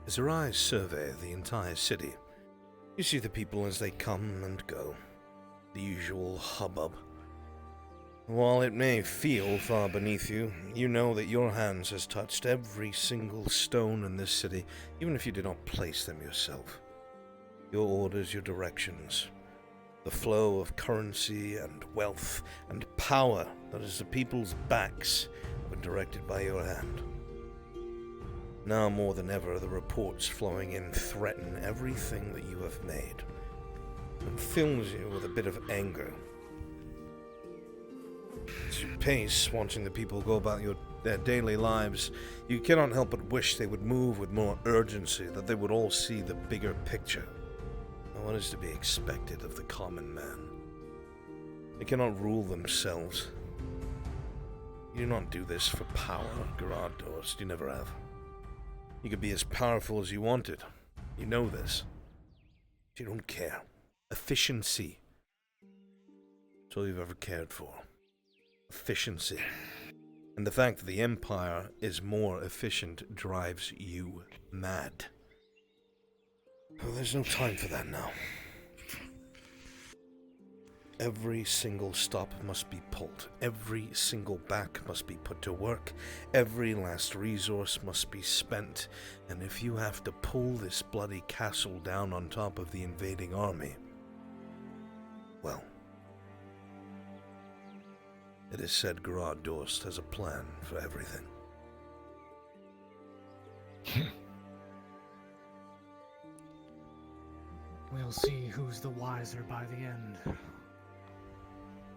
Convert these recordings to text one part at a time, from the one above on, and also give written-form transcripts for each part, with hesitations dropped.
As your eyes survey the entire city, you see the people as they come and go, the usual hubbub. While it may feel far beneath you, you know that your hands has touched every single stone in this city, even if you did not place them yourself. Your orders, your directions, the flow of currency and wealth and power that is the people's backs have been directed by your hand. Now more than ever, the reports flowing in threaten everything that you have made. It fills you with a bit of anger. As you pace, watching the people go about their daily lives, you cannot help but wish they would move with more urgency, that they would all see the bigger picture. And what is to be expected of the common man? They cannot rule themselves. You do not do this for power, Garados. You never have. You could be as powerful as you wanted. You know this. But you don't care. Efficiency. That's all you've ever cared for. Efficiency. And the fact that the Empire is more efficient drives you mad. Oh, there's no time for that now. Every single stop must be pulled. Every single back must be put to work. Every last resource must be spent. And if you have to pull this bloody castle down on top of the invading army, well, it is said Gerard Dorst has a plan for everything. We'll see who's the wiser by the end.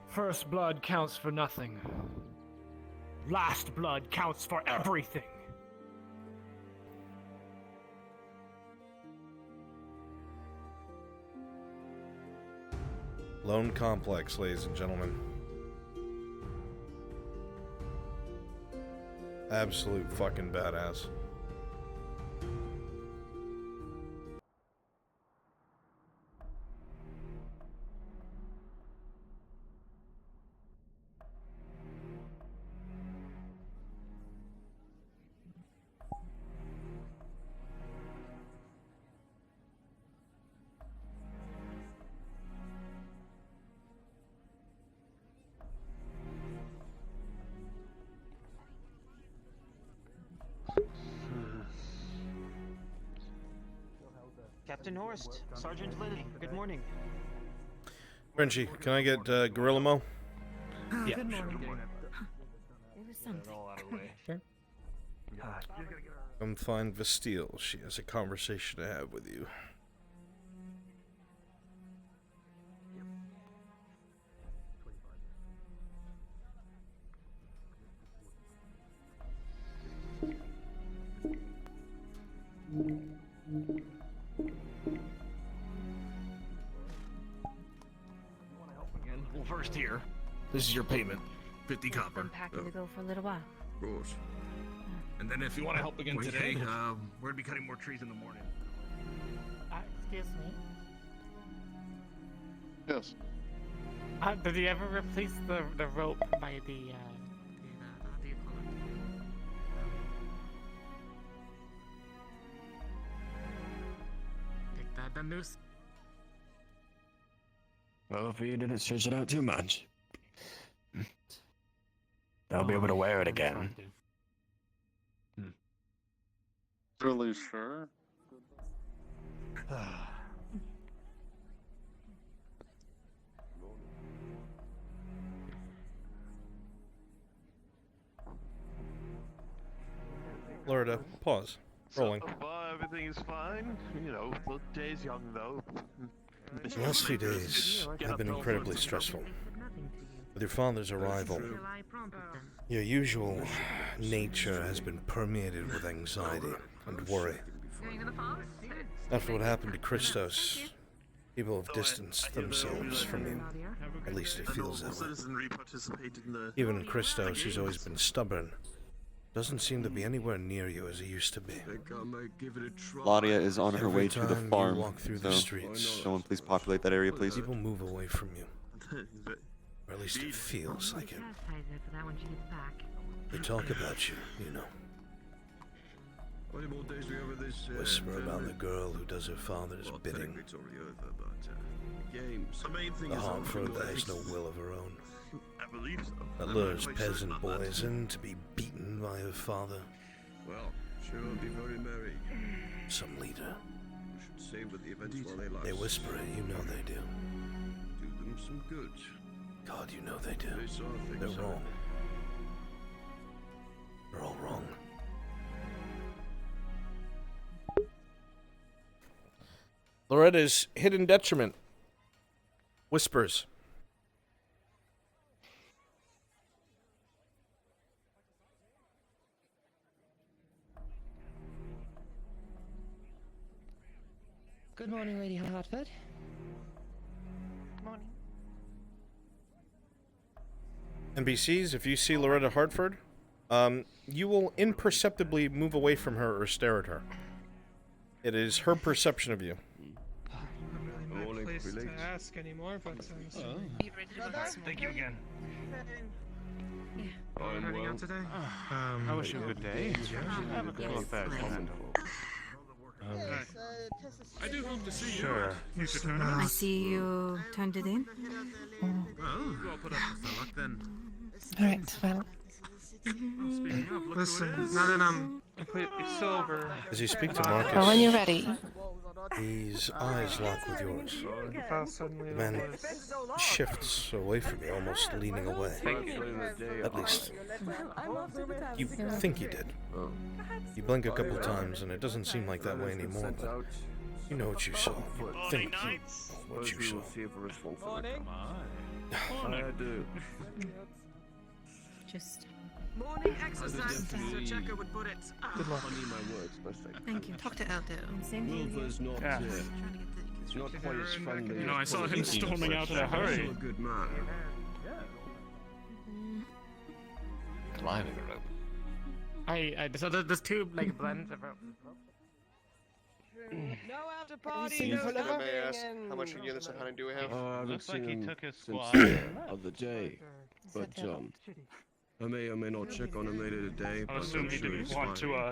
First blood counts for nothing. Last blood counts for everything. Lone Complex, ladies and gentlemen. Absolute fucking badass. Captain Horst, Sergeant Lilly, good morning. Frenchie, can I get Gorilla Mo? Yeah, Good sure. morning. It was something. Sure. Come find Vastille. She has a conversation to have with you. Well, first here, this is your payment, 50 copper. Been packing to go for a little while. Of course. And then if you want to help again today, we're gonna be cutting more trees in the morning. Excuse me. Yes. Did you ever replace the rope by the how do you call it? Like the noose? Well, if you didn't stretch it out too much, I'll be able to wear it again. Really sure? Florida, pause. Rolling. So far, everything is fine. You know, the day's young though. The last few days have been incredibly stressful. With your father's arrival, your usual nature has been permeated with anxiety and worry. After what happened to Christos, people have distanced themselves from you. At least it feels that way. Even Christos, who's always been stubborn, doesn't seem to be anywhere near you as he used to be. Claudia is on her way to the farm, You walk through the streets, someone please populate that area, please. people move away from you. Or at least it feels like it. For that when she gets back. They talk about you, you know. How many more days we have of this? Whisper about the girl who does her father's bidding. It's already over, but games. The main thing The is Hartford that has no will of her own. I believe so. That lures peasant boys in to be beaten by her father. Well, sure will be very merry. Some leader. We should save with the events while they last. They whisper it, you know they do. Do them some good. God, you know they do. They saw things. They're wrong. They're all wrong. Loretta's hidden detriment. Whispers. Good morning, Lady Hartford. Morning. NPCs, if you see Loretta Hartford, you will imperceptibly move away from her or stare at her. It is her perception of you. I'm not placed to ask anymore, but Thank you again. I'm heading out today. I wish you a good day. I have a couple of things. I do hope to see Sure. you. I see you turned it in. Well, you all put up with the luck then. Alright, well, Speaking of, look Listen, who it is. now that I'm completely sober, As you speak to well, when Marcus, you're ready. his eyes lock with yours. if I suddenly The man was... shifts away from you, almost leaning away. At least, you think you did. You blink a couple times, and it doesn't seem like that way anymore, but you know what you saw. You think you know what you saw. I do. Just Morning exercise, so Checker would put it. Good luck. I need my words, perfect. thank you. Talk to Aldo. Same to you. Wilbur's not, Yeah. it's not quite as friendly. You know, I saw him storming out in a hurry. He's a good man. Climbing the rope. So there's two, like, blends of rope. No after party, seen no Philippa? nothing. May I ask how much units of honey do we have? I haven't Looks like seen he him took his since squad. the other day, but I may or may not check on him later today. I but assume I'm he sure didn't he's want fine. to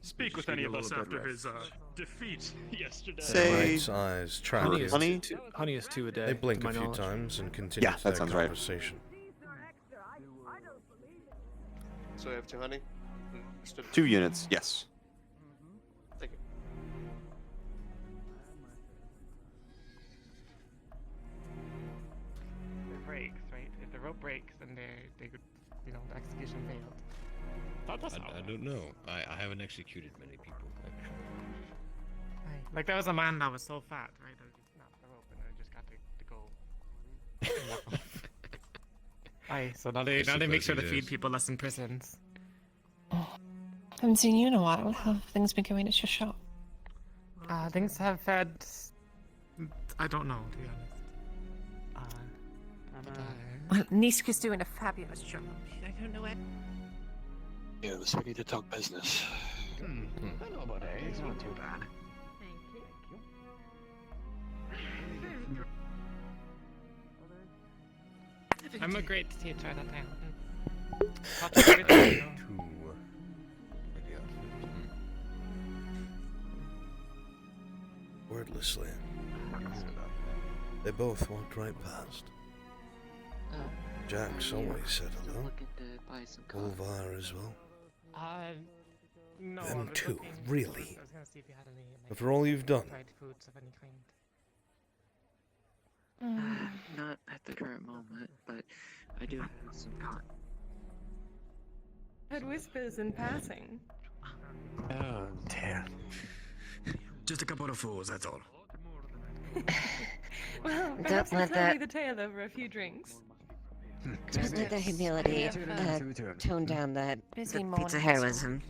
speak Just with give any you of a us little after bed his defeat yesterday. Say- Mike's eyes track Honey you. is Honey? honey is two a day. They blink to a my few knowledge. times and continue Yeah, their that sounds right. conversation. So I have 2 honey? 2 units, yes. Thank you. It breaks, right? If the rope breaks, then they could, you know, the execution failed. I don't know. I haven't executed many people, actually. Like, there was a man that was so fat, right? That he snapped the rope and I just got to go. Aye, so now they make sure to feed people less in prisons. Haven't seen you in a while. How have things been going at your shop? Things have had... I don't know, to be honest. Well, Niska's doing a fabulous job. I don't know where. Yeah, we need to talk business. Hello, buddy. It's not too bad. I'm a great teacher that I taught everything, you know. Wordlessly, they both walked right past. Jax always said hello. Ulvar as well. No, Them I was two, looking- really? I was gonna see if you had any, like, After all you've done, fried foods of any kind. Not at the current moment, but I do have some cotton. Heard whispers in passing. Oh, dear. Just a couple of fools, that's all. Well, Don't perhaps you let tell me that- the tale over a few drinks. Just let the humility tone down that Busy the morning. pizza heroism.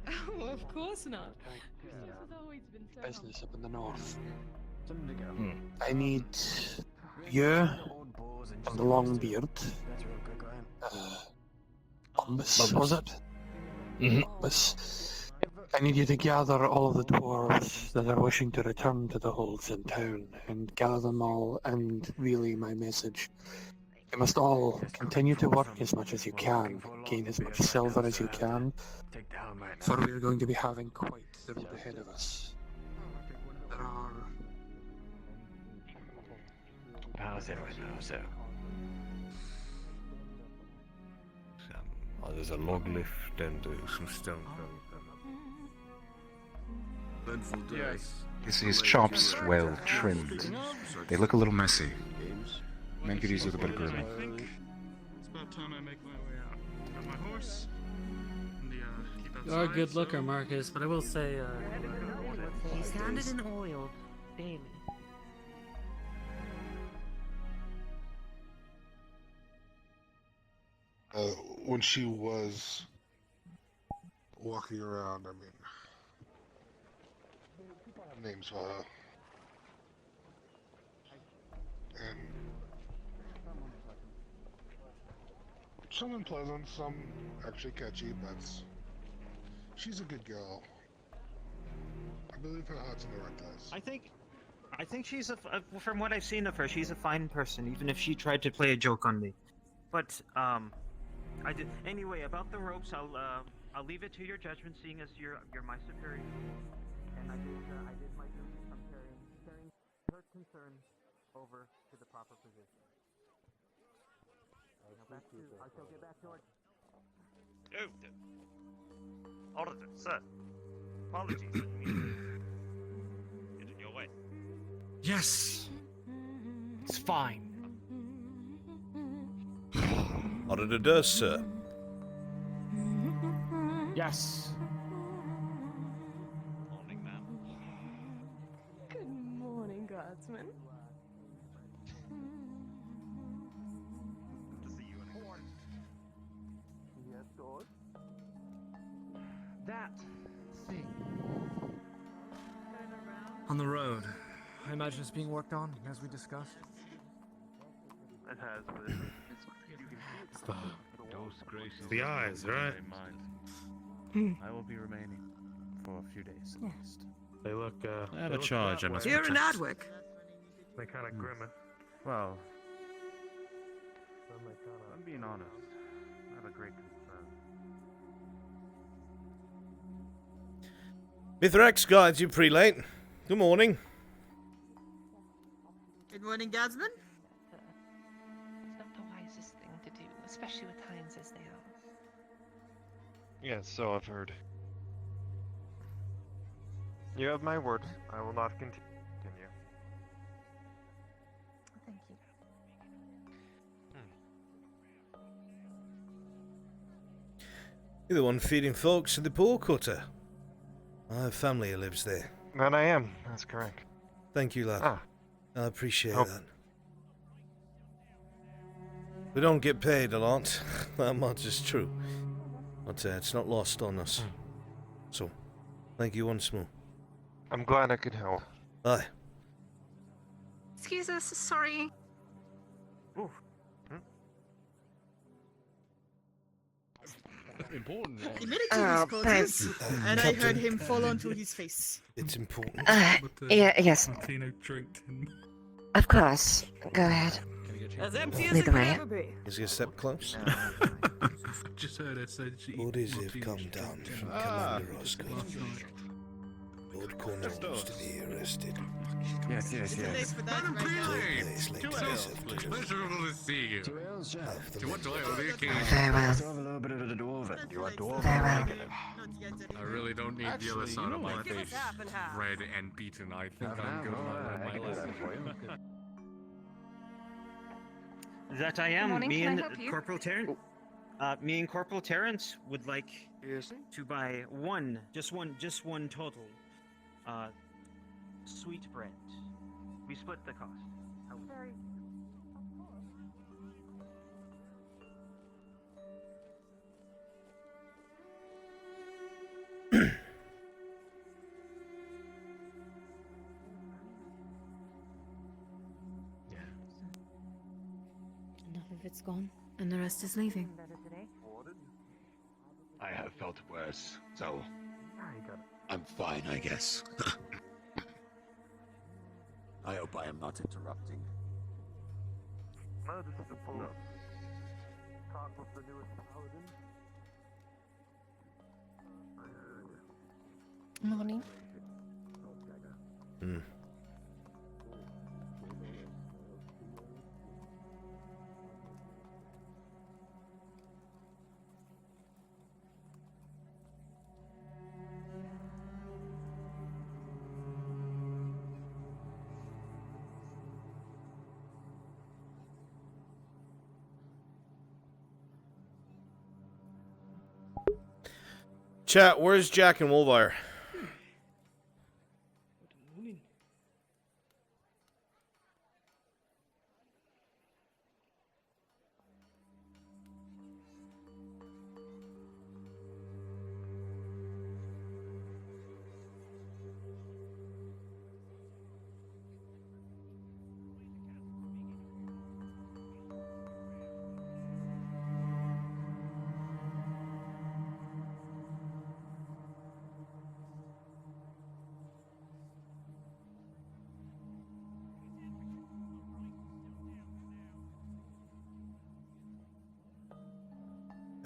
Oh, of course not. This has always been so. Business up in the north. I need you and the long beard. Umbus, was it? Umbus. I need you to gather all of the dwarves that are wishing to return to the halls in town and gather them all and relay my message You must all continue to work as much as you can, gain as much silver as you can, for we are going to be having quite the road ahead of us. There are... There's a log lift and some stone. His chops well trimmed. They look a little messy. Men could use a little bit of grooming. I think it's about time I make my way out. Got my horse. And keep outside, You are a good looker, Marcus, but I will say, He's sanded and oiled daily. When she was walking around, I mean, people have names, and some unpleasant, some actually catchy, but she's a good girl. I believe her heart's in the right place. I think she's from what I've seen of her, she's a fine person, even if she tried to play a joke on me. But I did anyway. About the ropes, I'll leave it to your judgment, seeing as you're my superior. And I did my duty from carrying her concern over to the proper position. I shall get back to it. Oh, Auditor, sir. Apologies. Get in your way. Yes. It's fine. Auditor does, sir. Yes. Morning, ma'am. Good morning, guardsman. Good to see you in court. Yes, Lord. That thing. On the road. I imagine it's being worked on, as we discussed. It has been. The eyes, right? I will be remaining for a few days at least. They look, I have a charge I must You're in Adwick. They kind of grimace. Well, I'm being honest. I have a great concern. Mithrax guides you, prelate. Good morning. Good morning, guardsman. It's not the wisest thing to do, especially with times as they are. Yes, so I've heard. You have my word. I will not continue. Thank you. You're the one feeding folks in the poor quarter. I have family who lives there. That I am. That's correct. Thank you, lad. Ah. I appreciate Oh. that. We don't get paid a lot. That much is true. But it's not lost on us. So, thank you once more. I'm glad I could help. Aye. Excuse us, sorry. Important. He made it to his quarters, and I heard him fall onto his face. It's important. Yes. Of course. Go ahead. As empty as Lead it the could way. ever be. Is he a step close? Just heard her say she. Orders have come down from Commander Osgood. Lord Cornwall to be arrested. Yes. Madam Please Prelate! let yourself to Pleasurable to see you. have the To what do I owe the occasion? Very well. a little bit of the dwarven. You are dwarven. Very well. I really don't need the other side of my Give us face half and half. red and beaten. I think I'm good on my lesson. That I am. morning, Me can I and help you? Corporal Terrence. Me and Corporal Terrence would like to buy just one total. Sweet bread. We split the cost. Enough of it's gone. And the rest is leaving. I have felt worse, so I'm fine, I guess. I hope I am not interrupting. No, this is the full talk with the newest paladin. Morning. Hmm. Chat, where's Jack and Wolvire?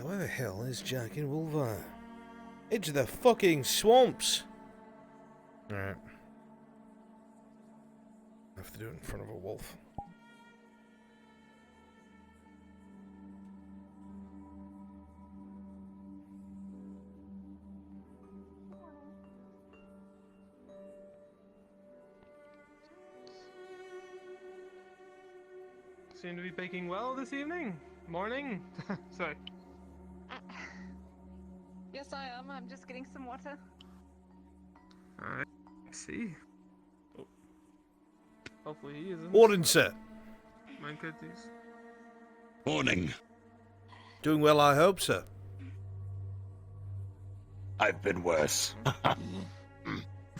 Where the hell is Jack and Wolvire? Into the fucking swamps! Alright. I have to do it in front of a wolf. Seem to be baking well this evening? Morning? Sorry. Yes, I am. I'm just getting some water. Alright, see. Oh. Hopefully he isn't. Morning, sir. My goodies. Morning. Doing well, I hope, sir. I've been worse.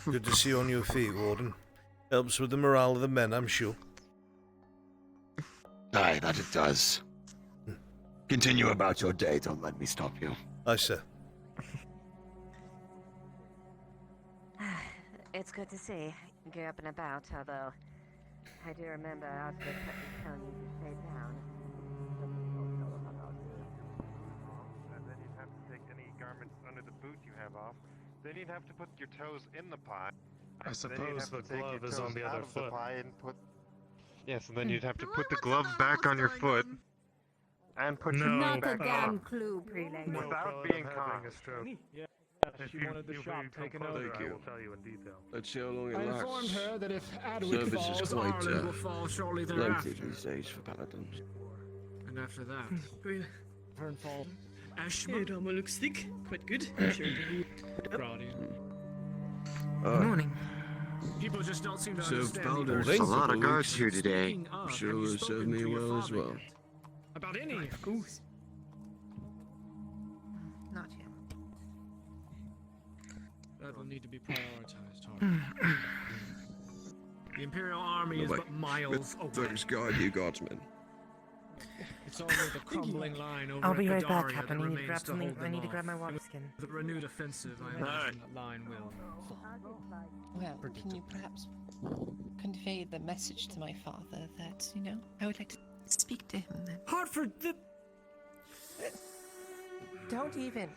Good to see you on your feet, Warden. Helps with the morale of the men, I'm sure. Aye, that it does. Continue about your day, don't let me stop you. Aye, sir. It's good to see you're up and about, although I do remember Oscar telling you to stay down. And then you'd have to take any garments under the boot you have off. Then you'd have to put your toes in the pie. I suppose the glove is on the other foot. Yes, and then you'd have to put the glove back on your foot. And put your Not feet a back damn on. clue, prelate. Without being caught. Yeah, she wanted the shop taken over. Thank I you. will tell you in detail. Let's see how long it I lasts. informed her that if Adwick Service falls, is quite Ireland will fall shortly lengthy thereafter. these days for paladins. And after that, Fernfall. Ashma. It almost looks thick. Quite good. I'm sure to morning. People just don't seem to Served understand. paladins the for urgency. a lot of guards here today. Speaking of, Sure have you will serve spoken me to your well as father well. yet? About any of course. Not yet. That will need to be prioritized, Harvey. The Imperial Army is but miles away. Thanks God, you guardsmen. It's only the crumbling line over I'll at be right back, Gadaria Captain. that I need to remains grab to something. hold I them need to grab off. my And water skin. with the renewed offensive, I imagine that line will fall. Well, can you perhaps convey the message to my father that, you know, I would like to speak to him then? Hartford, the... Don't even.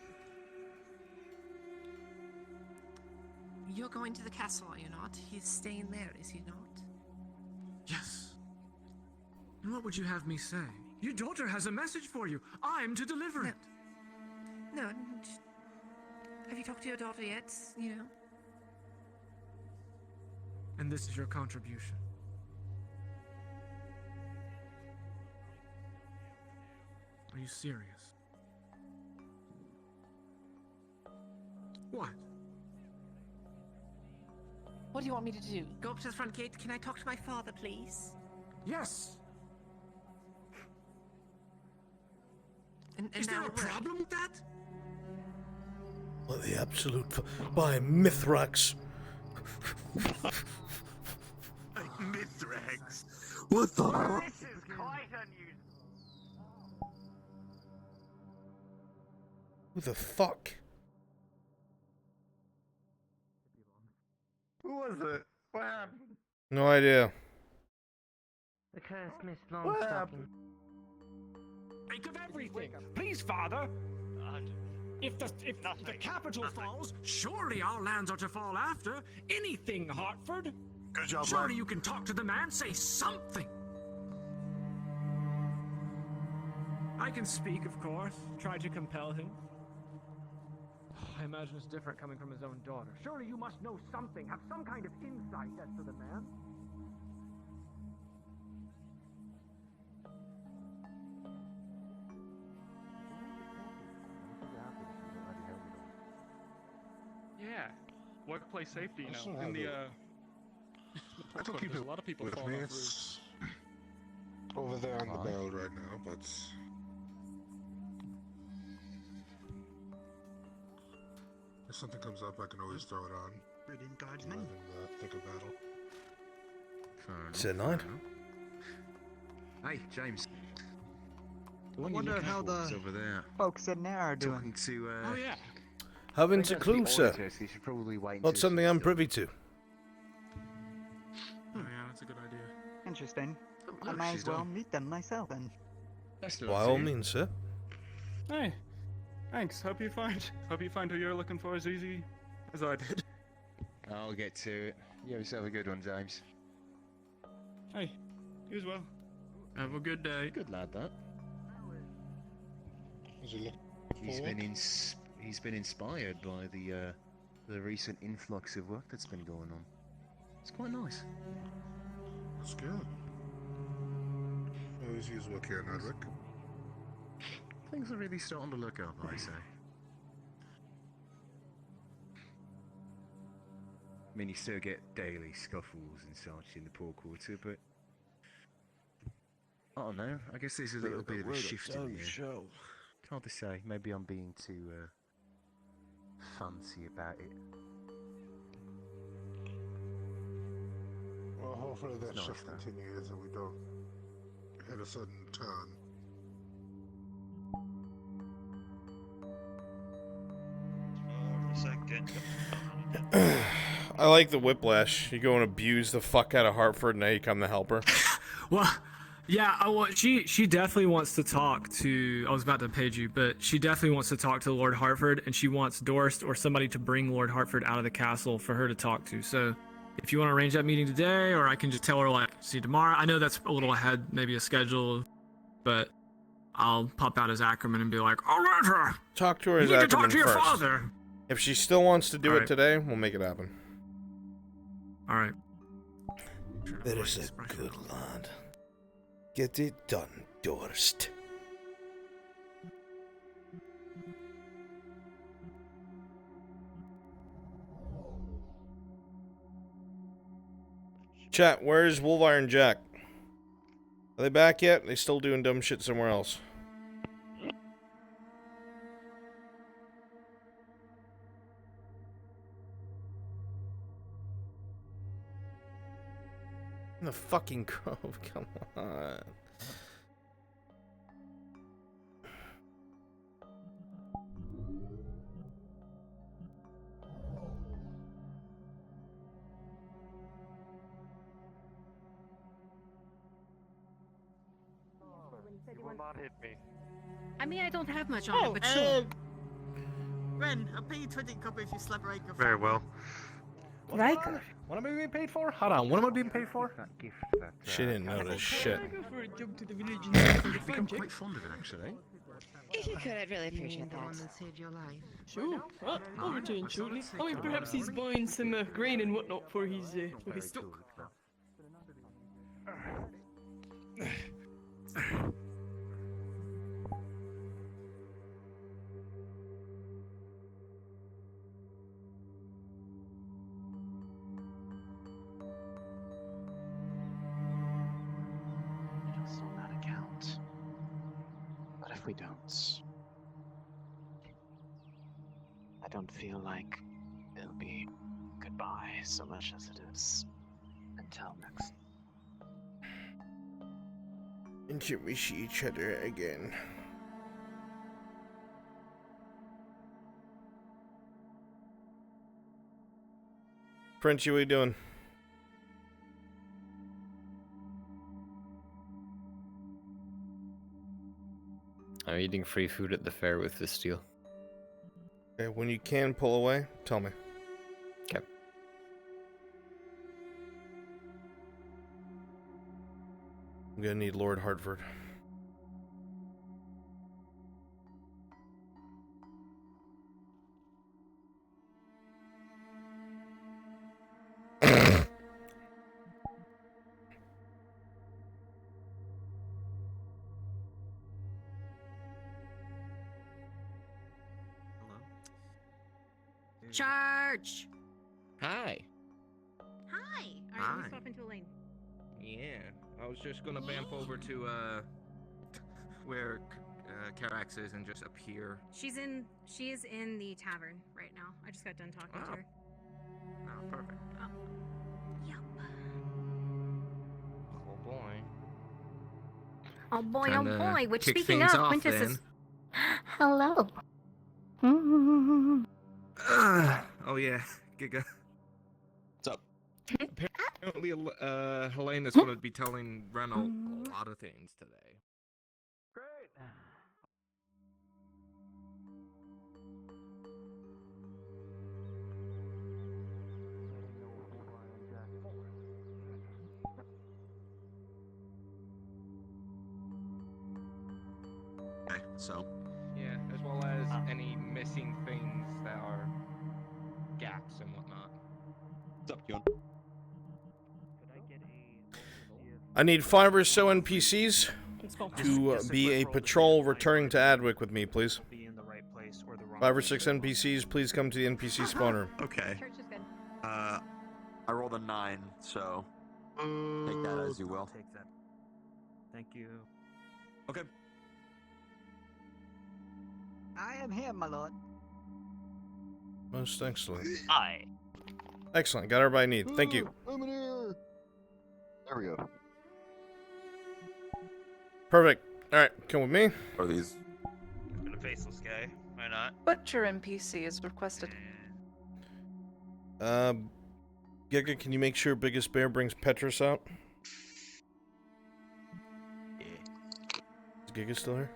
You're going to the castle, are you not? He's staying there, is he not? Yes. And what would you have me say? Your daughter has a message for you. I'm to deliver it. No. Have you talked to your daughter yet? You know? And this is your contribution. Are you serious? What? What do you want me to do? Go up to the front gate? Can I talk to my father, please? Yes. And Is there now a problem with that? What the absolute by Mithrax. Mithrax. What the fuck? This is quite unusual. Who the fuck? Who was it? What happened? No idea. The cursed Miss What Longstocking. Think of everything. Please, Father. If the capital falls, surely our lands are to fall after. Anything, Hartford. Good job, Surely lad. you can talk to the man, say something. I can speak, of course. Try to compel him. I imagine it's different coming from his own daughter. Surely you must know something, have some kind of insight as to the man. Yeah, workplace safety, you That's know, not in the, how I don't keep there's it a lot of people with falling me. off roofs. It's over there on the barrel right now, but if something comes up, I can always throw it on. Brilliant Rather guardsman. than the thick of battle. Said 9. Hey, James. The I one wonder you're looking how for is the over there. folks in there are doing. Talking to, Oh, yeah. Haven't a clue, sir. So you should probably wait Not until something she's I'm done. privy to. Oh yeah, that's a good idea. Interesting. I look, might she's as well done. meet them myself then. Best By all means, sir. Hey, thanks. Hope you find who you're looking for as easy as I did. I'll get to it. You have yourself a good one, James. Hey, you as well. Have a good day. Good lad, that. Is he He's been inspired by the recent influx of work that's been going on. It's quite nice. That's good. Always use work here, Nodrick. Things are really starting to look up, I say. I mean, you still get daily scuffles and such in the poor quarter, but I don't know. I guess there's a little bit of a shift in here. Hard to say. Maybe I'm being too fancy about it. Well, hopefully that Nice, shift though. continues and we don't hit a sudden turn. For a second. I like the whiplash. You go and abuse the fuck out of Hartford, now you come to help her. Well, yeah, she definitely wants to talk to. I was about to page you, but she definitely wants to talk to Lord Hartford, and she wants Dorst or somebody to bring Lord Hartford out of the castle for her to talk to. So, if you want to arrange that meeting today, or I can just tell her like, see you tomorrow. I know that's a little ahead, maybe a schedule, but I'll pop out as Ackerman and be like, "All right, her. Talk to her You as need to Ackerman talk to your first. father." If she still wants to do it Alright. today, we'll make it happen. All right. There's a good lad. Get it done, Dorst. Chat, where's Wolfire and Jack? Are they back yet? They still doing dumb shit somewhere else? In the fucking grove, come on. You will not hit me. I mean, I don't have much on Oh, it, but sure. Ren, I'll pay you 20 copper if you slap Riker. Very well. Riker. What am I being paid for? Hold on. What am I being paid for? She didn't notice shit. Go for a jump to the village and I've become quite fond of it, actually. If you could, I'd really appreciate that. saved your life. Sure. I'll return shortly. I mean, perhaps he's buying some grain and whatnot for his stock. Just on that account. But if we don't, I don't feel like it'll be goodbye so much as it is until next. Until we see each other again. Frenchie, what are you doing? I'm eating free food at the fair with this steel. Okay, when you can pull away, tell me. Okay. I'm gonna need Lord Hartford. Charge! Hi. Hi! Hi. Alright, let me swap into a lane. Yeah, I was just gonna vamp over to where Carax is and just appear. She is in the tavern right now. I just got done talking to her. Oh, perfect. Yep. Oh boy. Oh boy, Time oh to boy. Which, kick speaking things of, off, Quintus then. is. Hello. Oh yeah, Giga. What's up? Apparently, Helena's gonna be telling Reno a lot of things today. Great. Okay, so. Yeah, as well as any missing things that are gaps and whatnot. What's up, Keon? I need 5 or so NPCs to be a patrol returning to Adwick with me, please. 5 or 6 NPCs, please come to the NPC spawner. Okay. I rolled a 9, so take that as you will. Take that. Thank you. Okay. I am here, my lord. Most excellent. Hi. Excellent, got everybody I need. Thank you. I'm in here. There we go. Perfect. Alright, come with me. Are these? I'm gonna faceless guy. Why not? Butcher NPC is requested. Giga, can you make sure Biggest Bear brings Petrus out? Yeah. Is Giga still here?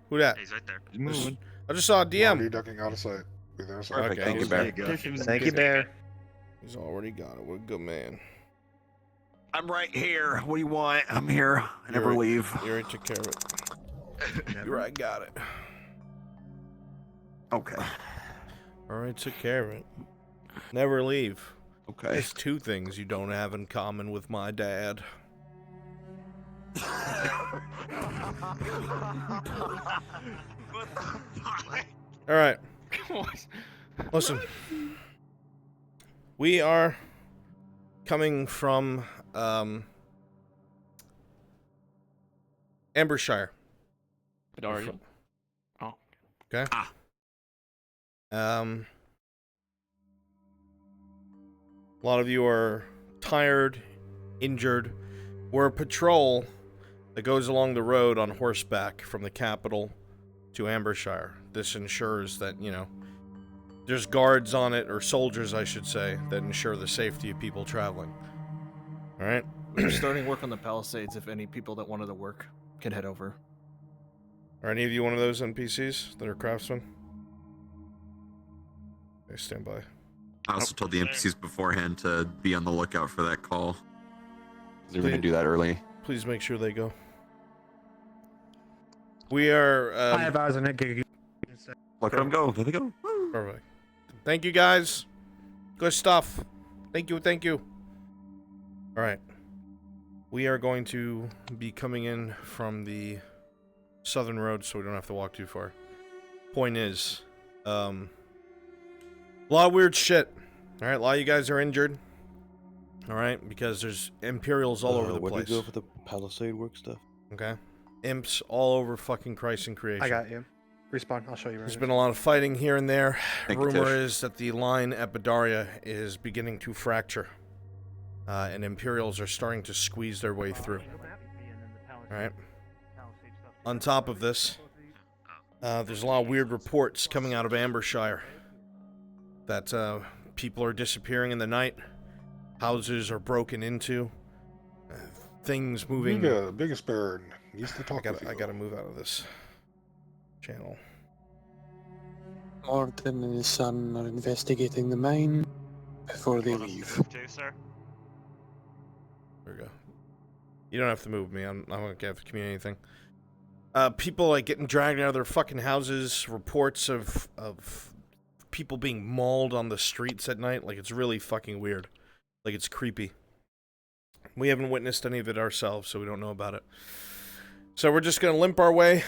Who that? He's right there. He's moving. I just saw a DM. Already ducking out of sight. Be there, so. Okay, Thank you, Bear. Thank you, Bear. He's already got it. What a good man. I'm right here. What do you want? I'm here. I never leave. You already took care of it. You right, got it. Okay. Alright, took care of it. Never leave. Okay. There's 2 things you don't have in common with my dad. What the fuck? Alright. Listen. We are coming from Ambershire. Bedaria. Oh. Okay. A lot of you are tired, injured. We're a patrol that goes along the road on horseback from the capital to Ambershire. This ensures that, you know, there's guards on it, or soldiers, I should say, that ensure the safety of people traveling. Alright? We're starting work on the Palisades. If any people that wanted to work can head over. Are any of you one of those NPCs that are craftsmen? Okay, stand by. I also told the NPCs beforehand to be on the lookout for that call. They were going to do that early. Please make sure they go. We are... 5 hours on it. Look at them go. There they go. Perfect. Thank you, guys. Good stuff. Thank you, thank you. Alright. We are going to be coming in from the southern road, so we don't have to walk too far. Point is, a lot of weird shit. Alright, a lot of you guys are injured. Alright, because there's Imperials all over the where place. do you go for the Palisade work stuff? Okay? Imps all over fucking Christ and creation. I got you. Respawn. I'll show you. There's been a lot of fighting here and there. Thank you, Rumor Tish. is that the line at Bedaria is beginning to fracture. And Imperials are starting to squeeze their way through. Alright. On top of this, there's a lot of weird reports coming out of Ambershire. That people are disappearing in the night. Houses are broken into. things moving. Biggest bird. Used to talk with you. I gotta move out of this channel. Morton and his son are investigating the mine before they leave. Too, sir. There we go. You don't have to move me. I'm not gonna have to communicate anything. People like getting dragged out of their fucking houses. Reports of people being mauled on the streets at night. Like, it's really fucking weird. Like, it's creepy. We haven't witnessed any of it ourselves, so we don't know about it. So we're just gonna limp our way.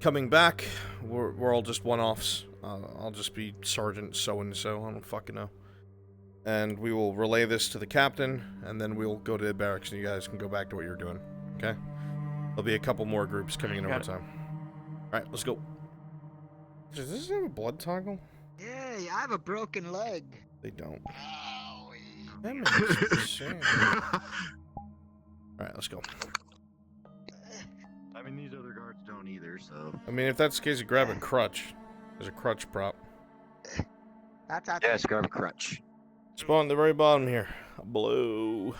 Coming back, we're all just one-offs. I'll just be Sergeant so-and-so. I don't fucking know. And we will relay this to the captain, and then we'll go to the barracks, and you guys can go back to what you're doing. Okay? There'll be a couple more groups coming in over time. Alright, let's go. Does this have a blood toggle? Yay, I have a broken leg. They don't. That makes sense. Alright, let's go. I mean, these other guards don't either, so... I mean, if that's the case, you grab a crutch. There's a crutch prop. That's Yes, grab a crutch. Spawn at the very bottom here. Blue.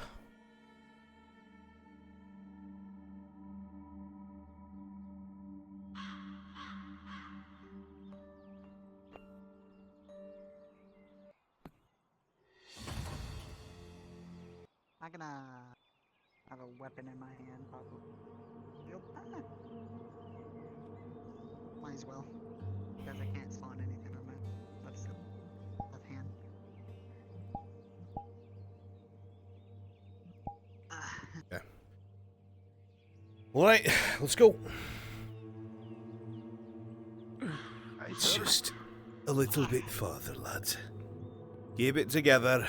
I'm gonna have a weapon in my hand, probably. Yep. Might as well. Because I can't spawn anything on my left hand. Okay. Alright, let's go. It's just a little bit farther, lads. Keep it together.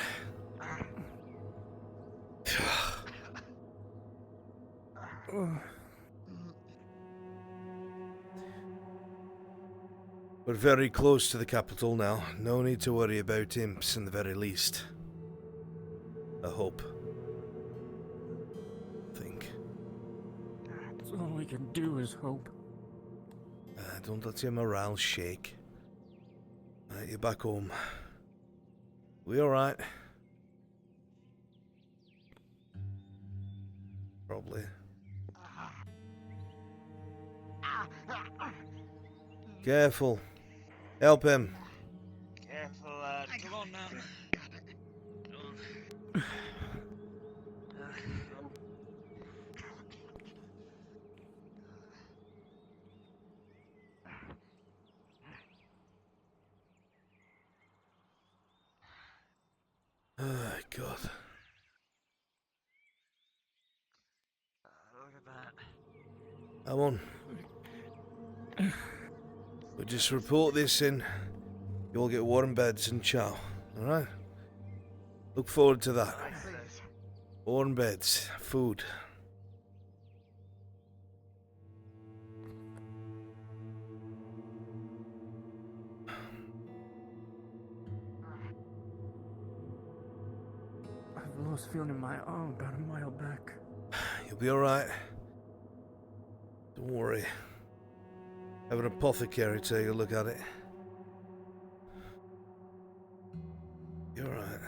We're very close to the capital now. No need to worry about imps in the very least. I hope. That's all we can do is hope. Don't let your morale shake. You're back home. We alright? Probably. Careful. Help him. Careful, lad. Come on now. Oh, God. Look at that. Come on. We'll just report this in. You'll get warm beds and chow. Alright? Look forward to that. Warm beds, food. I've lost feeling in my arm about a mile back. You'll be alright. Don't worry. Have an apothecary take a look at it. You're alright.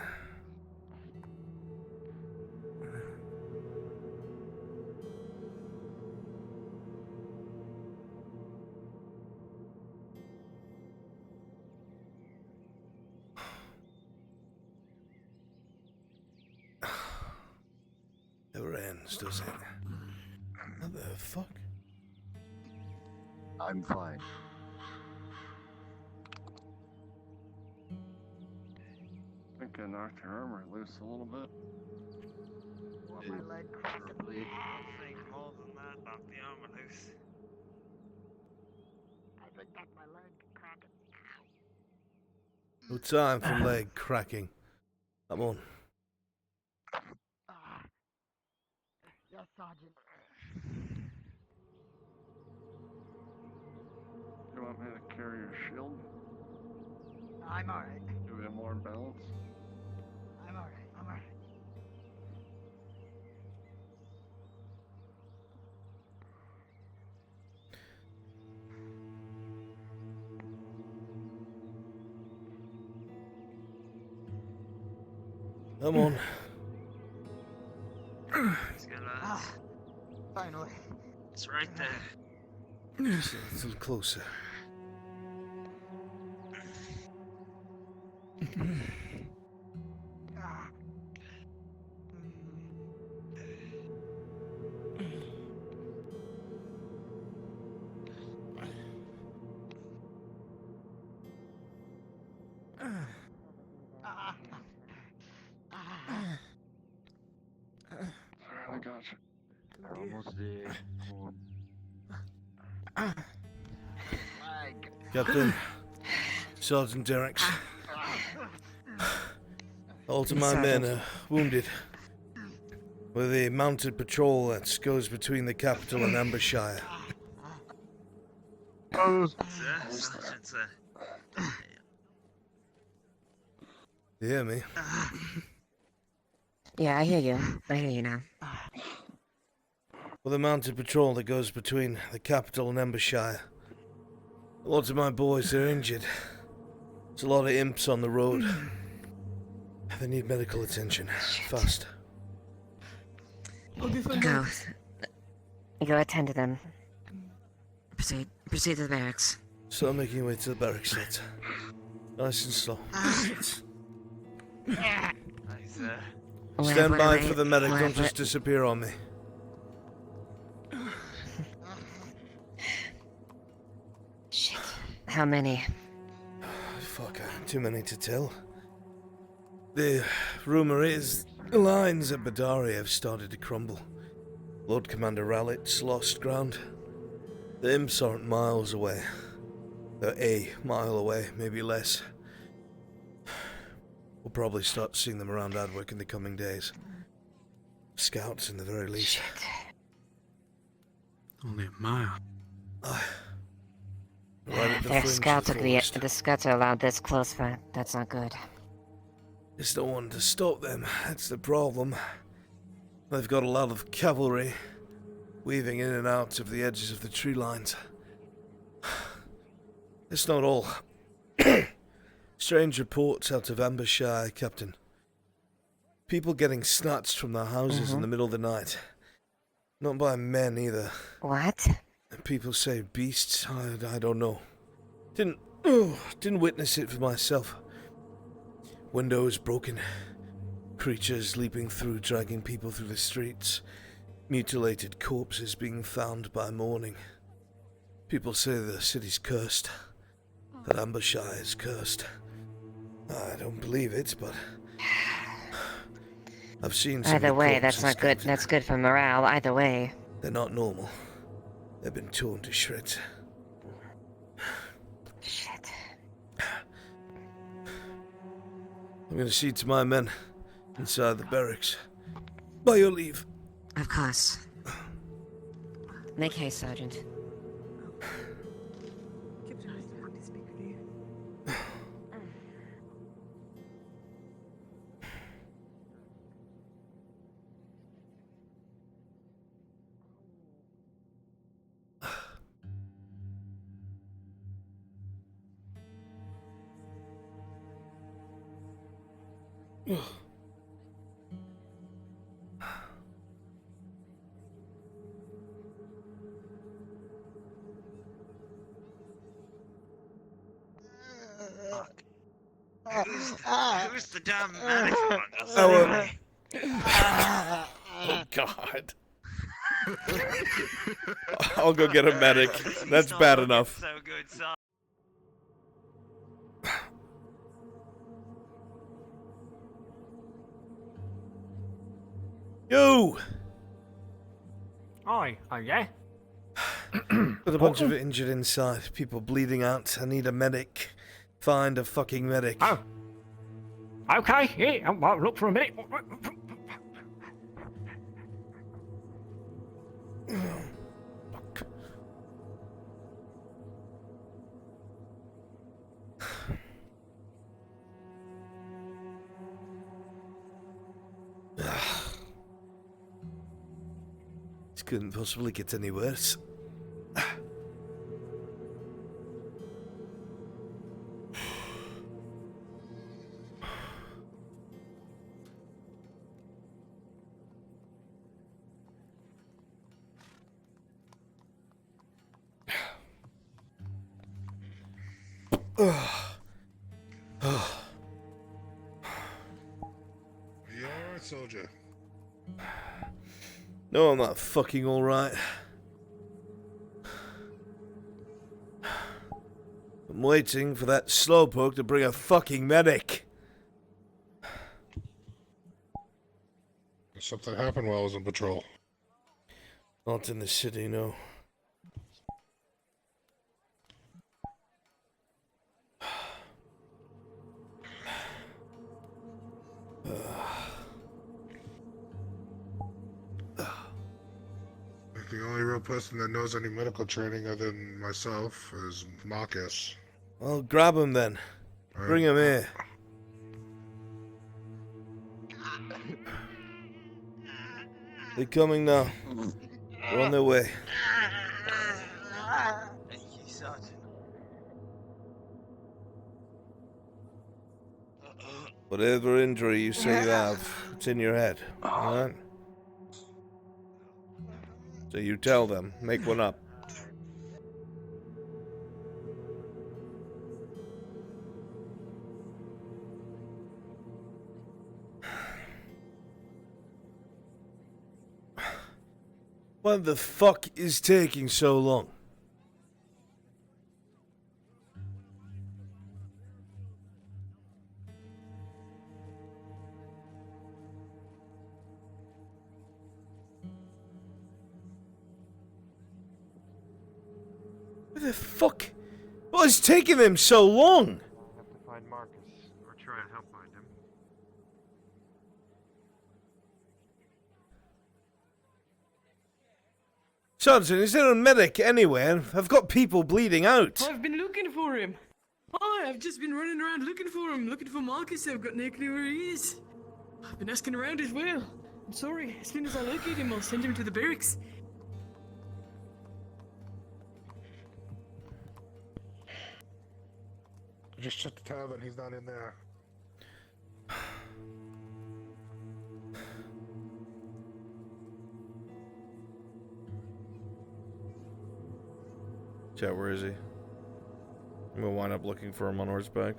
Never ends, does it? What the fuck? I'm fine. I think I knocked her armor loose a little bit. Want my leg cracked? I think more than that, knock the armor loose. I think that's my leg cracking. No time for leg cracking. Come on. Yes, Sergeant. You want me to carry your shield? I'm alright. Do we have more balance? I'm alright. I'm alright. Come on. He's gonna It's right there. Just a little closer. I got you. We're almost there. Come on. Captain, Sergeant Derricks. All of my men are wounded. With the mounted patrol that goes between the capital and Ambershire. Sergeant, sir. You hear me? Yeah, I hear you. I hear you now. With the mounted patrol that goes between the capital and Ambershire. Lots of my boys are injured. There's a lot of imps on the road. They need medical attention. Fast. Go. Go attend to them. Proceed to the barracks. Start making your way to the barracks, lads. Nice and slow. Stand by for the medic, don't just disappear on me. Shit. How many? Fuck, too many to tell. The rumour is the lines at Badari have started to crumble. Lord Commander Ralit's lost ground. The imps aren't miles away. They're a mile away, maybe less. We'll probably start seeing them around Adwick in the coming days. Scouts, in the very least. Shit. Only a mile. Right at the Their fringe scouts of are the forest. the scouts are allowed this close, but that's not good. There's no one to stop them, that's the problem. They've got a lot of cavalry, weaving in and out of the edges of the tree lines. It's not all. Strange reports out of Ambershire, Captain. People getting snatched from their houses in the middle of the night. Not by men either. What? People say beasts. I don't know. Didn't witness it for myself. Windows broken. Creatures leaping through, dragging people through the streets. Mutilated corpses being found by morning. People say the city's cursed. That Ambershire is cursed. I don't believe it, but I've seen some Either of the way, that's corpses, not good. Captain. That's good for morale. Either way. They're not normal. They've been torn to shreds. Shit. I'm gonna see to my men inside the barracks. By your leave. Of course. Make haste, Sergeant. Who's the damn medic? Oh God. I'll go get a medic. That's bad enough. So good, son. You! Oi, oh yeah? Got a bunch of injured inside. People bleeding out. I need a medic. Find a fucking medic. Oh. Okay, yeah, I'll look for a minute. This couldn't possibly get any worse. You alright, soldier? No, I'm not fucking alright. I'm waiting for that slowpoke to bring a fucking medic. Something happened while I was on patrol. Not in the city, no. The only real person that knows any medical training other than myself is Marcus. Well, grab him then. Bring him here. They're coming now. They're on their way. Thank you, Sergeant. Whatever injury you say you have, it's in your head. Alright? So you tell them. Make one up. What the fuck is taking so long? What the fuck? What is taking them so long? I have to find Marcus, or try and help find him. Sergeant, is there a medic anywhere? I've got people bleeding out. I've been looking for him. Oh, I've just been running around looking for him, looking for Marcus. I've got no clue where he is. I've been asking around as well. I'm sorry. As soon as I locate him, I'll send him to the barracks. Just shut the tavern, he's not in there. Chat, where is he? I'm gonna wind up looking for him on horseback.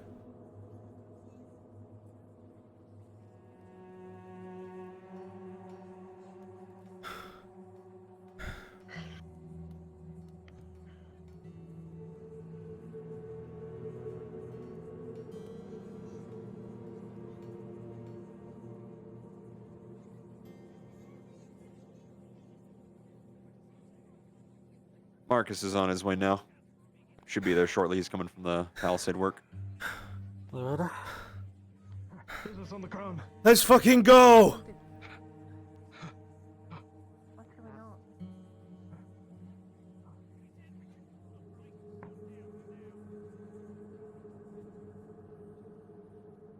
Marcus is on his way now. Should be there shortly. He's coming from the Palisade work. Lord. Business on the ground. Let's fucking go!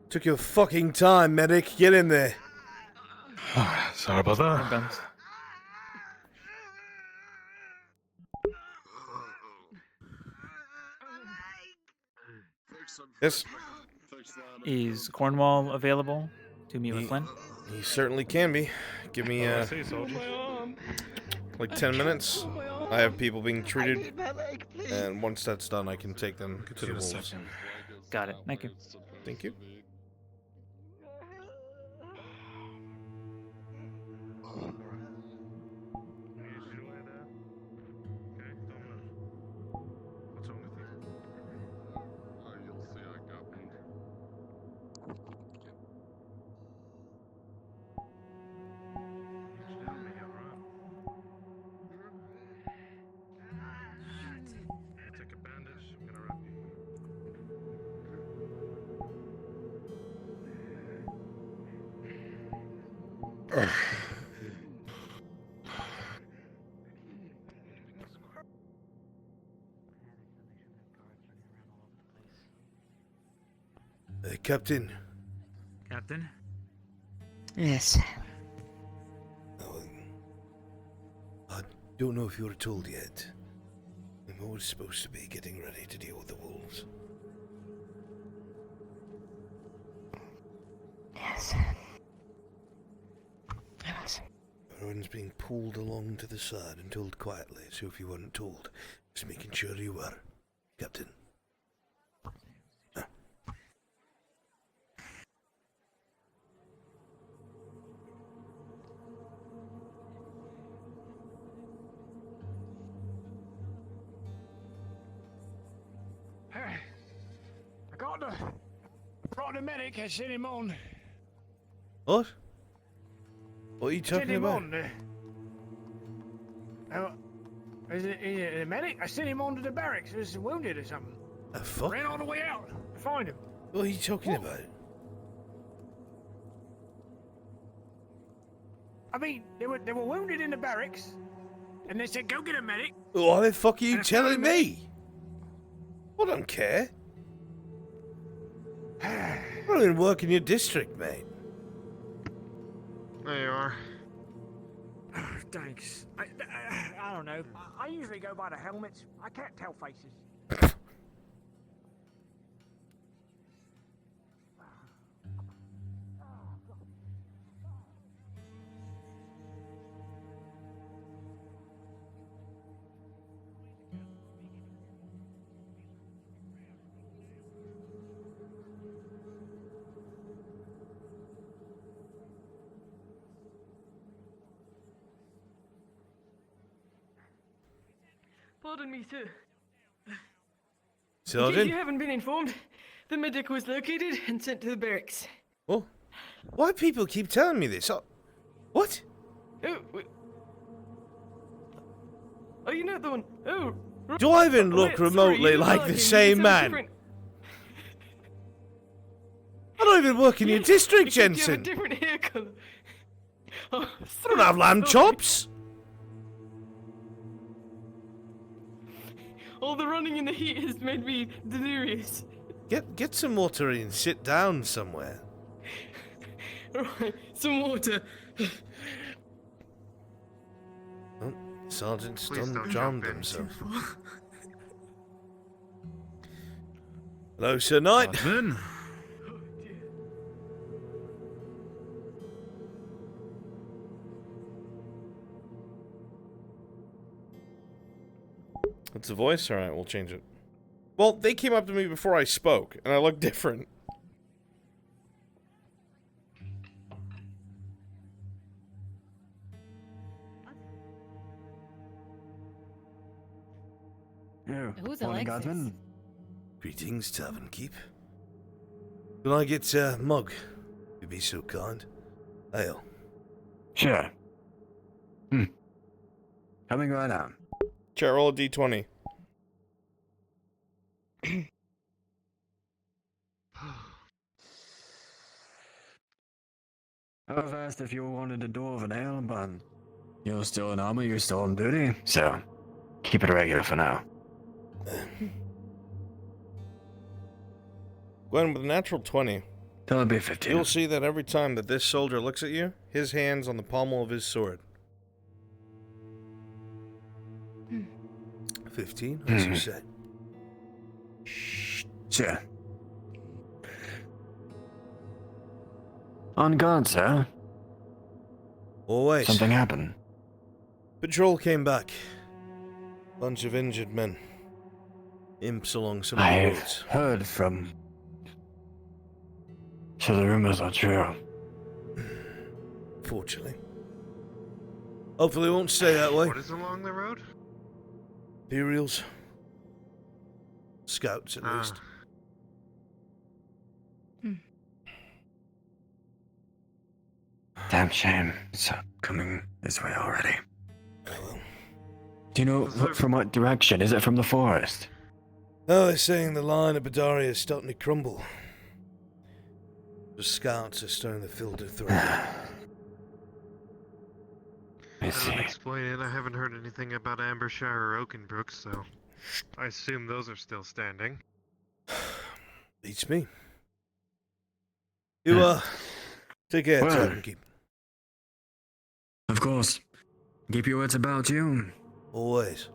Took your fucking time, medic. Get in there. Sorry about that. Yes. Is Cornwall available to meet with Flynn? He certainly can be. Give me like 10 minutes. I have people being treated, and once that's done, I can take them to the wolves. Got it. Thank you. Thank you. Captain. Captain? Yes. I don't know if you were told yet. I'm always supposed to be getting ready to deal with the wolves. Yes. Yes. Everyone's being pulled along to the side and told quietly, so if you weren't told, just making sure you were. Captain. brought the medic. I sent him on. What? What are you Sent talking him about? on. Is it a medic? I sent him on to the barracks. He was wounded or something. The fuck? Ran all the way out to find him. What are you talking about? I mean, they were wounded in the barracks, and they said, "Go get a medic." What the fuck are you And I telling found him. me? I don't care. I don't even work in your district, mate. There you are. Thanks. I don't know. I usually go by the helmets. I can't tell faces. Pardon me, sir. Sergeant? You haven't been informed. The medic was located and sent to the barracks. Oh, why people keep telling me this? Oh, what? Oh, wait. Oh, you're not the one. Oh. Do I even look Sorry, remotely you look like him. the You same sound man? different. I don't even work in your district, Except you have a Jensen. different hair color. Oh, I don't have lamb chops. All the running in the heat has made me delirious. Get some water and sit down somewhere. Alright, some water. Oh, Sergeant's Please done don't drowned jump in. himself. Hello, Sir Knight. It's a voice? Alright, we'll change it. Well, they came up to me before I spoke, and I look different. Who's morning, Alexis? Guardsman. Greetings, Tavern Keep. Can I get a mug? You'd be so kind. Ale. Sure. Coming right now. Chair, roll a d20. I've asked if you wanted a dwarven ale, but you're still in armor, you're still on duty, so keep it regular for now. Gwen, with a natural 20, Don't be 15. you'll see that every time that this soldier looks at you, his hand's on the pommel of his sword. 15, as you said. Sure. On guard, sir. Always. Something happened. Patrol came back. Bunch of injured men. Imps along some of the I've roads. heard from... So the rumors are true. Fortunately. Hopefully it won't stay that way. What is along the road? Imperials. Scouts, at least. Damn shame. It's coming this way already. Do you know from what direction? Is it from the forest? Oh, they're saying the line of Badaria is starting to crumble. The scouts are starting to filter through. I That see. would explain it. I haven't heard anything about Ambershire or Oakenbrook, so I assume those are still standing. Beats me. You, take care, Well. Tavern Keep. Of course. Keep your wits about you. Always.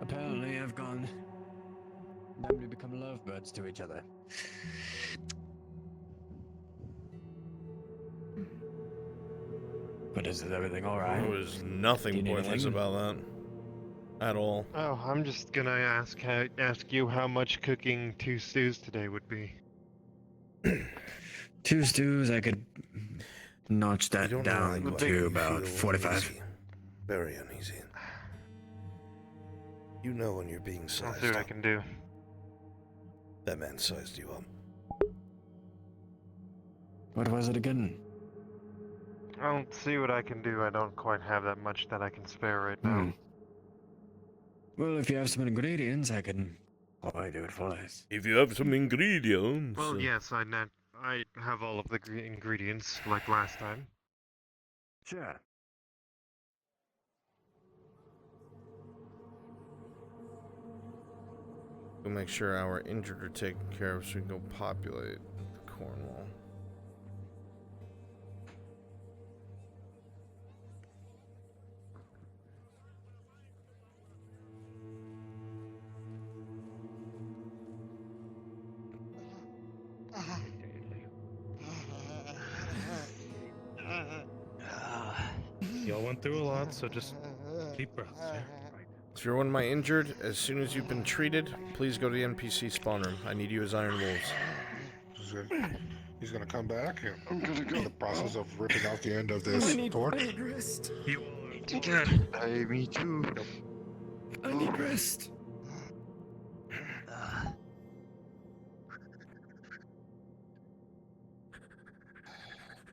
Apparently I've gone Then we become lovebirds to each other. But is everything alright? There was nothing pointless about that. At all. Oh, I'm just gonna ask you how much cooking 2 stews today would be. 2 stews, I could notch that don't know why down you to about feel 45. uneasy. Very uneasy. You know when you're being sized I'll see what I up. can do. That man sized you up. What was it again? I'll see what I can do. I don't quite have that much that I can spare right now. Well, if you have some ingredients, I can probably do it for less. If you have some ingredients. Well, yes, I have all of the ingredients like last time. Sure. We'll make sure our injured are taken care of so we can go populate Cornwall. Y'all went through a lot, so just deep breaths, yeah? If you're one of my injured, as soon as you've been treated, please go to the NPC spawn room. I need you as Iron Wolves. He's gonna come back. I'm gonna go in the process of ripping off the end of this torch. Hey, me too. I need rest.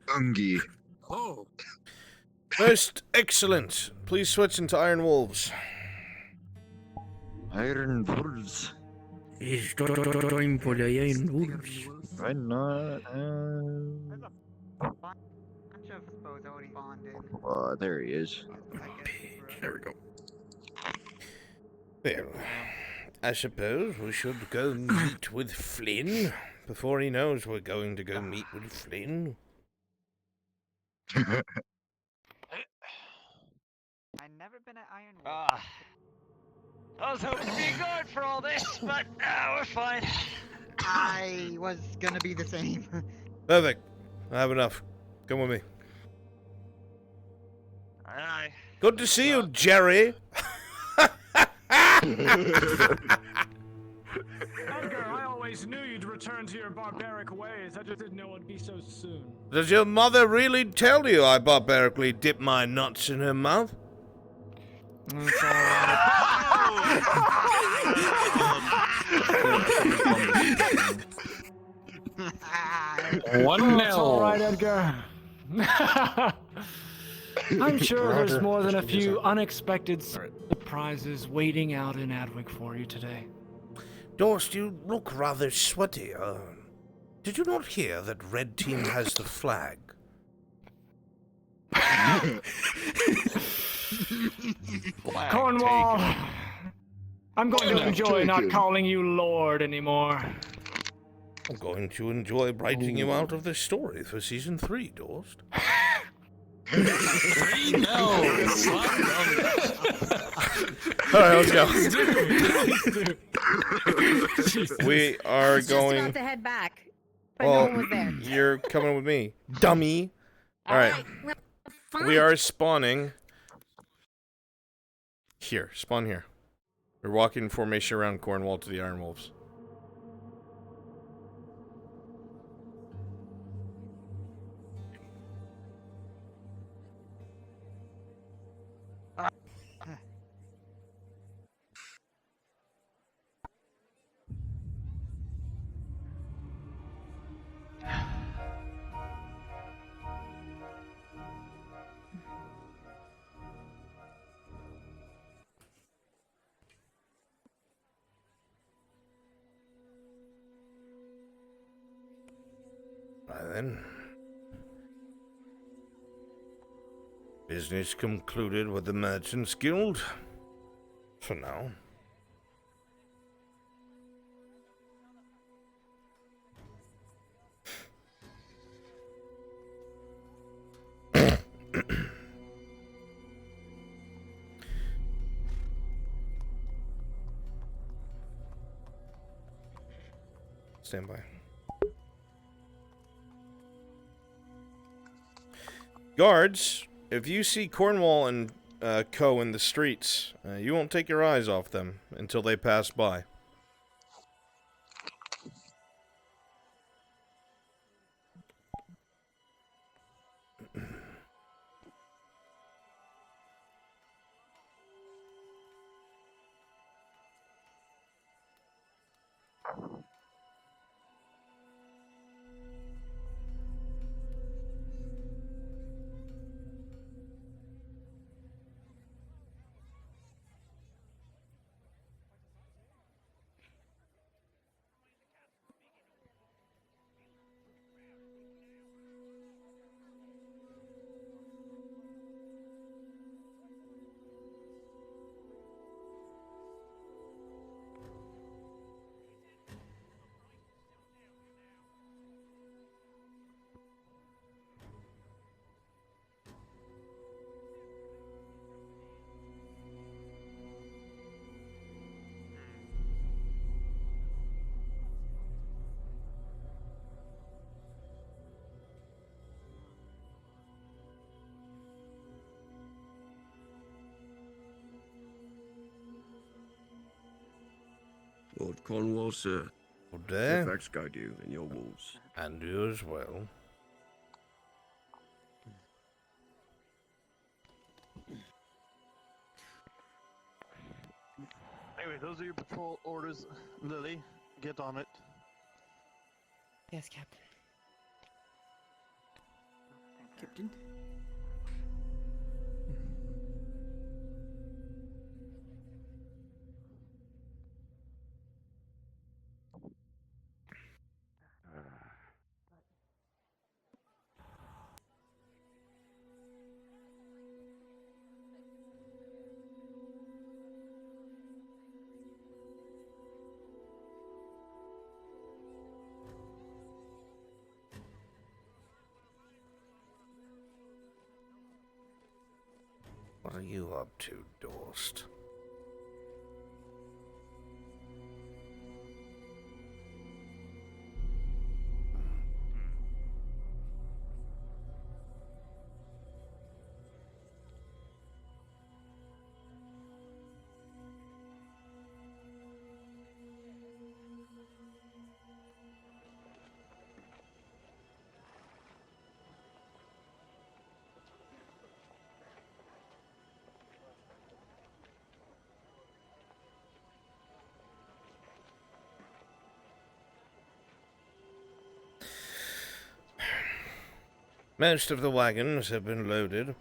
Ungi. Oh. Most excellent. Please switch into Iron Wolves. Iron Wolves. It's time for the Iron Wolves. Why not? Bunch of foes already spawned in. Oh, there he is. There we go. Well, I suppose we should go meet with Flynn before he knows we're going to go meet with Flynn. I've never been at Iron Wolf. I was hoping to be good for all this, but we're fine. I was gonna be the same. Perfect. I have enough. Come with me. Aye. Good to see you, Jerry. Edgar, I always knew you'd return to your barbaric ways. I just didn't know it'd be so soon. Does your mother really tell you I barbarically dip my nuts in her mouth? One It's all right, Edgar. I'm sure there's more than a few unexpected surprises waiting out in Adwick for you today. Dorst, you look rather sweaty. Did you not hear that Red Team has the flag? Cornwall, I'm going to enjoy not calling you Lord anymore. I'm going to enjoy writing you out of this story for season 3, Dorst. Alright, let's go. We are I was just going. about to head back, but Well, no one was there. you're coming with me, dummy. Alright. Well, We fine. are spawning here. Spawn here. We're walking in formation around Cornwall to the Iron Wolves. Right then. Business concluded with the Merchants Guild. For now. Stand by. Guards, if you see Cornwall and Co. in the streets, you won't take your eyes off them until they pass by. Lord Cornwall, sir. Good day. Fairfax guide you in your walls. And you as well. Anyway, those are your patrol orders, Lily. Get on it. Yes, Captain. Captain? What are you up to, Dorst? Most of the wagons have been loaded.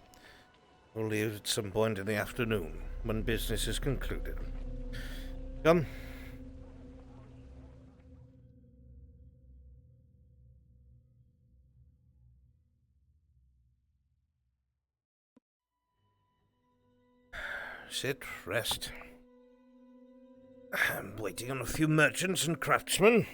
We'll leave at some point in the afternoon, when business is concluded. Come. Sit, rest. I'm waiting on a few merchants and craftsmen.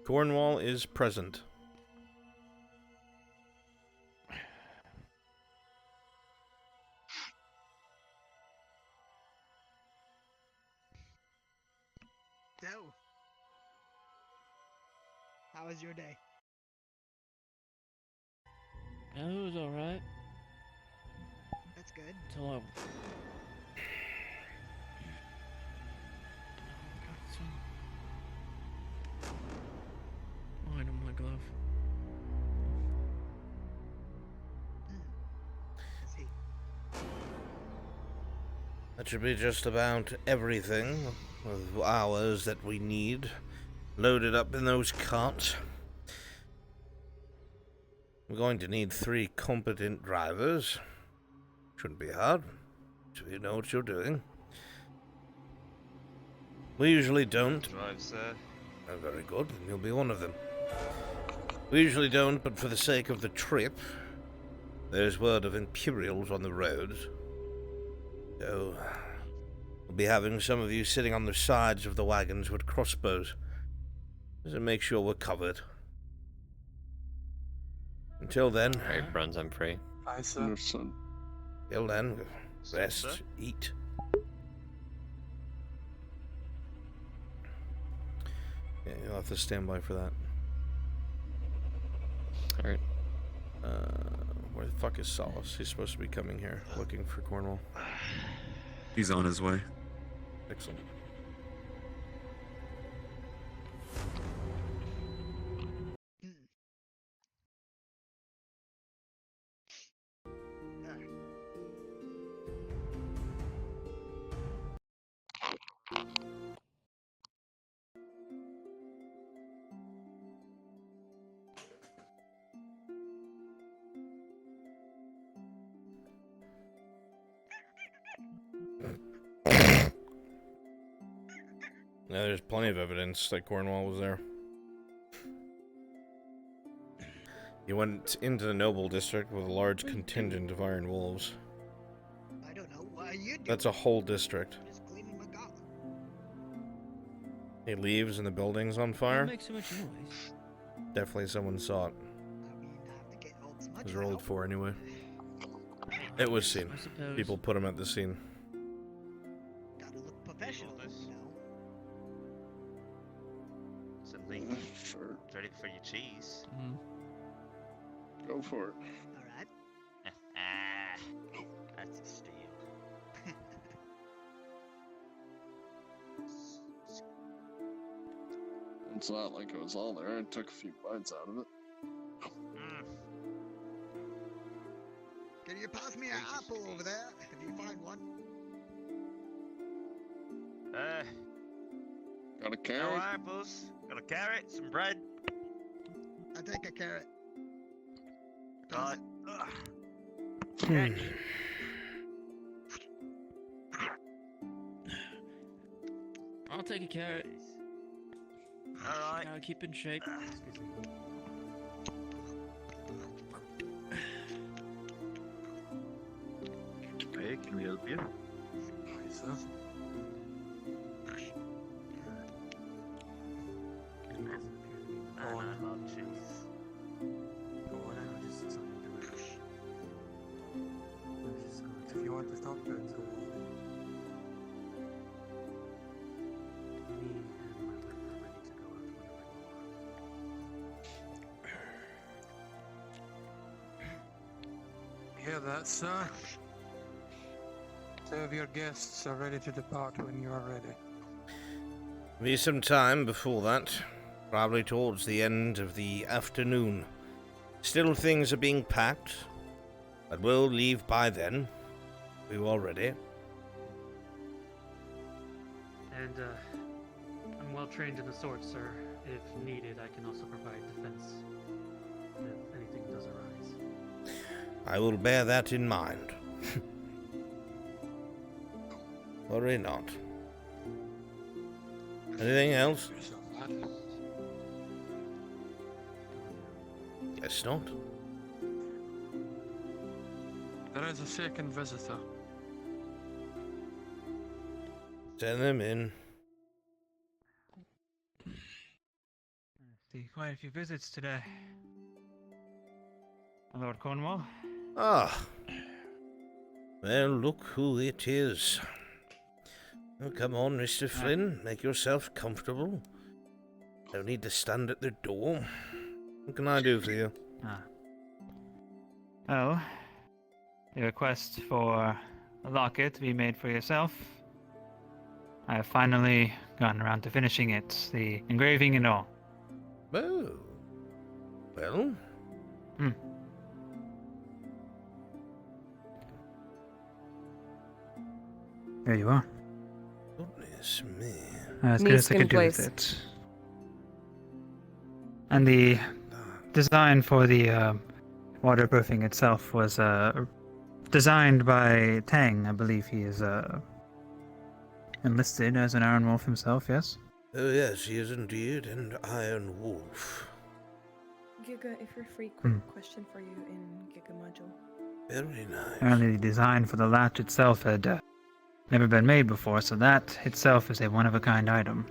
Cornwall is present. So, how was your day? It was alright. That's good. Till I... Line on my glove. That should be just about everything of ours that we need loaded up in those carts. We're going to need 3 competent drivers. Shouldn't be hard, so you know what you're doing. We usually don't. Drive, sir. Oh, very good. Then you'll be one of them. We usually don't, but for the sake of the trip, there's word of Imperials on the road. So, we'll be having some of you sitting on the sides of the wagons with crossbows. Just to make sure we're covered. Until then... Alright, Bruns, I'm free. Aye, sir. Till then, rest, eat. Yeah, you'll have to stand by for that. Alright. Where the fuck is Solace? He's supposed to be coming here, looking for Cornwall. He's on his way. Excellent. Yeah, there's plenty of evidence that Cornwall was there. He went into the Noble District with a large contingent of Iron Wolves. I don't know why you do. That's a whole district. Just cleaning my goblet. He leaves and the building's on fire? Make so much noise. Definitely someone saw it. It was rolled for anyway. It was seen. People put him at the scene. Gotta look professional, you know. So Lee, ready for your cheese? Go for it. Alright. That's a steal. It's not like it was all there. I took a few bites out of it. Can you pass me an apple over there, if you find one? Got a carrot? No apples. Got a carrot, some bread. I'll take a carrot. God. I'll take a carrot. Alright. I'll keep in shape. Hey, can we help you? Aye, sir. I love cheese. If you want to stop it, hear that, sir? Two of your guests are ready to depart when you are ready. Be some time before that. Probably towards the end of the afternoon. Still things are being packed, but we'll leave by then. We all ready. And, I'm well trained in the sword, sir. If needed, I can also provide defense if anything does arise. I will bear that in mind. Worry not. Anything else? Guess not. There is a second visitor. Send them in. See quite a few visits today. Lord Cornwall? Ah. Well, look who it is. Oh, come on, Mr. Flynn. Make yourself comfortable. Don't need to stand at the door. What can I do for you? Oh, the request for a locket to be made for yourself. I have finally gotten around to finishing it, the engraving and all. Oh. Well? There you are. Goodness me. As good as I could do with it. And the design for the waterproofing itself was designed by Tang. I believe he is enlisted as an Iron Wolf himself, yes? Oh yes, he is indeed an Iron Wolf. Giga, if you're free, quick question for you in Giga module. Very nice. Apparently the design for the latch itself had never been made before, so that itself is a one-of-a-kind item.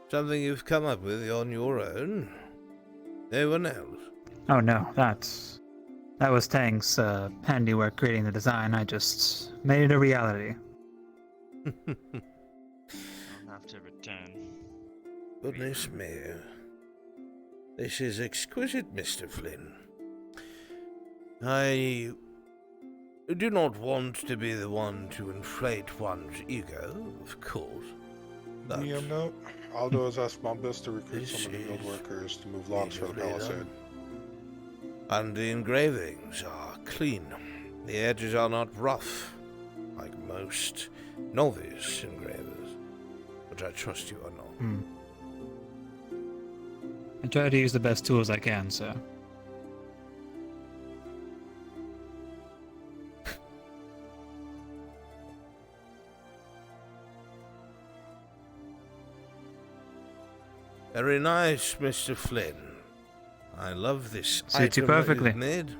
Something you've come up with on your own? No one else? Oh no, that was Tang's handiwork creating the design. I just made it a reality. I'll have to return. Goodness me. This is exquisite, Mr. Flynn. I do not want to be the one to inflate one's ego, of course. But No. I'll do is ask Bumpus to recruit some of the guild workers to move logs for the palisade. And the engravings are clean. The edges are not rough, like most novice engravers, which I trust you are not. I try to use the best tools I can, sir. Very nice, Mr. Flynn. I love this Suits you item that perfectly. you've made.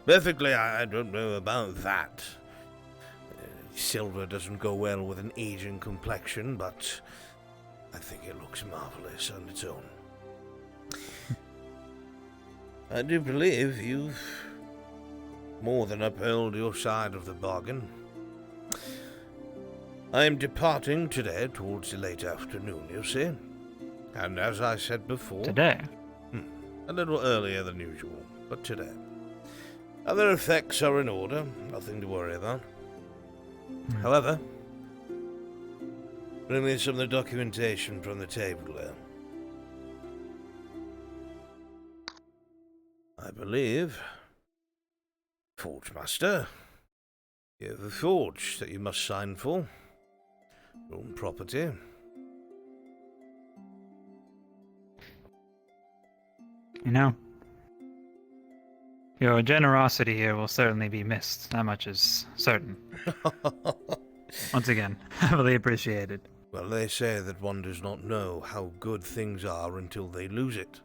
Perfectly, I don't know about that. Silver doesn't go well with an aging complexion, but I think it looks marvelous on its own. I do believe you've more than upheld your side of the bargain. I am departing today towards the late afternoon, you see. And as I said before... Today? A little earlier than usual, but today. Other effects are in order, nothing to worry about. However, bring me some of the documentation from the table there. I believe, Forge Master, you have a forge that you must sign for. Your own property. You know, your generosity here will certainly be missed. That much is certain. Once again, heavily appreciated. Well, they say that one does not know how good things are until they lose it.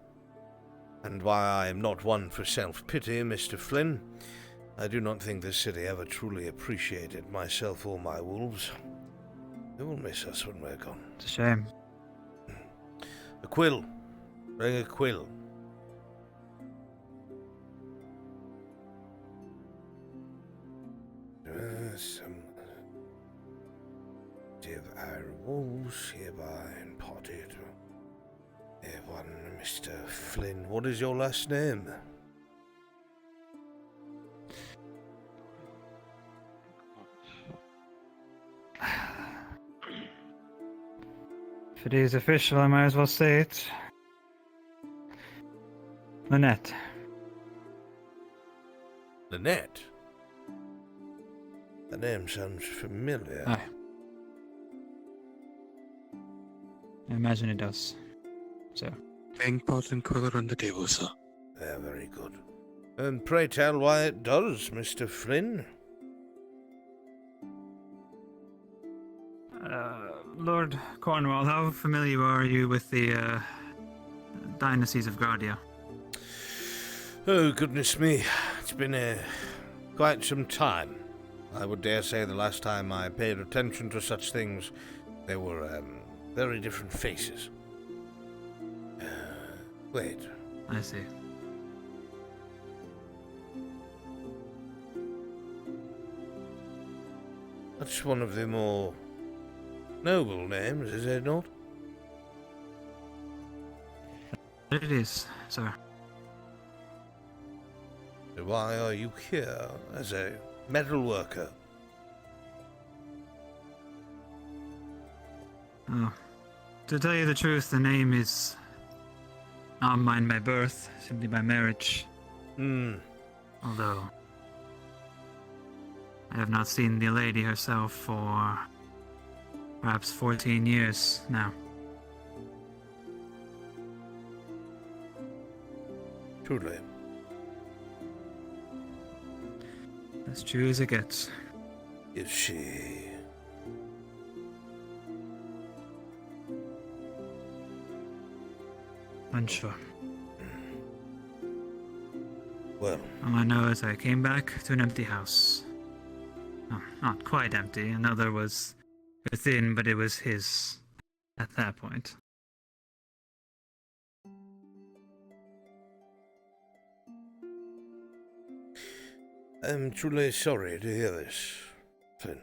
And while I am not one for self-pity, Mr. Flynn, I do not think the city ever truly appreciated myself or my wolves. They will miss us when we're gone. It's a shame. A quill. Bring a quill. Some of our wolves hereby imparted. One Mr. Flynn. What is your last name? If it is official, I might as well say it. Lynette. Lynette? The name sounds familiar. Aye. I imagine it does. So. Hang pot and colour on the table, sir. Yeah, very good. And pray tell why it does, Mr. Flynn. Lord Cornwall, how familiar are you with the dynasties of Guardia? Oh, goodness me. It's been quite some time. I would dare say the last time I paid attention to such things, there were very different faces. Wait. I see. That's one of the more noble names, is it not? It is, sir. So why are you here as a metal worker? Oh. To tell you the truth, the name is not mine by birth, simply by marriage. Although I have not seen the lady herself for perhaps 14 years now. Truly. As true as it gets. Is she Unsure. Well, All I know is I came back to an empty house. Oh, not quite empty. Another was within, but it was his at that point. I'm truly sorry to hear this, Flynn.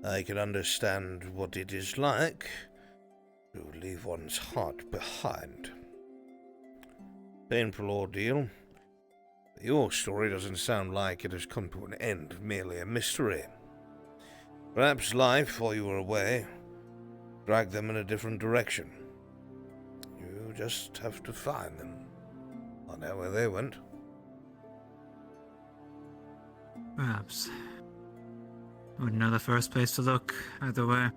I can understand what it is like to leave one's heart behind. Painful ordeal. Your story doesn't sound like it has come to an end, merely a mystery. Perhaps life, while you were away, dragged them in a different direction. You just have to find them. Find out where they went. Perhaps. Wouldn't know the first place to look, either way.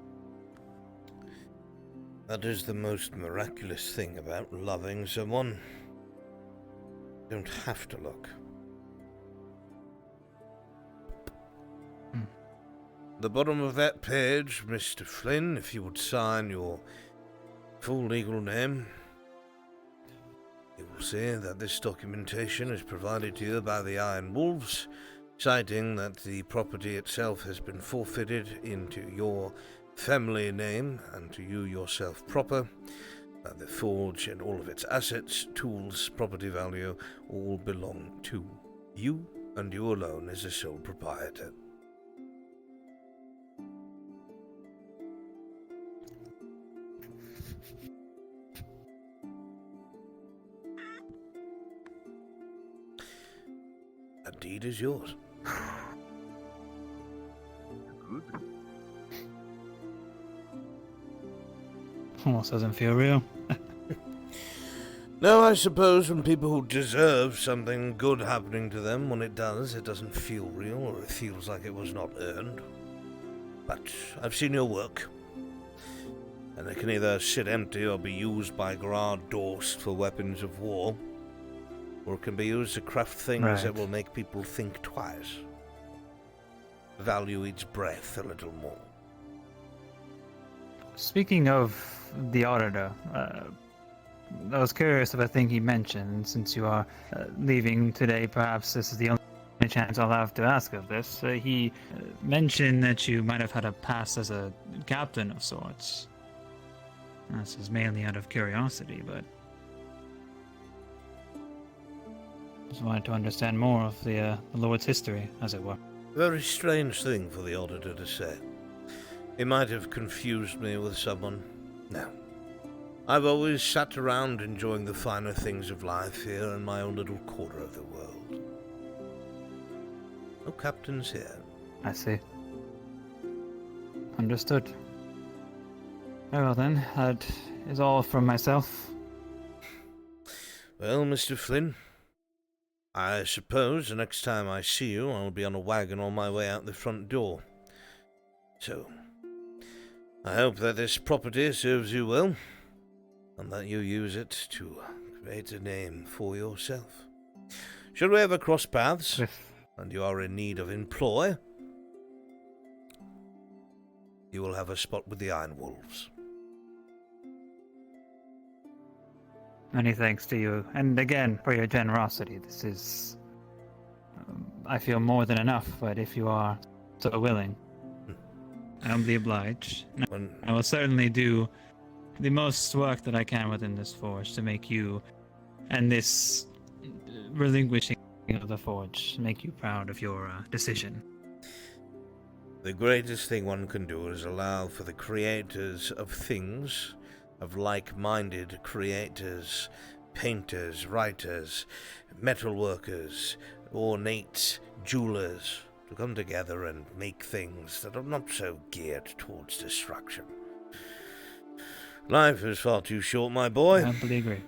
That is the most miraculous thing about loving someone. You don't have to look. The bottom of that page, Mr. Flynn, if you would sign your full legal name, you will see that this documentation is provided to you by the Iron Wolves, citing that the property itself has been forfeited into your family name and to you yourself proper, that the forge and all of its assets, tools, property value, all belong to you, and you alone as the sole proprietor. That deed is yours. Good. Almost doesn't feel real. No, I suppose when people who deserve something good happening to them, when it does, it doesn't feel real, or it feels like it was not earned. But I've seen your work, and it can either sit empty or be used by Gerard Dorst for weapons of war, or it can be used to craft things that will make people think twice. Value each breath a little more. Speaking of the auditor, I was curious of a thing he mentioned. Since you are leaving today, perhaps this is the only chance I'll have to ask of this. He mentioned that you might have had a past as a captain of sorts. This is mainly out of curiosity, but just wanted to understand more of the Lord's history, as it were. Very strange thing for the auditor to say. He might have confused me with someone. No. I've always sat around enjoying the finer things of life here in my own little quarter of the world. No captains here. I see. Understood. Very well then, that is all from myself. Well, Mr. Flynn, I suppose the next time I see you, I'll be on a wagon on my way out the front door. So, I hope that this property serves you well, and that you use it to create a name for yourself. Should we ever cross paths, and you are in need of employ, you will have a spot with the Iron Wolves. Many thanks to you, and again for your generosity. This is, I feel, more than enough, but if you are so willing, humbly obliged. I will certainly do the most work that I can within this forge to make you, and this relinquishing of the forge, make you proud of your decision. The greatest thing one can do is allow for the creators of things, of like-minded creators, painters, writers, metalworkers, ornate jewelers, to come together and make things that are not so geared towards destruction. Life is far too short, my boy. I happily agree.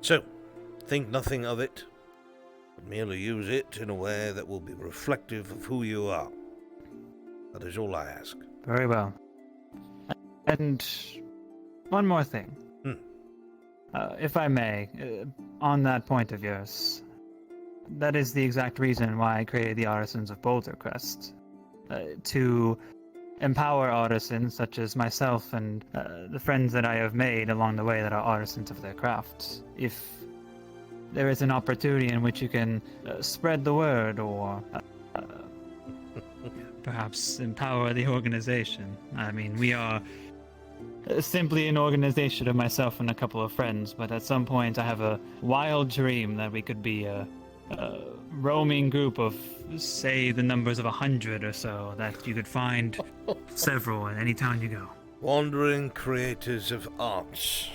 So, think nothing of it, but merely use it in a way that will be reflective of who you are. That is all I ask. Very well. And one more thing. If I may, on that point of yours, that is the exact reason why I created the Artisans of Boulder Crest. To empower artisans such as myself and the friends that I have made along the way that are artisans of their crafts. If there is an opportunity in which you can spread the word or perhaps empower the organization. I mean, we are simply an organization of myself and a couple of friends, but at some point I have a wild dream that we could be a roaming group of, say, the numbers of 100 or so, that you could find several in any town you go. Wandering creators of arts.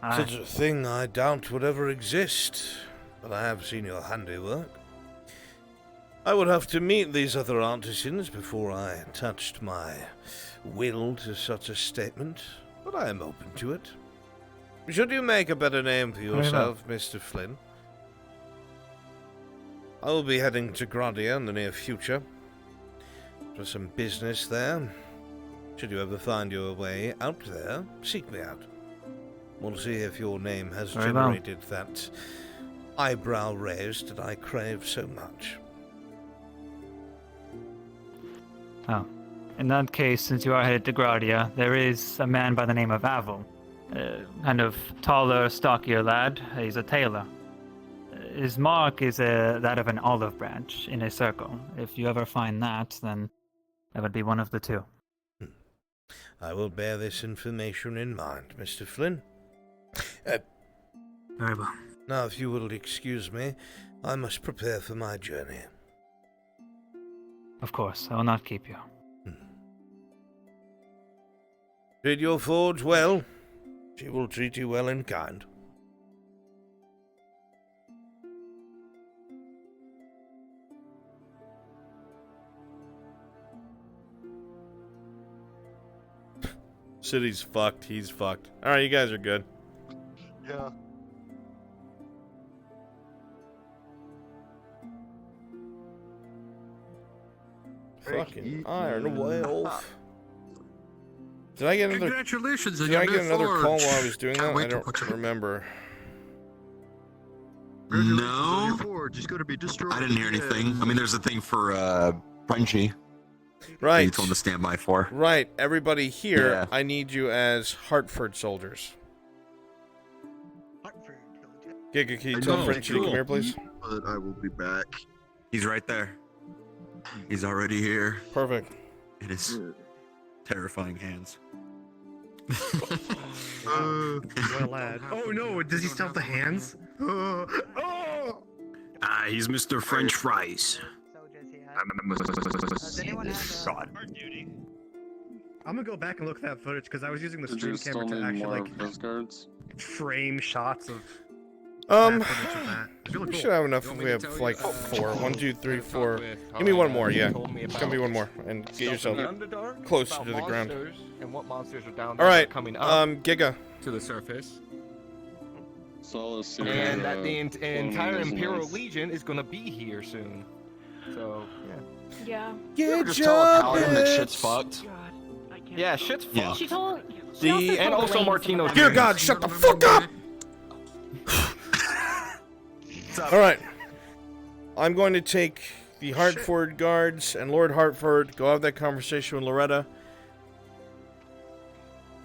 Such a thing I doubt would ever exist, but I have seen your handiwork. I would have to meet these other artisans before I attached my will to such a statement, but I am open to it. Should you make a better name for yourself, Mr. Flynn, I will be heading to Gradia in the near future for some business there. Should you ever find your way out there, seek me out. We'll see if your name has generated that eyebrow raise that I crave so much. Oh. In that case, since you are headed to Gradia, there is a man by the name of Avil. Kind of taller, stockier lad. He's a tailor. His mark is that of an olive branch in a circle. If you ever find that, then that would be one of the two. I will bear this information in mind, Mr. Flynn. Very well. Now, if you will excuse me, I must prepare for my journey. Of course, I will not keep you. Treat your forge well. She will treat you well in kind. City's fucked. He's fucked. Alright, you guys are good. Yeah. Fucking iron wolf. Did I get another? Congratulations! Did I get another call while I was doing that? I don't remember. No, Forge is going to be destroyed. I didn't hear anything. I mean, there's a thing for Frenchie. Right. You told him to stand by for. Right. Everybody here, Yeah. I need you as Hartford soldiers. Giga, can you tell Frenchie to come here, please? But I will be back. He's right there. He's already here. Perfect. In his terrifying hands. What a lad. Oh no, does he still have the hands? He's Mr. French Fries. God. I'm gonna go back and look at that footage because I was using the stream camera to actually frame shots of. We should have enough if we have like 4. 1, 2, 3, 4. Give me one more, yeah. Give me one more, and get yourself closer to the ground. And what monsters are down All there right, coming up Giga. to the surface. Solace And that the entire Imperial Legion is gonna be here soon. So yeah. Yeah. Just tell a paladin that shit's fucked. Yeah, shit's fucked. Yeah. She told And also Martino. Dear God, shut the fuck up! Alright. I'm going to take the Hartford guards and Lord Hartford, go have that conversation with Loretta.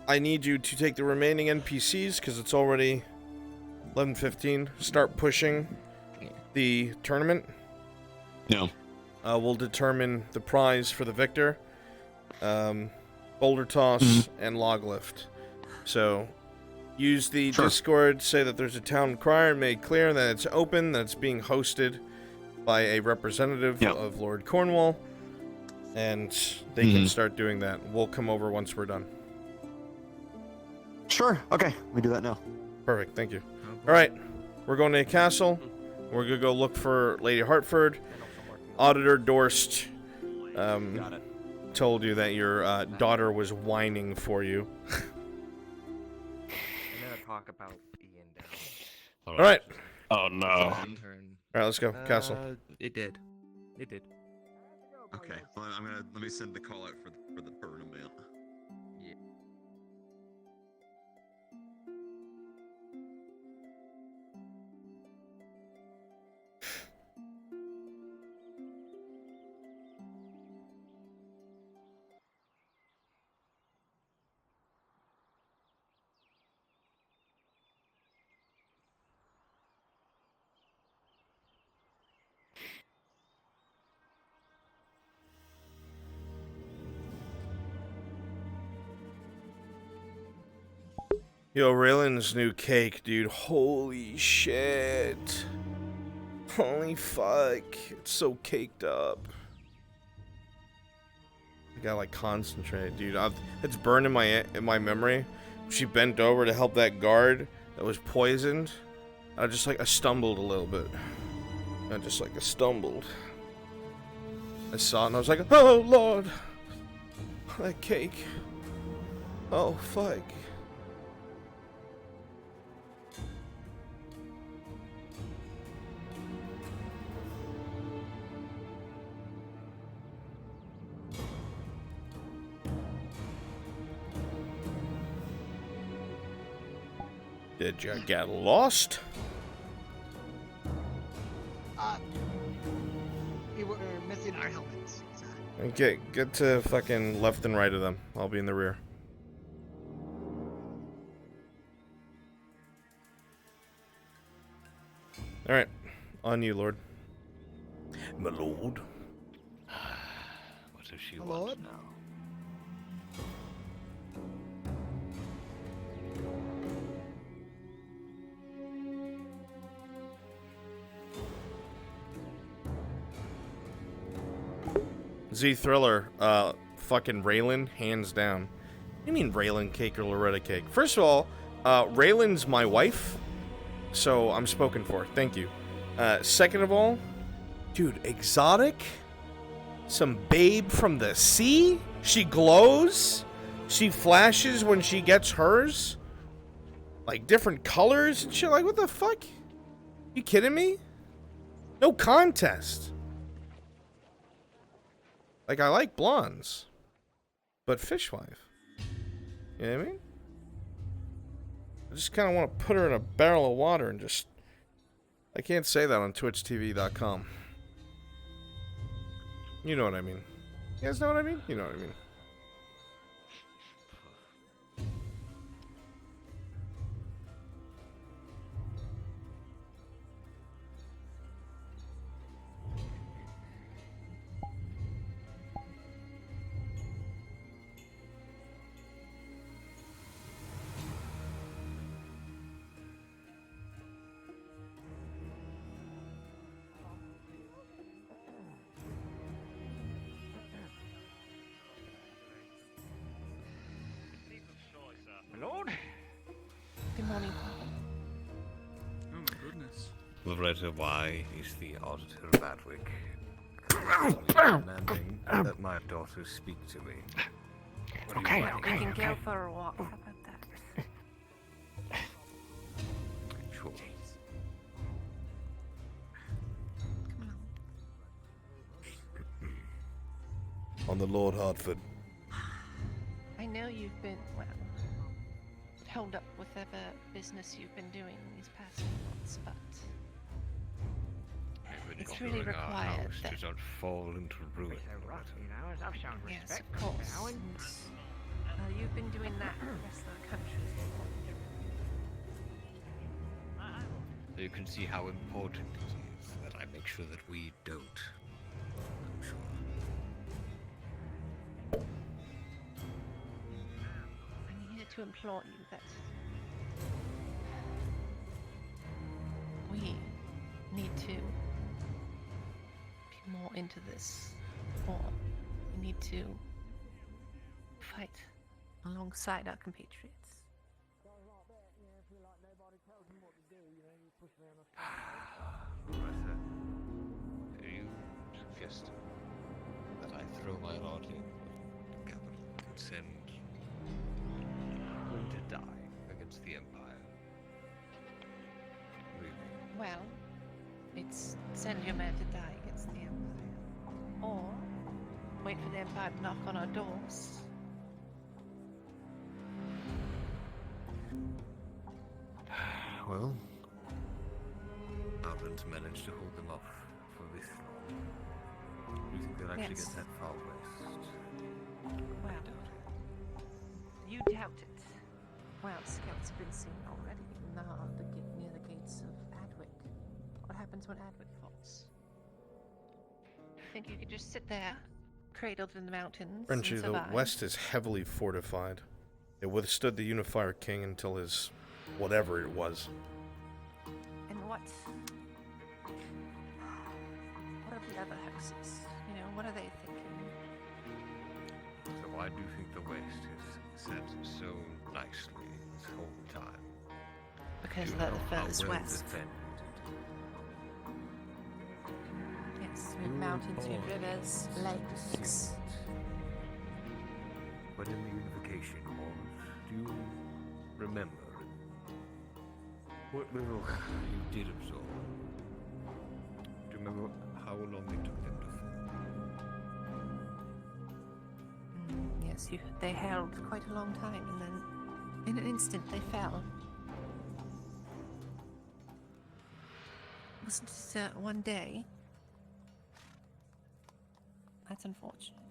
I need you to take the remaining NPCs, because it's already 11:15. Start pushing the tournament. No. We'll determine the prize for the victor. Boulder toss and log lift. So, use the Discord, say that there's a town crier, made clear that it's open, that it's being hosted by a representative of Lord Cornwall, and they can start doing that. We'll come over once we're done. Sure. Okay. We do that now. Perfect. Thank you. All right. We're going to a castle. We're going to go look for Lady Hartford. Auditor Dorst told you that your daughter was whining for you. I'm gonna talk about Ian down. All right. Oh no. All right, let's go. Castle. It did. It did. Okay. Well, let me send the call out for the Burnham mail. Yo, Raylan's new cake, dude. Holy shit. Holy fuck. It's so caked up. I gotta like concentrate, dude. It's burned in my memory. She bent over to help that guard that was poisoned. I stumbled a little bit. I stumbled. I saw it and I was like, oh Lord. That cake. Oh fuck. Did you get lost? We were missing our helmets. Okay, get to fucking left and right of them. I'll be in the rear. Alright, on you, Lord. My lord. What does she want now? Z Thriller, fucking Raylan, hands down. What do you mean Raylan cake or Loretta cake? First of all, Raylan's my wife, so I'm spoken for. Thank you. Second of all, dude, exotic? Some babe from the sea? She glows? She flashes when she gets hers? Like different colors and shit? Like, what the fuck? You kidding me? No contest. Like, I like blondes, but fishwife. You know what I mean? I just kind of want to put her in a barrel of water and just... I can't say that on twitchtv.com. You know what I mean. You guys know what I mean? You know what I mean. Lord. Good morning. Oh my goodness. Loretta Y is the auditor of Adwick. Demanding that my daughter speak to me. Okay, we can go for a walk. How about that? Sure. On the Lord Hartford. I know you've been, well, held up with whatever business you've been doing these past few months, but it's really required that... to not fall into ruin. Yes, of course. And, you've been doing that for the rest of the country. So you can see how important it is that I make sure that we don't. I'm sure. I'm here to implore you that we need to be more into this, or we need to fight alongside our compatriots. Loretta, are you suggesting that I throw my lot in with capital and send them to die against the Empire? Really? Well, it's send your man to die against the Empire, or wait for the Empire to knock on our doors. Well, Alvin's managed to hold them off for this long. Do you think they'll actually Yes. get that far west? Well, you doubt it. Well, scouts have been seen already near the gates of Adwick. What happens when Adwick falls? You think you could just sit there, cradled in the mountains, Frenchie, and the survive? west is heavily fortified. It withstood the Unifier King until his whatever it was. And what are the other houses? You know, what are they thinking? So why do you think the West has sat so nicely this whole time? Because Do you they're know the how furthest well west. defended? Yes, with mountains, with rivers, lakes. But in the unification halls, do you remember what little you did absorb? Do you remember how long it took them to fall? Yes, they held quite a long time, and then in an instant they fell. Wasn't it one day? That's unfortunate.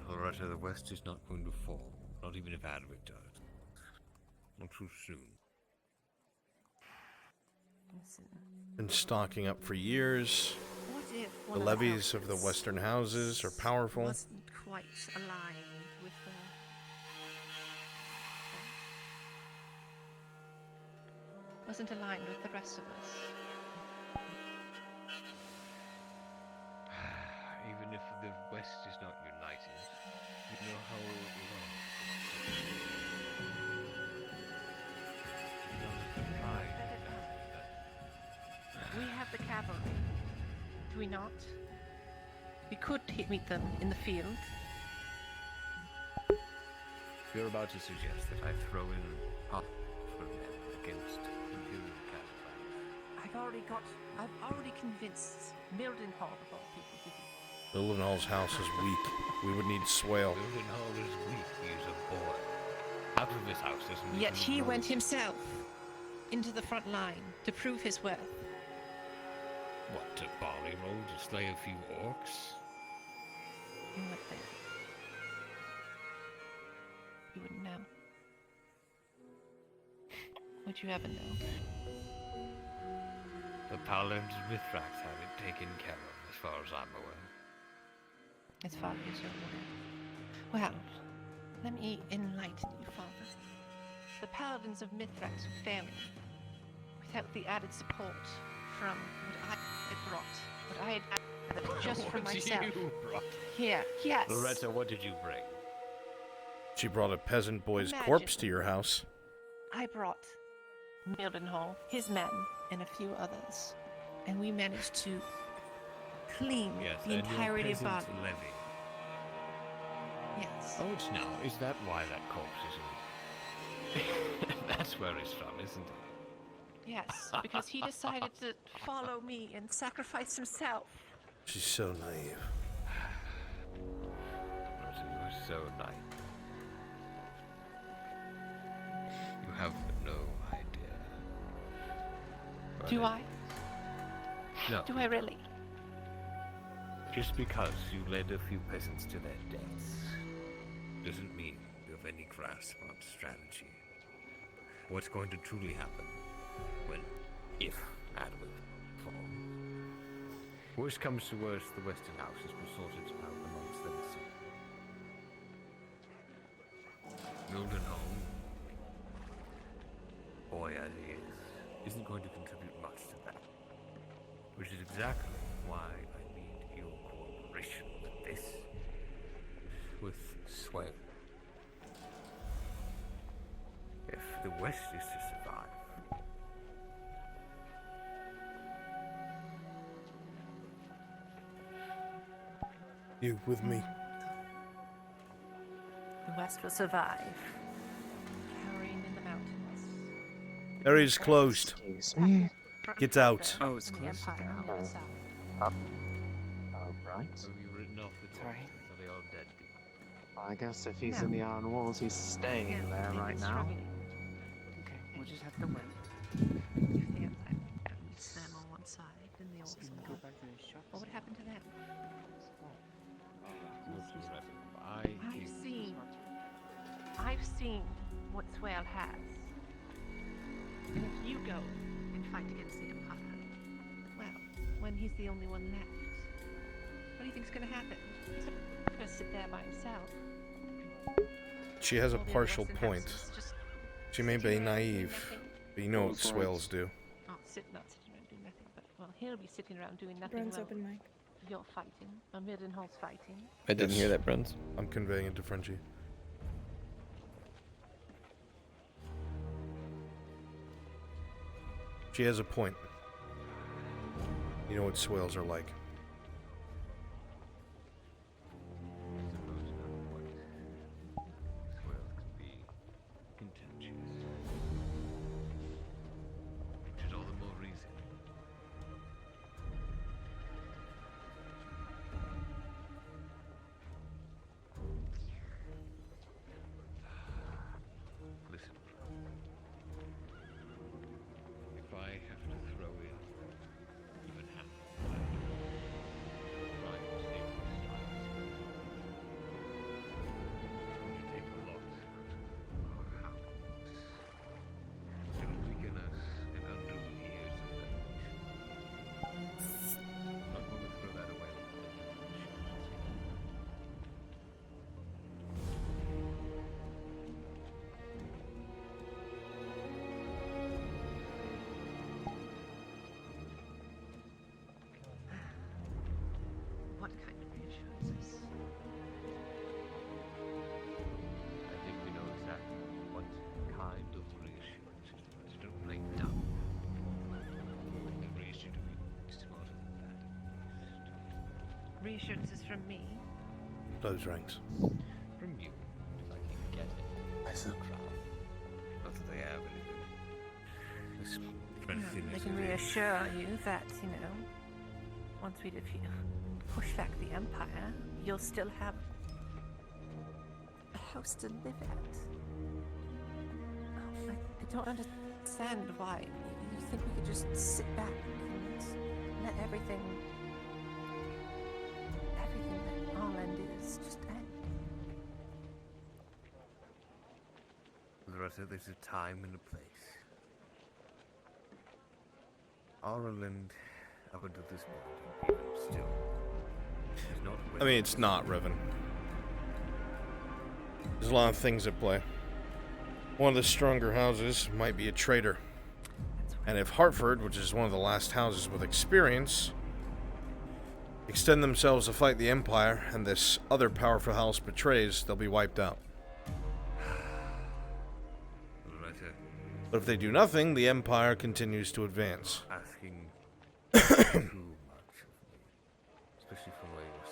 Loretta, the West is not going to fall, not even if Adwick does. Not too soon. Listen. Been stocking up for years. What if The levies of the western houses are powerful. Wasn't quite aligned with the... Wasn't aligned with the rest of us. Even if the West is not united, you know how long. We have the cavalry, do we not? We could meet them in the field. You're about to suggest that I throw in half for men against Imperial cavalry. I've already convinced Mildenhall of all people to do. Mildenhall's house is weak. We would need Swale. Mildenhall is weak. He is a boy. Out of this house doesn't Yet make he him went grow. himself into the front line to prove his worth. What, to barley roll to slay a few orcs? You went there. You wouldn't know. Would you ever know? The Paladins of Mithrax have it taken care of, as far as I'm aware. As far as you're aware. Well, let me enlighten you, Father. The Paladins of Mithrax would fail me without the added support from what I had brought. What I had added just for What myself. you brought? Here, yes. Loretta, what did you bring? She brought a peasant boy's Imagine. corpse to your house. I brought Mildenhall, his men, and a few others. And we managed to clean Yes, the and entirety your of peasant Bali. levy. Yes. Oh, it's now. Is that why that corpse isn't? That's where it's from, isn't it? Yes, because he decided to follow me and sacrifice himself. She's so naive. Loretta, you are so naive. You have no idea. But Do I? No. Do I really? Just because you led a few peasants to their deaths doesn't mean you have any grasp on strategy. What's going to truly happen when, if Adwick falls? Worst comes to worst, the Western Houses will sort it out amongst themselves. Mildenhall, boy as he is, isn't going to contribute much to that. Which is exactly why I need your cooperation with this. With Swale. If the West is to survive, You with me? The West will survive. Cowering in the mountains. Area's closed. Excuse me. Get out. Oh, it's The closed. Empire on the other side. Up. Oh, right. have you written off the Sorry. corpses? Are they all dead? I guess if he's No. in the iron walls, he's staying Yeah, there they've right been now. struggling. Okay, we'll just have to wait. Yeah, it's them on one side and the old So side. go back to his shop. What would happen to them? I've seen what Swale has. And if you go and fight against the Empire, well, when he's the only one left, do you think's gonna happen? He's not gonna sit there by himself. She has a partial point. She may be naive, but you know what swells do. Oh, sitting around doing nothing, but well, he'll be sitting around doing nothing. Bruns, open mic. You're fighting, or Mildenhall's fighting. I didn't hear that, Bruns. I'm conveying it to Frenchie. She has a point. You know what swales are like. What kind of reassurances? I think we know exactly what kind of reassurances. Don't break down. They raised you to be smarter than that. Reassurances from me? Those ranks. From you, if I can get it. I said crowd. Not that they have anything. This They can reassure you that, you know, once we push back the Empire, you'll still have a house to live at. Oh, I don't understand why you think we could just sit back and let everything that Ireland is just end. Loretta, there's a time and a place. Ireland, up until this point, even still, is not. I mean, it's not, Revan. There's a lot of things at play. One of the stronger houses might be a traitor. And if Hartford, which is one of the last houses with experience, extend themselves to fight the Empire, and this other powerful house betrays, they'll be wiped out. But if they do nothing, the Empire continues to advance. Asking too much of me, especially from where you're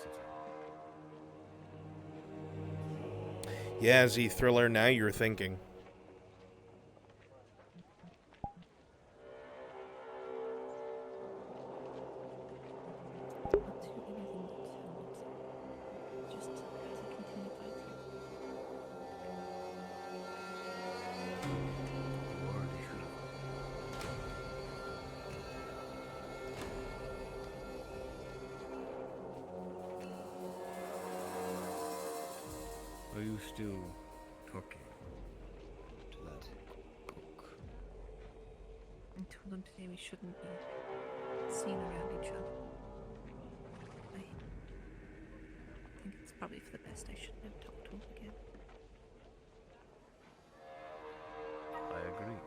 sitting. Yeah, Z Thriller, now you're thinking. Are you still talking to that cook? I told them today we shouldn't be seen around each other. I think it's probably for the best I shouldn't have talked to him again. I agree.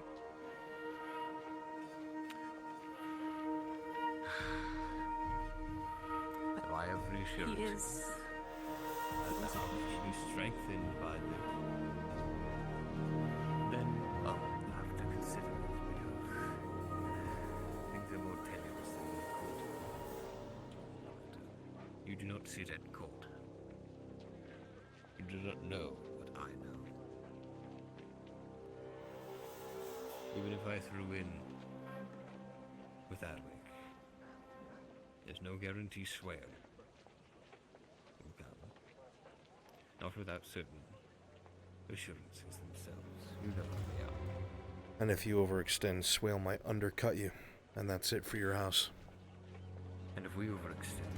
If I have reassurances. He is. That should be strengthened by them. Then I'll have to consider it because things are more tenuous than the court. You do not sit at court. You do not know what I know. Even if I threw in with Adwick, there's no guarantee swear. Not without certain assurances themselves. You know how they are. And if you overextend, Swale might undercut you, and that's it for your house. And if we overextend,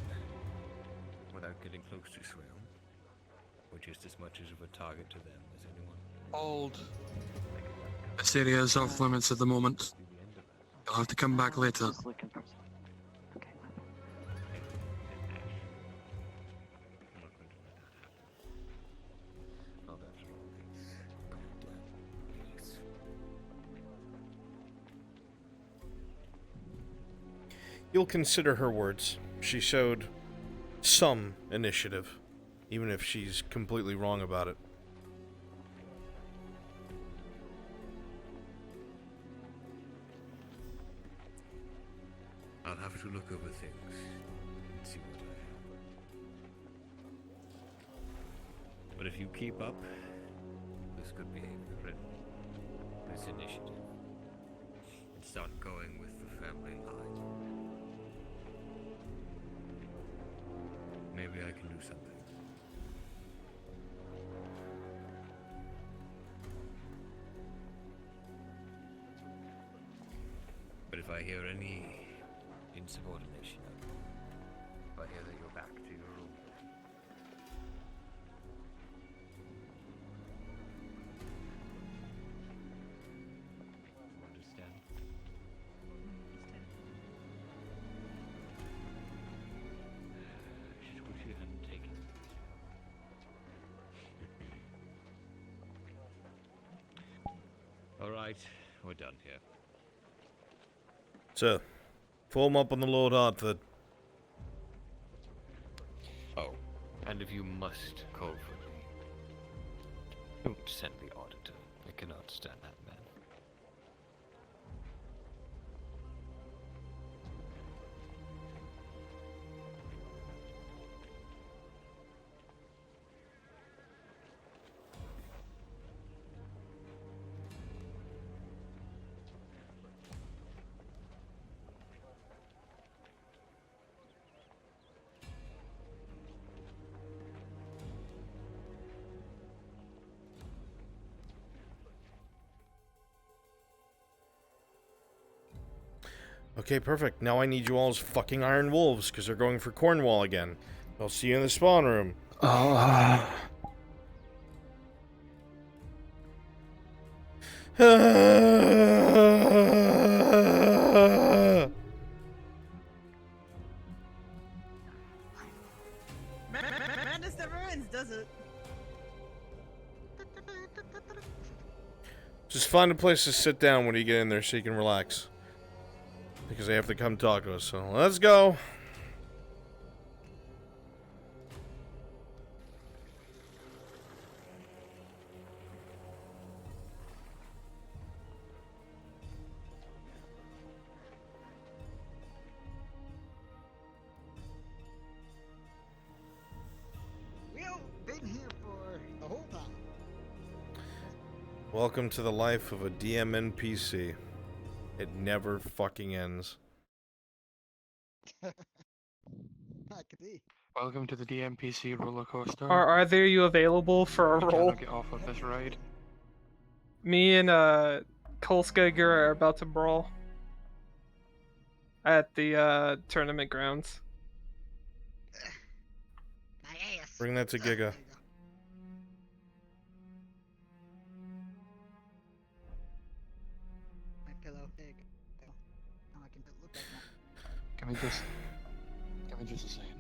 without getting close to Swale, we're just as much as of a target to them as anyone. Hold. This area is off limits at the moment. You'll have to come back later. You'll consider her words. She showed some initiative, even if she's completely wrong about it. I'll have to look over things and see what I have. But if you keep up this good behavior and this initiative, and start going with the family line, maybe I can do something. But if I hear any insubordination, if I hear that you're back to your room, you understand? I just wish you hadn't taken it. All right, we're done here. So, form up on the Lord Hartford. Oh, and if you must call for me, don't send the auditor. I cannot stand that man. Okay, perfect. Now I need you all as fucking Iron Wolves, because they're going for Cornwall again. I'll see you in the spawn room. Madness never ends, does it? Just find a place to sit down when you get in there so you can relax. Because they have to come talk to us, so let's go. We've been here for the whole time. Welcome to the life of a DM NPC. It never fucking ends. Welcome to the DMPC roller coaster. Are either of you available for a You roll? cannot get off of this ride. Me and Kolskager are about to brawl at the tournament grounds. Bring that to Giga. My pillow, big. Now I can look at that. Give me just a second.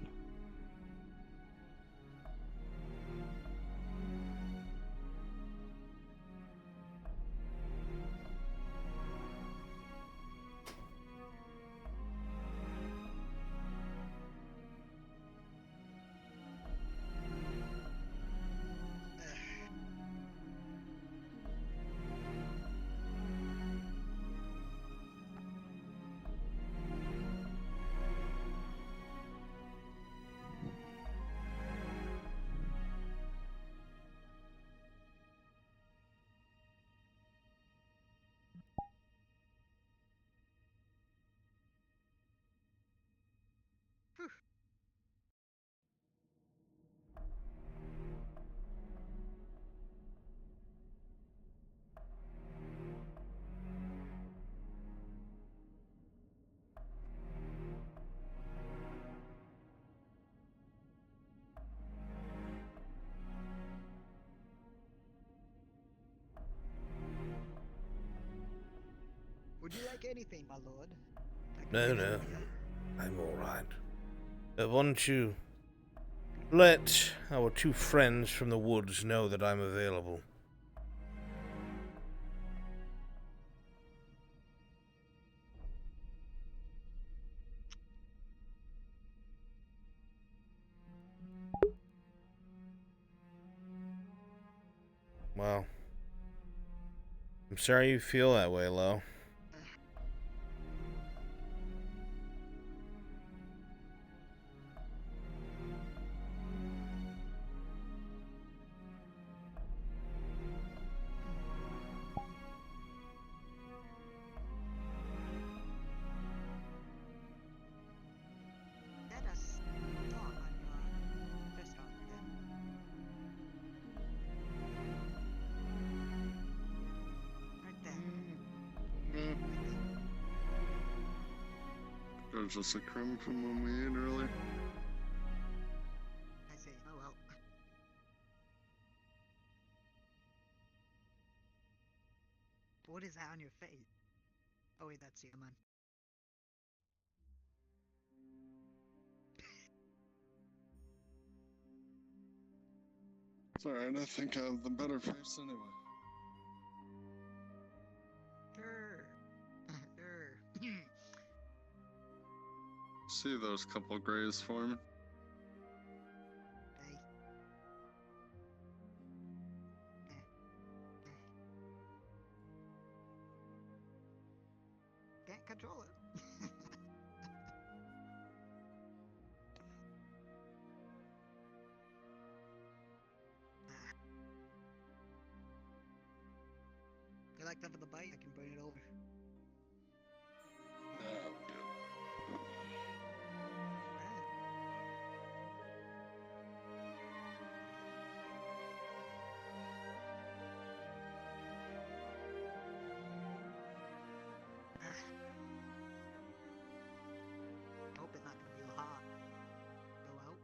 Would you like anything, my lord? No. I'm alright. Why don't you let our two friends from the woods know that I'm available? Well, I'm sorry you feel that way, Lo. There's just a crumb from when we ate earlier. I see. Oh well. What is that on your face? Oh wait, that's you, man. It's alright, I think I have the better face anyway. See those couple grays forming? Can't control it. You like that for the bite? I can bring it over. I hope it's not gonna be hard. Go out.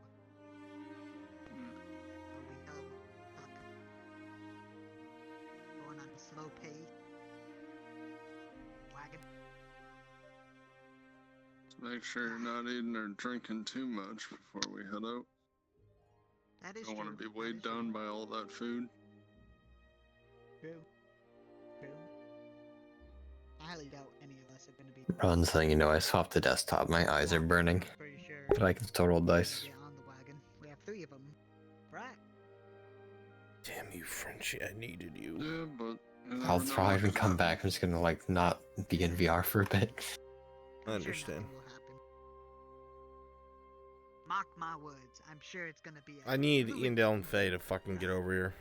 It'll be stuck. Going on a slow pace. Wagon. Make sure you're not eating or drinking too much before we head out. That is Don't want to true. be weighed down by all that food. True. True. I highly doubt any of us are gonna be. Ron's letting you know I swapped the desktop. My eyes are burning. Pretty sure. But like it's total dice. Get on the wagon. We have 3 of them, right? Damn you, Frenchie, I needed you. Yeah, but... I'll thrive and come back. I'm just gonna like not be in VR for a bit. I understand. Mark my words. I'm sure it's gonna be. I need Iandel and Faye to fucking get over here.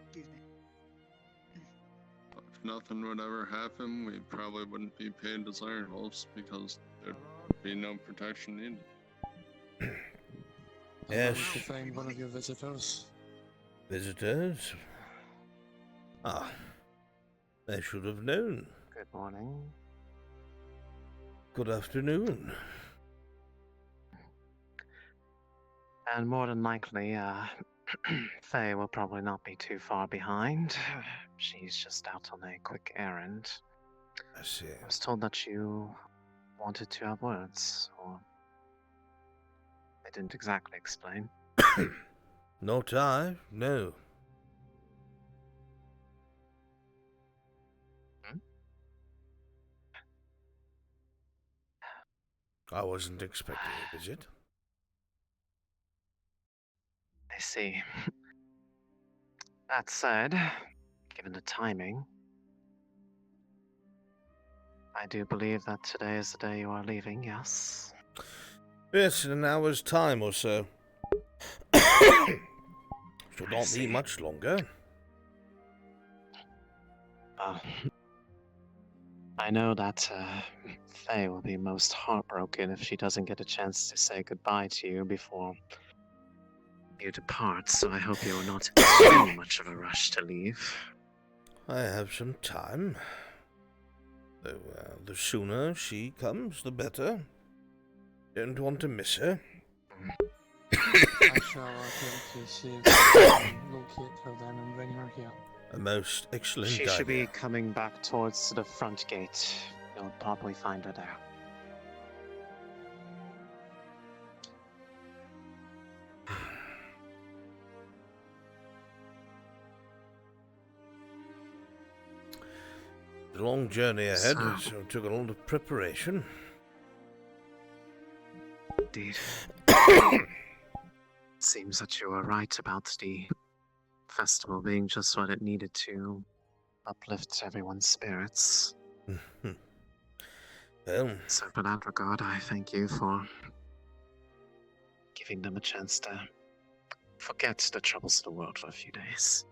Excuse me. If nothing would ever happen, we probably wouldn't be paid as Iron Wolves because there'd be no protection needed. Yes. To find one of your visitors. Visitors? Ah. I should have known. Good morning. Good afternoon. And more than likely, Faye will probably not be too far behind. She's just out on a quick errand. I see. I was told that you wanted to have words, or they didn't exactly explain. Not I, no. I wasn't expecting a visit. I see. That said, given the timing, I do believe that today is the day you are leaving, yes? Yes, in an hour's time or so. Should not be much longer. I know that Faye will be most heartbroken if she doesn't get a chance to say goodbye to you before you depart, so I hope you're not in too much of a rush to leave. I have some time. Though, the sooner she comes, the better. Don't want to miss her. I shall attempt to see if I can locate her then and bring her here. A most excellent She idea. should be coming back towards the front gate. You'll probably find her there. The long journey ahead, so it took a lot of preparation. indeed. Seems that you were right about the festival being just what it needed to uplift everyone's spirits. Well, so for that regard, I thank you for giving them a chance to forget the troubles of the world for a few days.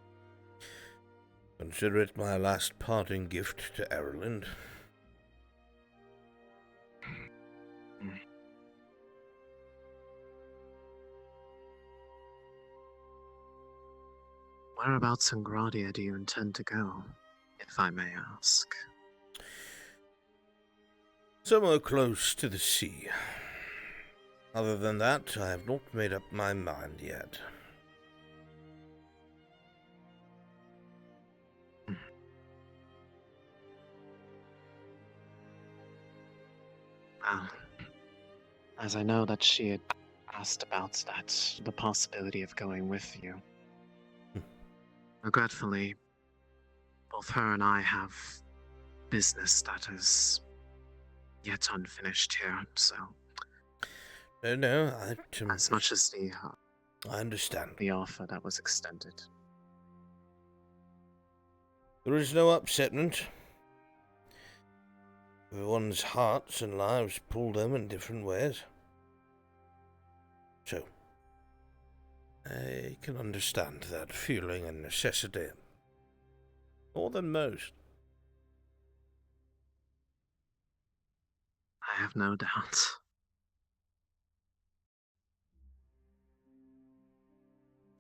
consider it my last parting gift to Ireland. Whereabouts in Gradia do you intend to go, if I may ask? Somewhere close to the sea. Other than that, I have not made up my mind yet. Well, as I know that she had asked about that, the possibility of going with you. Regretfully, both her and I have business that is yet unfinished here, so... No, as much as the... I understand. The offer that was extended. There is no upsetment. Everyone's hearts and lives pull them in different ways. So, I can understand that feeling and necessity. More than most. I have no doubt.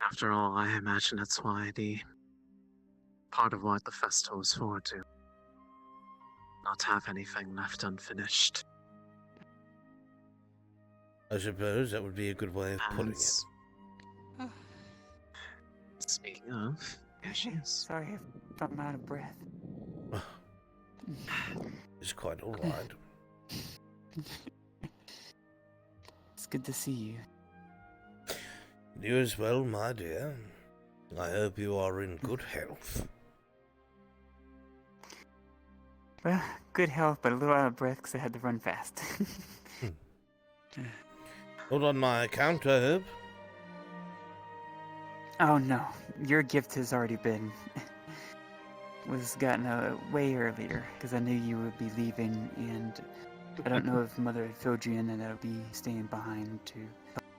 After all, I imagine that's why part of what the festival is for, to not have anything left unfinished. I suppose that would be a good way of putting it. Speaking of, here she is. Sorry if I'm out of breath. It's quite all right. It's good to see you. You as well, my dear. I hope you are in good health. Well, good health, but a little out of breath because I had to run fast. Not on my account, I hope. Oh no, your gift has already been... was gotten way earlier, because I knew you would be leaving, and I don't know if Mother had filled you in and I'll be staying behind to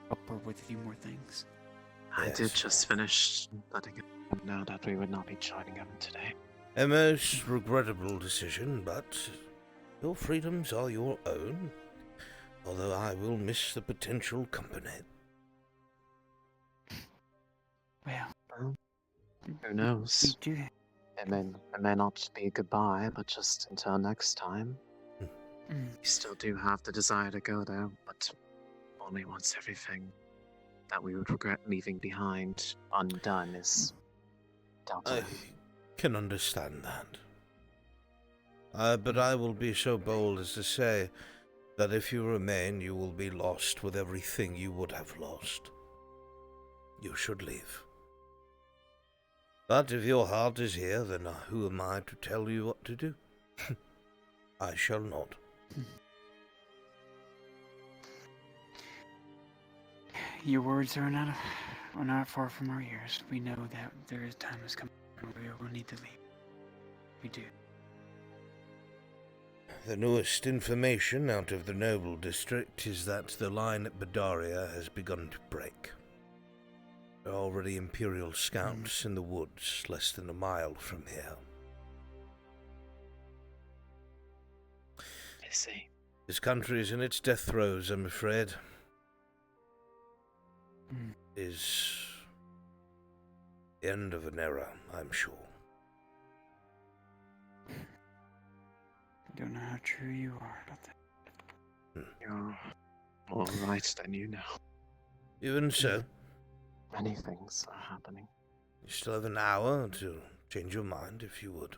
help her with a few more things. I did just finish letting him know that we would not be joining him today. A most regrettable decision, but your freedoms are your own, although I will miss the potential company. Well, who knows? We do. It may not be goodbye, but just until next time. You still do have the desire to go there, but only once everything that we would regret leaving behind undone is dealt I with. can understand that. But I will be so bold as to say that if you remain, you will be lost with everything you would have lost. You should leave. But if your heart is here, then who am I to tell you what to do? I shall not. Your words are not far from our ears. We know that there is time has come where we will need to leave. We do. The newest information out of the Noble District is that the line at Badaria has begun to break. There are already Imperial scouts in the woods less than a mile from here. I see. This country is in its death throes, I'm afraid. Is the end of an era, I'm sure. I don't know how true you are about that. You're more right than you know. Even so. Many things are happening. You still have an hour to change your mind if you would.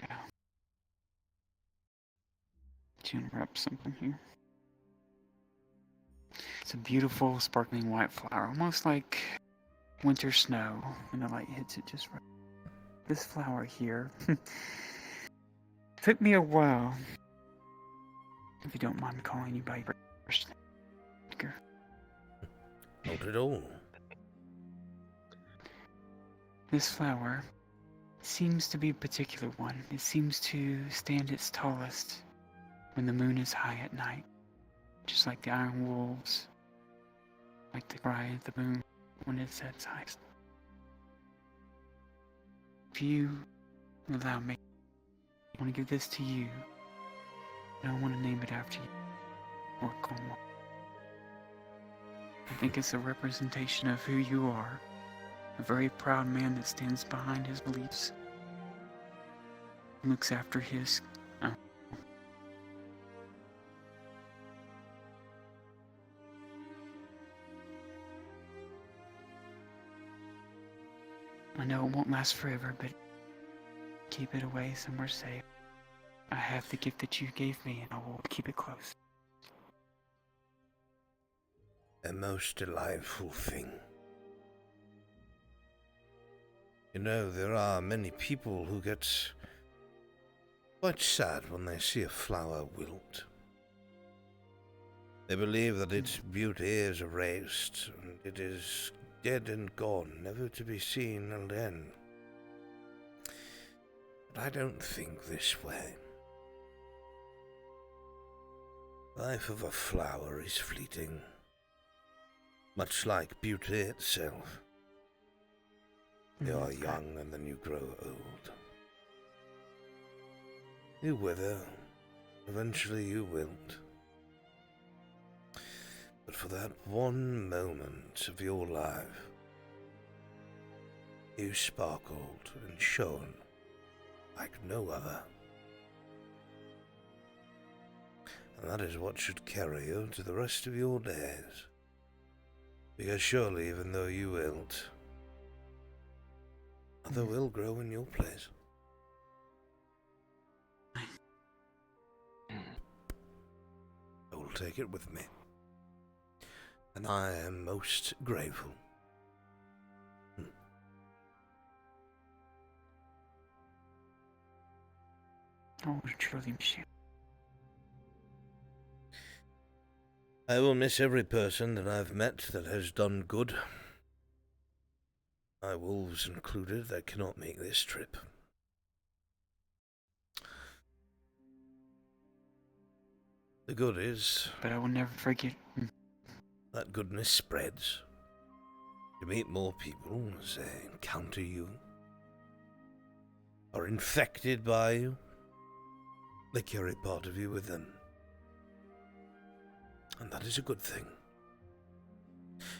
Yeah. Do you unwrap something here? It's a beautiful, sparkling white flower, almost like winter snow, and the light hits it just right. This flower here took me a while if you don't mind me calling you by your first name, Edgar. Not at all. This flower seems to be a particular one. It seems to stand its tallest when the moon is high at night, just like the iron wolves, like the cry of the moon when it's at its highest. If you allow me, I want to give this to you, and I want to name it after you, or Cornwall. I think it's a representation of who you are, a very proud man that stands behind his beliefs, looks after his... I know it won't last forever, but keep it away somewhere safe. I have the gift that you gave me, and I will keep it close. A most delightful thing. You know, there are many people who get quite sad when they see a flower wilt. They believe that its beauty is erased, and it is dead and gone, never to be seen again. But I don't think this way. Life of a flower is fleeting, much like beauty itself. You are young and then you grow old. You wither, eventually you wilt. But for that one moment of your life, you sparkled and shone like no other. And that is what should carry you to the rest of your days. Because surely, even though you wilt, other will grow in your place. I will take it with me. And I am most grateful. Oh, I truly miss you. I will miss every person that I've met that has done good. My wolves included that cannot make this trip. The good is... But I will never forget... that goodness spreads. You meet more people as they encounter you, are infected by you. They carry part of you with them. And that is a good thing.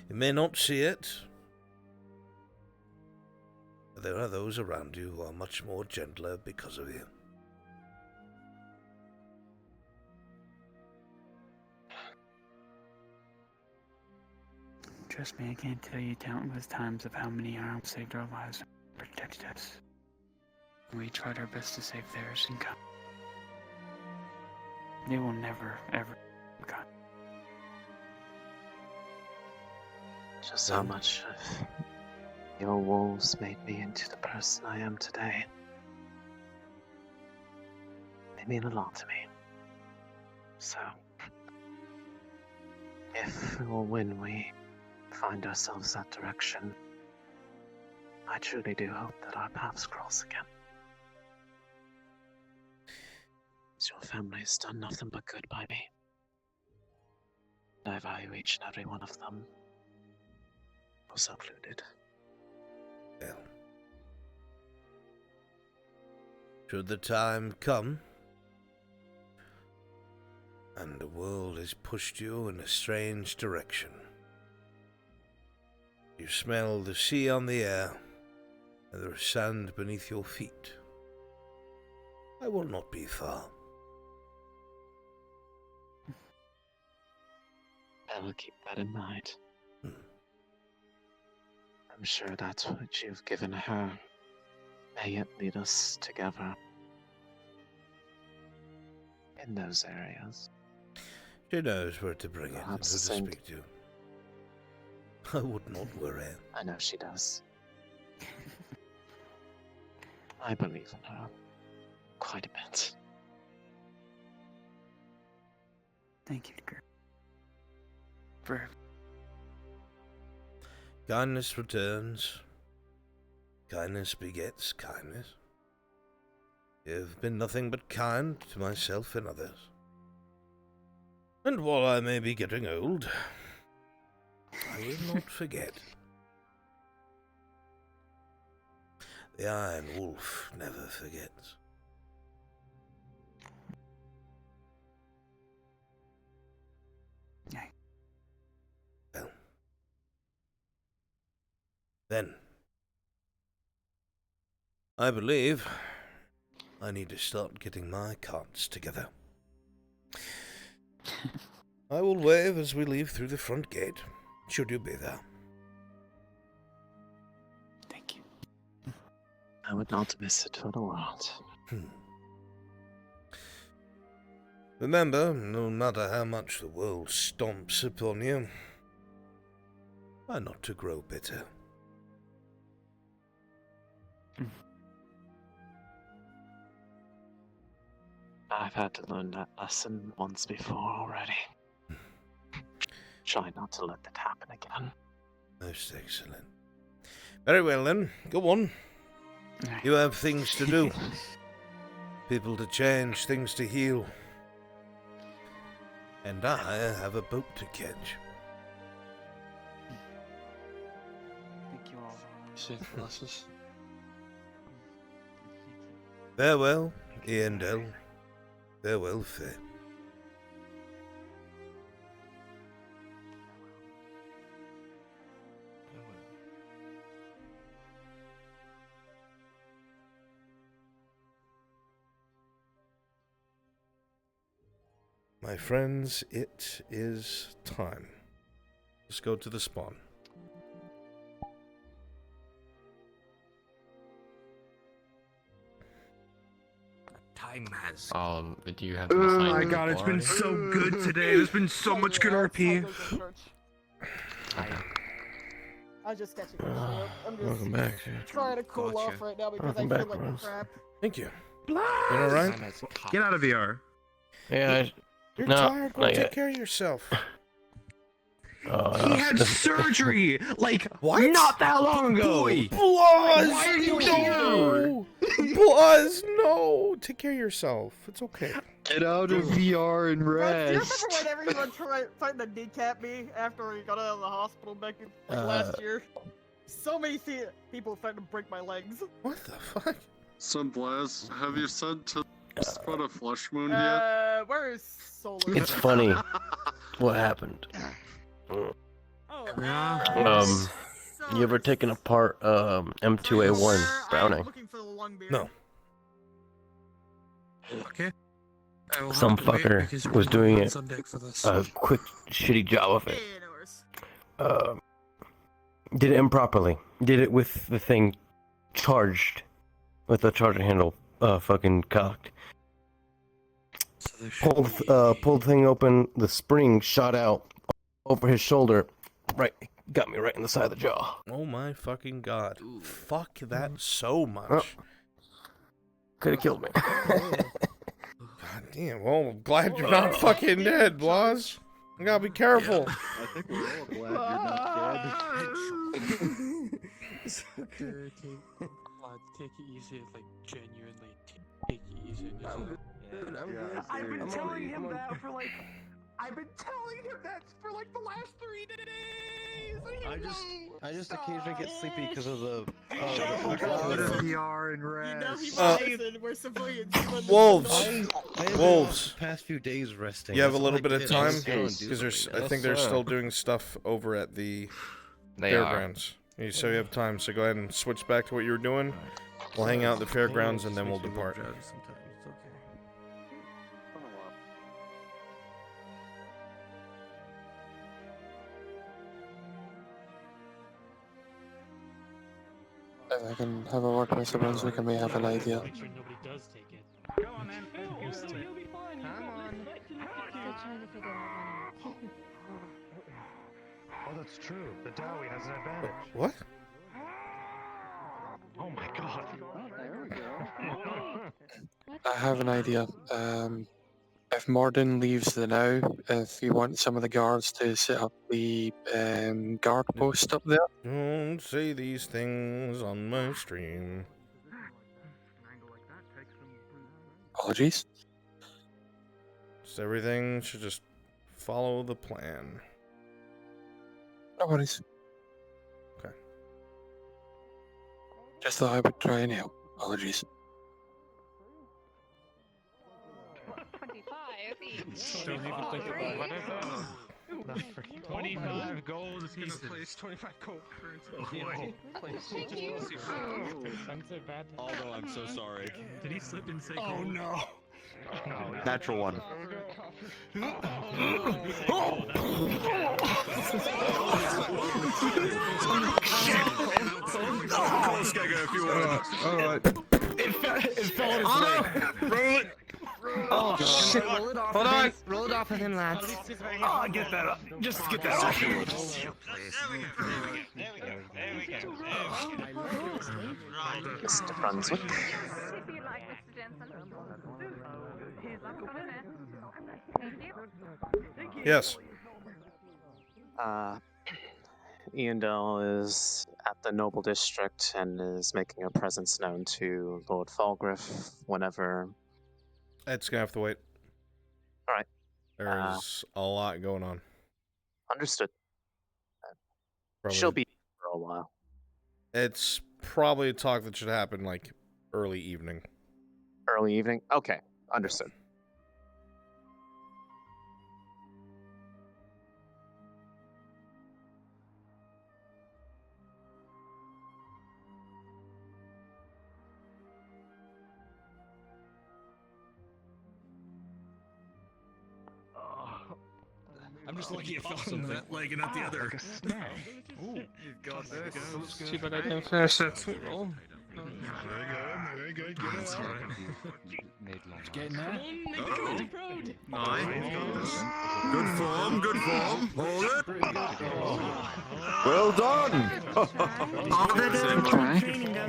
You may not see it, but there are those around you who are much more gentler because of you. Trust me, I can't tell you countless times of how many arms saved our lives and protected us. We tried our best to save theirs and come. They will never, ever come. Just how much of your wolves made me into the person I am today. They mean a lot to me. So, if or when we find ourselves that direction, I truly do hope that our paths cross again. As your family has done nothing but good by me. And I value each and every one of them. Also included. Well, should the time come, and the world has pushed you in a strange direction, you smell the sea on the air, and there is sand beneath your feet, I will not be far. I will keep that in mind. I'm sure that what you've given her may yet lead us together in those areas. She knows where to bring it and who to Perhaps speak to. I would not worry. I know she does. I believe in her quite a bit. Thank you, girl. For Kindness returns. Kindness begets kindness. You've been nothing but kind to myself and others. And while I may be getting old, I will not forget. The Iron Wolf never forgets. Yeah. Well. Then, I believe I need to start getting my cards together. I will wave as we leave through the front gate, should you be there. Thank you. I would not miss it for the world. Remember, no matter how much the world stomps upon you, try not to grow bitter. I've had to learn that lesson once before already. Try not to let that happen again. Most excellent. Very well then, go on. You have things to do. People to change, things to heal. And I have a boat to catch. Thank you all. Safe glasses. Farewell, Iandel. Farewell, Faye. My friends, it is time. Let's go to the spawn. Time has. Do you have? Oh my god, it's been so good today. There's been so much good RP. I was just catching up. I'm just Welcome back. trying to cool off right now because Welcome I feel back, like Bros. crap. Thank you. You alright? Get out of VR. Yeah. You're No, tired. Go not take yet. care of yourself. He had surgery, like, what? not that long ago. Boy, Buzz, Why are you no. Buzz, no. Take care of yourself. It's okay. Get out of VR and Do you remember rest. when everyone tried to decap me after we got out of the hospital back in, last year? So many people tried to break my legs. What the fuck? So, Blaz, have you said to spot a flesh wound yet? Where is Solar? It's funny what happened. You ever taken apart M2A1 Browning? No. Okay. Some fucker was doing it a quick shitty job of it. Did it improperly. Did it with the thing charged, with the charger handle fucking cocked. Pulled the thing open. The spring shot out over his shoulder. Right, got me right in the side of the jaw. Oh my fucking god. Fuck that so much. Could have killed me. God damn. Well, I'm glad you're not fucking dead, Blas. You gotta be careful. I think we're all glad you're not dead. Take it easy, like genuinely take it easy. I've been telling him that for like. I've been telling him that for like the last 3 days. I just occasionally get sleepy because of the. Out of VR and rest. We're civilians. Wolves. Wolves. The past few days resting. You have a That's little all bit I of did. time? Because Because I think they're still doing stuff over at the They fairgrounds. So you have time, so go ahead and switch back to what you were doing. We'll hang out at the fairgrounds and then we'll depart. If I can have a word with Mr. Brunswick, I may have an idea. Make sure nobody does take it. Go on, man. You'll be fine. Come on. Oh, that's true. The Dowie has an advantage. What? Oh my god. I have an idea. If Morden leaves the now, if you want some of the guards to set up the guard post up there. Don't say these things on my stream. Apologies. So everything should just follow the plan. No worries. Okay. Just thought I would try and help. Apologies. 25 gold is gonna place 25 gold currency. Although I'm so sorry. Did he slip and say Oh gold? no. Natural one. Alright. It fell in his leg. Roll it. Oh shit! Roll it off. Hold of on. him. Roll it off of him, lads. Oh, get that up. Just get that off. Mr. Brunswick. Yes. Eondel is at the Noble District and is making a presence known to Lord Falgriff whenever. It's gonna have to wait. Alright. There's a lot going on. Understood. Probably. She'll be for a while. It's probably a talk that should happen like early evening. Early evening? Okay, understood. I'm just lucky it fell on that leg and not the other. Ooh, you got this. Too bad I didn't finish that sweet roll. Very good. Get it out. Getting there. Good form, good form. Hold it. Well done.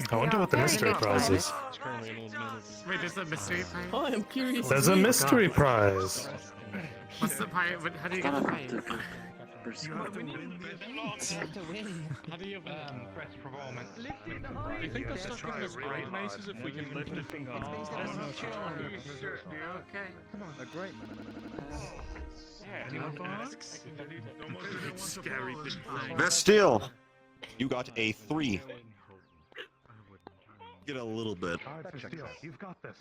I wonder what the mystery prize is. Wait, there's a mystery prize? Oh, I'm curious. There's a mystery prize. What's the prize? How do you get the prize? You have to win. How do you press performance? Do you think they're stuck in the great maces if we can lift it? Okay. Come on, a great Scary big thing. Bastille, you got a 3. Get a little bit. You've got this.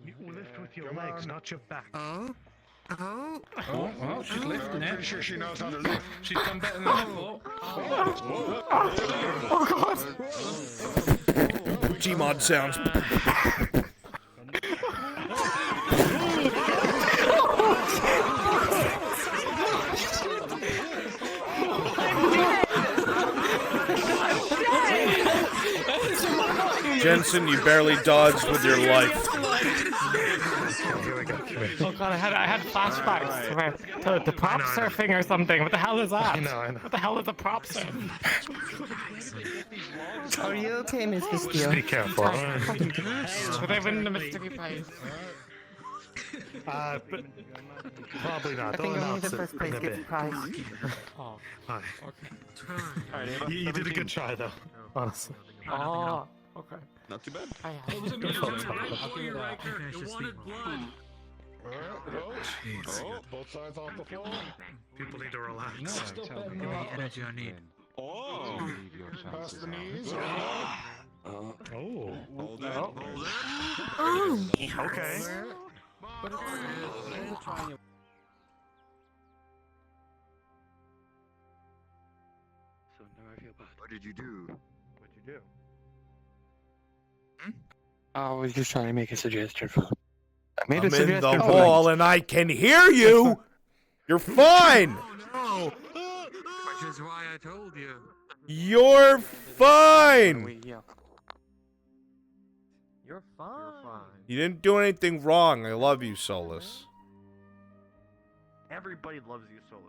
You lift with your legs, not your back. Oh, Well, she's lifting it. Pretty sure she knows how to lift. She's done better than I thought. Oh god! Gmod sounds. Jensen, you barely dodged with your life. oh god, I had flashbacks where the prop surfing or something. What the hell is that? I know. What the hell is a prop surf? Are you okay, Miss Just Castillo? be careful. Would I win the mystery prize? But probably not. I They'll think only announce the it first in place a gets bit. a prize. Oh, Hi. okay. You did a good try, though. Honestly. Oh, okay. Not too bad. It was amazing. I'll give you that. You wanted blood. Both sides off the floor. People need to relax. the energy I need. Oh. Pass the knees. Oh. Hold it. Hold it. Oh. Okay. So now I feel bad. What did you do? What'd you do? I was just trying to make a suggestion for them. I made I'm a in suggestion the for wall and I can hear you! You're fine! No! Which is why I told you. You're fine! You're fine. You didn't do anything wrong. I love you, Solus. Everybody loves you, Solus.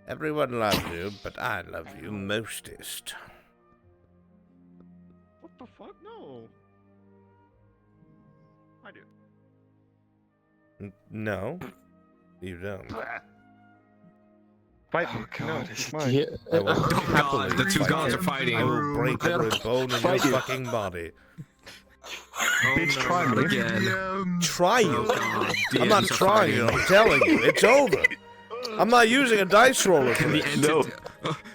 Everyone loves you, but I love you mostest. What the fuck? No. I do. No, you don't. Fight Oh me. god, No, is it's it mine. the... I will Oh god, happily the two fight gods you. are fighting. I will break every bone in your Fight you. fucking body. Bitch, try me. Again. Try you. Oh, God. I'm not DMs are trying you. fighting. I'm telling you, it's over. I'm not using a dice roller for The, this.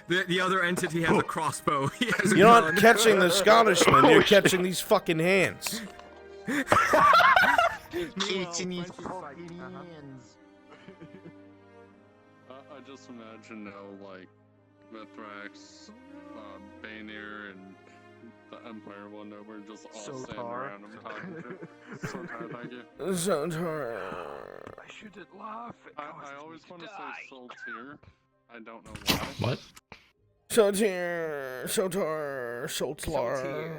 entity, the other entity has a crossbow. He has a You're gun. not catching the Scottishman. You're catching these fucking hands. Catching these fucking hands. I just imagine now, like, Mithrax, Baynir, and the Empire one over just all standing around him talking to Sotar, thank you. Sotar. I shouldn't laugh. I always want to say Soltier. I don't know why. What? Sotar. Sotar. Soltlar.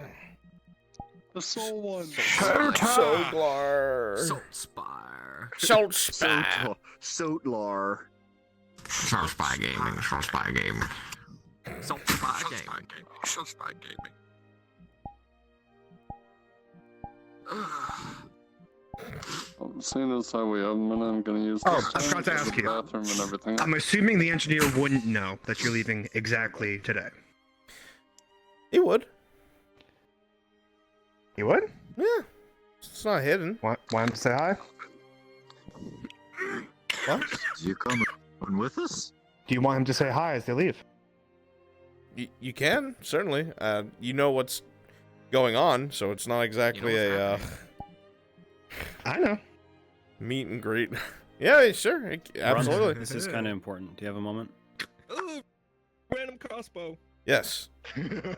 The soul one. Soltlar. Saltspire. Saltspire. Sotlar. Saltspire Gaming. Saltspire Gaming. Saltspire Gaming. Saltspire Gaming. Seeing as how we have a minute, I'm gonna use Oh, this I forgot to as ask the you. bathroom and everything. I'm assuming the engineer wouldn't know that you're leaving exactly today. He would. He would? Yeah. It's not hidden. Want him to say hi? What? You coming with us? Do you want him to say hi as they leave? You can, certainly. You know what's going on, so it's not exactly I know. Meet and greet. Yeah, sure. Absolutely. This is kind of important. Do you have a moment? Ooh, random crossbow. Yes.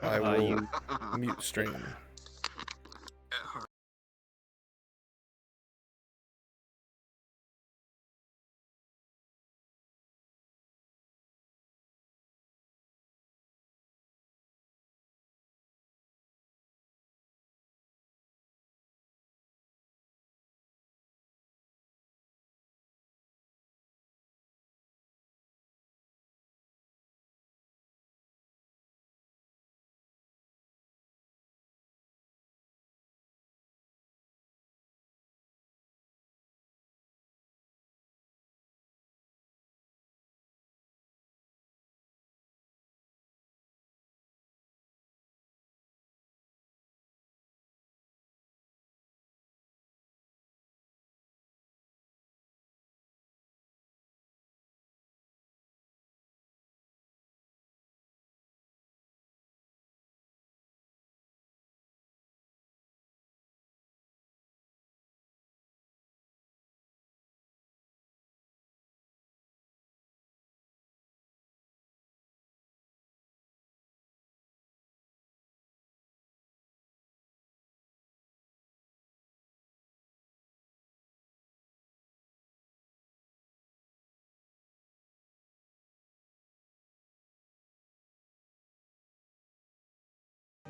I will you- mute stream.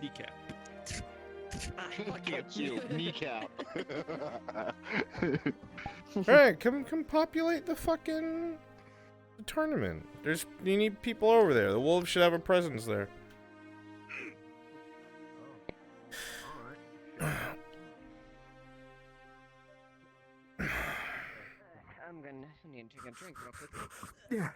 Kneecap. Look at you, kneecap. Alright, come populate the fucking tournament. You need people over there. The wolves should have a presence there. I'm gonna need to take a drink real quick.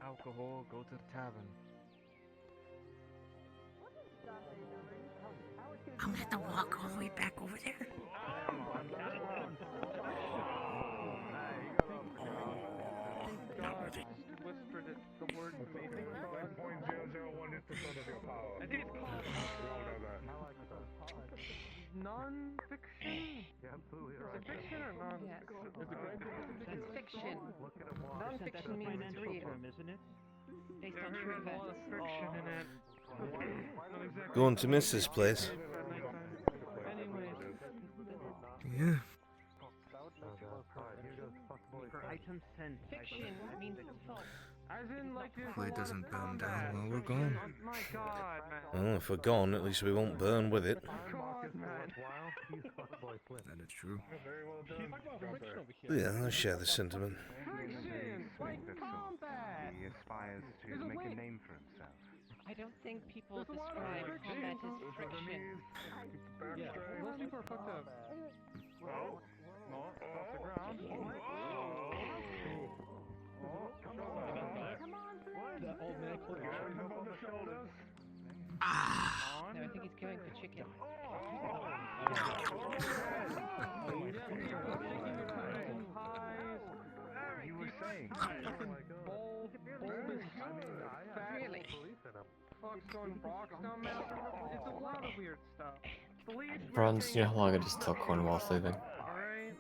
Alcohol, go to the tavern. I'm gonna have to walk all the way back over there. Whispered it, the word amazing. 5.001 is the of your power. I think it's called. Non-fiction? You're absolutely right. Is it fiction or non-fiction? Is it It's fiction. Non-fiction means real. Isn't it? Based on true events. Fiction in it. Going to miss this place. Yeah. Item sent. Fiction means false. As in, like, Hopefully it doesn't burn down while we're gone. My God, man. Well, if we're gone, at least we won't burn with it. God, man. That is true. Yeah, I share the sentiment. Fiction, like combat. He aspires to make a name for himself. I don't think people describe combat as friction. Yeah, most people are fucked up. Well, no, off the ground. The old man pulled your shoulder. No, I think he's going for chicken. You were saying. Really? Fuck's going rocks down there. It's a lot of weird stuff. Bronze, you know how long it just took Cornwall sleeping? Alright.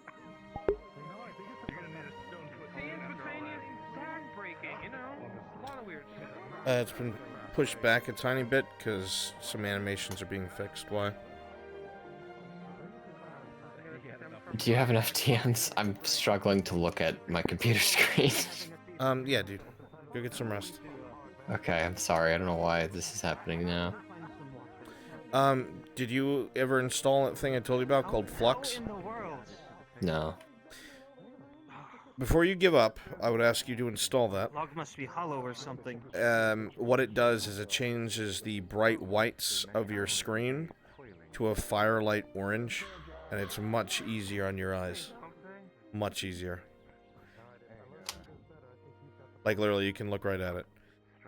Back-breaking, you know? A lot of weird shit. It's been pushed back a tiny bit because some animations are being fixed. Why? Do you have enough TNs? I'm struggling to look at my computer screen. Yeah, dude. Go get some rest. Okay, I'm sorry. I don't know why this is happening now. Did you ever install that thing I told you about called Flux? No. Before you give up, I would ask you to install that. Log must be hollow or something. What it does is it changes the bright whites of your screen to a firelight orange, and it's much easier on your eyes. Much easier. Like, literally, you can look right at it.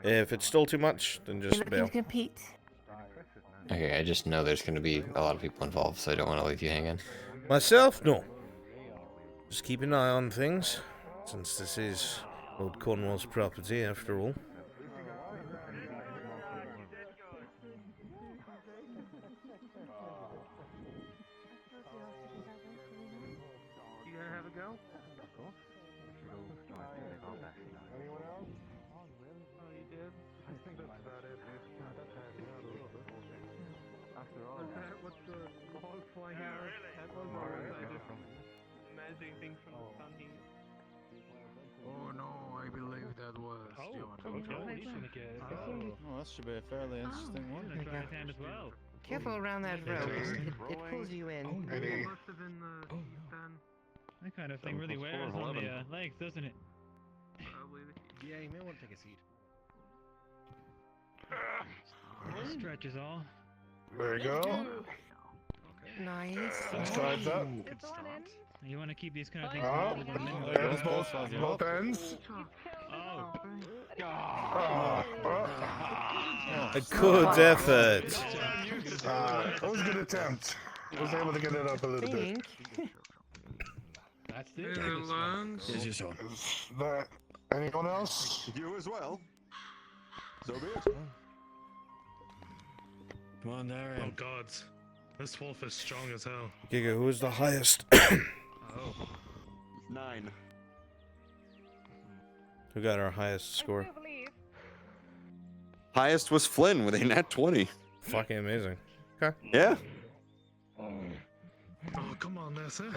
If it's still too much, then just bail. Okay, I just know there's going to be a lot of people involved, so I don't want to leave you hanging. Myself? No. Just keep an eye on things, since this is Lord Cornwall's property, after all. You gonna have a go? Anyone else? Oh, you did? I think that's about it. After all, Was that what the ball flying out? That was magic thing from the sun here. Oh no, I believe that was Oh, that should be a fairly interesting one. As well. Careful around that rope. It pulls you in. It must have been the stand. That kind of thing really wears on the legs, doesn't it? Probably. Yeah, you may want to take a seat. Stretch is all. There you go. Nice. Sides up. You want to keep these kind of things. There's both ends. Oh. A good effort. That was a good attempt. I was able to get it up a little bit. That's it. Is that anyone else? You as well. So be it. Come on, Darren. Oh gods, this wolf is strong as hell. Giga, who is the highest? 9. Who got our highest score? Highest was Flynn with a nat 20. Fucking amazing. Okay. Yeah. Oh, come on, that's it.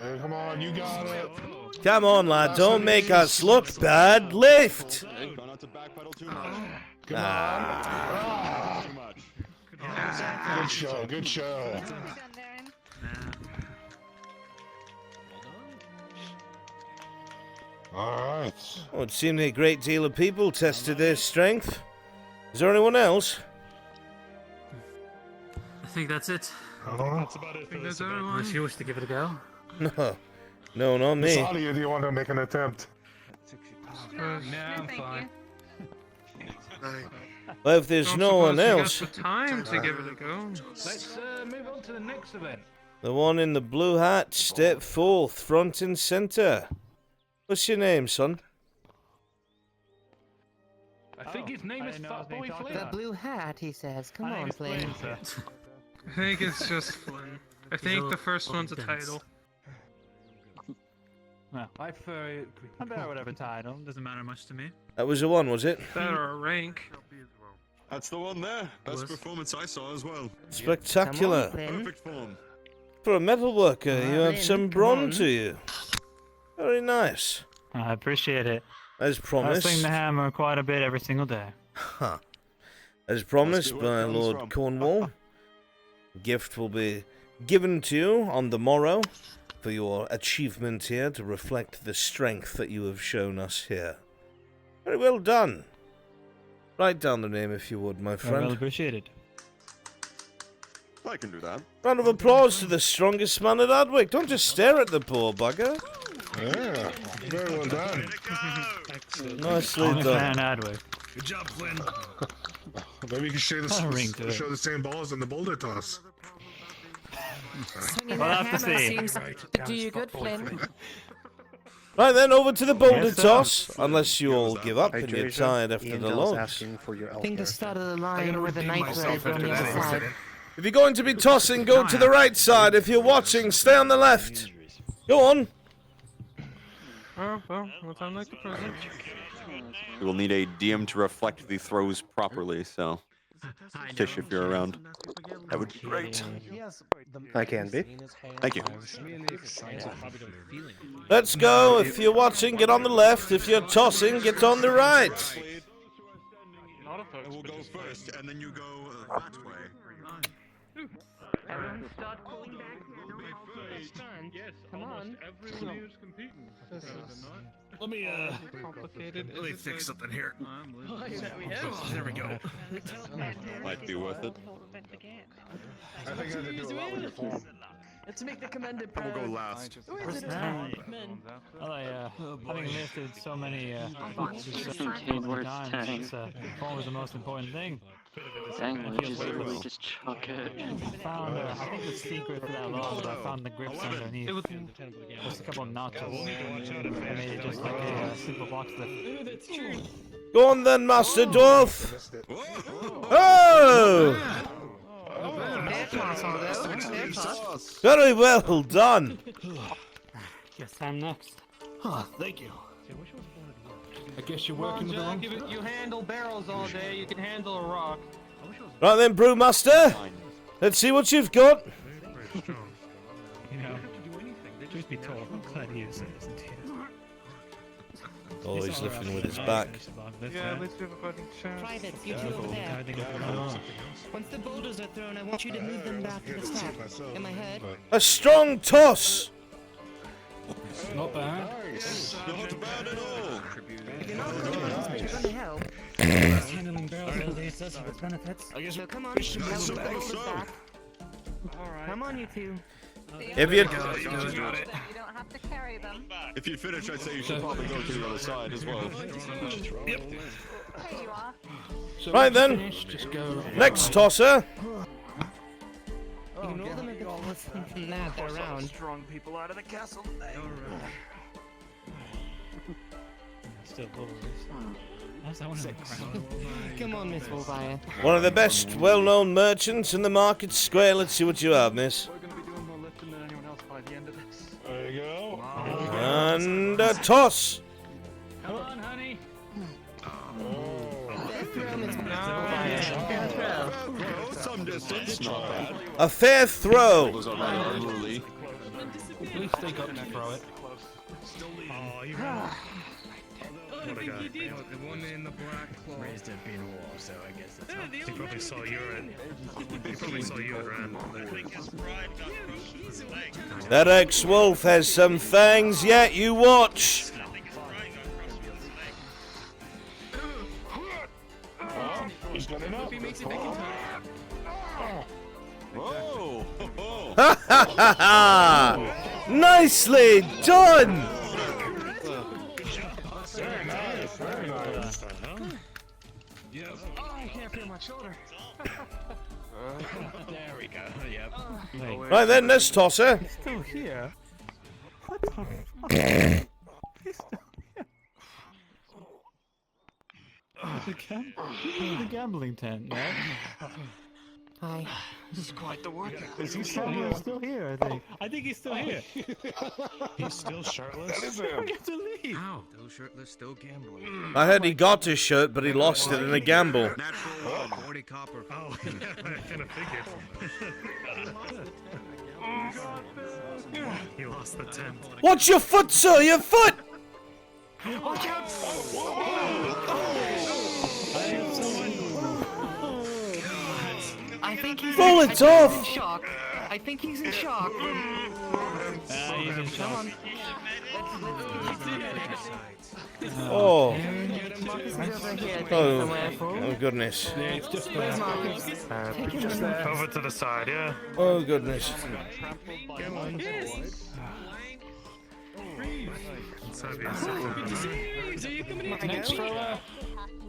Hey, come on, you got it. Come on, lad, don't make us look bad. Lift! Try not to backpedal too much. Too much. Good show, good show. Alright. Oh, it seemed a great deal of people tested their strength. Is there anyone else? I think that's it. That's about it for this event. Unless you wish to give it a go. No. No, not me. How do you want to make an attempt? Nah, I'm fine. Well, if there's no one else, The time to give it a go. Let's move on to the next event. the one in the blue hat, step forth, front and center. What's your name, son? I think his name is Fatboy Flynn. The blue hat, he says. Come on, Flynn. I think it's just Flynn. I think the first one's a title. Well, I prefer whatever title. Doesn't matter much to me. That was the one, was it? That or a rank. That's the one there. Best performance I saw as well. Spectacular. Perfect form. For a metal worker, you have some brawn to you. Very nice. I appreciate it. As promised. I swing the hammer quite a bit every single day. Huh. As promised by Lord Cornwall, a gift will be given to you on the morrow for your achievement here to reflect the strength that you have shown us here. Very well done. Write down the name if you would, my friend. Well appreciated. I can do that. Round of applause to the strongest man at Adwick. Don't just stare at the poor bugger. Yeah, very well done. Nicely done. Adwick. Good job, Flynn. Maybe you can show Show the same balls in the boulder toss. Swinging We'll that have to hammer see. seems to do you good, Flynn. Right then, over to the boulder Yes, sir. toss. Unless you all give up and you're Jason. tired after the Angel's logs. asking for your I think the elf start of the line where the knife is on the other side. If you're going to be tossing, go to the right side. If you're watching, stay on the left. Go on. Oh, well, what time like the present? We will need a DM to reflect the throws properly, so Tish, if you're around, that would be great. I can be. Thank you. Let's go. If you're watching, get on the left. If you're tossing, get on the right. We'll go first, and then you go that way. Everyone start pulling back. Yes, Come on. everyone here is competing. Let me Complicated. let me fix something here. There we go. Might be worth it. I think I had to do a lot with your form. Let's make the commended We'll go last. Having lifted so many boxes so many times, form is the most important thing. just chuck it. I think the secret for that log is I found the grips underneath. Just a couple of notches. I made it just like a simple box lift. Go on then, Master Dwarf. Oh! Very well done. Guess I'm next. Thank you. I guess you're Come on, Jack, if you handle barrels all day, you can handle a rock. Right then, Brewmaster. Let's see what you've got. You know, truth be told, I'm glad he is isn't he? Oh, he's lifting with his back. Yeah, at least we have a fighting chance. Privates, you two over there. Once the boulders are thrown, I want you to move them back to the start. Am I heard? A strong toss. Not bad. Not bad at all. If you're not confident, you're going to help. Handling barrels all day does have its benefits. So come on, move the boulders back. Come on, you two. If you You don't have to carry them. If you finish, I'd say you should probably go to the other side as well. There you are. Right then. Just go. Next tosser. Ignore them if it's than that. They're around. Strong people out of the castle today. Still That's that one in the crowd. Come on, Miss Wolfire. One of the best well-known merchants in the market square. Let's see what you have, miss. We're gonna be doing more lifting than anyone else by the end of this. There you go. And a toss. Come on, honey. Some distance, not bad. A fair throw. Was already unruly. At least they got to throw it. Oh, you ran. What a guy. The one in the black cloth. Raised up in war, so I guess that's not. He probably saw you and he probably saw you and ran. That ex-wolf has some fangs yet. You watch. He's done enough. Whoa! Ha ha ha ha! Nicely done. Very nice, very nice. Yes. Oh, I can't feel my shoulder. There we go. Yep. Right then, this tosser. He's still here. What the fuck? He's still here. The gambling tent, right? Hi. This is quite the workout. Is he still here? I think he's still here. He's still shirtless. That is him. I get to leave. Ow. Still shirtless, still gambling. I heard he got his shirt, but he lost it in a gamble. Natural 40 copper. Oh, yeah, I kind of figured. He lost the tent. Watch your foot, sir! Your foot! Watch out! I think he's Roll it off! in shock. I think he's in shock. He's in shock. Oh. Marcus is over here, I think, Oh, somewhere. oh goodness. It's just Where's Marcus? just there. Over to the side, yeah. Oh goodness. Come on.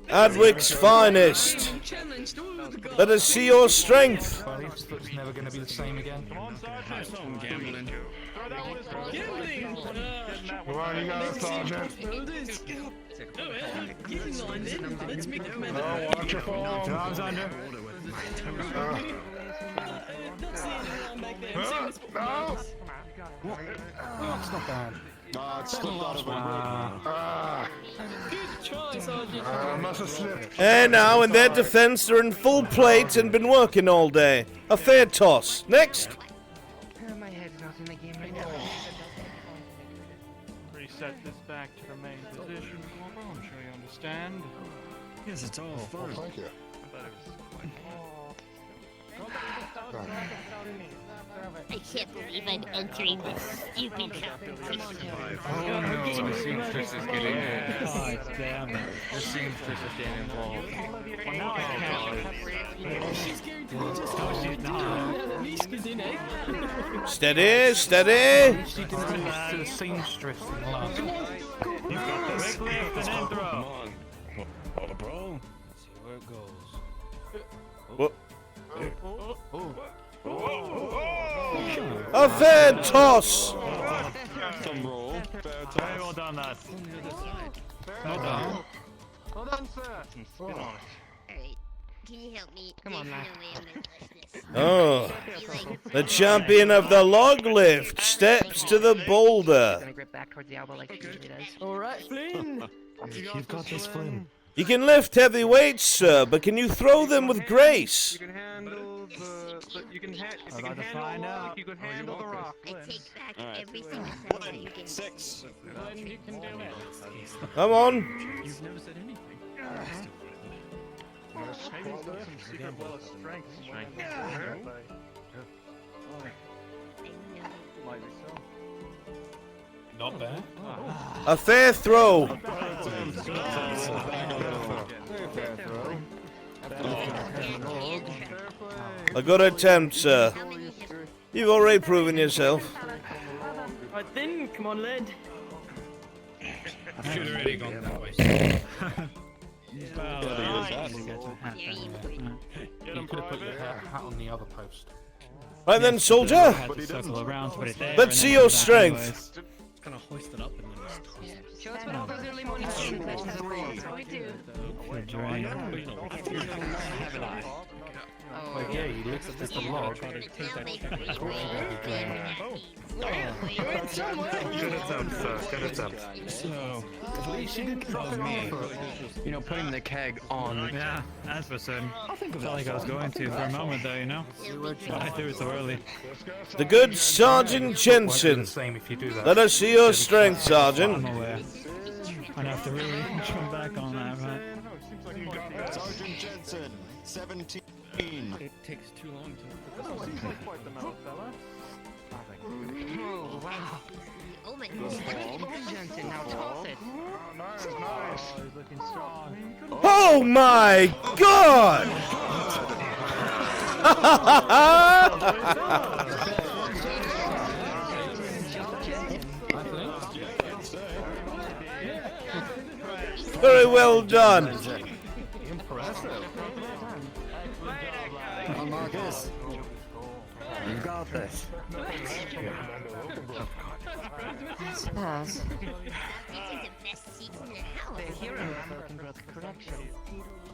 Adwick's finest. Let us see your strength. Well, his foot's never going to be the same again. Gambling. Come on, you got it, Sergeant. Oh, watch your fall. Arms under. No! That's not bad. It slipped out of my must have slipped. And now, in their defense, they're in full plate and been working all day. A fair toss. Next. My head's not in the game right now. Reset this back to the main position, Corporal. I'm sure you understand. Yes, it's all fun. Oh, thank you. I can't believe I'm entering this stupid competition. Oh no, the seamstress is getting Oh, damn it. The seamstress is getting involved. Well, now I can't. She's scared to me. She's not. Steady, steady. She did the seamstress in the last one. You've got this. Quick lift and then throw. Come on. Oh, bro. See where it goes. What? A fair toss. Some roll. Very well done, lads. Well done. Well done, sir. Alright, can you help me? Come on, There's lad. no way I'm gonna catch this. Oh, You, like, the champion of the log lift steps to the boulder. Gonna grip back towards the elbow like she usually does. Alright, Flynn. You've got this, Flynn. You can lift heavy weights, sir, but can you throw them with grace? You can handle the you can if you about can to handle find the rock, out. you can handle the rock. I take back Alright. every single sentence you can. 6. Then you can do it. Come on. You've never said anything. Maybe he's got some secret well of strength. Might be so. Not bad. A fair throw. A good attempt, sir. You've already proven yourself. Right then, come on, lad. I should have already gone that way. You could have put your hat on the other post. Right then, soldier. Had to circle around, put it there, Let's and see then your do that strength. Kind of hoist it up and then just Show us what all those early morning students have to We do. anyways. Well, yeah, you lift up the log. Now make me You went somewhere. Good attempt, sir. Good attempt. So, at least you didn't trust me. You know, putting the keg on. Yeah, that's for certain. I felt like I was going to for a moment there, you know? But I threw it so early. The good Sergeant Jensen. Same if you do that. Let us see your strength, I'm Sergeant. aware. I'd have to really come back on that, right? Sergeant Jensen, 17. It takes too long to. Seems like quite the metal fella. Oh, wow. Oh my god. Jensen, now toss it. Nice, nice. He's looking strong. Oh my God! Very well done. Impressive. Marcus. You got this. Pass.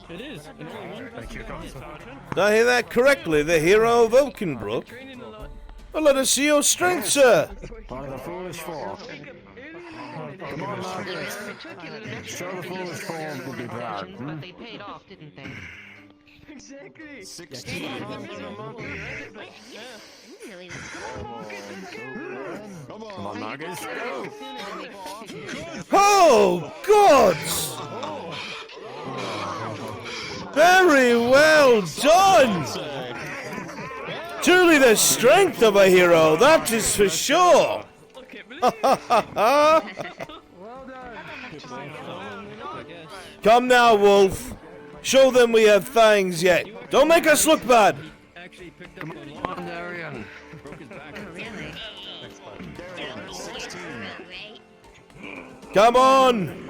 It is. Thank you, Doctor. Did I hear that correctly? The hero of Oakenbrook? Well, let us see your strength, sir. By the foolish four. Come on, Marcus. Show the foolish four will be proud. But they paid off, didn't they? Exactly. 16. Come on, Marcus. Oh, gods! Very well done! Truly the strength of a hero, that is for sure! Come now, Wolf. Show them we have fangs yet. Don't make us look bad. Come on, Darian. Come on!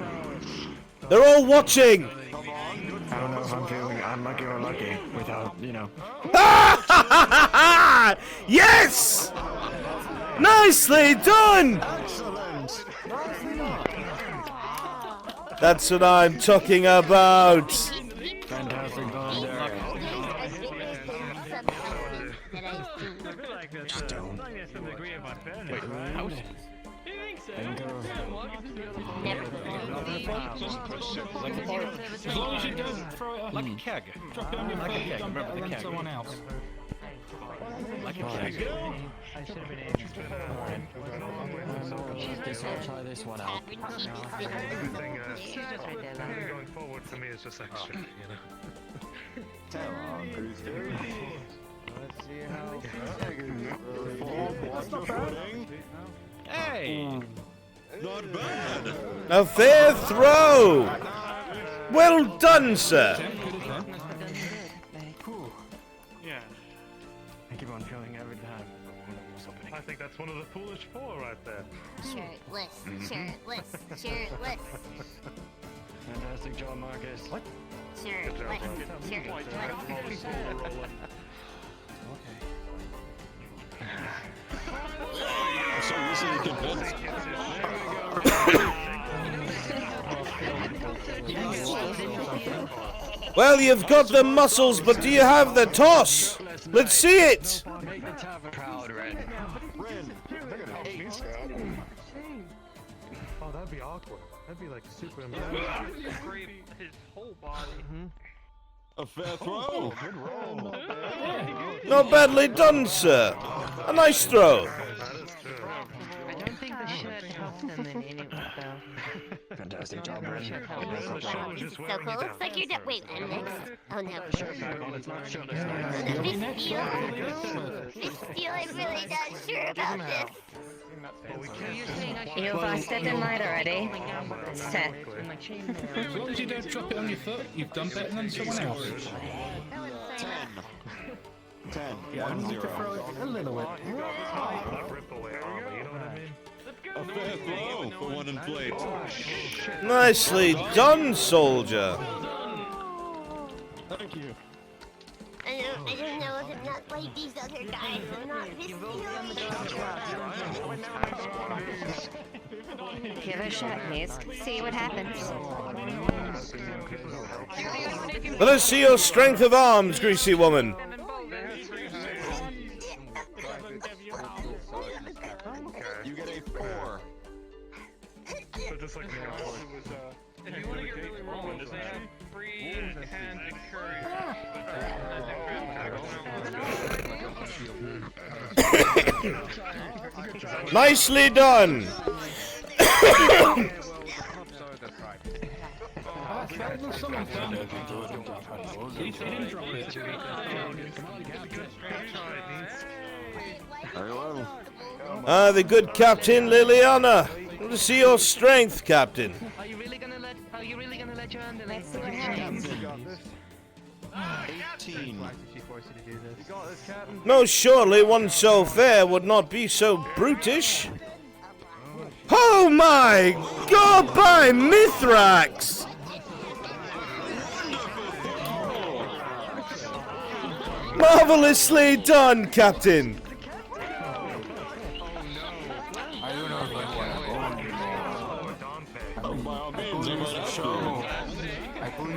They're all watching! I don't know if I'm feeling unlucky or lucky without, you know. Yes! Nicely done! That's what I'm talking about. Fantastic going, Darian. Just don't. Wait, house? As long as you don't throw it like a keg. Drop it on your foot, dump it, and then someone else. Like a keg. I'll try this one out. Everything going forward for me is just extra, you know. Let's see how. Hey! Not bad. A fair throw! Well done, sir. Yeah. I keep on feeling every time. I think that's one of the foolish four right there. Shirtless, shirtless, shirtless. Fantastic job, Marcus. What? Shirtless, shirtless. I'm so easily convinced. Well, you've got the muscles, but do you have the toss? Let's see it! Make the tavern proud, Ren. Oh, that'd be awkward. That'd be like super embarrassing. His whole body. A fair throw. Good roll. Not badly done, sir. A nice throw. I don't think the shirt helped them in any way, though. Fantastic job, Ren. This is so cool. Looks like you're done. Wait, I'm next. Oh no. This deal, I'm really not sure about this. You've stepped in line already. Set. As long as you don't drop it on your foot, you've done better than someone else. 10. Yeah, 1 0. a little bit. A fair throw for one in plate. Nicely done, soldier. Thank you. I don't know if I'm not like these other guys. I'm not this Give it a shot, Mace. See what happens. Let us see your strength of arms, greasy woman. You get a 4. So just like now, it was, If you want to get really wrong, just free hand encourage. Nicely done. Very well. The good Captain Liliana. Let us see your strength, Captain. Are you really gonna let your underlings see what happens? 18. No, surely one so fair would not be so brutish. Oh my God, by Mithrax! Marvelously done, Captain.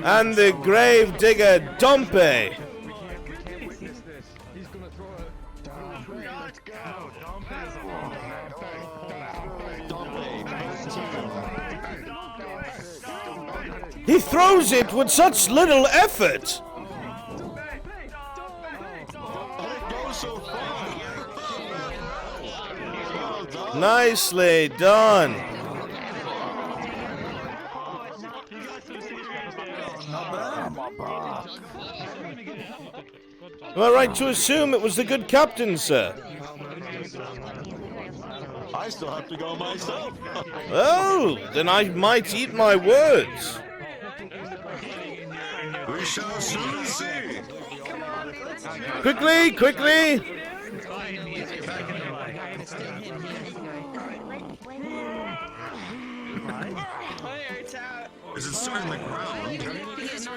and the grave digger Dompe. He throws it with such little effort. Nicely done. Am I right to assume it was the good captain, sir? I still have to go myself. Oh, then I might eat my words. We shall soon see. Quickly, quickly. Is it stuck in the ground?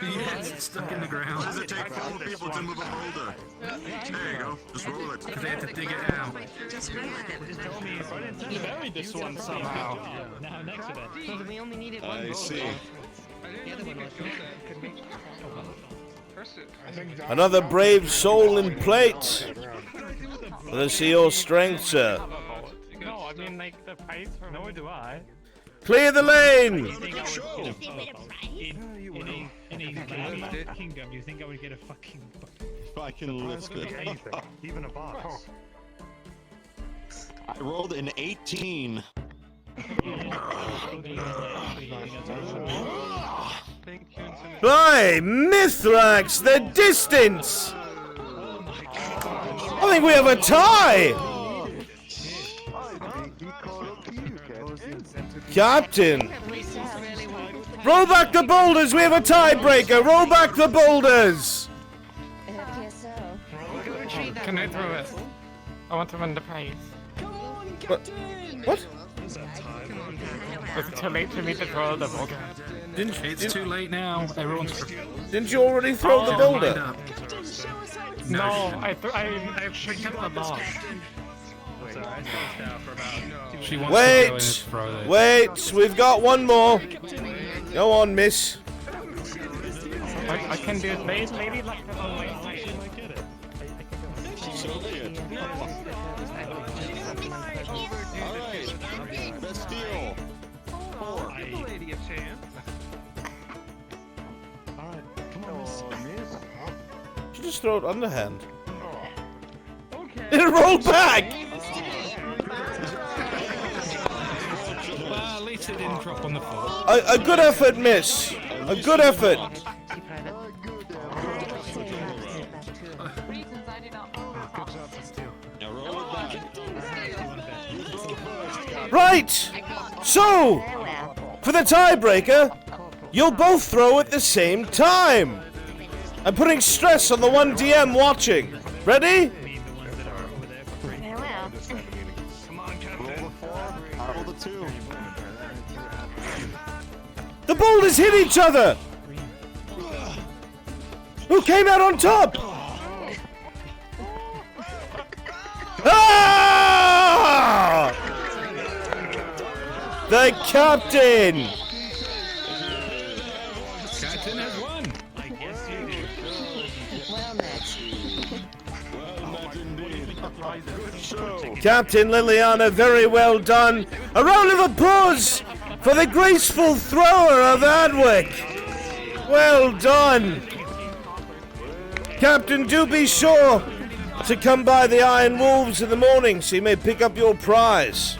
Yes, it's stuck in the ground. Does it take 4 people to move a boulder? There you go. Just roll it. Because they have to dig it out. You buried this one somehow. Now next event. So we only needed one I boulder. see. The other one was Another brave soul in plate. Let us see your strength, sir. No, I mean like the price for nor do I. Clear the lane. In a kingdom, you think I would get a fucking If I can lift it. Anything, even a box. I rolled an 18. By Mithrax, the distance! I think we have a tie! Captain! Roll back the boulders, we have a tiebreaker! Roll back the boulders! Can I throw it? I want to win the prize. What? It's too late for me to throw the boulder. It's too late now. Everyone's. Didn't you already throw the boulder? No, I picked up the ball. Wait, we've got one more. Go on, miss. I can do it maybe like Alright, Bastille. 4. lady a chance. Alright, come on, miss. You just throw it underhand. It rolled back! Well, at least it didn't drop on the floor. A good effort, miss. A good effort. Right! So, for the tiebreaker, you'll both throw at the same time. I'm putting stress on the one DM watching. Ready? Roll the 2. The boulders hit each other! Who came out on top? Ah! The captain! Captain has won. I guess you do. Captain Liliana, very well done. A round of applause for the graceful thrower of Adwick. Well done. Captain, do be sure to come by the Iron Wolves in the morning so you may pick up your prize.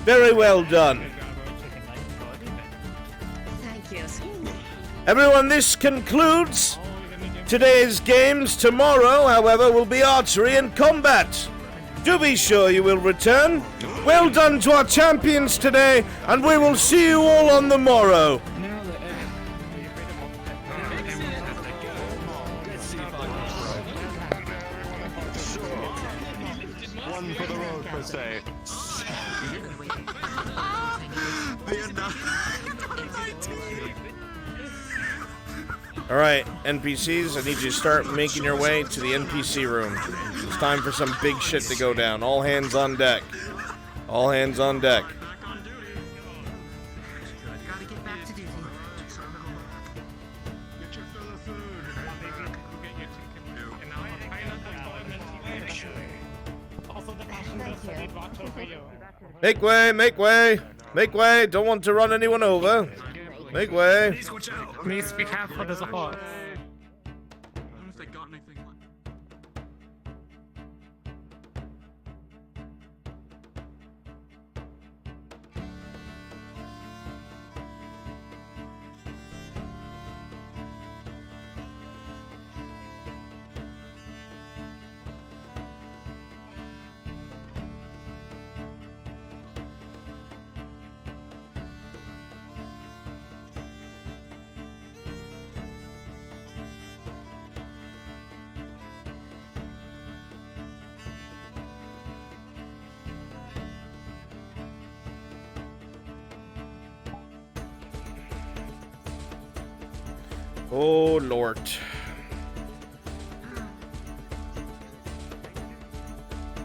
Very well done. Thank you. Everyone, this concludes today's games. Tomorrow, however, will be archery and combat. Do be sure you will return. Well done to our champions today, and we will see you all on the morrow. One for the road, per se. Alright, NPCs, I need you to start making your way to the NPC room. It's time for some big shit to go down. All hands on deck. All hands on deck. here. Make way, make way, make way. Don't want to run anyone over. Make way. Please watch out. Please be careful, there's a horse. I don't know if they got anything. Oh, Lord.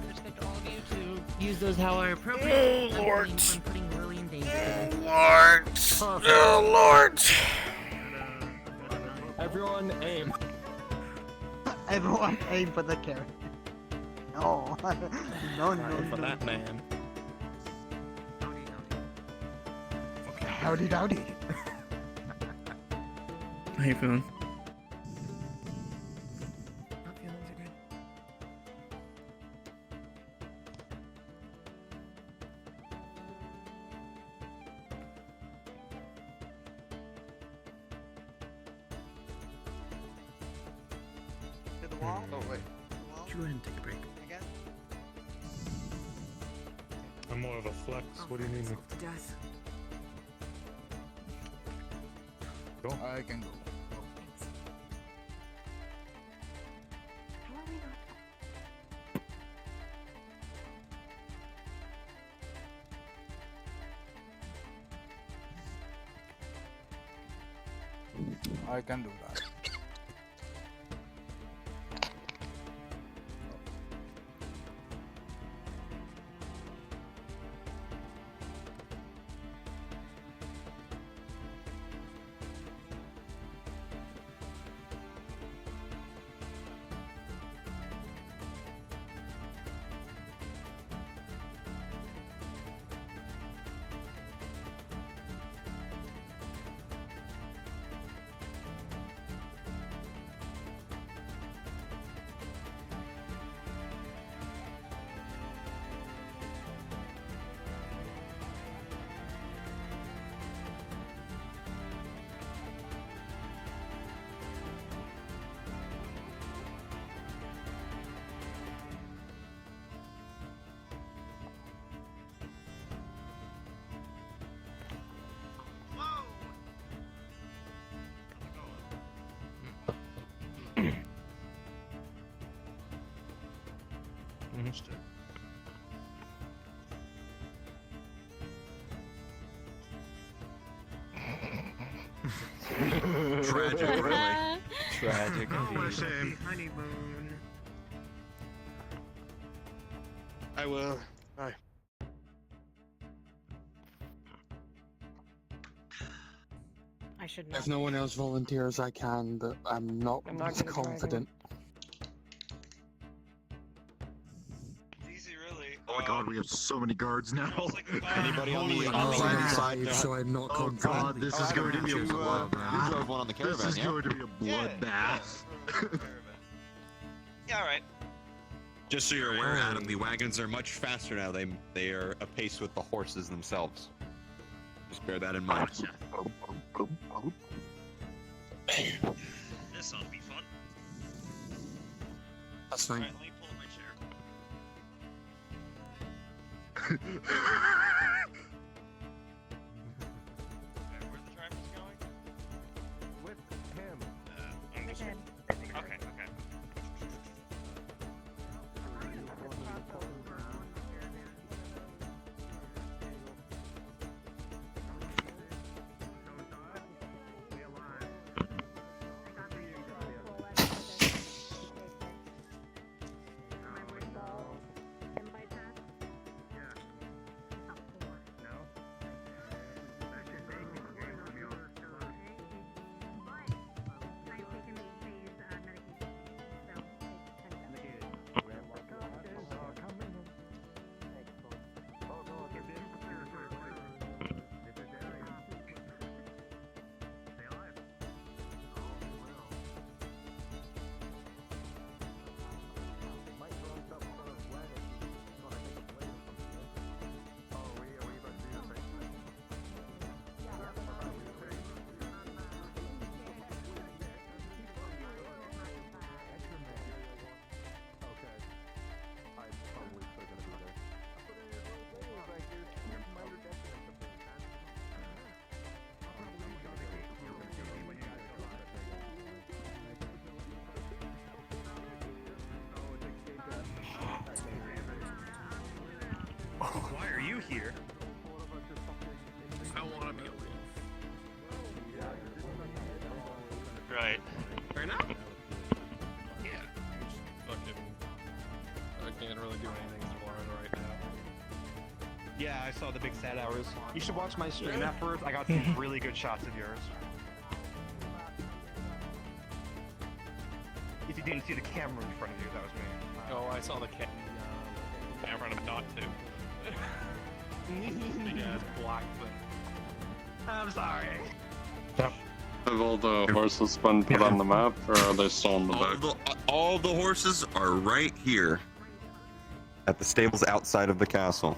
Expect all of you to use those however appropriate. Oh, Lord. I'm putting Lily in danger. Oh, Lord. Oh, Lord. Everyone aim. Everyone aim for the carrot. No. No, no, For no. that man. Howdy, dowdy. How you feeling? To the wall? Oh, wait. Should go ahead and take a break. Again? I'm more of a flex. What do you need me? Go. I can go. I can do that. Tragic, really. Tragic Oh, what a indeed. shame. Honeymoon. I will. Aye. I should not. If no one else volunteers, I can, but I'm not, I'm not as gonna drive confident. Oh my god, we have so many guards now. Anybody on the I'm so I'm not Oh confident. god, this is going to be a You bloodbath. drove one on the This caravan, is yeah? going to be a bloodbath. Yeah, alright. Just so you're aware, Adam, the wagons are much faster now. They are apace with the horses themselves. Just bear that in mind. This ought to be fun. That's fine. Alright, let me pull up my chair. Okay, where's the drivers going? With him. I'm just... Okay, okay. here. I want to be a wolf. Right. Right now? Yeah. Fucking. I can't really do anything for it right now. Yeah, I saw the big sad hours. You should watch my stream afterwards. I got some really good shots of yours. If you didn't see the camera in front of you, that was me. Oh, I saw the camera and I'm not to. Big ass black thing. I'm sorry. Have all the horses been put on the map, or are they still in the back? All the horses are right here at the stables outside of the castle.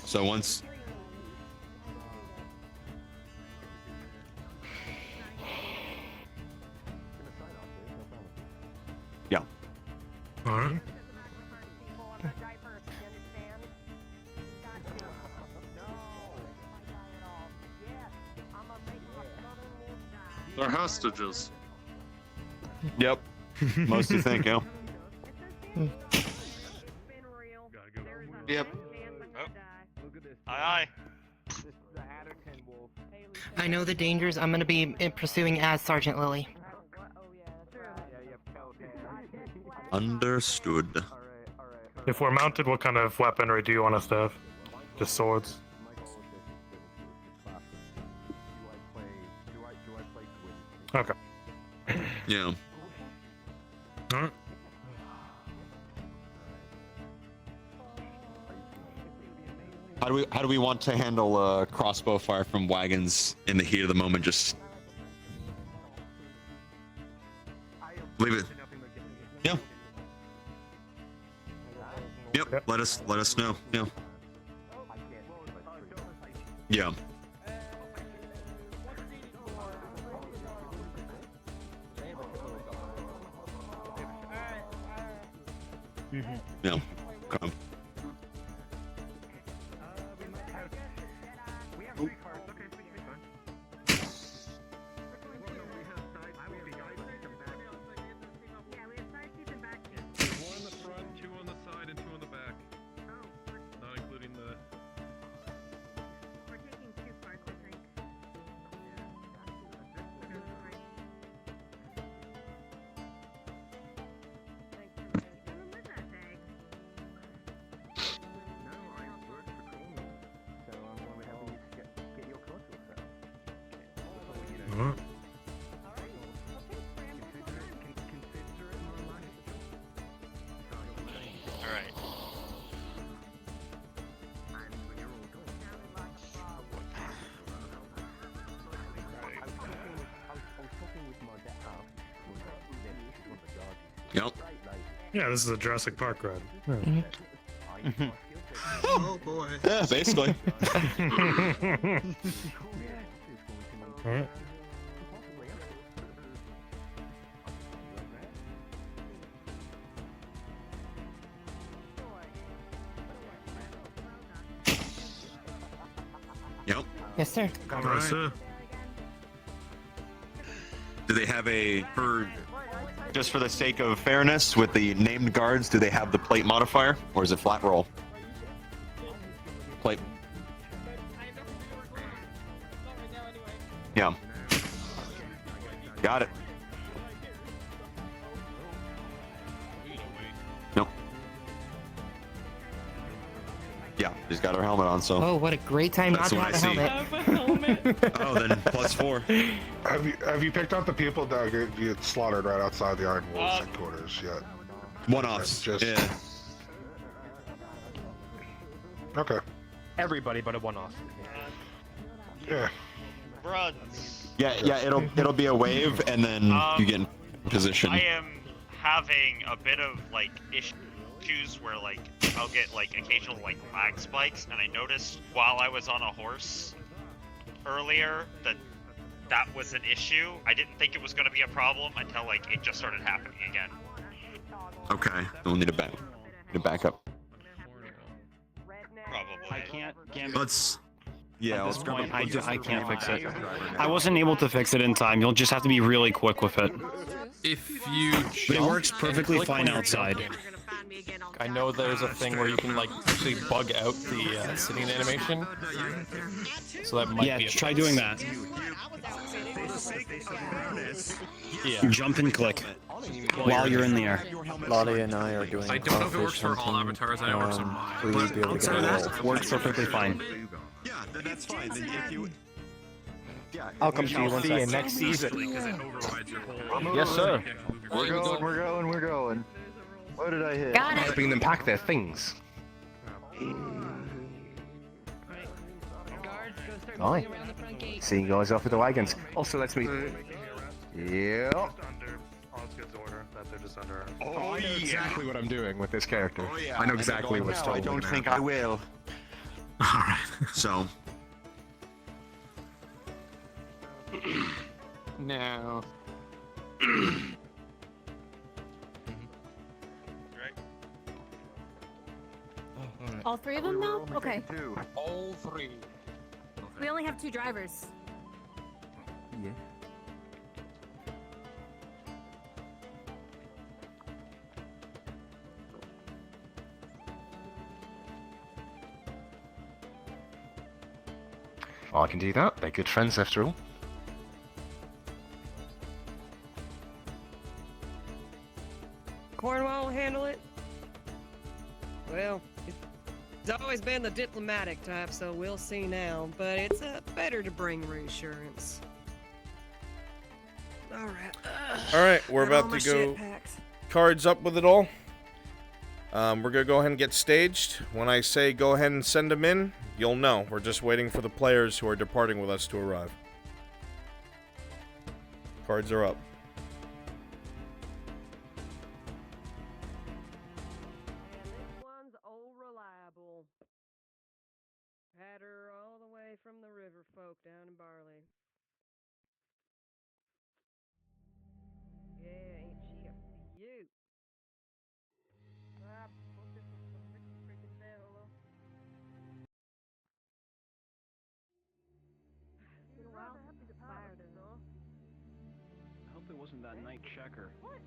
So once... Yeah. Alright. They're hostages. Yep. Mostly think, yeah. Yep. Aye, I know the dangers I'm gonna be pursuing as Sergeant Lily. Understood. If we're mounted, what kind of weaponry do you want us to have? Just swords? Okay. Yeah. Alright. How do we want to handle crossbow fire from wagons in the heat of the moment? Just leave it. Yeah. Yep. Let us know. Yeah. Yeah. Yeah. Okay. One in the front, two on the side, and two on the back. Not including the... We're taking 2 parts, I think. Alright. Yep. Yeah, this is a Jurassic Park ride. Oh boy. Yeah, basically. Alright. Yep. Yes, sir. Alright, sir. Do they have just for the sake of fairness, with the named guards, do they have the plate modifier, or is it flat roll? Plate. Yeah. Got it. Nope. Yeah, she's got her helmet on, so. Oh, what a great time not That's to what have a I see. helmet. Oh, then +4. Have you picked up the people that get slaughtered right outside the Iron Wolves headquarters yet? One-offs. Just... Yeah. Okay. Everybody but a one-off. Yeah. Bruns. Yeah, it'll be a wave, and then you get in position. I am having a bit of like issues where like I'll get like occasional like lag spikes, and I noticed while I was on a horse earlier that was an issue. I didn't think it was going to be a problem until like it just started happening again. Okay, we'll need a back up. Probably. I can't. Let's. Yeah, At this point, I can't fix it. I I wasn't able to fix it in time. You'll just have to be really quick with it. If you But it works perfectly fine outside. I know there's a thing where you can like actually bug out the sitting animation, so that might be a try fix. doing that. Yeah. Jump and click while you're in the air. Lottie and I are doing I don't know if it works for all avatars. I know it works on mine. But Outside of that, works perfectly fine. Yeah, that's fine. Then if you... Yeah, I'll come to you once in next season. Yes, sir. We're going. What did I hit? Helping them pack their things. Hi. See you guys off with the wagons. Also, let's meet. Yeah. Oh, I know exactly what I'm doing with this character. Oh, yeah. I know exactly what's No, I told. don't think I will. Alright, so. No. All three of them now? Okay. All three. We only have 2 drivers. Yeah. I can do that. They're good friends after all. Cornwall will handle it? Well, he's always been the diplomatic type, so we'll see now. But it's better to bring reassurance. Alright. Alright, we're about to go cards up with it all. We're gonna go ahead and get staged. When I say go ahead and send them in, you'll know. We're just waiting for the players who are departing with us to arrive. Cards are up. Had her all the way from the river folk down in Barley. Yeah, ain't she a beaut? This is some freaking fellow. Been a while since the fire done, huh? I hope it wasn't that night checker. What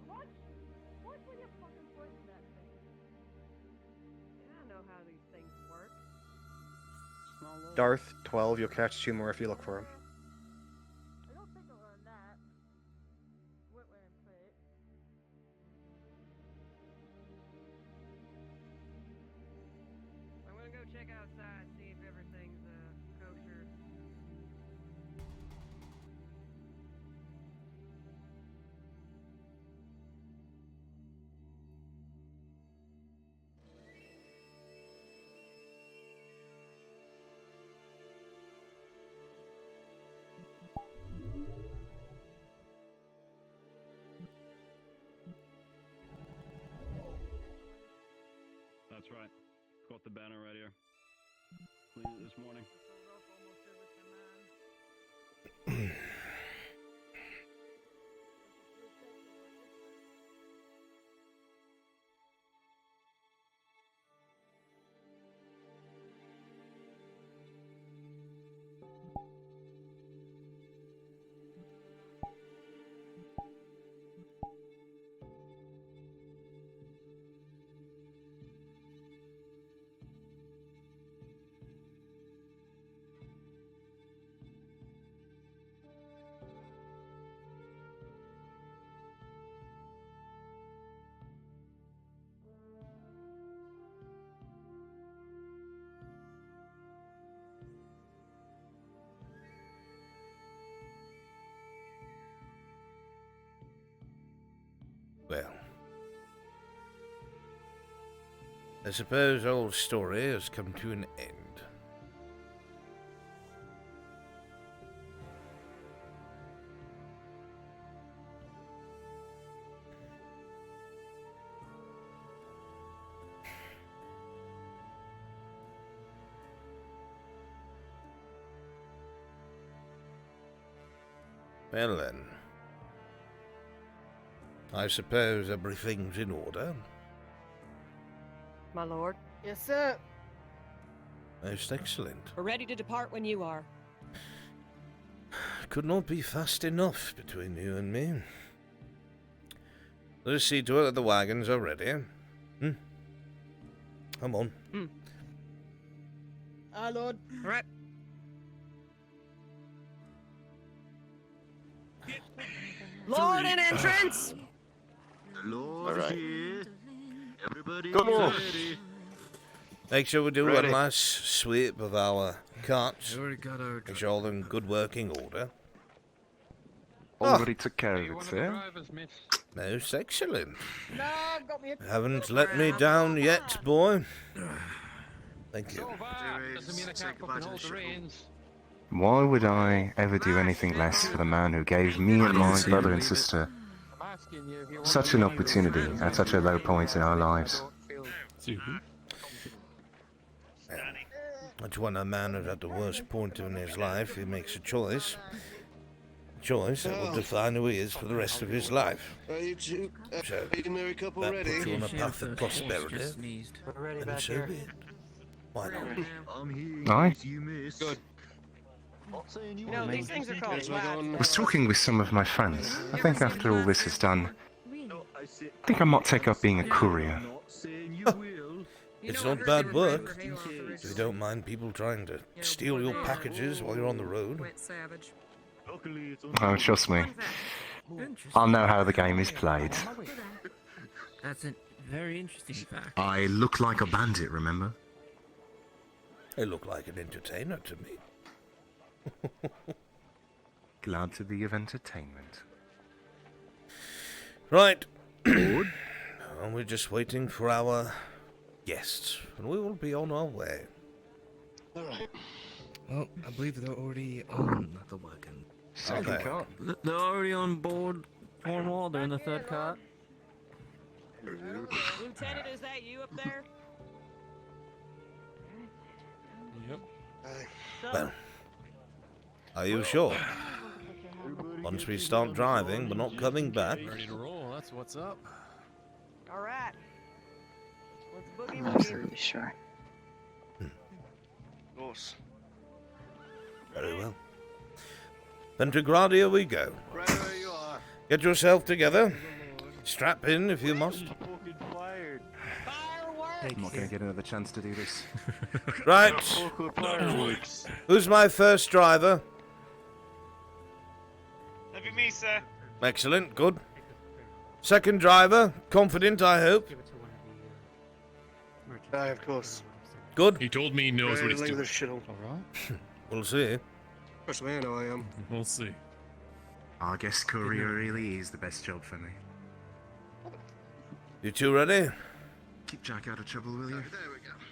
were you fucking putting that thing? Yeah, I know how these things work. Darth, 12, you'll catch 2 more if you look for him. I don't think I'll run that. What way I put it? I'm gonna go check outside, see if everything's kosher. That's right. Got the banner right here. Cleaned it this morning. Well, I suppose our story has come to an end. Well then, I suppose everything's in order. My lord. Yes, sir. Most excellent. We're ready to depart when you are. Could not be fast enough between you and me. Let us see to it that the wagons are ready. Come on. Our Lord. All right. Lord in entrance. Lord All right. here. Everybody Come on. ready. Make sure we do Ready. one last sweep of our carts. We already got our Make sure all in good working order. Already took care of it, sir. Most excellent. No, got me a Haven't let me down yet, boy. Thank you. Doesn't mean I can't fucking hold the reins. Why would I ever do anything less for the man who gave me and my brother and sister such an opportunity at such a low point in our lives? That's when a man is at the worst point in his life, he makes a choice. A choice that will define who he is for the rest of his life. Are you two? So, Are you married couple that ready? puts you on a path of prosperity. And so be it. Why not? Aye. Good. You know, these things are called I was talking with some of my friends. I think after all this is done, I think I might take up being a courier. It's not bad work. If you don't mind people trying to steal your packages while you're on the road. Oh, trust me. I'll know how the game is played. That's a very interesting fact. I look like a bandit, remember? They look like an entertainer to me. Glad to be of entertainment. Right. And we're just waiting for our guests, and we will be on our way. Alright. Well, I believe they're already on the wagon. Second cart. They're already on board Cornwall. They're in the third cart. Lieutenant, is that you up there? Yep. Well, are you sure? Once we start driving, we're not coming back. Ready to roll. That's what's up. All right. Let's boogie I'm woogie. absolutely sure. Of course. Very well. Then to Gradia we go. Right where you are. Get yourself together. Strap in if you must. I'm not going to get another chance to do this. Right. Who's my first driver? That'd be me, sir. Excellent, good. Second driver, confident, I hope. Aye, of course. Good. He told me he knows what he's Leave doing. this shit on. We'll see. Trust me, I know I am. We'll see. I guess courier really is the best job for me. You two ready? Keep Jack out of trouble, will you?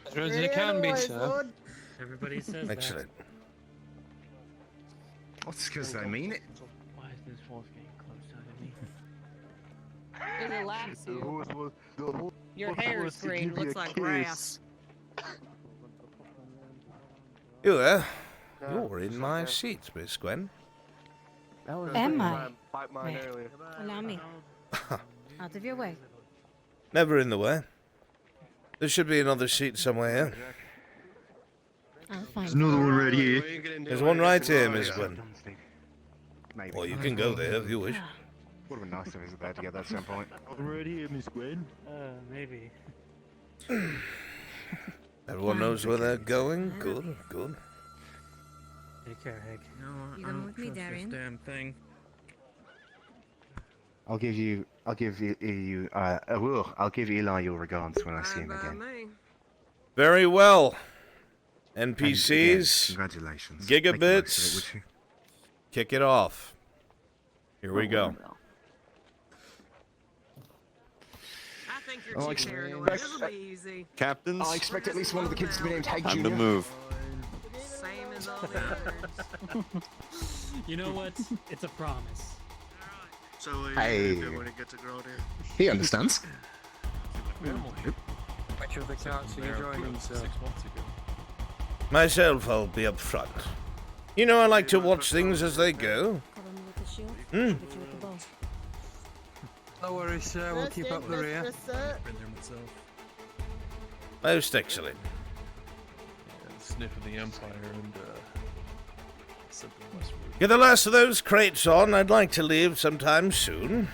As ready as it can be, sir. Everybody says Excellent. What's because I mean it? Why is this wolf getting closer to me? It laughs you. Your hair is green, looks like grass. You there? You're in my seat, Miss Gwen. Am I? Bite mine Wait. earlier. Allow me. Out of your way. Never in the way. There should be another seat somewhere here. I'll find There's another one right here. There's one right here, Miss Gwen. Or you can go there if you wish. Would have been nice to visit there together at some point. Right here, Miss Gwen. Maybe. Everyone knows where they're going? Good, good. Take care, Hank. No, You I going don't with me, trust this Darian? damn thing. I'll give Eli your regards when I see him again. Very well. And NPCs, again, congratulations. Make the most of it, gigabits, would you? kick it off. Here we go. I think you're Oh, too expect- paranoid. It'll be easy. Captains, I expect at least one of the kids to be named Hank time Jr. to move. Same as all the others. You know what? It's a promise. So, Hey. when it gets to grow there. He understands. Which of the carts are you joining, sir? 6 months ago. Myself, I'll be up front. You know, I like to watch things as they go. Cover me with the shield. Hmm. I'll hit you with the bow. No worries, sir. We'll keep up the rear. Been there myself. Most excellent. Yeah, sniff of the Empire and something westward. Get the last of those crates on. I'd like to leave sometime soon.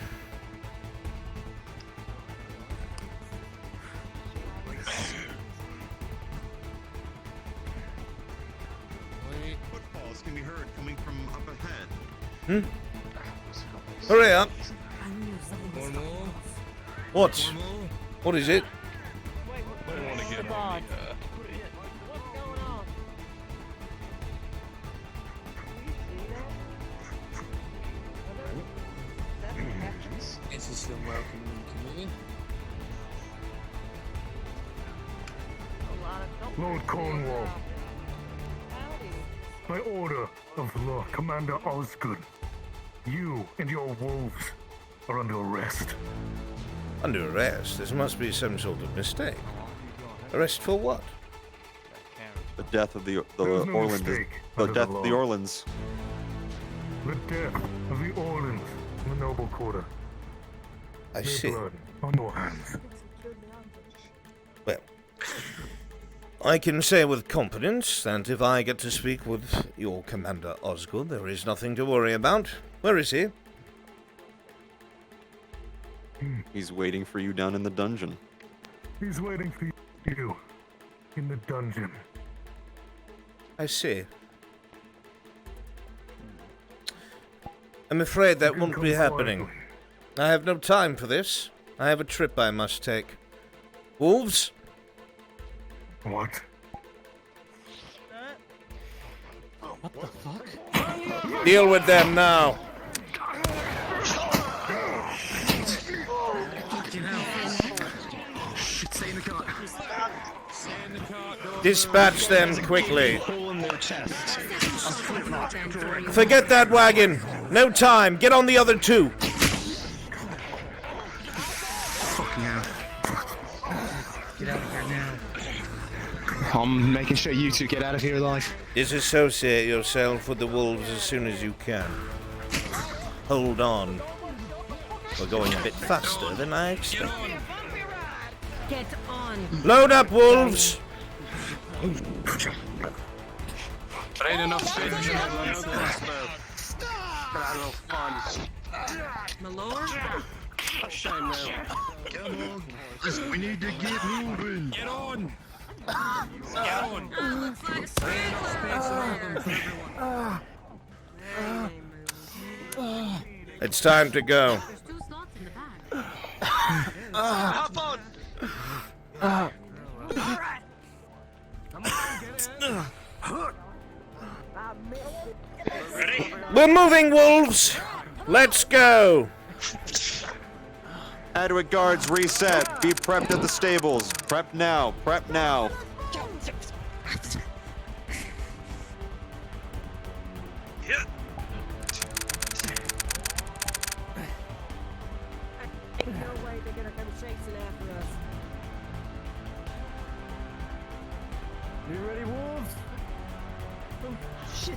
else can be heard coming from up ahead. Hurry up. Normal. What? What is it? I want to get on This is your welcoming committee. Lord Cornwall, by order of Lord Commander Osgood, you and your wolves are under arrest. Under arrest? This must be some sort of mistake. Arrest for what? The death of the There is no Orleans. mistake The under the death of the law. Orleans. The death of the Orleans in the noble quarter. I May see. blood on your hands. Well, I can say with confidence that if I get to speak with your Commander Osgood, there is nothing to worry about. Where is he? He's waiting for you down in the dungeon. He's waiting for you in the dungeon. I see. I'm afraid that won't be happening. I have no time for this. I have a trip I must take. Wolves? What? What the fuck? Deal with them now. Stay in the car. Dispatch them quickly. Forget that wagon. No time. Get on the other two. Fucking hell. Get out of here now. I'm making sure you two get out of here alive. Disassociate yourself with the wolves as soon as you can. Hold on. We're going a bit faster than I expected. Get on. Load up, wolves! There ain't enough space in that My lord? Shame now. Come on. We need to get moving. Get on! Get on! It's time to go. Hop on! Ready? We're moving, wolves! Let's go! Adwick guards reset. Be prepped at the stables. Prep now. Prep now. Yeah. Ain't no way they're gonna come chasing after us. You ready, wolves?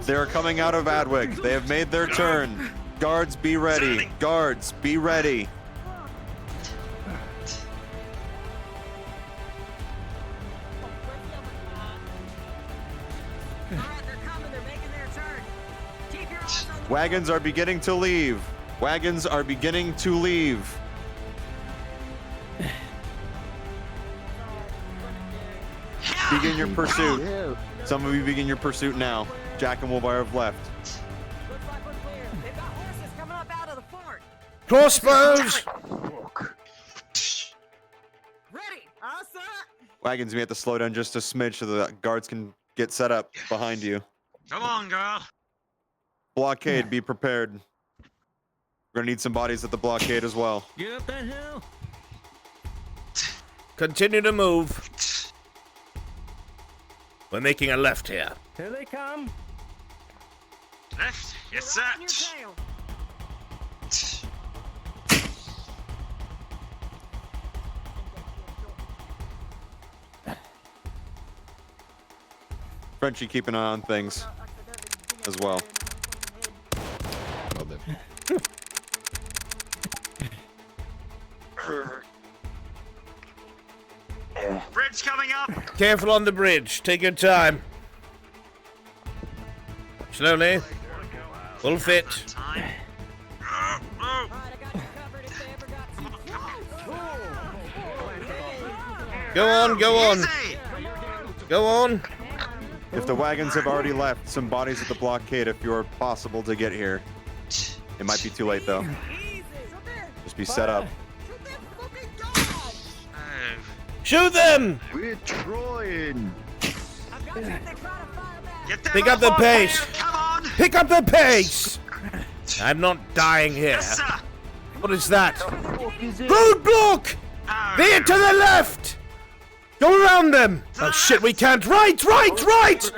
They are coming out of Adwick. They have made their turn. Guards, be ready. Guards, be ready. Wagons are beginning to leave. Wagons are beginning to leave. Begin your pursuit. Some of you begin your pursuit now. Jack and Wolbar have left. Looks like we're clear. They've got horses coming up out of the fort. Crossbows! Ready? Us up. Wagons may have to slow down just a smidge so the guards can get set up behind you. Come on, girl. Blockade, be prepared. We're gonna need some bodies at the blockade as well. Get up that hill. Continue to move. We're making a left here. Here they come. Left. Yes, sir. On your tail. Frenchie, keep an eye on things as well. Bridge coming up. Careful on the bridge. Take your time. Slowly. Full fit. Go on, go on. Go on. If the wagons have already left, some bodies at the blockade if you're possible to get here. It might be too late though. Just be set up. Shoot them! We're trying. Pick up the pace! Pick up the pace! I'm not dying here. What is that? Roadblock! Veer to the left! Go around them! Oh shit, we can't! Right! Right!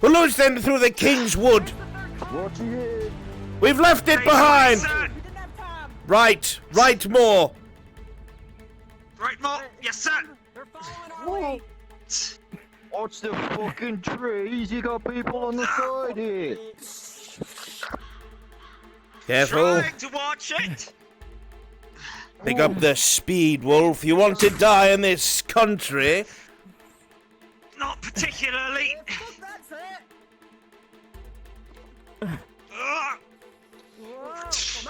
We'll lose them through the King's Wood. We've left it behind. Right more. Right more, yes sir. Watch the fucking trees, you got people on the side here. Careful. Trying to watch it. Pick up the speed, Wolf. You want to die in this country? Not particularly.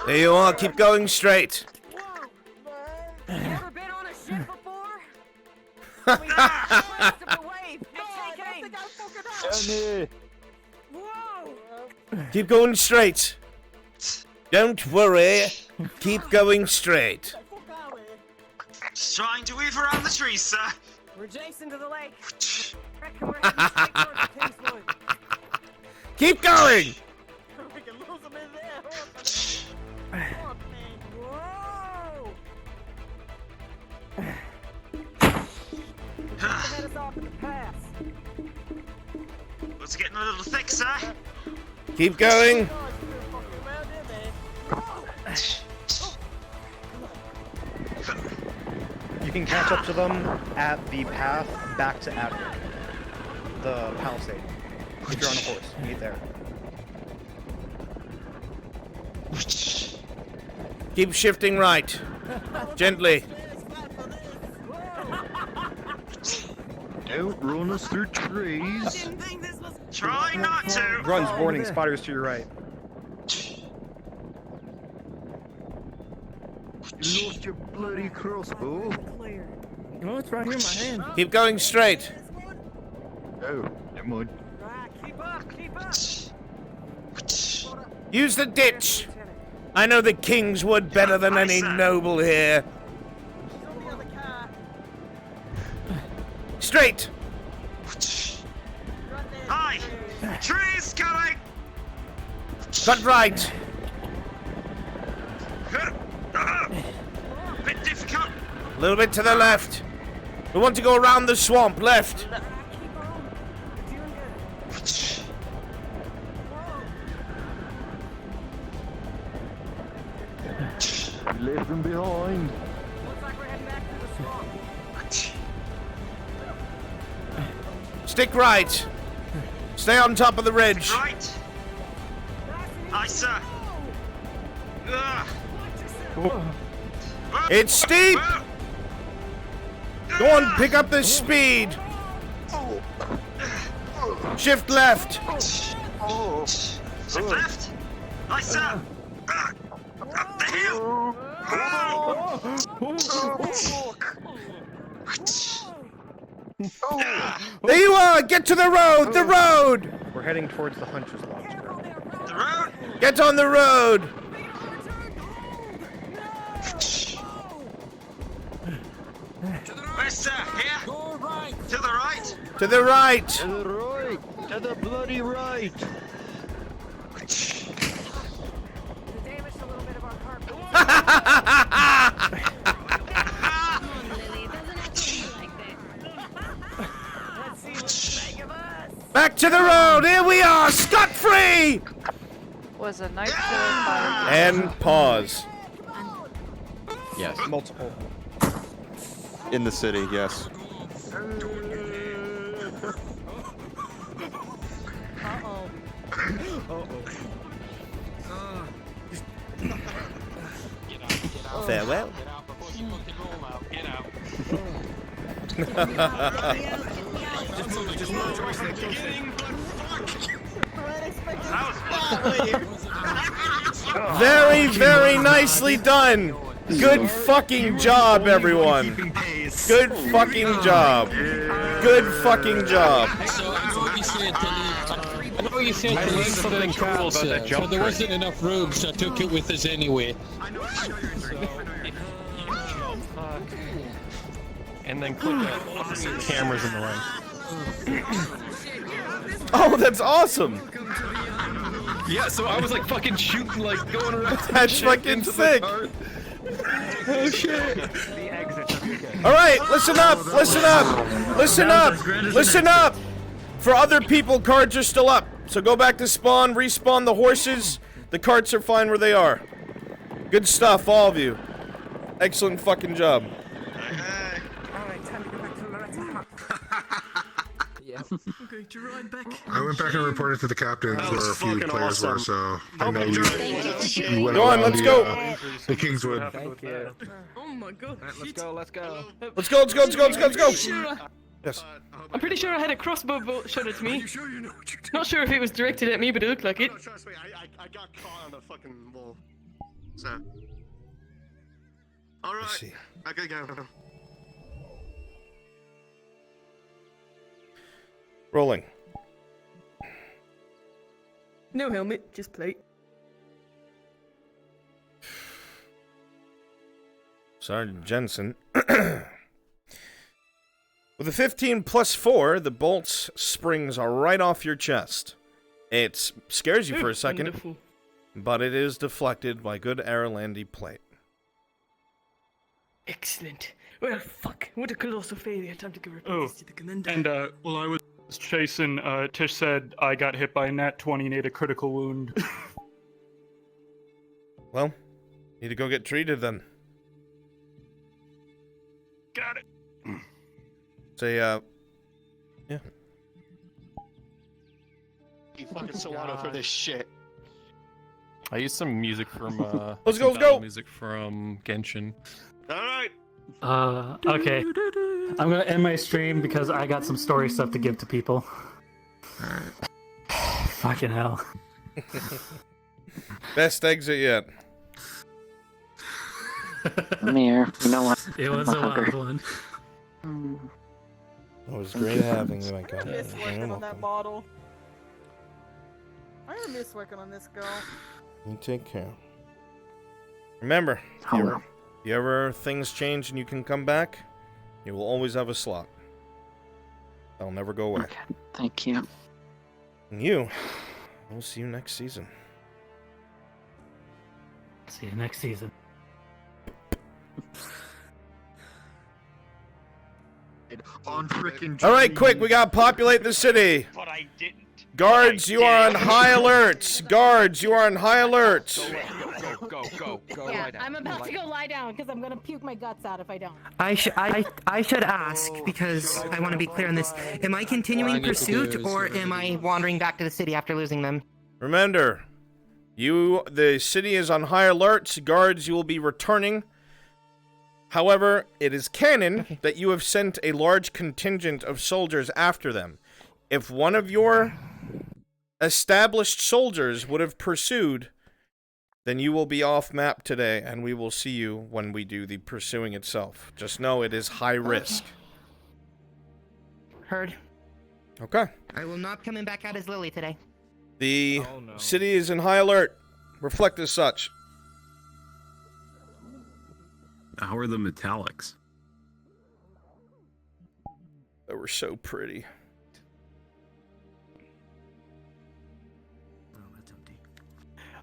There you are. Keep going straight. Never been on a ship before? Keep going straight. Don't worry. Keep going straight. Just trying to weave around the trees, sir. We're adjacent to the lake. Keep going. We can lose them in there. Head us off in the pass. It's getting a little thick, sir. Keep going. You can catch up to them at the path back to Adric. The palisade. If you're on a horse, meet there. Keep shifting right. Gently. Don't run us through trees. Try not to. Runs, warning, spotters to your right. You lost your bloody crossbow. Oh, it's right here in my hand. Keep going straight. Oh, never mind. Keep up. Use the ditch. I know the King's Wood better than any noble here. Straight. Hi. Trees coming. Cut right. Bit difficult. A little bit to the left. We want to go around the swamp. Left. We left them behind. Looks like we're heading back to the swamp. Stick right. Stay on top of the ridge. Right. Aye, sir. It's steep. Go on, pick up the speed. Shift left. Shift left. Aye, sir. Up the hill. There you are. Get to the road. The road. We're heading towards the Hunter's Lodge. The road. Get on the road. Where's sir? Here. To the right. To the right. To the right. To the bloody right. Damaged a little bit of our carpet. Let's see what's back of us. Back to the road. Here we are. Scot-free. Was a nice fire. And pause. Yes. Multiple. In the city, yes. Farewell. Get out. Just move towards the That was fun. Very, very nicely done. Good fucking job, everyone. Good fucking job. Good fucking job. So I know you said to leave something cool about that jump. So there wasn't enough room, so I took it with us anyway. And then click cameras in the way. Oh, that's awesome. Yeah, so I was like fucking shooting, like going around. That's fucking sick. Oh shit. All right, listen up, listen up, listen up, listen up. For other people, cards are still up. So go back to spawn, respawn the horses. The carts are fine where they are. Good stuff, all of you. Excellent fucking job. Okay, to ride back. I went back and reported to the captains where a few players were, so I know you went Go on, around let's go. The Kingswood. Thank you. Oh my god. Let's go, let's go. Let's go, let's go, let's go, let's go, let's go. Yes. I'm pretty sure I had a crossbow bolt shot at me. Sure you know what you're doing? Not sure if it was directed at me, but it looked like it. No, trust me, I got caught on the fucking wall. So. Alright. I gotta go. Rolling. No helmet, just plate. Sergeant Jensen. With a 15 plus 4, the bolt's springs are right off your chest. It scares you for a second, Wonderful. but it is deflected by good Airlandy plate. Excellent. Well, fuck. What a colossal failure. Time to go report Oh, this to the commander. and while I was chasing, Tish said I got hit by a nat 20 and ate a critical wound. Well, need to go get treated then. Got it. Say, yeah. You fucking Solano for this shit. I used some music from Let's go, let's go. Music from Genshin. Alright. Okay. I'm gonna end my stream because I got some story stuff to give to people. Fucking hell. Best exit yet. I'm here. You know what? It was a wild one. It was great having you, my God. I miss working on that bottle. I miss working on this girl. You take care. Remember, if you ever things change and you can come back, you will always have a slot. They'll never go away. Okay, thank you. And you, we'll see you next season. See you next season. On frickin' All right, quick, we gotta populate the city. But I didn't. Guards, you are on high alert. Guards, you are on high alert. Go. Yeah, I'm about to go lie down because I'm gonna puke my guts out if I don't. I should ask because I want to be clear on this. Am I continuing pursuit or am I wandering back to the city after losing them? Remember, the city is on high alert. Guards, you will be returning. However, it is canon that you have sent a large contingent of soldiers after them. If one of your established soldiers would have pursued, then you will be off map today, and we will see you when we do the pursuing itself. Just know it is high risk. Heard. Okay. I will not come in back out as Lily today. The city is in high alert. Reflect as such. How are the metallics? They were so pretty.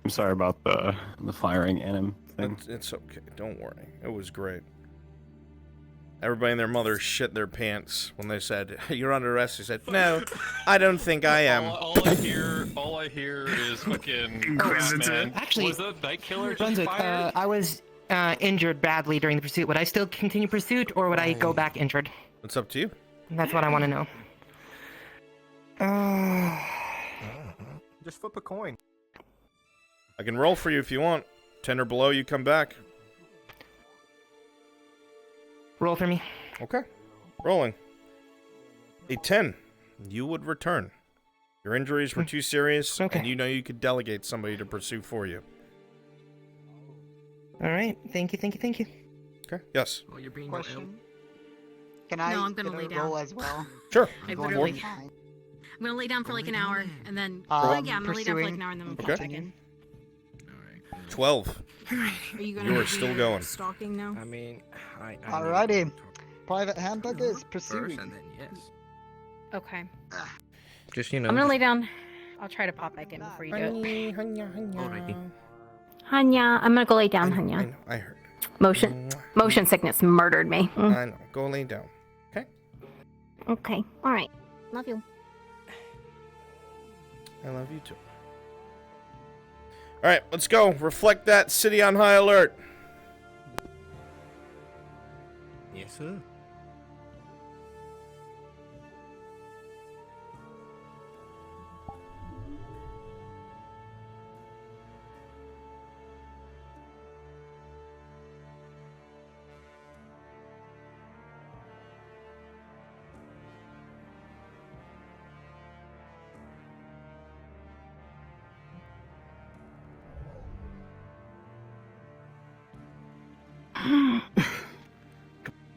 I'm sorry about the firing anim thing. It's okay. Don't worry. It was great. Everybody and their mother shit their pants when they said, "You're under arrest." He said, "No, I don't think I am." All I hear is fucking Inquisitor. Actually, was that night killer just Brunswick, fired? I was injured badly during the pursuit. Would I still continue pursuit or would I go back injured? It's up to you. That's what I want to know. Just flip a coin. I can roll for you if you want. 10 or below, you come back. Roll for me. Okay. Rolling. A 10. You would return. Your injuries were too serious, and you know you could delegate somebody to pursue for you. All right. Thank you. Okay. Yes. Well, you're being Question. Can I No, I'm gonna get a lay down. roll as well? Sure. I Going literally. to be fine. I'm gonna lay down for like an hour and then. Um, yeah, I'm gonna lay down for like pursuing. an hour and then Okay. pop back in. 12. Are you gonna You are be still going. stalking now? I mean, I Alrighty. Private Handbook is pursuing. and then yes. Okay. Just, you know. I'm gonna lay down. I'll try to pop back in before you do it. Alrighty. Hanya, I'm gonna go lay down, Hanya. I heard. Motion sickness murdered me. I know. Go lay down. Okay? Okay. Alright. Love you. I love you too. Alright, let's go. Reflect that city on high alert. Yes, sir.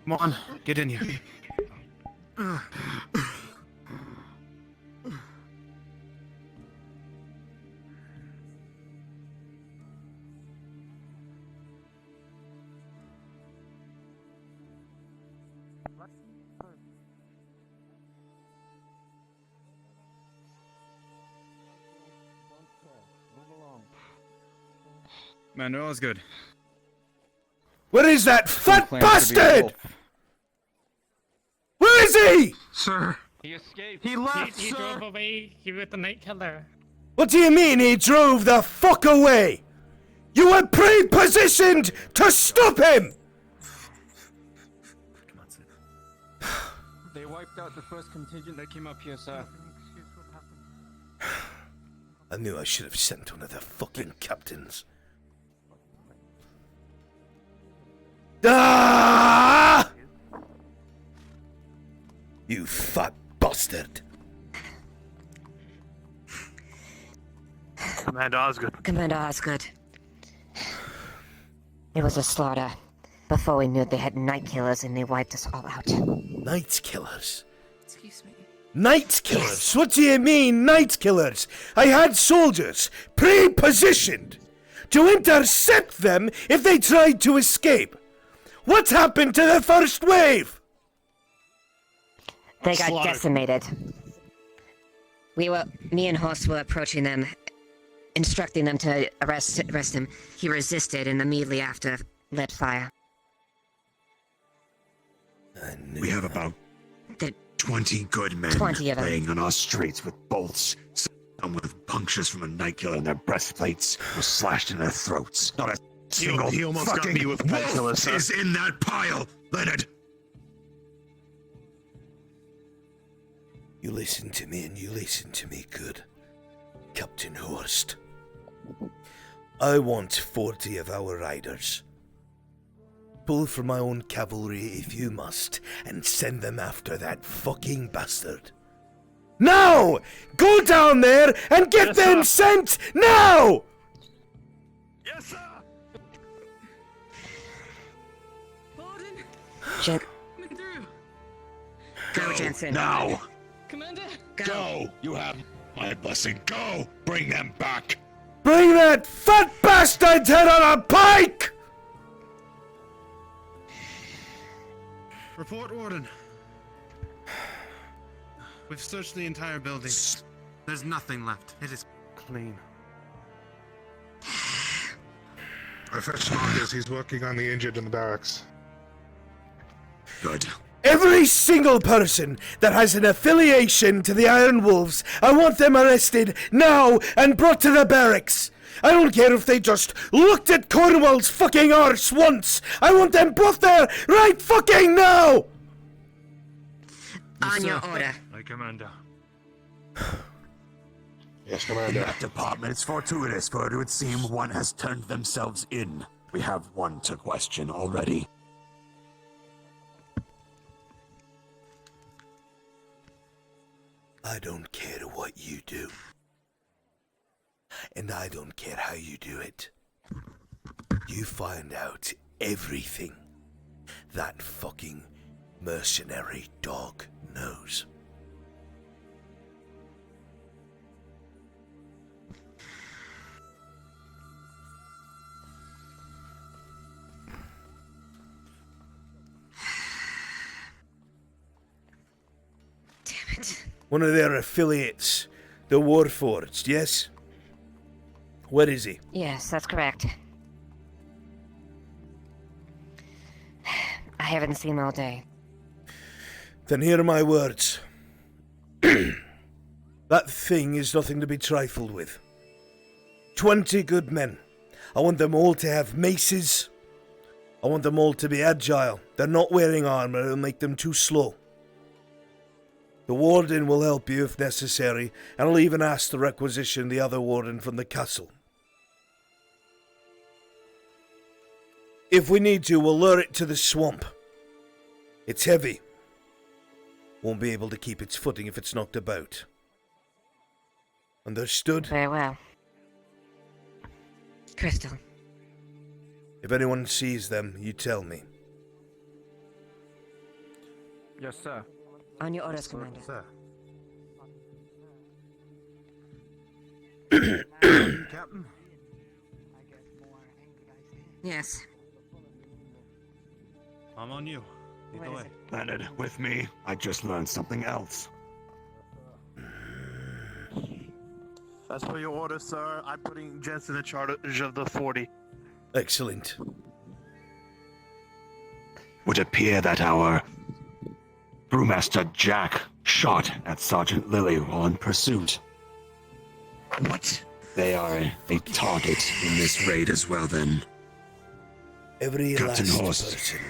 Come on, get in here. Man, they're always good. Where is that fat bastard? Where is he? Sir. He escaped. He left, He sir. drove away. He was the night killer. What do you mean he drove the fuck away? You were pre-positioned to stop him! They wiped out the first contingent that came up here, sir. I knew I should have sent one of the fucking captains. Ah! You fat bastard. Commander Osgood. Commander Osgood. It was a slaughter. Before we knew they had night killers and they wiped us all out. Night killers? Excuse me. Night killers? Yes. What do you mean, night killers? I had soldiers pre-positioned to intercept them if they tried to escape. What happened to the first wave? They got decimated. Me and Horst were approaching them, instructing them to arrest him. He resisted and immediately after lit fire. We have about 20 good men 20 of them. laying on our streets with bolts, some with punctures from a night killer in their breastplates, were slashed in their throats. Not a single he almost got fucking me with night killer, wolf sir. is in that pile, Leonard. You listen to me and you listen to me good. Captain Horst. I want 40 of our riders. Pull from my own cavalry if you must, and send them after that fucking bastard. Now! Go down there and get them sent now! Yes, sir! Go, Jensen. Now! Commander! Go! You have my blessing. Go! Bring them back! Bring that fat bastard head on a pike! Report, Warden. We've searched the entire building. There's nothing left. It is clean. I fetched Marcus. He's working on the injured in the barracks. Good. Every single person that has an affiliation to the Iron Wolves, I want them arrested now and brought to the barracks. I don't care if they just looked at Cornwall's fucking arse once. I want them brought there right fucking now! On your order. Aye, Commander. Yes, Commander. That department is fortuitous, for it would seem one has turned themselves in. We have one to question already. I don't care what you do. And I don't care how you do it. you find out everything that fucking mercenary dog knows. Damn it. One of their affiliates, the Warforged, yes? Where is he? Yes, that's correct. I haven't seen him all day. Then hear my words. That thing is nothing to be trifled with. 20 good men. I want them all to have maces. I want them all to be agile. They're not wearing armor, it'll make them too slow. The warden will help you if necessary, and I'll even ask to requisition the other warden from the castle. If we need to, we'll lure it to the swamp. It's heavy. Won't be able to keep its footing if it's knocked about. Understood? Very well. Crystal. If anyone sees them, you tell me. Yes, sir. On your orders, Commander. Sir. Captain? Yes. I'm on you. Lead the way. Leonard, with me, I just learned something else. As per your order, sir, I'm putting Jensen in charge of the 40. Excellent. Would appear that our Brewmaster Jack shot at Sergeant Lilly while in pursuit. What? They are a target in this raid as well, then. Every Captain last Horst. person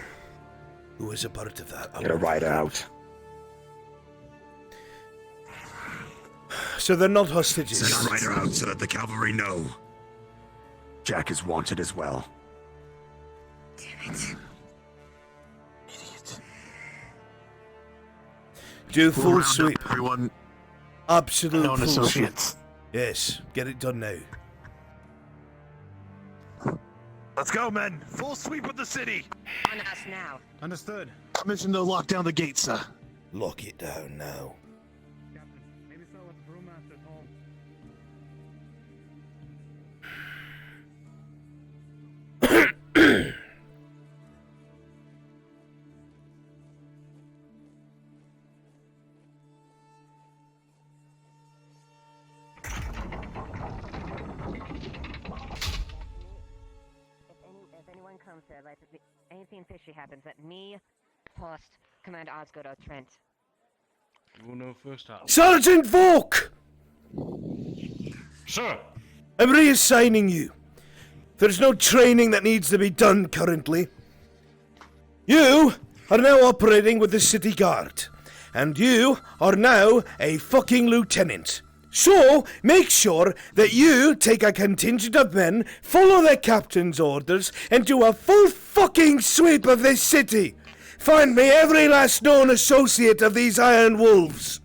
who was a part of that. Get a rider out. So they're not hostages. Send a rider out so that the cavalry know. Jack is wanted as well. Damn it. Do We'll full round up sweep. everyone. Absolute Known full associates. sweep. Yes, get it done now. Let's go, men. Full sweep of the city. On us now. Understood. Mission to lock down the gate, sir. Lock it down now. Maybe start with the brewmaster at home. If anyone comes there, like anything fishy happens, let me, Horst, Commander Osgood, or Trent. You will know first out. Sergeant Volk! Sir! I'm reassigning you. There's no training that needs to be done currently. You are now operating with the city guard. And you are now a fucking lieutenant. So, make sure that you take a contingent of men, follow their captain's orders, and do a full fucking sweep of this city. Find me every last known associate of these Iron Wolves.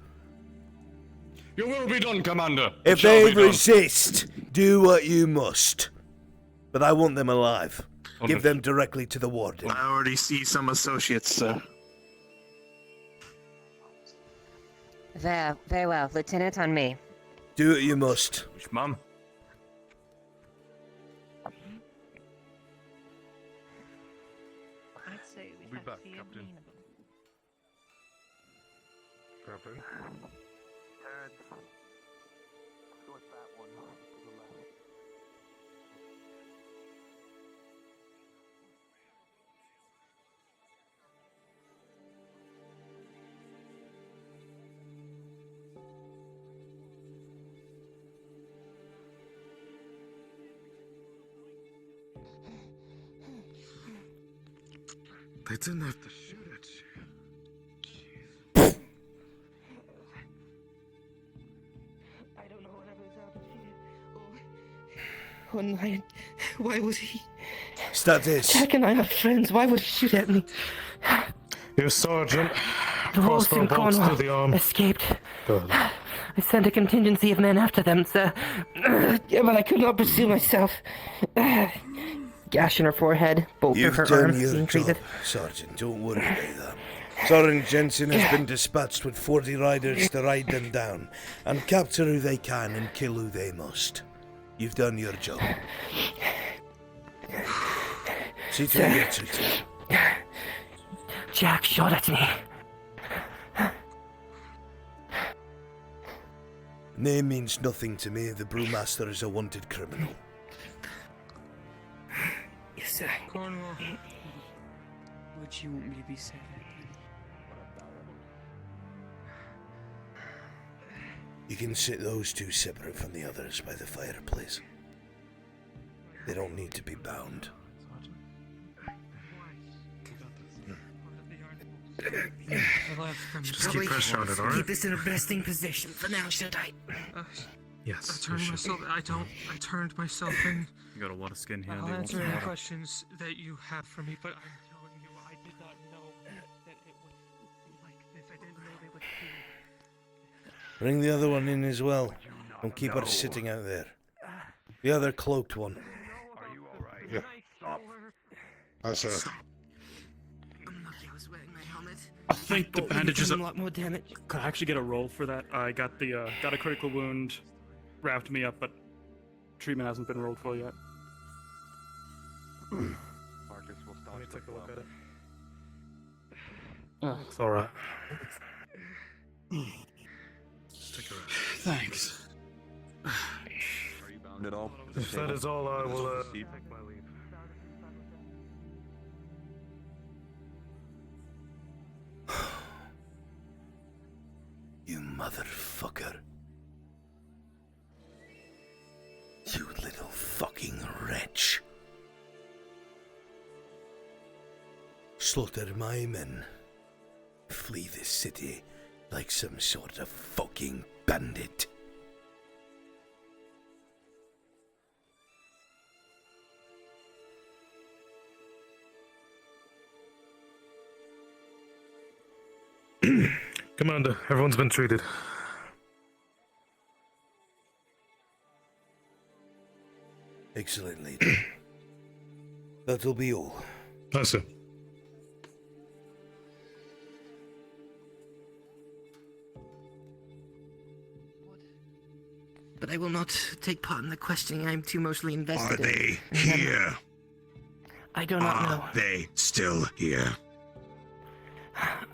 Your will be done, Commander. If Shall they be done. resist, do what you must. But I want them alive. Give them directly to the warden. I already see some associates, sir. Very well. Lieutenant, on me. Do what you must. Which mum? I'd say we We'll be have back, the Captain. Captain? They didn't have to shoot at you. I don't know whatever's happened here. One night, why would he? Start this. Jack and I are friends. Why would he shoot at me? Your sergeant. The wolves in bolts Cornwall through the arm. escaped. Good. I sent a contingency of men after them, sir. But I could not pursue myself. gash in her forehead, both You've of her done arms your being job, treated. Sergeant. Don't worry about that. Sergeant Jensen has been dispatched with 40 riders to ride them down and capture who they can and kill who they must. You've done your job. See to it gets returned. Jack shot at me. Name means nothing to me. The brewmaster is a wanted criminal. Yes, sir. Cornwall, would you want me to be safe? You can sit those two separate from the others by the fireplace. They don't need to be bound. Should probably keep this in a resting position for now, should I? Yes. I turned myself in. You got a lot of skin here. I'll They want answer some any water. questions that you have for me, but I'm telling you, I did not know that it was like this. I didn't know they would do. Bring the other one in as well. Don't keep her sitting out there. The other cloaked one. Yeah. I said. I think the bandages A lot more damage. Could I actually get a roll for that? I got got a critical wound, wrapped me up, but treatment hasn't been rolled for yet. Marcus will stop. Let me take a look at it. It's alright. Thanks. Are you bound at all? If that is all, I will take my leave. You motherfucker. You little fucking wretch. Slaughter my men. Flee this city like some sort of fucking bandit. Commander, everyone's been treated. Excellent, lady. That'll be all. Yes, sir. But I will not take part in the questioning. I am too emotionally invested Are they here? I do not know. Are they still here?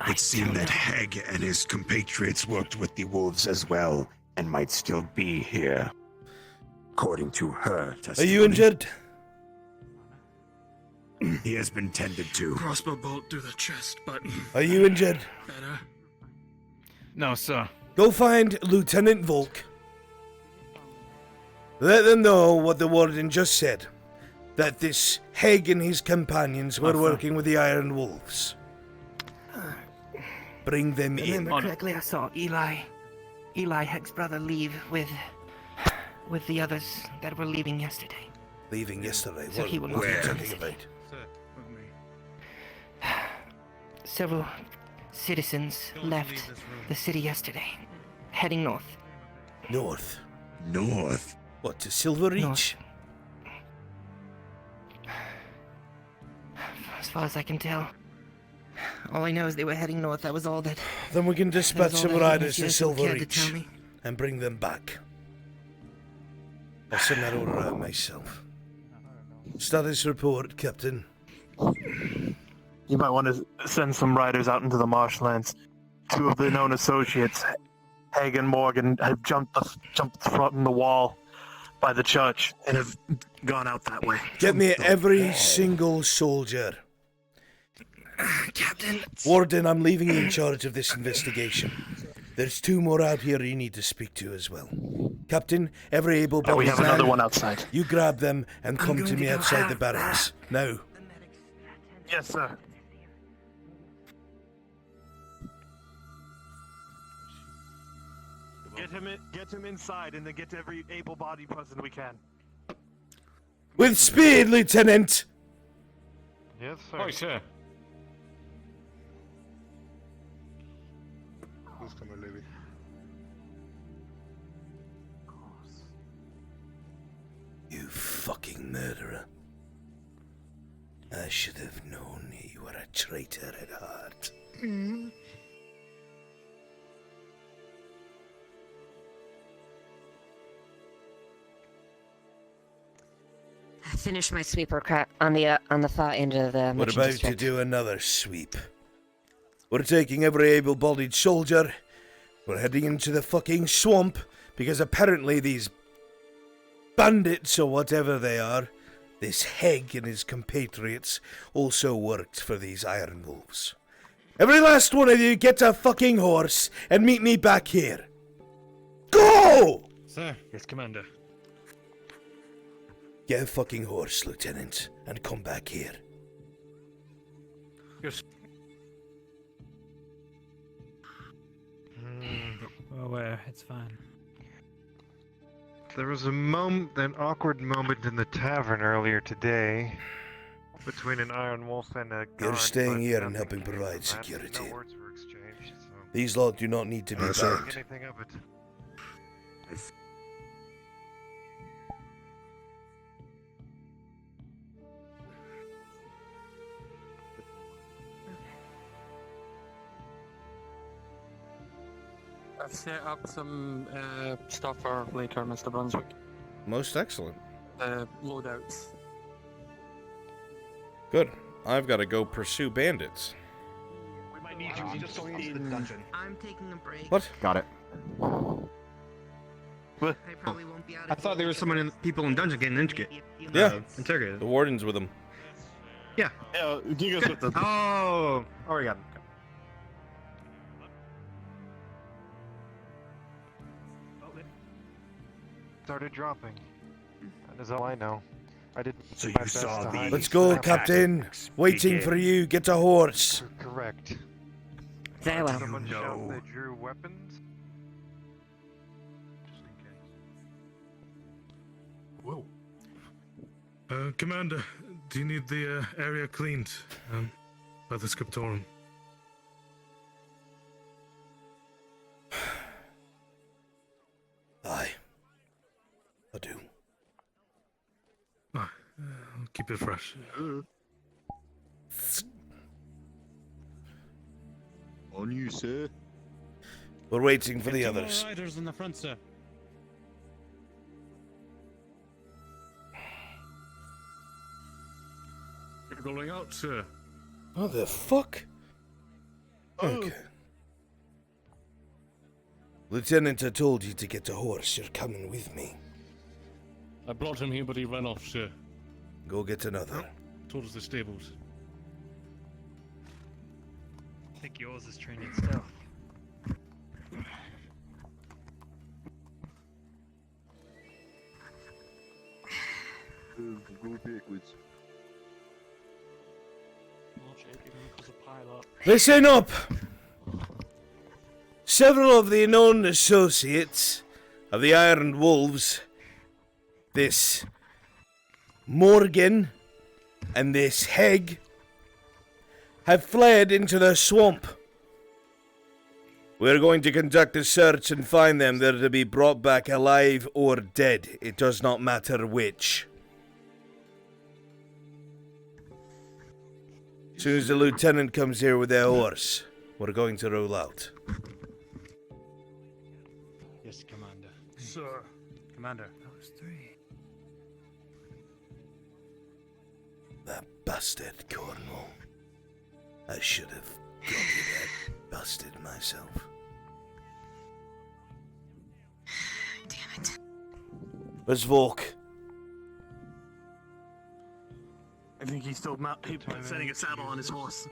It seemed that Heg and his compatriots worked with the wolves as well, and might still be here. According to her Are testimony. you injured? He has been tended to. Crossbow bolt through the chest, but Are you injured? better. No, sir. Go find Lieutenant Volk. Let them know what the warden just said. That this Heg and his companions were working with the Iron Wolves. Bring them If I in. remember correctly, I saw Eli, Heck's brother, leave with the others that were leaving yesterday. Leaving yesterday. So he will not what are you return talking this about? Sir, with me. Several citizens left the city yesterday, heading north. North. North? What, to Silver Reach? As far as I can tell. All I know is they were heading north. That was all that. Then we can dispatch That was all some that riders to Mr. Silver cared to Reach tell me. and bring them back. I'll send that order out myself. Status report, Captain. You might want to send some riders out into the marshlands. Two of the known associates, Haig and Morgan, have jumped from the wall by the church and have gone out that way. Get me every single soldier. Captain. Warden, I'm leaving you in charge of this investigation. There's two more out here you need to speak to as well. Captain, every able-bodied we have man, another one outside. You grab them and come going to me to go outside the have barracks. Now. Yes, sir. Get him inside, and then get to every able-bodied person we can. With speed, Lieutenant! Yes, sir. Oh, sir. Who's coming, lady? You fucking murderer. I should have known you were a traitor at heart. I finished my sweeper crap on the far end of the We're mission about district. to do another sweep. We're taking every able-bodied soldier. We're heading into the fucking swamp because apparently these bandits or whatever they are, this Heg and his compatriots, also worked for these Iron Wolves. Every last one of you get a fucking horse and meet me back here. Go! Sir. Yes, Commander. Get a fucking horse, Lieutenant, and come back here. Yes. Oh, it's fine. There was an awkward moment in the tavern earlier today between an Iron Wolf and a guard. You're staying but here and nothing helping came provide of that. security. No words were exchanged, so These lot do not need to be I didn't bagged. think anything of it. I've set up some stuff for later, Mr. Brunswick. Most excellent. Loadouts. Good. I've got to go pursue bandits. We might need you just going into the dungeon. I'm taking a break. What? Got it. I probably won't be out I thought there was people in dungeon getting Yeah. interrogated. The warden's with them. Yeah. Yeah, Giga's with them. Oh, we got him. Started dropping. That is all I know. I did. So my you best saw to the- hide Let's the go, fact. Captain. Waiting for you. Get a horse. Correct. Very well. Someone shouted they drew weapons. Whoa. Commander, do you need the area cleaned by the Scriptorum? Aye. I do. I'll keep it fresh. On you, sir. We're waiting for the Get 2 more others. riders in the front, sir. You're going out, sir. What the fuck? Okay. Lieutenant, I told you to get a horse. You're coming with me. I brought him here, but he ran off, sir. Go get another. Towards the stables. I think yours is trained in stealth. Go backwards. Listen up! Several of the known associates of the Iron Wolves, this Morgan and this Heg, have fled into the swamp. We're going to conduct a search and find them. They're to be brought back alive or dead. It does not matter which. As soon as the lieutenant comes here with their horse, we're going to roll out. Yes, Commander. Sir. Commander. That was 3. That bastard Cornwall. I should have got you that bastard myself. Damn it. Let's walk. I think he's still setting a saddle on his horse.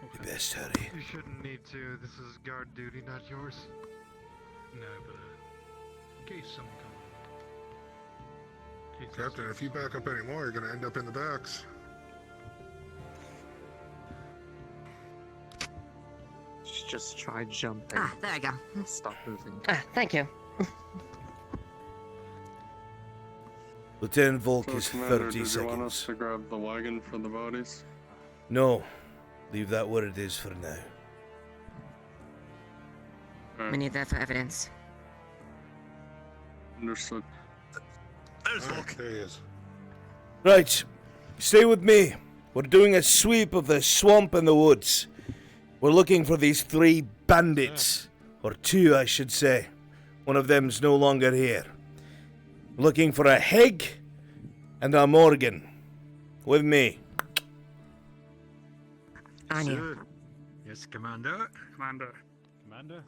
You best hurry. You shouldn't need to. This is guard duty, not yours. No, but in case someone comes. Captain, if you back up anymore, you're gonna end up in the backs. Just try jumping. Ah, there I go. Stop moving. Thank you. Lieutenant Volk So, is Commander, 30 did you want us seconds. to grab the wagon for the bodies? No. Leave that where it is for now. We need that for evidence. Understood. There's Volk. There he is. Right. Stay with me. We're doing a sweep of the swamp and the woods. We're looking for these 3 bandits. Or 2, I should say. One of them's no longer here. Looking for a Heg and a Morgan. With me. Anya. Yes, Commander. Commander. Commander.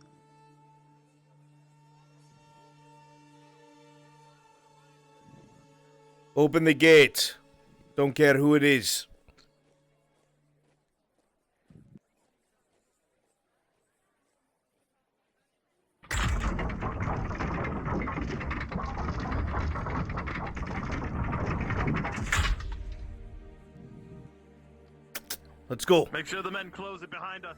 Open the gate. Don't care who it is. Let's go. Make sure the men close it behind us.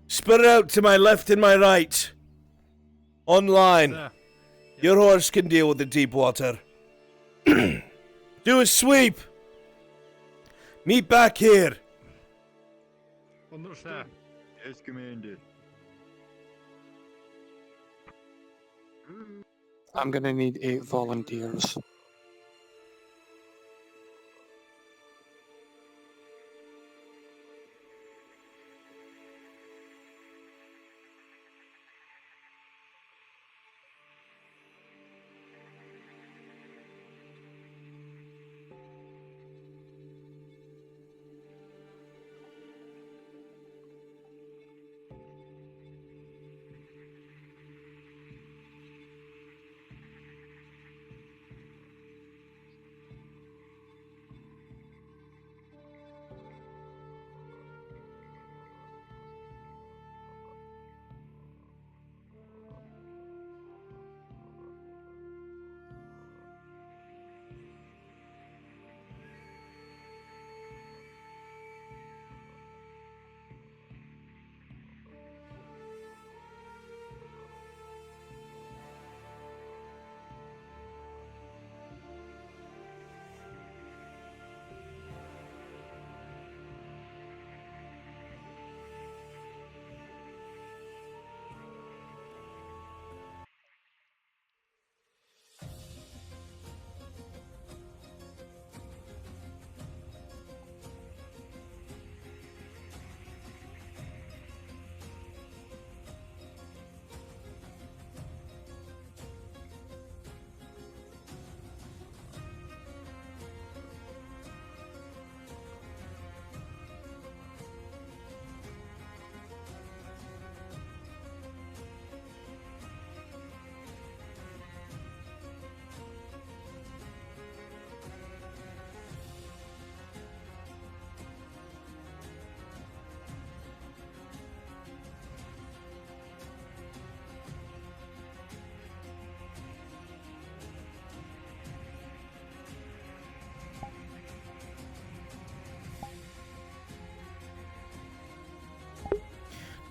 Spread out to my left and my right. Online. Your horse can deal with the deep water. Do a sweep. Meet back here. Understood. Yes, Commander. I'm gonna need 8 volunteers.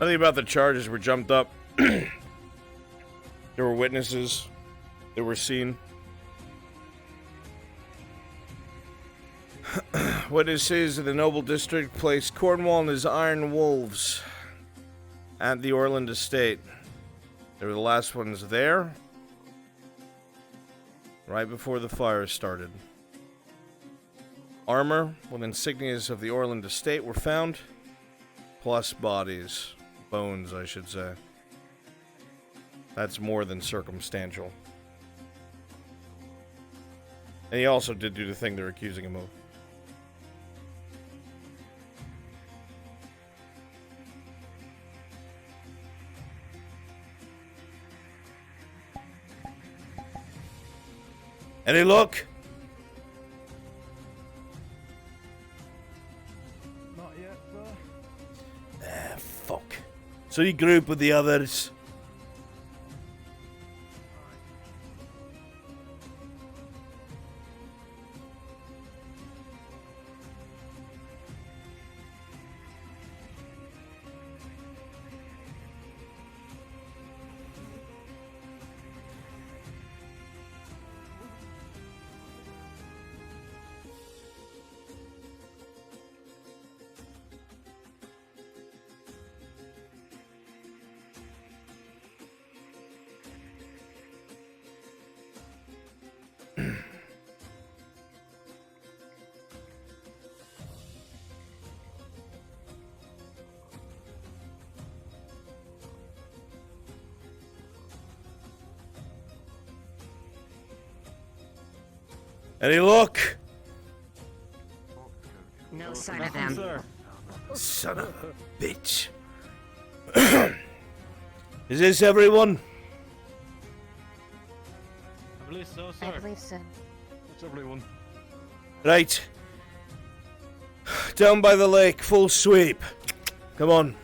Nothing about the charges were jumped up. There were witnesses that were seen. Witnesses in the Noble District placed Cornwall and his Iron Wolves at the Orland Estate. They were the last ones there, right before the fire started. Armor with insignias of the Orland Estate were found, plus bodies. Bones, I should say. That's more than circumstantial. And he also did do the thing they're accusing him of. Any luck? Not yet, sir. Ah, fuck. So you group with the others. Any luck? No sign of them. Son of a bitch. Is this everyone? I believe so, sir. I believe so. That's everyone. Right. Down by the lake, full sweep. Come on.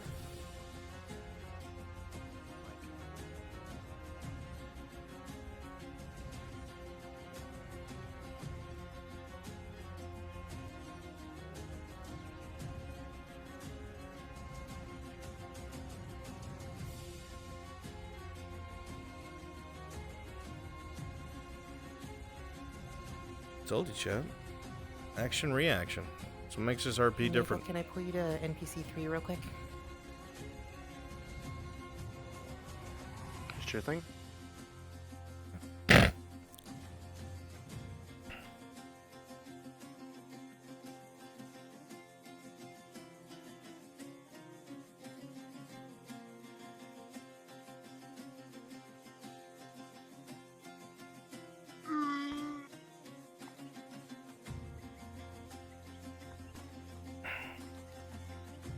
Told you, Chad. Action, reaction. That's what makes this RP different. Can I pull you to NPC 3 real quick? Sure thing.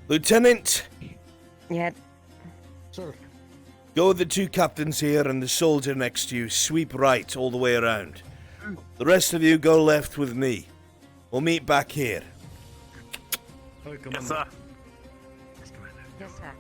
Lieutenant! Yeah. Sir. Go with the two captains here and the soldier next to you. Sweep right all the way around. The rest of you go left with me. We'll meet back here. Yes, sir. Yes, sir.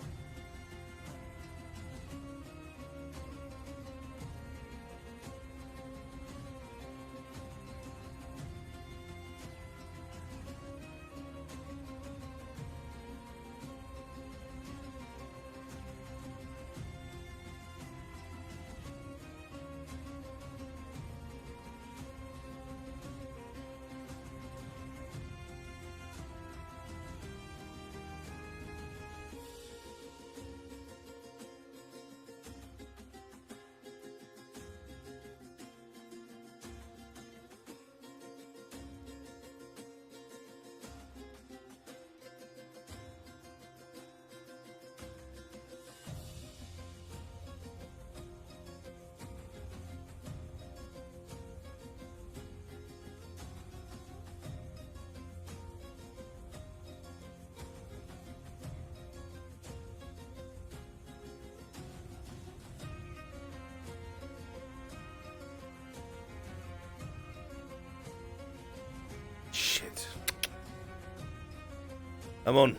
Shit. I'm on.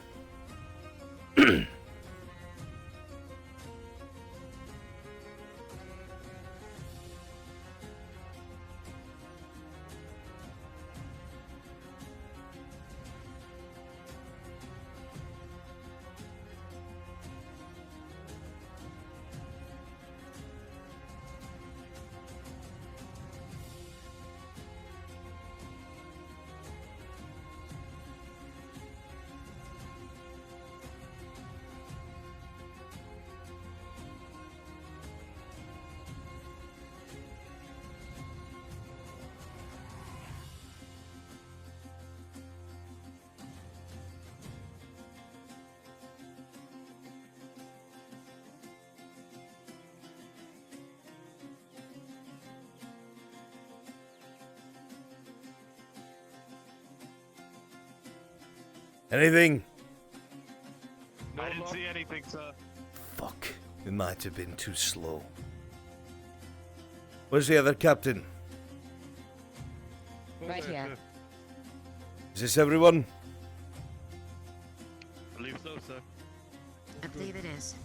Anything? I didn't see anything, sir. Fuck. We might have been too slow. Where's the other captain? Right here. Is this everyone? I believe so, sir. I believe it is.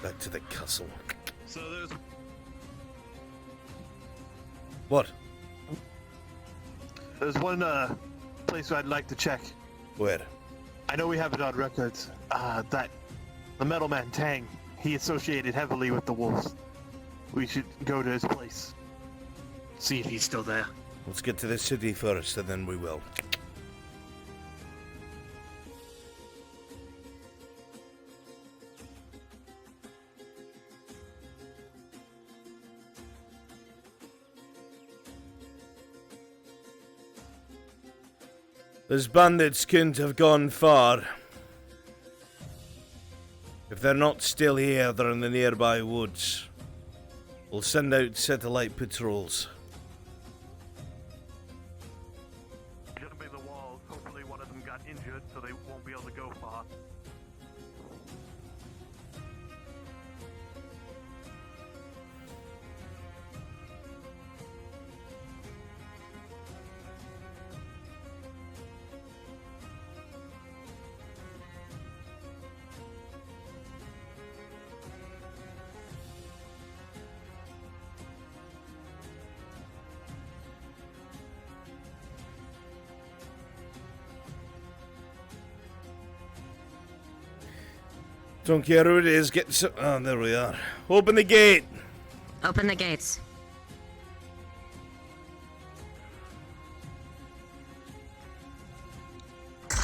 Back to the castle. So there's What? There's one place I'd like to check. Where? I know we have it on records. That the metal man Tang, he associated heavily with the wolves. We should go to his place. See if he's still there. Let's get to the city first, and then we will. Those bandits couldn't have gone far. If they're not still here, they're in the nearby woods. We'll send out satellite patrols. Gonna be the walls. Hopefully one of them got injured, so they won't be able to go far. Don't care who it is, get some... Oh, there we are. Open the gate! Open the gates. I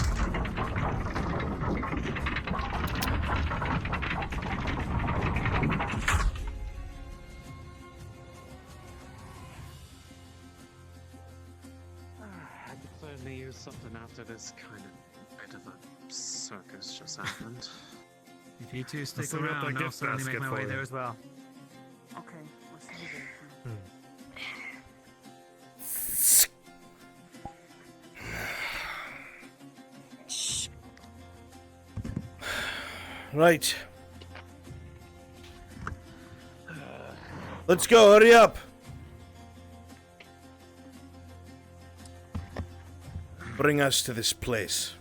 could certainly use something after this kind of bit of a circus just happened. If you two stick still got that around, I'll gift certainly make basket my way for there you. as well. Okay, let's see Right. Let's go, hurry up! Bring us to this place.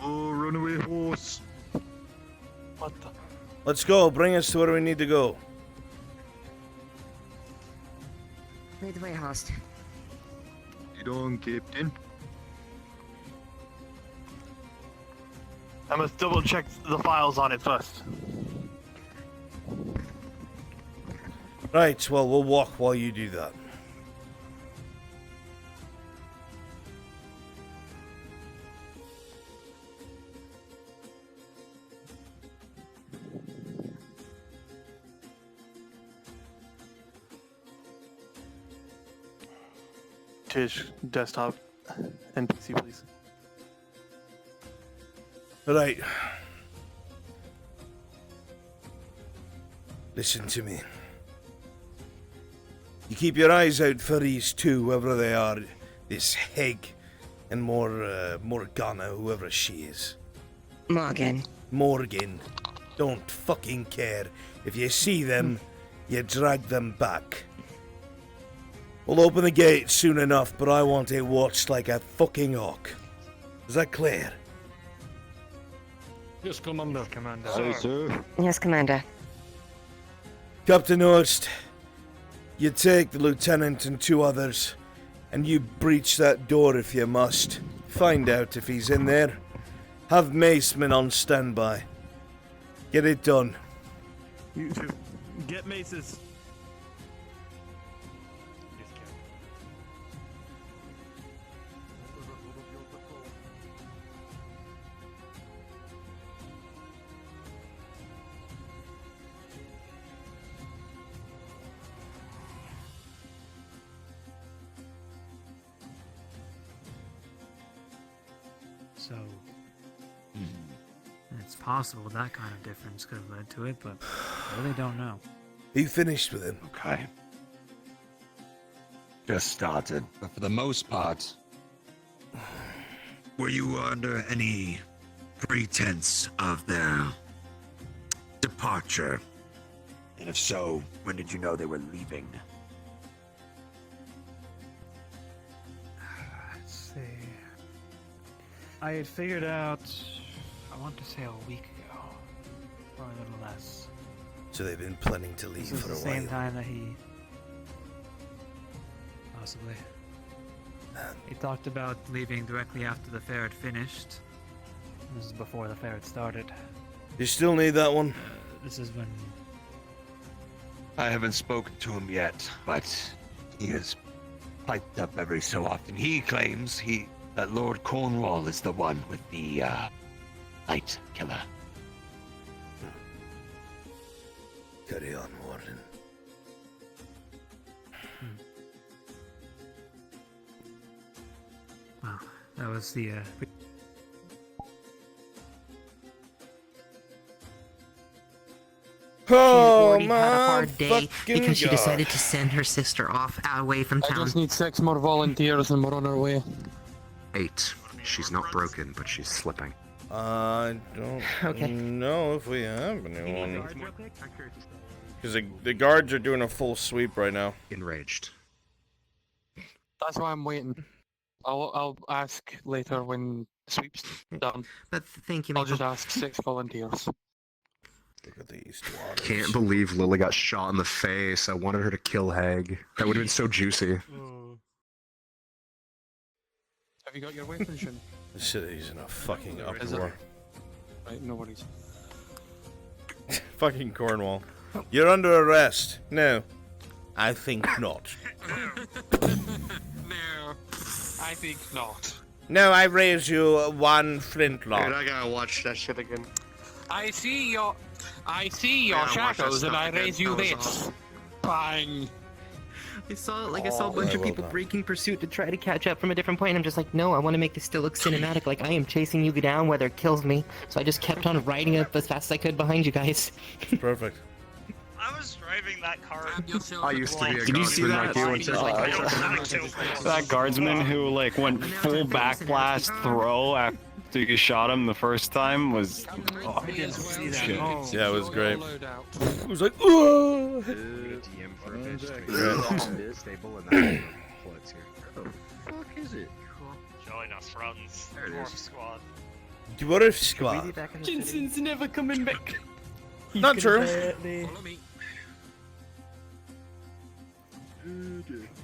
Oh, runaway horse. What the? Let's go, bring us to where we need to go. Lead the way, host. Lead on, Captain. I must double check the files on it first. Right, well, we'll walk while you do that. Tish, desktop, and PC, please. Right. Listen to me. You keep your eyes out for these two, whoever they are. This Heg and Morgana, whoever she is. Morgan. Morgan. Don't fucking care. If you see them, you drag them back. We'll open the gate soon enough, but I want it watched like a fucking hawk. Is that clear? Yes, Commander. Commander. Yes, Commander. Captain Horst, you take the lieutenant and two others, and you breach that door if you must. Find out if he's in there. Have Maceman on standby. Get it done. You two, get maces. So, it's possible that kind of difference could have led to it, but I really don't know. You finished with him? Okay. Just started, but for the most part. Were you under any pretense of their departure? And if so, when did you know they were leaving? Let's see. I had figured out, I want to say a week ago, or a little less. So they've been planning to leave This for a is the while. same time that he... Possibly. He talked about leaving directly after the fair had finished. This is before the fair had started. You still need that one? This is when... I haven't spoken to him yet, but he has piped up every so often. He claims that Lord Cornwall is the one with the light killer. Carry on, Warden. Well, That was the. Oh already my had a hard day fucking because she God. decided to send her sister off away from I town. just need 6 more volunteers and we're on our way. 8. She's not broken, but she's slipping. I don't know if we have anyone. Because the guards are doing a full sweep right now. Enraged. That's why I'm waiting. I'll ask later when the sweep's done. But thank you, I'll Michael. just ask 6 volunteers. Look at these dwarves. Can't believe Lily got shot in the face. I wanted her to kill Hag. That would have been so juicy. Have you got your weapons, Shin? The city's in a fucking uproar. Right, no worries. Fucking Cornwall. You're under arrest. No. I think not. No, I think not. No, I raise you one flintlock. Dude, I gotta watch that shit again. I see your Yeah, shadows watch and I that raise stuff you again. That was this. awesome. Bang. I saw a bunch yeah, of well people done. breaking pursuit to try to catch up from a different point, and I'm just like, no, I want to make this still look cinematic, like I am chasing you down whether it kills me. So I just kept on riding up as fast as I could behind you guys. Perfect. I was driving that car. I used to be a Did you see guardsman that? like you until I don't want to kill me. That guardsman who like went full back blast throw after you shot him the first time was. Oh, shit. Yeah, it was great. It was like, oh. TM for a bitch. Stable and that's here. Oh, fuck is it? Join us, friends. There it Dwarf is. squad. Dwarf squad. Jensen's never coming back. Not true.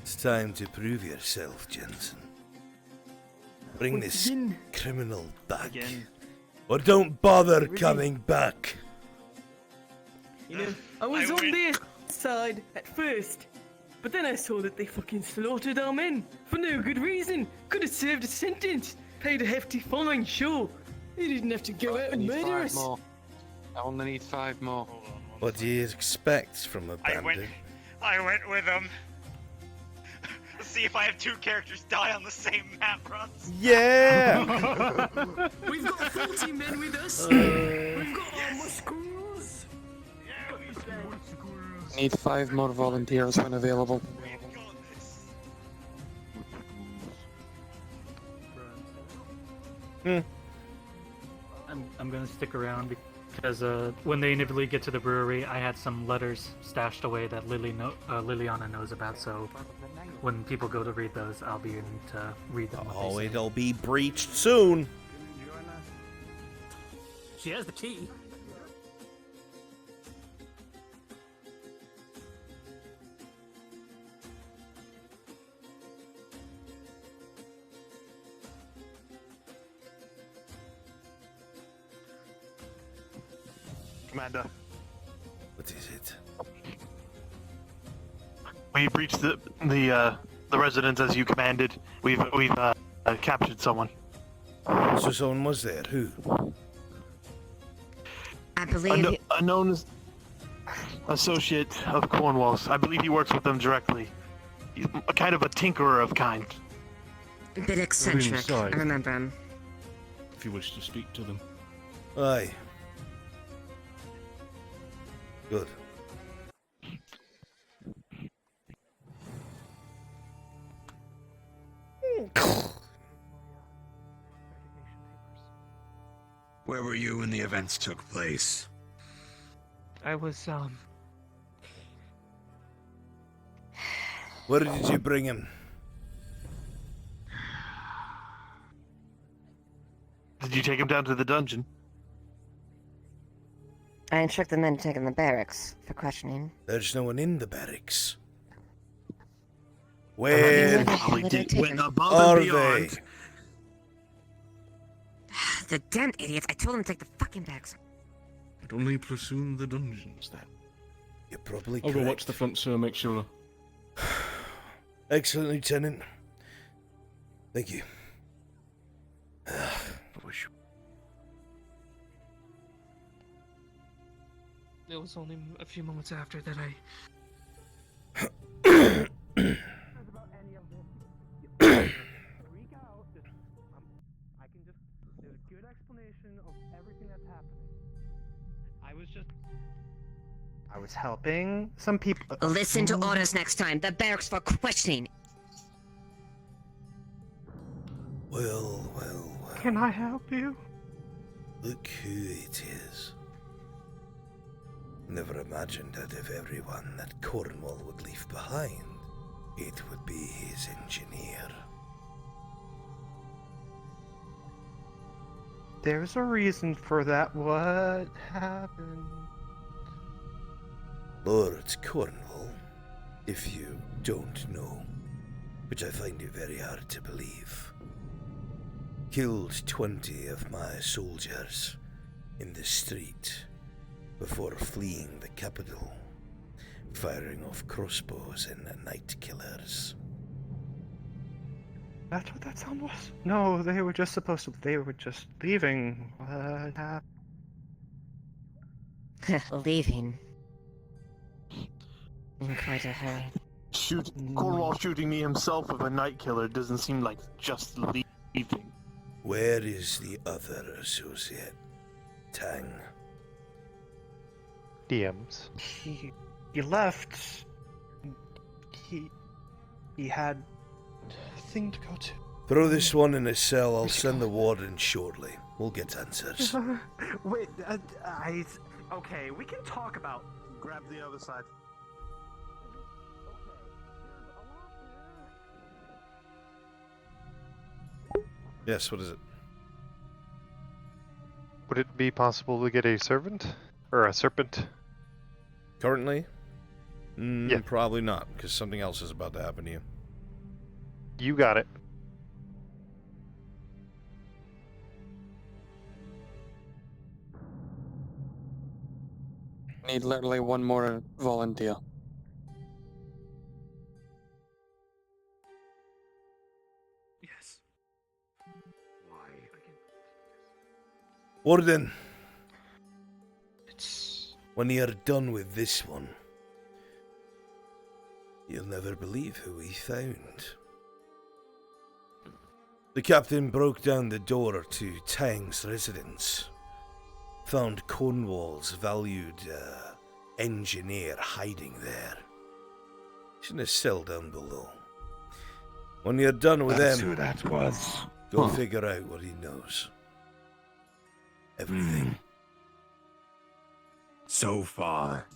It's time to prove yourself, Jensen. Bring this criminal back. Or don't bother coming back. You know, I was on their side at first, but then I saw that they fucking slaughtered our men for no good reason. Could have served a sentence, paid a hefty fine, sure. They didn't have to go out and murder us. I only need 5 more. What do you expect from a bandit? I went with them. Let's see if I have 2 characters die on the same map, runs. Yeah! We've got 40 men with us. We've got our muscles. Need 5 more volunteers when available. I'm gonna stick around because when they inevitably get to the brewery, I had some letters stashed away that Liliana knows about. So when people go to read those, I'll be in to read them. Oh, it'll be breached soon. She has the key. Commander. What is it? We breached the residence as you commanded. We've captured someone. So someone was there. Who? I believe unknown associate of Cornwall's. I believe he works with them directly. He's a kind of a tinkerer of kind. a bit eccentric. I remember him. If you wish to speak to them. Aye. Good. Where were you when the events took place? I was Where did you bring him? Did you take him down to the dungeon? I instruct the men to take him to the barracks for questioning. There's no one in the barracks. Where Where above are and they? beyond. The damn idiots! I told them to take the fucking bags. I'd only presume the dungeons then. You're probably I'll correct. go watch the front, sir, make sure. Excellent, Lieutenant. Thank you. It was only a few moments after that explanation of everything that's happening. I was helping some people. Listen to orders next time. The barracks for questioning. Well. Can I help you? Look who it is. Never imagined out of everyone that Cornwall would leave behind, it would be his engineer. There's a reason for that. What happened? Lord Cornwall, if you don't know, which I find it very hard to believe, killed 20 of my soldiers in the street before fleeing the capital, firing off crossbows and night killers. That's what that sound was? No, they were just supposed to. They were just leaving. What happened? Leaving. In quite a hurry. Cornwall shooting me himself with a night killer doesn't seem like just leaving. Where is the other associate? Tang. DMs. He left. He had a thing to go to. Throw this one in a cell. I'll send the warden shortly. We'll get answers. Wait, okay, we can talk about. Grab the other side. Yes, what is it? Would it be possible to get a servant? Or a serpent? Currently? Yeah. Probably not, because something else is about to happen to you. You got it. Need literally one more volunteer. Yes. Why? Warden! When you're done with this one, you'll never believe who we found. The captain broke down the door to Tang's residence. Found Cornwall's valued engineer hiding there. He's in a cell down below. When you're done with That's them, who that was. go Huh. figure out what he knows. Everything. So far,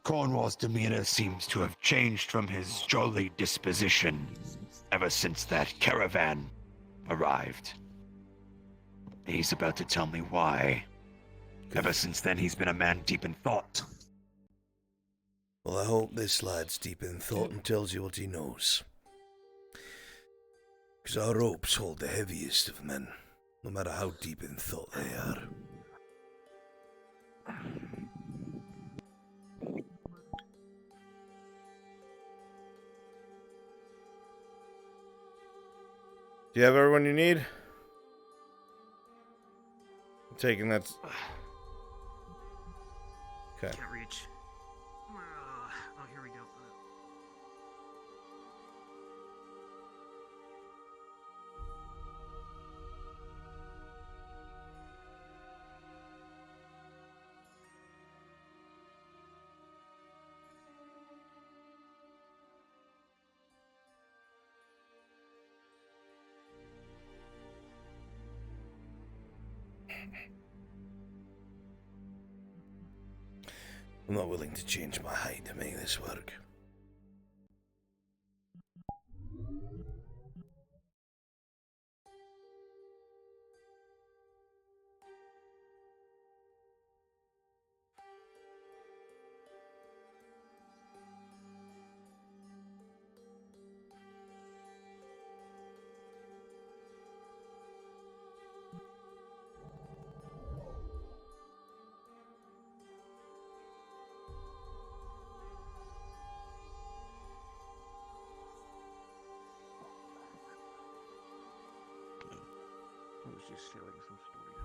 Cornwall's demeanor seems to have changed from his jolly disposition ever since that caravan arrived. He's about to tell me why. Ever since then, he's been a man deep in thought. Well, I hope this lad's deep in thought and tells you what he knows. Because our ropes hold the heaviest of men, no matter how deep in thought they are. Do you have everyone you need? I'm taking that. Okay. Can't reach. Oh, here we go. I'm not willing to change my height to make this work. I was just stealing some stories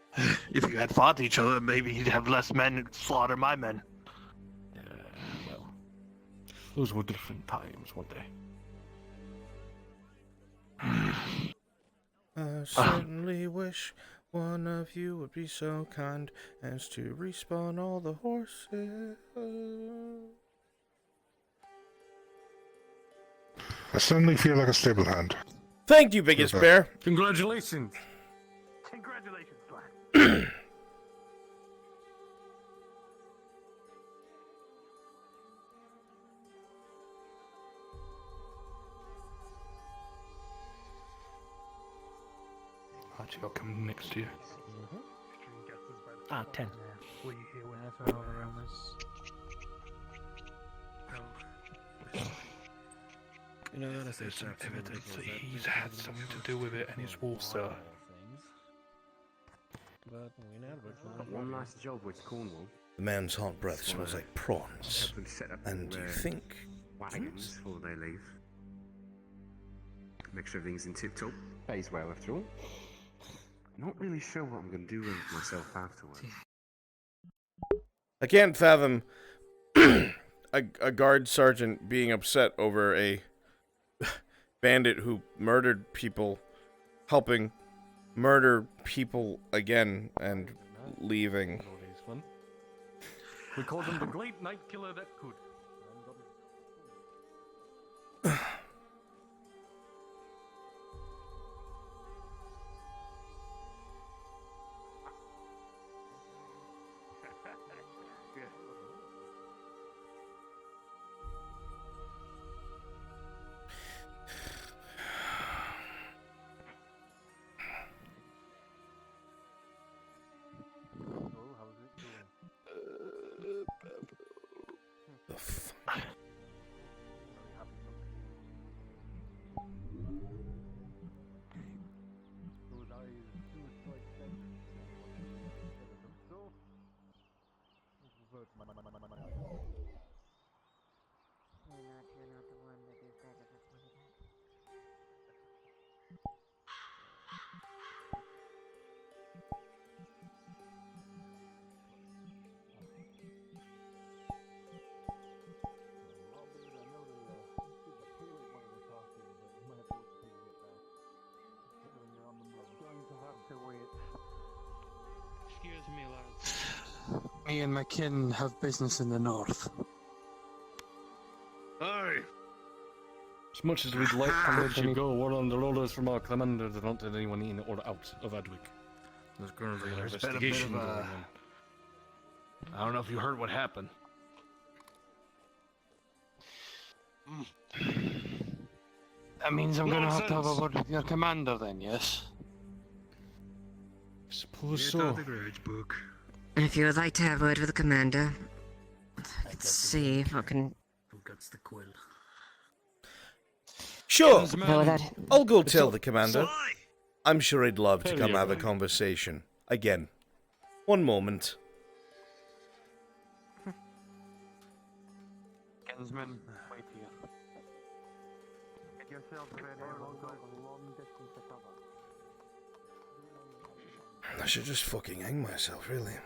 from If you had fought each other, maybe you'd have less men slaughter my men. Well, those were different times, weren't they? I certainly wish one of you would be so kind as to respawn all the horses. I suddenly feel like a stable hand. Thank you, biggest bear. Congratulations. Congratulations, lad. Actually, I'll come next year. Ah, 10. Will you hear when I throw over on this? You know, there's some evidence that he's had something to do with it and his Warsaw. Got one last job with Cornwall. The man's hot breath smells like prawns. Help them set up And you think wagons before they leave. Make sure everything's in tip-top. Pays well after all. Not really sure what I'm going to do with myself afterwards. I can't fathom a guard sergeant being upset over a bandit who murdered people, helping murder people again and leaving. We called him the Great Night Killer that could. The fuck? Excuse me, lads. Me and my kin have business in the north. Aye. As much as we'd like to let you go, we're under orders from our commander to not let anyone in or out of Adwick. There's currently an There's been a bit investigation of a- going on. I don't know if you heard what happened. That means I'm gonna have to have a Nonsense. word with your commander then, yes? Suppose Get so. out the grudge book. If you would like to have a word with the commander, let's see if I can. Who gets the quill? Sure, No, that. I'll go tell the commander. Why? I'm sure he'd love to Hell come yeah, have a right. conversation. Again. One moment. Kinsman, wait here. Get yourself ready, we'll go a long distance to cover. I should just fucking hang myself, really.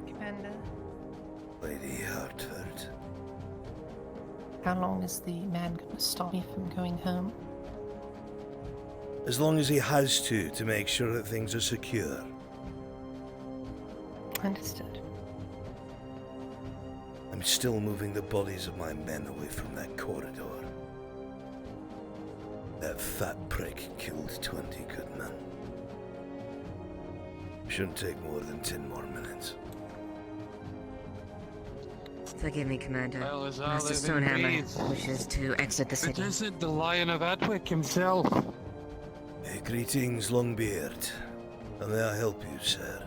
Commander, Lady Hartford. how long is the man going to stop me from going home? As long as he has to make sure that things are secure. Understood. I'm still moving the bodies of my men away from that corridor. That fat prick killed 20 good men. Shouldn't take more than 10 more minutes. Forgive me, Commander. Well, as Master Allah Stonehammer wishes to exit the It city. isn't the Lion of Adwick himself. Greetings, Longbeard. And may I help you, sir?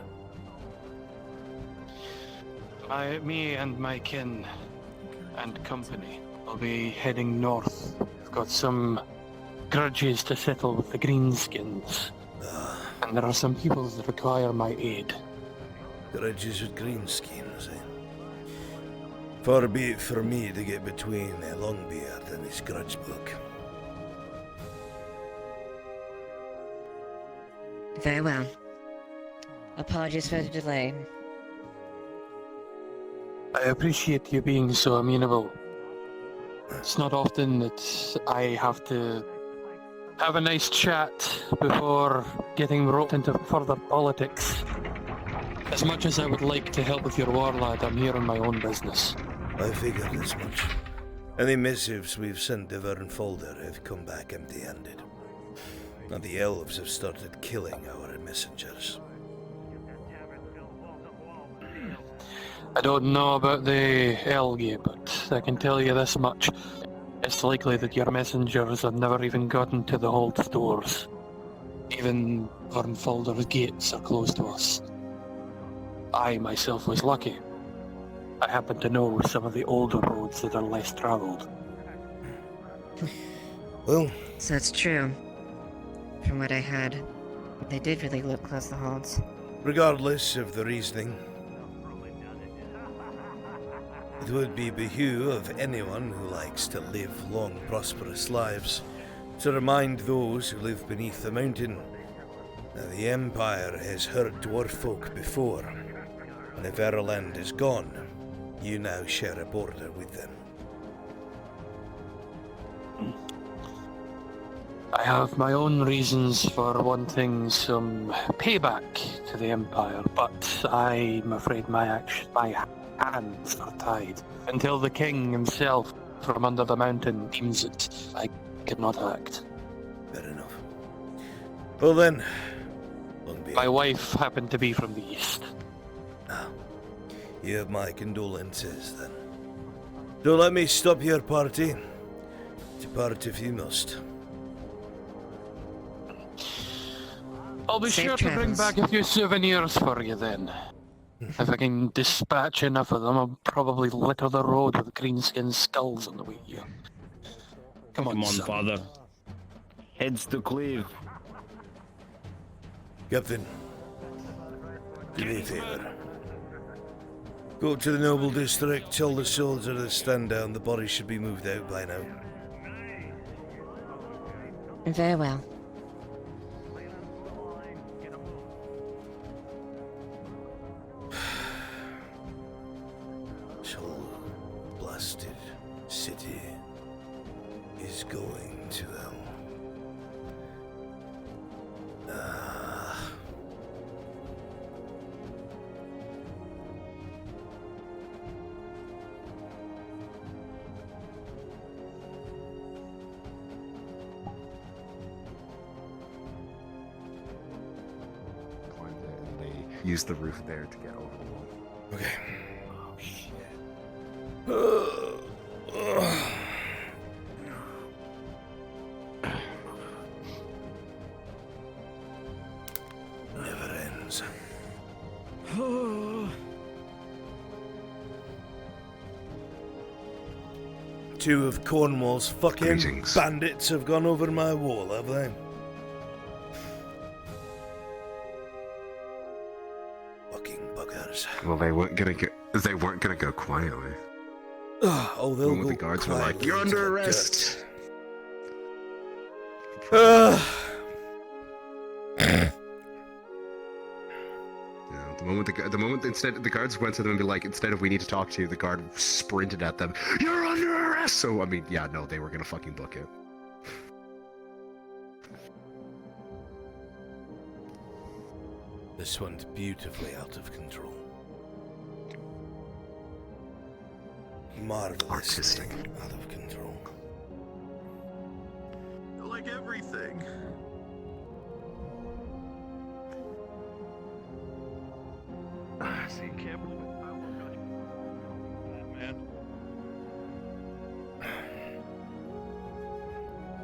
Me and my kin and company will be heading north. We've got some grudges to settle with the Greenskins. And there are some people that require my aid. Grudges with Greenskins, eh? Far be it for me to get between Longbeard and his grudge book. Very well. Apologies for the delay. I appreciate you being so amenable. It's not often that I have to have a nice chat before getting roped into further politics. As much as I would like to help with your war, lad, I'm here on my own business. I figured as much. Any missives we've sent to Vernfolder have come back empty-handed. And the elves have started killing our messengers. I don't know about the Elgie, but I can tell you this much. It's likely that your messengers have never even gotten to the hold stores. Even Vernfolder's gates are closed to us. I myself was lucky. I happen to know some of the older roads that are less travelled. Well... So it's true. From what I heard, they did really close the holds. Regardless of the reasoning, it would be behoove of anyone who likes to live long, prosperous lives to remind those who live beneath the mountain that the Empire has hurt dwarf folk before, and if Erland is gone, you now share a border with them. I have my own reasons for wanting some payback to the Empire, but I'm afraid my hands are tied until the king himself from under the mountain deems it. I cannot act. Fair enough. Well then, my wife happened to be from the east. You have my condolences then. Don't let me stop your party. Depart if you must. I'll be Safe sure to bring travels. back a few souvenirs for you then. If I can dispatch enough of them, I'll probably litter the road with greenskin skulls on the way here. Come on, son. father. Heads to cleave. Captain, do me a favor. Go to the Noble District, tell the soldier to stand down. The body should be moved out by now. Very well. This whole blasted city is going to hell. Climbed it and they used the roof there to get over the wall. Okay. Never ends. Two of Cornwall's fucking Greetings. bandits have gone over my wall, have they? Fucking buggers. Well, they weren't gonna go quietly. Oh, they'll One go with the guards were like, quietly "You're into under the arrest." dirt. Yeah, the moment instead the guards went to them and be like, instead of "we need to talk to you," the guard sprinted at them. "You're under arrest!" So I mean, yeah, no, they were gonna fucking book it. This one's beautifully out of control. Marvelously out of control. Like everything. See, can't believe it. I love that, man.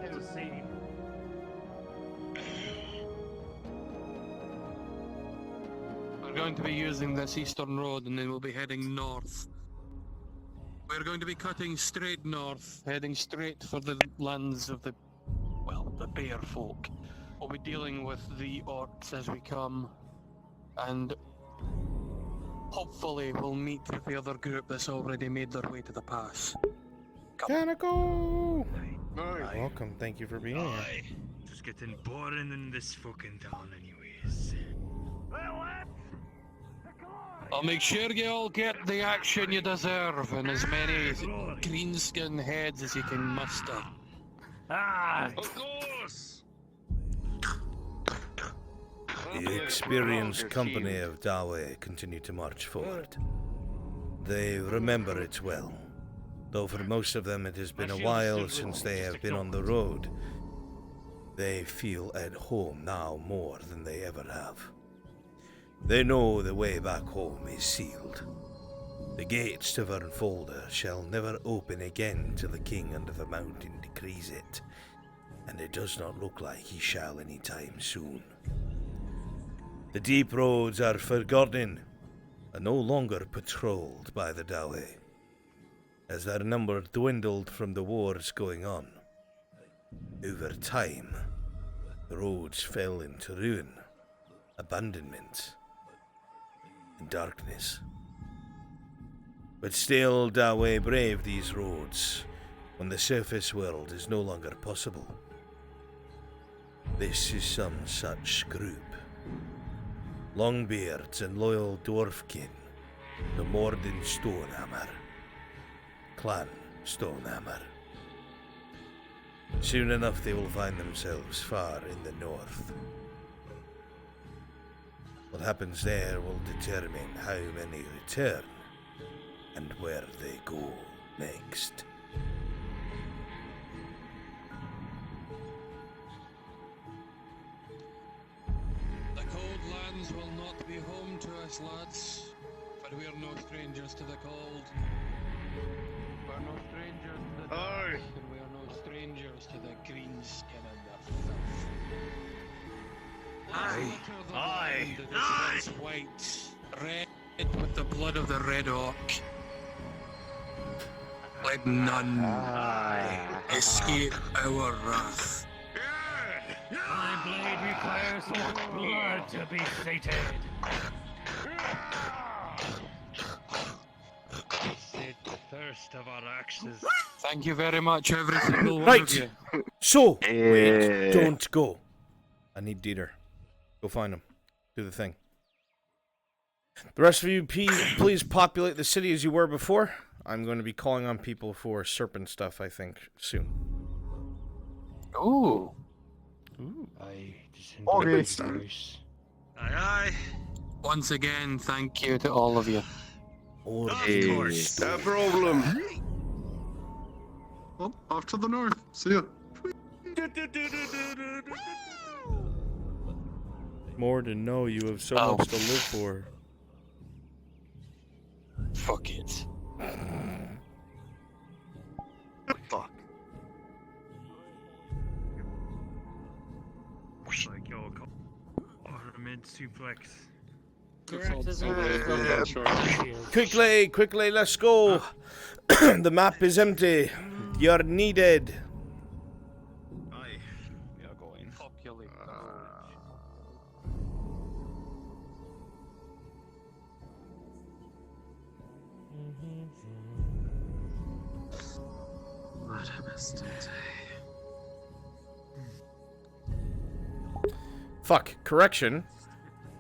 It was Sadie. We're going to be using this eastern road and then we'll be heading north. We're going to be cutting straight north, heading straight for the lands of the, well, the bear folk. We'll be dealing with the orcs as we come, and hopefully we'll meet with the other group that's already made their way to the pass. Canico! Welcome, thank you for being here. It's getting boring in this fucking town anyways. I'll make sure you all get the action you deserve and as many greenskin heads as you can muster. Of course! The experienced company of Dawe continue to march forward. They remember it well, though for most of them it has been a while since they have been on the road. They feel at home now more than they ever have. They know the way back home is sealed. The gates to Vernfolder shall never open again till the king under the mountain decrees it, and it does not look like he shall any time soon. The deep roads are forgotten, and no longer patrolled by the Dawe, as their number dwindled from the wars going on. Over time, the roads fell into ruin, abandonment, and darkness. But still, Dawe brave these roads when the surface world is no longer possible. This is some such group. Longbeards and loyal dwarfkin, the Morden Stonehammer, Clan Stonehammer. Soon enough they will find themselves far in the north. What happens there will determine how many return and where they go next. The cold lands will not be home to us, lads, but we are no strangers to the cold. We're no strangers to the dark, and we are no strangers to the green skin and the filth. Aye. Is white, red with the blood of the red orc. Let none escape our wrath. My blade requires more blood to be sated. Sate the thirst of our axes. Thank you very much, every single one Right. of you. So, wait, don't go. I need Dieter. Go find him. Do the thing. The rest of you, please populate the city as you were before. I'm going to be calling on people for serpent stuff, I think, soon. Ooh. Aye. Okay. Aye. Once again, thank you to all of you. No problem. Well, off to the north. See ya. More to know, you have so much to live for. Fuck it. Fuck. Like yo, mid suplex. Quickly, let's go. The map is empty. You're needed. Aye. We are going. Populate What a mistake. Fuck, correction.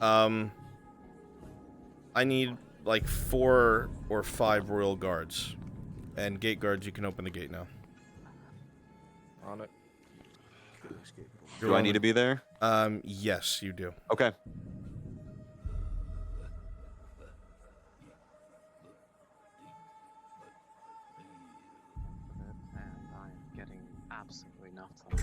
I need like 4 or 5 royal guards. And gate guards, you can open the gate now. On it. Do I need to be there? Yes, you do. Okay. And I'm getting absolutely nothing.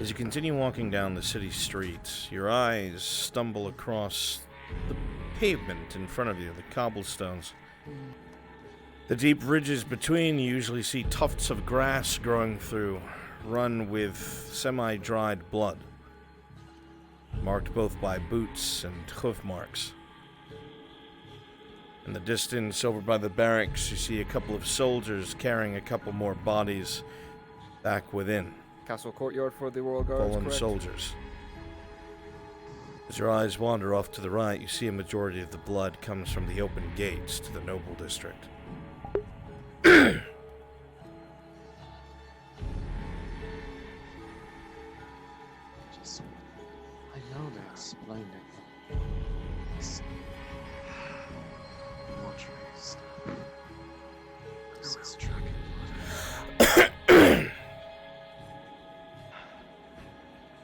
As you continue walking down the city streets, your eyes stumble across the pavement in front of you, the cobblestones. The deep ridges between you usually see tufts of grass growing through, run with semi-dried blood, marked both by boots and hoof marks. In the distance, over by the barracks, you see a couple of soldiers carrying a couple more bodies back within. Castle courtyard for the Royal Guards, Fallen correct? soldiers. As your eyes wander off to the right, you see a majority of the blood comes from the open gates to the Noble District. Just, I know they explained it. It's mortuaries. This is dragon blood.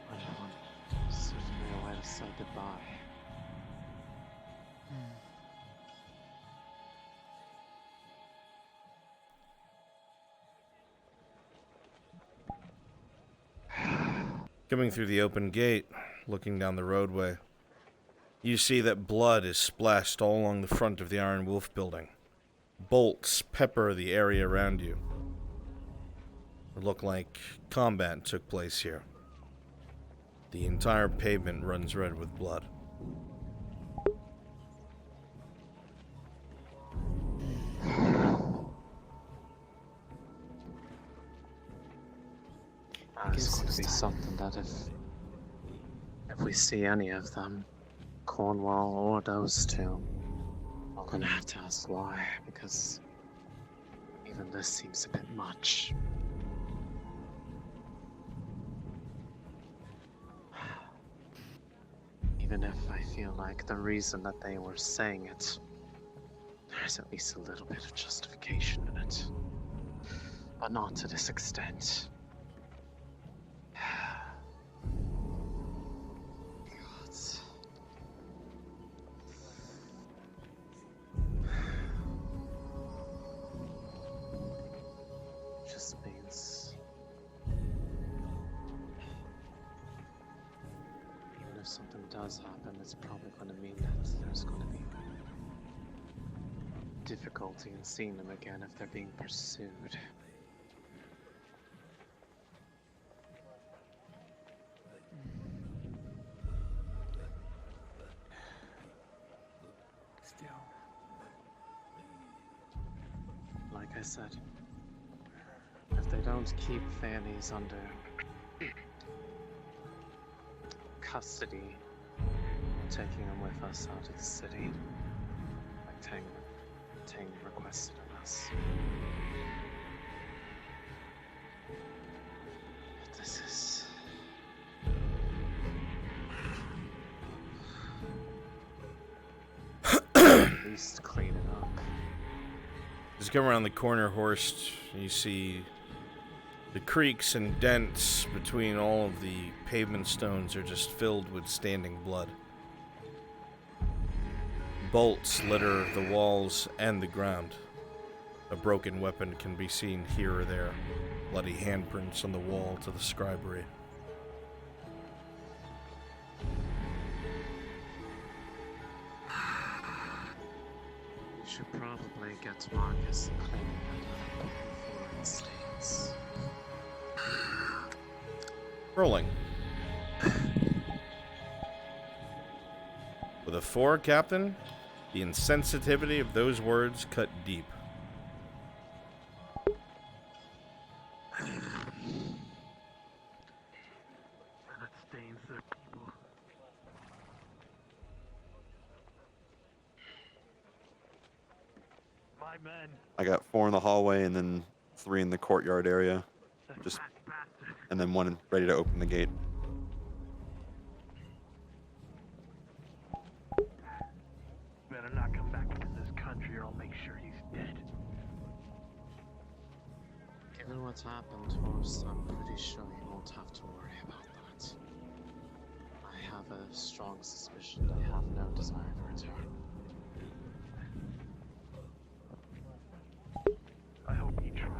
I don't want certainly a way to say goodbye. Coming through the open gate, looking down the roadway, you see that blood is splashed all along the front of the Iron Wolf building. Bolts pepper the area around you. It looked like combat took place here. The entire pavement runs red with blood. It's going to be something that if we see any of them, Cornwall or those two, we're going to have to ask why, because even this seems a bit much. Even if I feel like the reason that they were saying it, there's at least a little bit of justification in it. But not to this extent. Just means even if something does happen, it's probably going to mean that there's going to be difficulty in seeing them again if they're being pursued. Still. Like I said, if they don't keep Fanny's under custody, taking them with us out of the city, like Tang requested of us. But this is... at least clean it up. As you come around the corner, Horst, you see the creaks and dents between all of the pavement stones are just filled with standing blood. Bolts litter the walls and the ground. A broken weapon can be seen here or there. Bloody handprints on the wall to the scribery. We should probably get to Marcus and clean that up before it stains. Rolling. With a 4, Captain, the insensitivity of those words cut deep. And it stains their people. My men. I got 4 in the hallway and then 3 in the courtyard area. Just, and then 1 ready to open the gate. Better not come back into this country or I'll make sure he's dead. Given what's happened, Horst, I'm pretty sure you won't have to worry about that. I have a strong suspicion they have no desire to return. I hope he tries.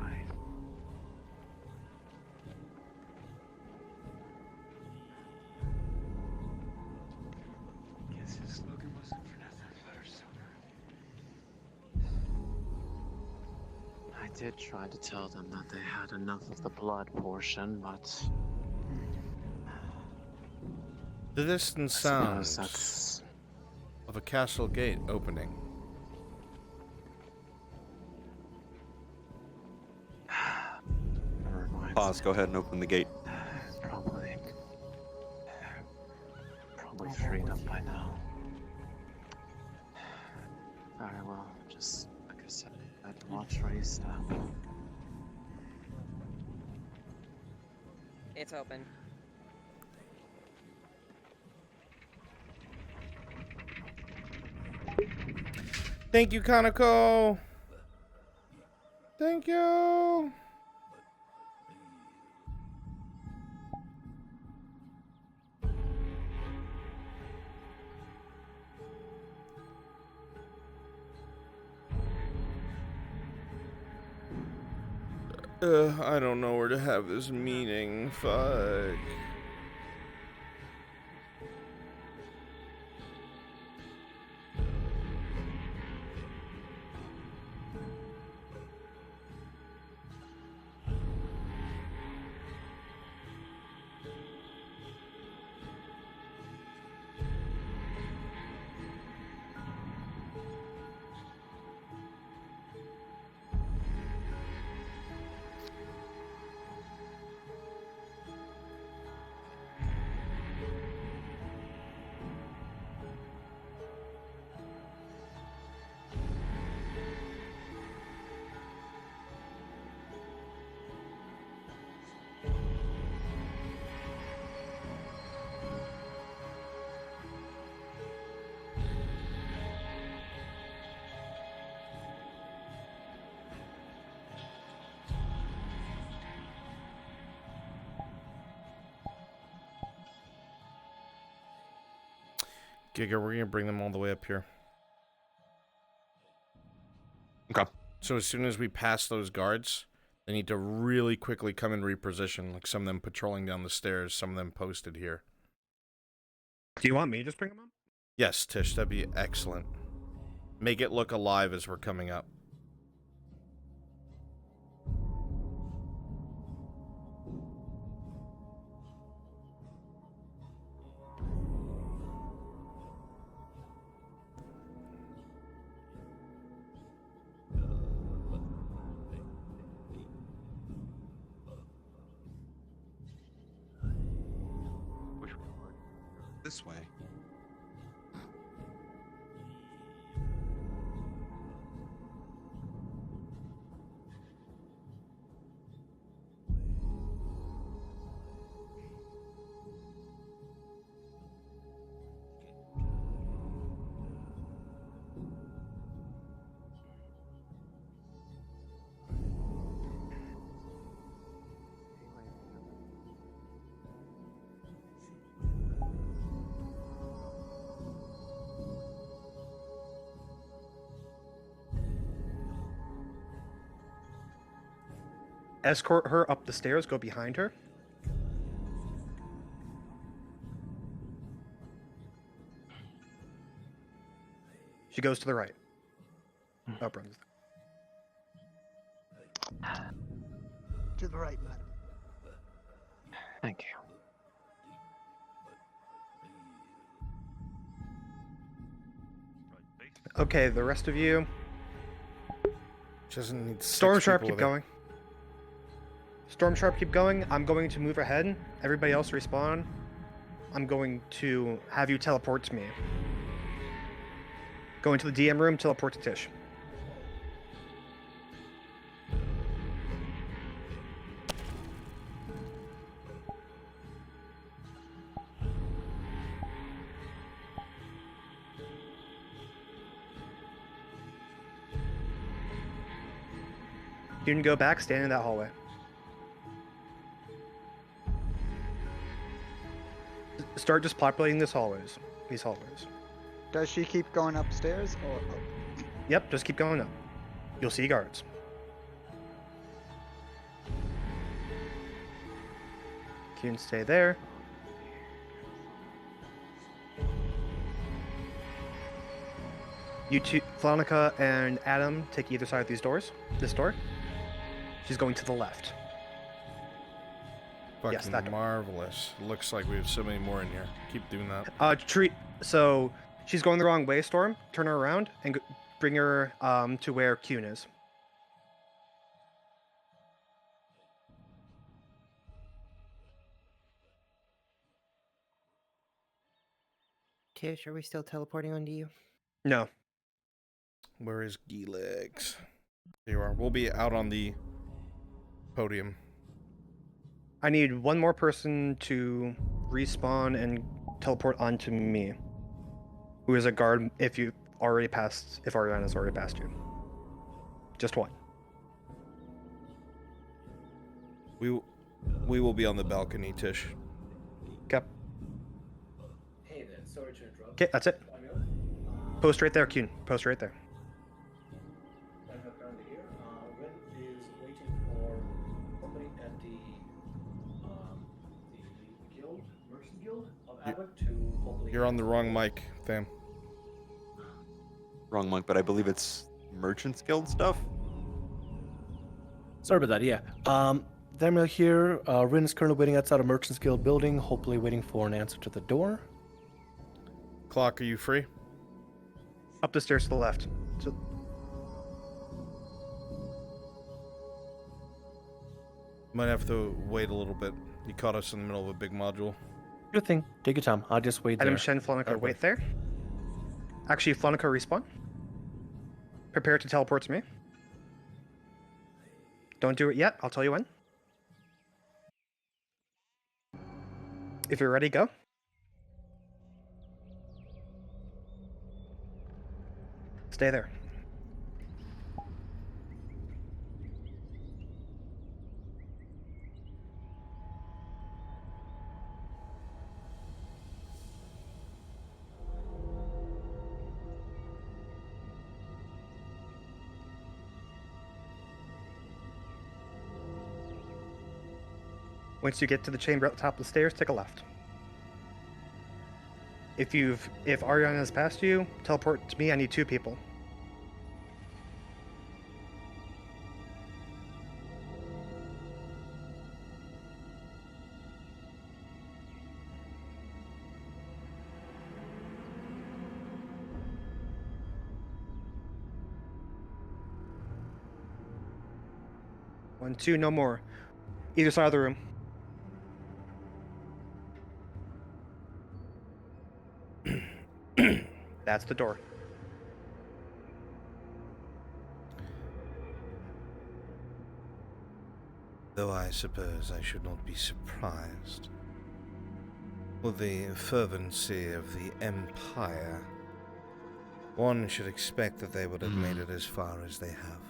did try to tell them that they had enough of the blood portion, but The distant I suppose sounds that's of a castle gate opening. Pause, go ahead and open the gate. probably freed up by now. Very well, just like I said, I'd watch where you step. It's open. Thank you, Kanako. Thank you. I don't know where to have this meeting. Fuck. Giga, we're gonna bring them all the way up here. Okay. So as soon as we pass those guards, they need to really quickly come and reposition, like some of them patrolling down the stairs, some of them posted here. Do you want me to just bring them up? Yes, Tish, that'd be excellent. Make it look alive as we're coming up. This way. Escort her up the stairs, go behind her. She goes to the right. Oh, Brunswick. To the right, madam. Thank you. Okay, the rest of you. She doesn't need Storm six Sharp, people keep with her. going. Storm Sharp, keep going. I'm going to move ahead. Everybody else respawn. I'm going to have you teleport to me. Go into the DM room, teleport to Tish. You can go back, stand in that hallway. Start just populating these hallways. Does she keep going upstairs or up? Yep, just keep going up. You'll see guards. You can stay there. You two, Flonica and Adam, take either side of these doors. This door. She's going to the left. Fucking Yes, that door. marvelous. Looks like we have so many more in here. Keep doing that. So she's going the wrong way, Storm. Turn her around and bring her to where Kuhn is. Tish, are we still teleporting onto you? No. Where is Gelegs? There you are. We'll be out on the podium. I need one more person to respawn and teleport onto me. Who is a guard if Ariana's already passed you. Just one. We will be on the balcony, Tish. Okay. Hey there, sorry to interrupt. Okay, that's it. Post right there, Kuhn. Post right there. I have currently here. Ren is waiting for somebody at the guild, merchant guild of Adwick to hopefully. You're on the wrong mic, Tham. Wrong monk, but I believe it's Merchants Guild stuff. Sorry about that. Yeah. Daniel here. Rin is currently waiting outside a Merchants Guild building, hopefully waiting for an answer to the door. Clock, are you free? Up the stairs to the left. So... Might have to wait a little bit. You caught us in the middle of a big module. Good thing. Take your time. I'll just wait there. Adam, Shen, Flonica, wait there. Actually, Flonica, respawn. Prepare to teleport to me. Don't do it yet. I'll tell you when. If you're ready, go. Stay there. Once you get to the chamber at the top of the stairs, take a left. If Ariana has passed you, teleport to me. I need 2 people. One, 2, no more. Either side of the room. That's the door. Though I suppose I should not be surprised. With the fervency of the Empire, one should expect that they would have made it as far as they have.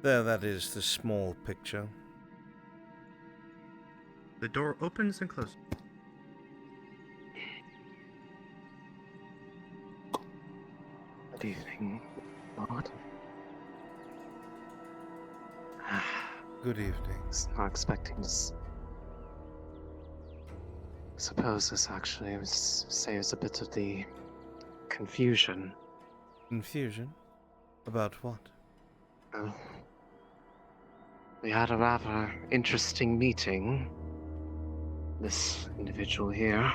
There, that is the small picture. The door opens and closes. Good evening, Lord. Good evening. Was not expecting this. Suppose this actually saves a bit of the confusion. Confusion? About what? Well, we had a rather interesting meeting. This individual here.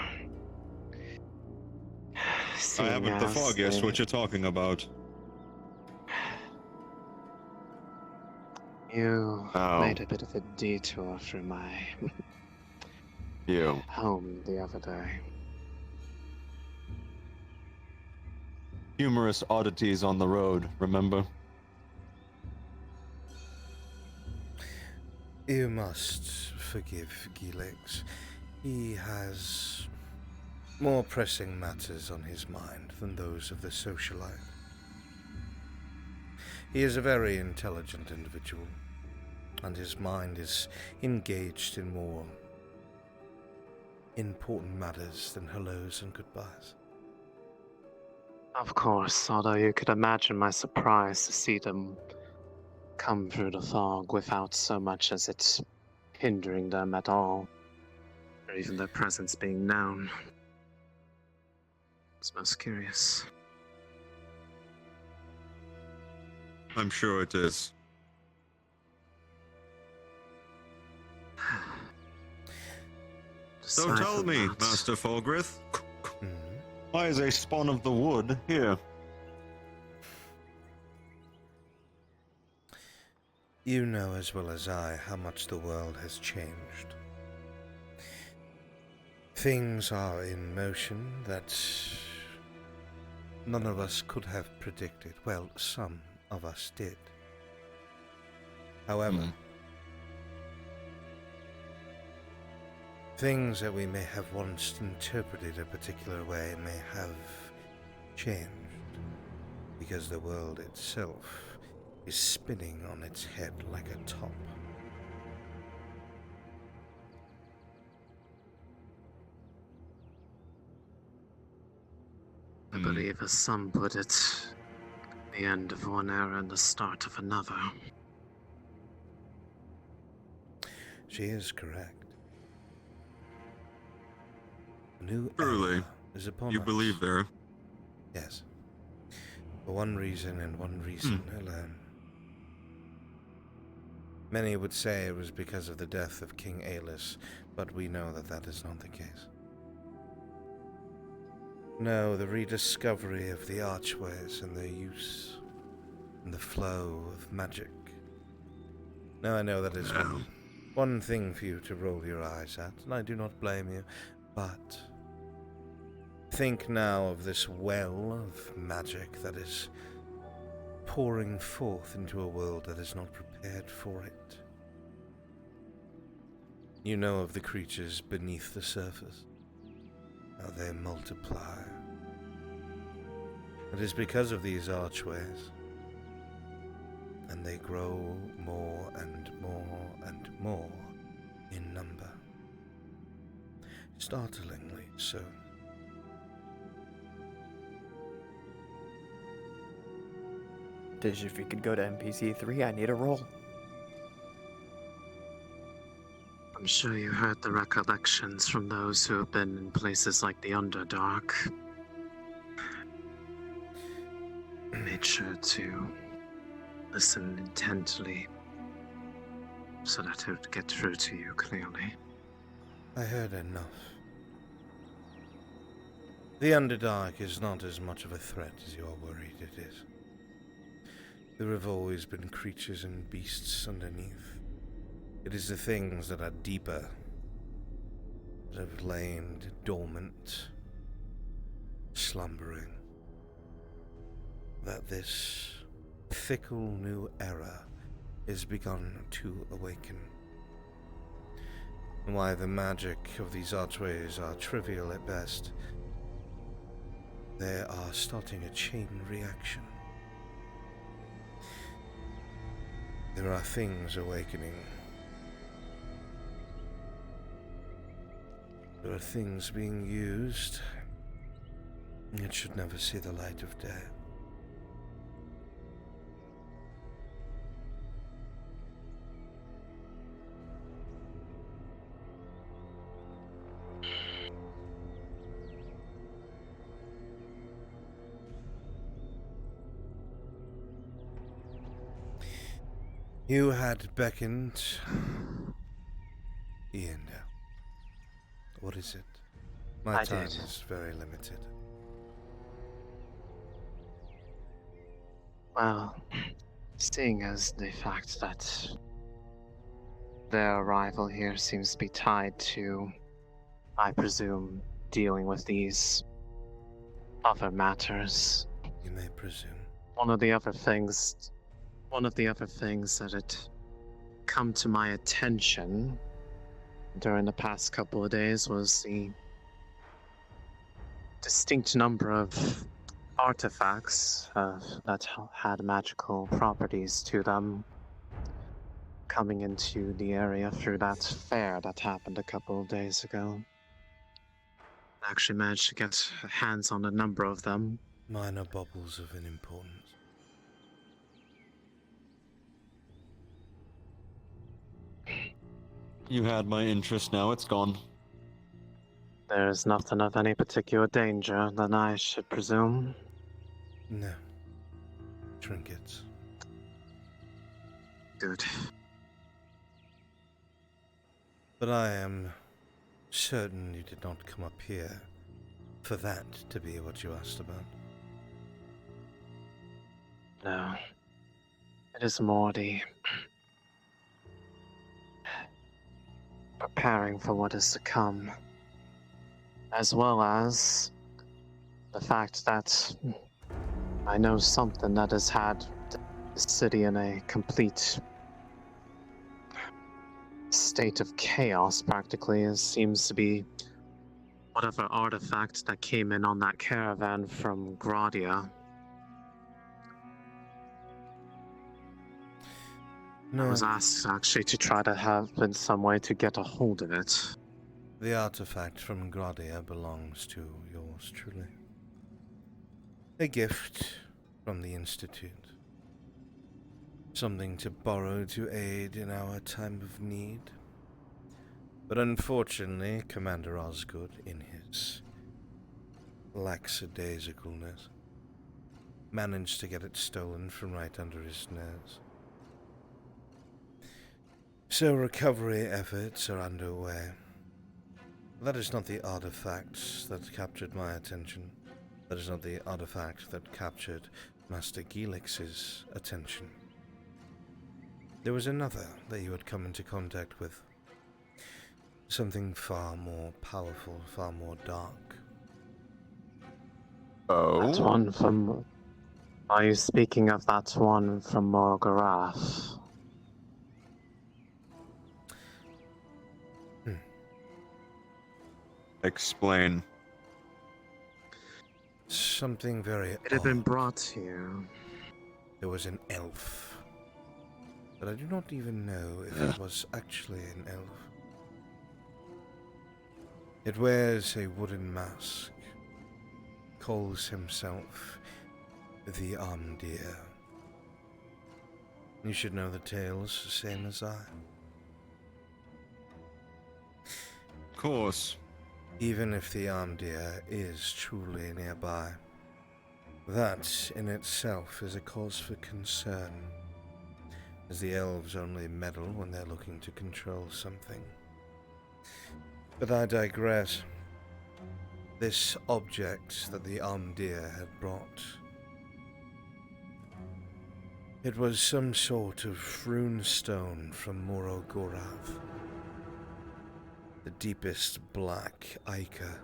I haven't the foggiest what you're talking about. You made a bit of a detour through my home the other day. Humorous oddities on the road, remember? You must forgive Gelegs. He has more pressing matters on his mind than those of the socialite. He is a very intelligent individual, and his mind is engaged in more important matters than hellos and goodbyes. Of course, although you could imagine my surprise to see them come through the fog without so much as it hindering them at all, or even their presence being known. It's most curious. I'm sure it is. So Aside tell from me, that- Master Fulgrith, I is a spawn of the wood here. You know as well as I how much the world has changed. Things are in motion that none of us could have predicted. Well, some of us did. However, things that we may have once interpreted a particular way may have changed because the world itself is spinning on its head like a top. I believe, as some put it, the end of one era and the start of another. She is correct. A new Truly, era is upon you us. believe there? Yes. For one reason and one reason alone. Many would say it was because of the death of King Aelus, but we know that that is not the case. No, the rediscovery of the archways and their use and the flow of magic. Now I know that is one thing for you to roll your eyes at, and I do not blame you, but think now of this well of magic that is pouring forth into a world that is not prepared for it. You know of the creatures beneath the surface, how they multiply. It is because of these archways, and they grow more and more and more in number. Startlingly so. Dish, if you could go to NPC 3, I need a roll. I'm sure you heard the recollections from those who have been in places like the Underdark. Made sure to listen intently so that it would get through to you clearly. I heard enough. The Underdark is not as much of a threat as you are worried it is. There have always been creatures and beasts underneath. It is the things that are deeper, that have lain dormant, slumbering, that this fickle new era is begun to awaken. And why the magic of these archways are trivial at best, they are starting a chain reaction. There are things awakening. There are things being used. It should never see the light of day. You had beckoned Ian now. What is it? My I time did. is very limited. Well, seeing as the fact that their arrival here seems to be tied to, I presume, dealing with these other matters. You may presume. One of the other things that had come to my attention during the past couple of days was the distinct number of artifacts that had magical properties to them coming into the area through that fair that happened a couple of days ago. I actually managed to get hands on a number of them. Minor baubles of importance. You had my interest, now it's gone. There's nothing of any particular danger, then I should presume. No. Trinkets. Good. But I am certain you did not come up here for that to be what you asked about? No. It is more the preparing for what is to come, as well as the fact that I know something that has had the city in a complete state of chaos, practically. It seems to be whatever artifact that came in on that caravan from Gradia. No. I was asked actually to try to have in some way to get a hold of it. The artifact from Gradia belongs to yours truly. A gift from the Institute. Something to borrow to aid in our time of need. But unfortunately, Commander Osgood, in his lackadaisicalness, managed to get it stolen from right under his nose. So recovery efforts are underway. That is not the artifact that captured my attention. That is not the artifact that captured Master Gelix's attention. There was another that you had come into contact with. Something far more powerful, far more dark. Oh? That one from... Are you speaking of that one from Morgarath? Explain. Something very It had been brought here. There was an elf. But I do not even know if it was actually an elf. It wears a wooden mask. Calls himself the Armdeer. You should know the tales, the same as I. Of course. Even if the Armdeer is truly nearby, that in itself is a cause for concern, as the elves only meddle when they're looking to control something. But I digress. This object that the Armdeer had brought, it was some sort of rune stone from Morogorath. The deepest black ichor,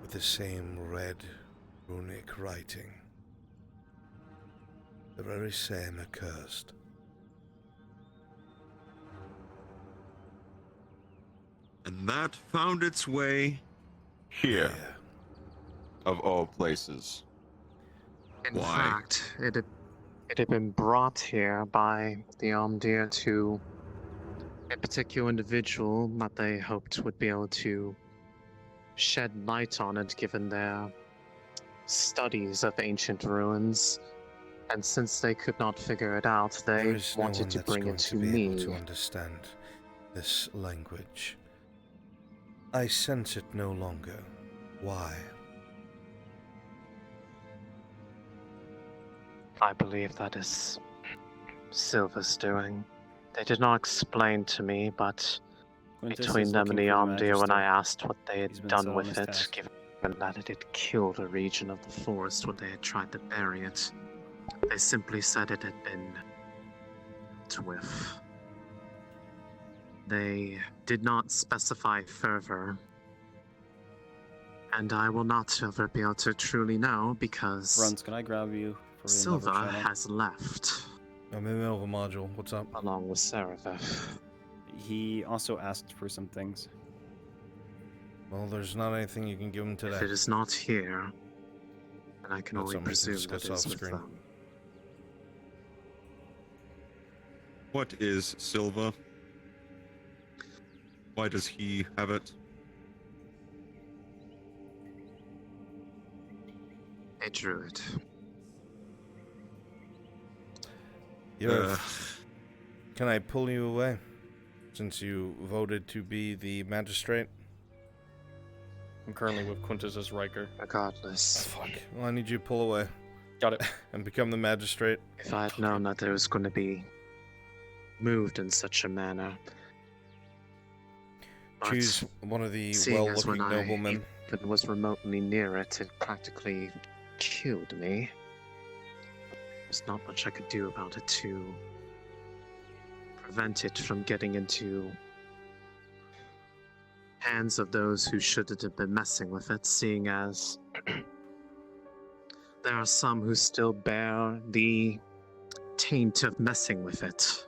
with the same red runic writing. The very same accursed. And that found its way here. Of all places. In Why? fact, it had been brought here by the Armdeer to a particular individual that they hoped would be able to shed light on it given their studies of ancient ruins. And since they could not figure it out, they There is no wanted one to that's bring going it to to be me. able to understand this language. I sense it no longer. Why? I believe that is Silver's doing. They did not explain to me, but Quintus between is them and the looking for the Armdeer, when I Magister. asked what they He's had been done so on with his it, task. given that it had killed a region of the forest when they had tried to bury it, they simply said it had been dealt with. They did not specify further, and I will not ever be able to truly know because Bruns, can I grab you for Silva another channel? has left, I'm in the middle of a module. What's up? along with Seraph. He also asked for some things. Well, there's not anything you can give him today. If it is not here, then I can That's only something we can presume that discuss it is off with screen. them. What is Silva? Why does he have it? A druid. You're... Can I pull you away? Since you voted to be the magistrate? I'm currently with Quintus as Riker. Regardless. Fuck. Well, I need you to pull away. Got it. And become the magistrate. If I had known that it was going to be moved in such a manner, Choose one of the seeing as when well-looking I noblemen. even was remotely near it, it practically killed me. There's not much I could do about it to prevent it from getting into hands of those who shouldn't have been messing with it, seeing as there are some who still bear the taint of messing with it.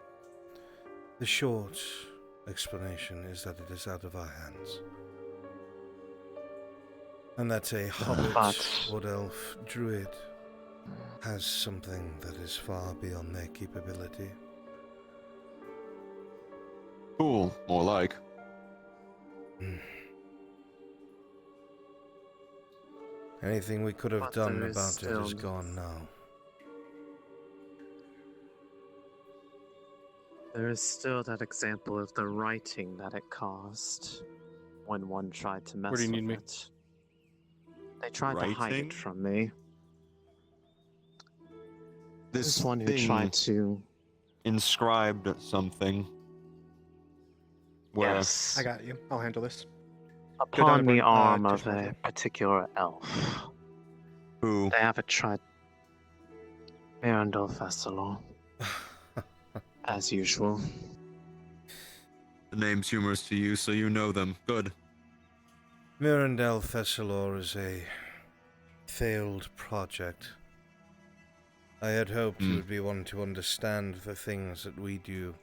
The short explanation is that it is out of our hands. And that a hobbit, But- wood elf, druid has something that is far beyond their capability. Cool, more like. Anything we could have But done there is about it is still- gone now. There is still that example of the writing that it caused when one tried to mess Where do you with need me? it. They tried to hide Writing? it from me. This There's one who thing tried to. inscribed something. Where? Yes. I got you. I'll handle this. Upon the Downward, arm of Discord. a particular elf. Who? They have it tried. Mirandol Festival. As usual. The name's humorous to you, so you know them. Good. Mirandel Thessalor is a failed project. I had hoped you would be one to understand the things that we do.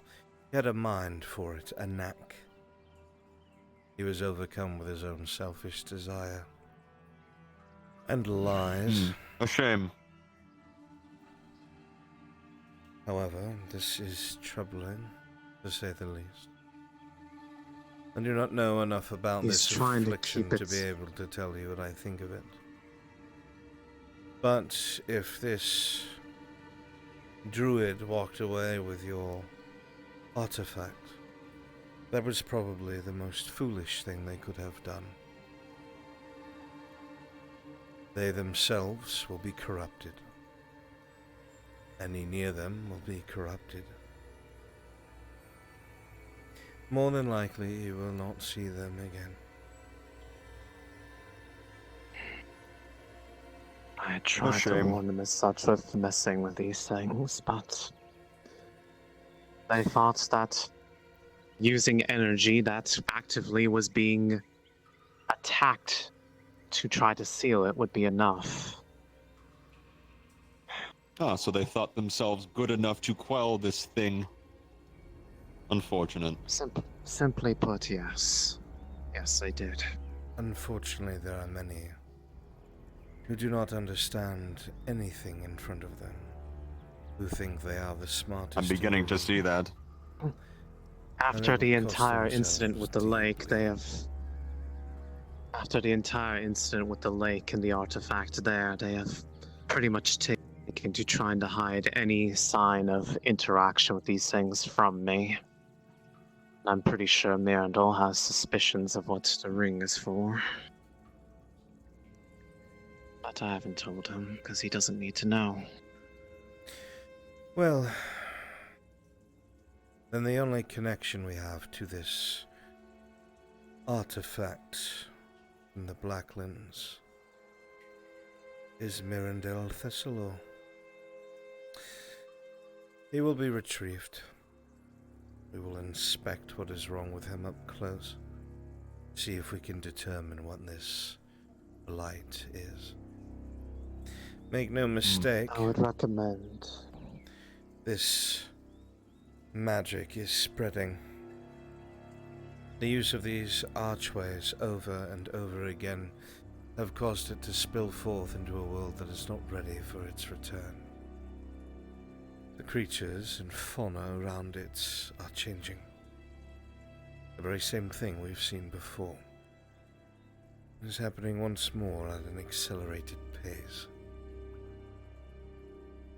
He had a mind for it, a knack. He was overcome with his own selfish desire. And lies. A shame. However, this is troubling, to say the least. I do not know enough about He's this trying to affliction keep to it- be able to tell you what I think of it. But if this druid walked away with your artifact, that was probably the most foolish thing they could have done. They themselves will be corrupted. Any near them will be corrupted. More than likely, you will not see them again. I tried to shame. warn them as such with messing with these things, but they thought that using energy that actively was being attacked to try to seal it would be enough. Ah, so they thought themselves good enough to quell this thing. Unfortunate. Simply put, yes. Yes, they did. Unfortunately, there are many who do not understand anything in front of them, who think they are the smartest. I'm beginning to see that. After the will cost entire incident with the themselves lake, they have. After the entire incident with the lake and the artifact there, they have pretty much taken to trying to hide any sign of interaction with these things from me. I'm pretty sure Mirandol has suspicions of what the ring is for. But I haven't told him, because he doesn't need to know. Well, then the only connection we have to this artifact in the Blacklands is Mirandel Thessalor. He will be retrieved. We will inspect what is wrong with him up close. See if we can determine what this blight is. Make no mistake. I would recommend. This magic is spreading. The use of these archways over and over again have caused it to spill forth into a world that is not ready for its return. The creatures and fauna around it are changing. The very same thing we've seen before is happening once more at an accelerated pace.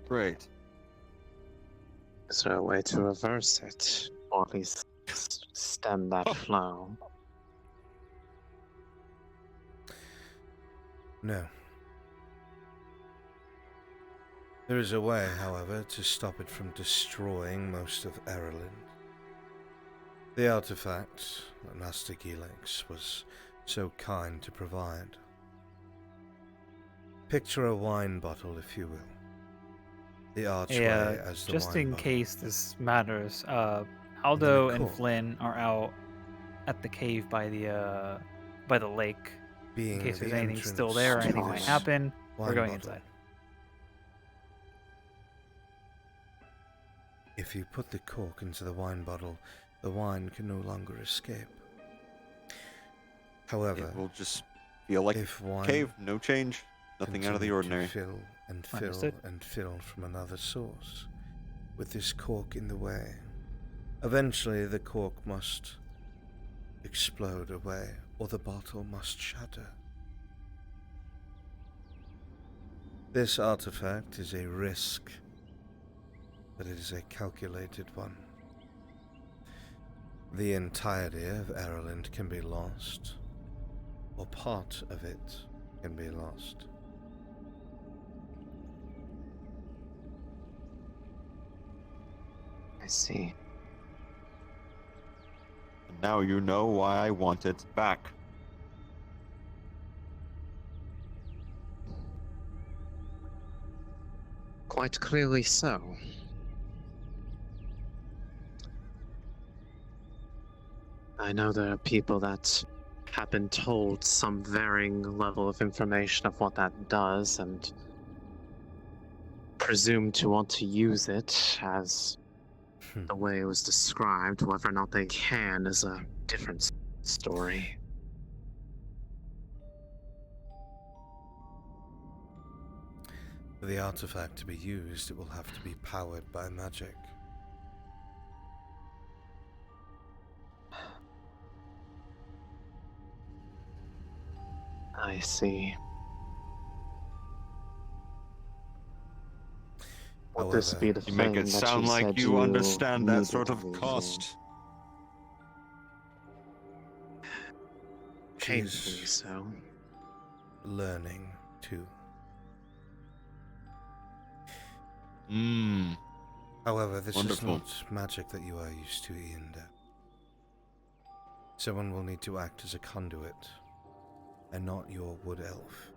Great. Is there a way to reverse it? Or at least stem that flow? No. There is a way, however, to stop it from destroying most of Ireland. The artifact that Master Helix was so kind to provide. Picture a wine bottle, if you will. The archway as the just wine in bottle. case this matters, Aldo and cork. Flynn are out at the cave by the lake. Being In case the there's anything still entrance there or to anything might this happen, we're wine going bottle. inside. If you put the cork into the wine bottle, the wine can no longer escape. However, It will just feel like if wine cave, no change, nothing out of the continued to ordinary. fill and fill Understood. and fill from another source, with this cork in the way, eventually the cork must explode away, or the bottle must shatter. This artifact is a risk, but it is a calculated one. The entirety of Ireland can be lost, or part of it can be lost. I see. And now you know why I want it back. Quite clearly so. I know there are people that have been told some varying level of information of what that does and presume to want to use it as the way it was described. Whether or not they can is a different story. For the artifact to be used, it will have to be powered by magic. I see. Would this be the You make thing it that sound you like said you understand that needed sort of to use? cost. Painfully so. Learning too. However, this Wonderful. is not magic that you are used to, Ian. Someone will need to act as a conduit, and not your wood elf.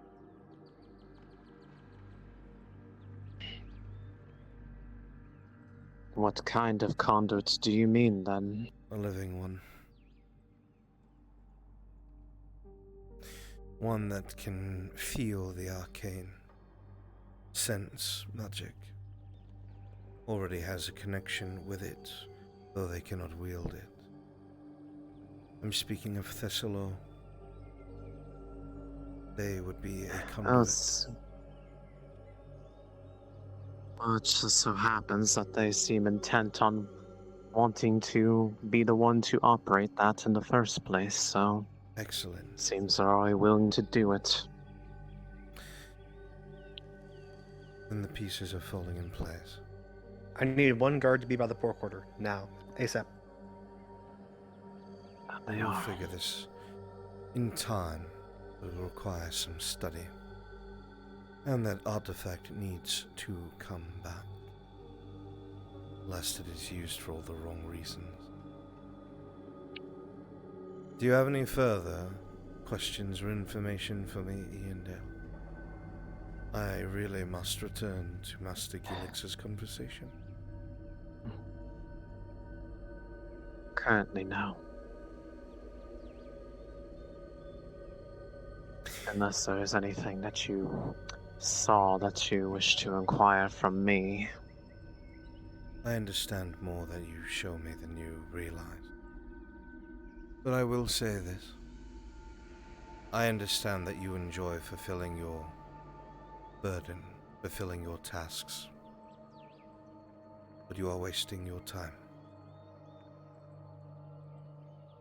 What kind of conduit do you mean, then? A living one. One that can feel the arcane, sense magic, already has a connection with it, though they cannot wield it. I'm speaking of Thessalo. They would be a conduit. Well, it just so happens that they seem intent on wanting to be the one to operate that in the first place, so... Excellent. Seems they're already willing to do it. Then the pieces are falling in place. I need one guard to be by the port quarter, now, ASAP. We will figure this in time. It will require some study. And that artifact needs to come back, lest it is used for all the wrong reasons. Do you have any further questions or information for me, Ian Dale? I really must return to Master Helix's conversation. Currently, no. Unless there's anything that you saw that you wish to inquire from me. I understand more that you show me than you realize. But I will say this. I understand that you enjoy fulfilling your burden, fulfilling your tasks. But you are wasting your time.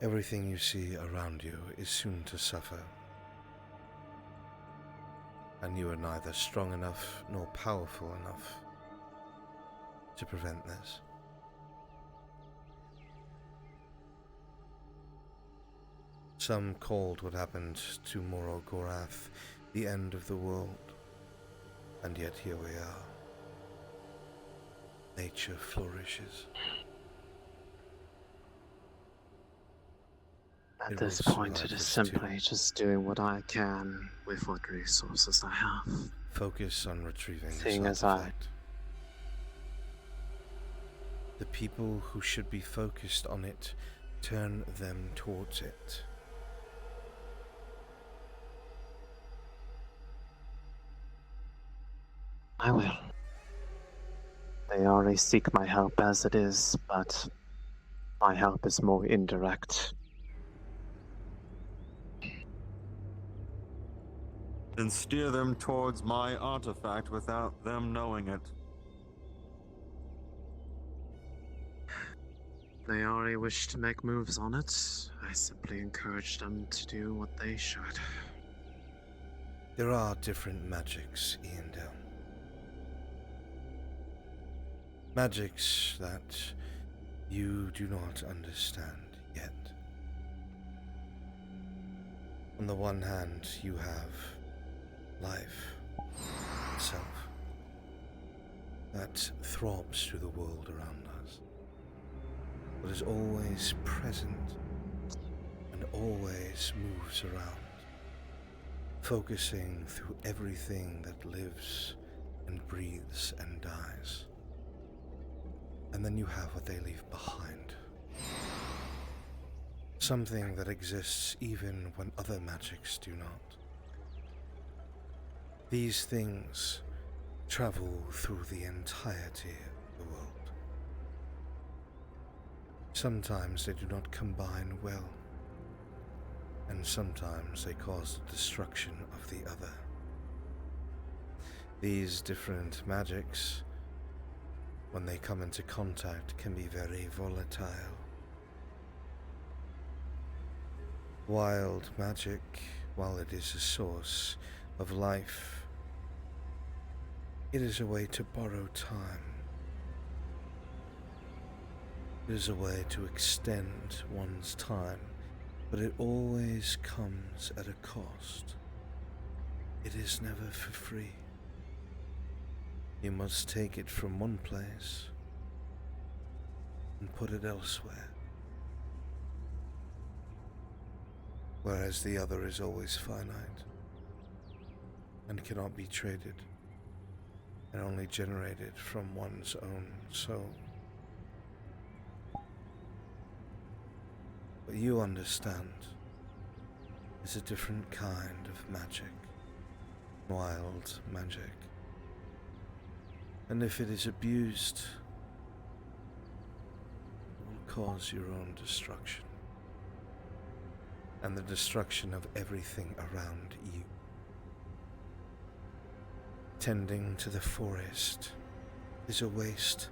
Everything you see around you is soon to suffer. And you are neither strong enough nor powerful enough to prevent this. Some called what happened to Morogorath the end of the world, and yet here we are. Nature flourishes. At It this will point, it is survive us too. simply just doing what I can with what resources I have. Focus on retrieving Seeing this as I- artifact. The people who should be focused on it, turn them towards it. I will. They already seek my help as it is, but my help is more indirect. Then steer them towards my artifact without them knowing it. They already wish to make moves on it. I simply encourage them to do what they should. There are different magics, Iandel. Magics that you do not understand yet. On the one hand, you have life itself that throbs through the world around us, but is always present and always moves around, focusing through everything that lives and breathes and dies. And then you have what they leave behind. Something that exists even when other magics do not. These things travel through the entirety of the world. Sometimes they do not combine well, and sometimes they cause the destruction of the other. These different magics, when they come into contact, can be very volatile. Wild magic, while it is a source of life, it is a way to borrow time. It is a way to extend one's time, but it always comes at a cost. It is never for free. You must take it from one place and put it elsewhere, whereas the other is always finite and cannot be traded and only generated from one's own soul. What you understand is a different kind of magic, wild magic. And if it is abused, it will cause your own destruction. And the destruction of everything around you. Tending to the forest is a waste.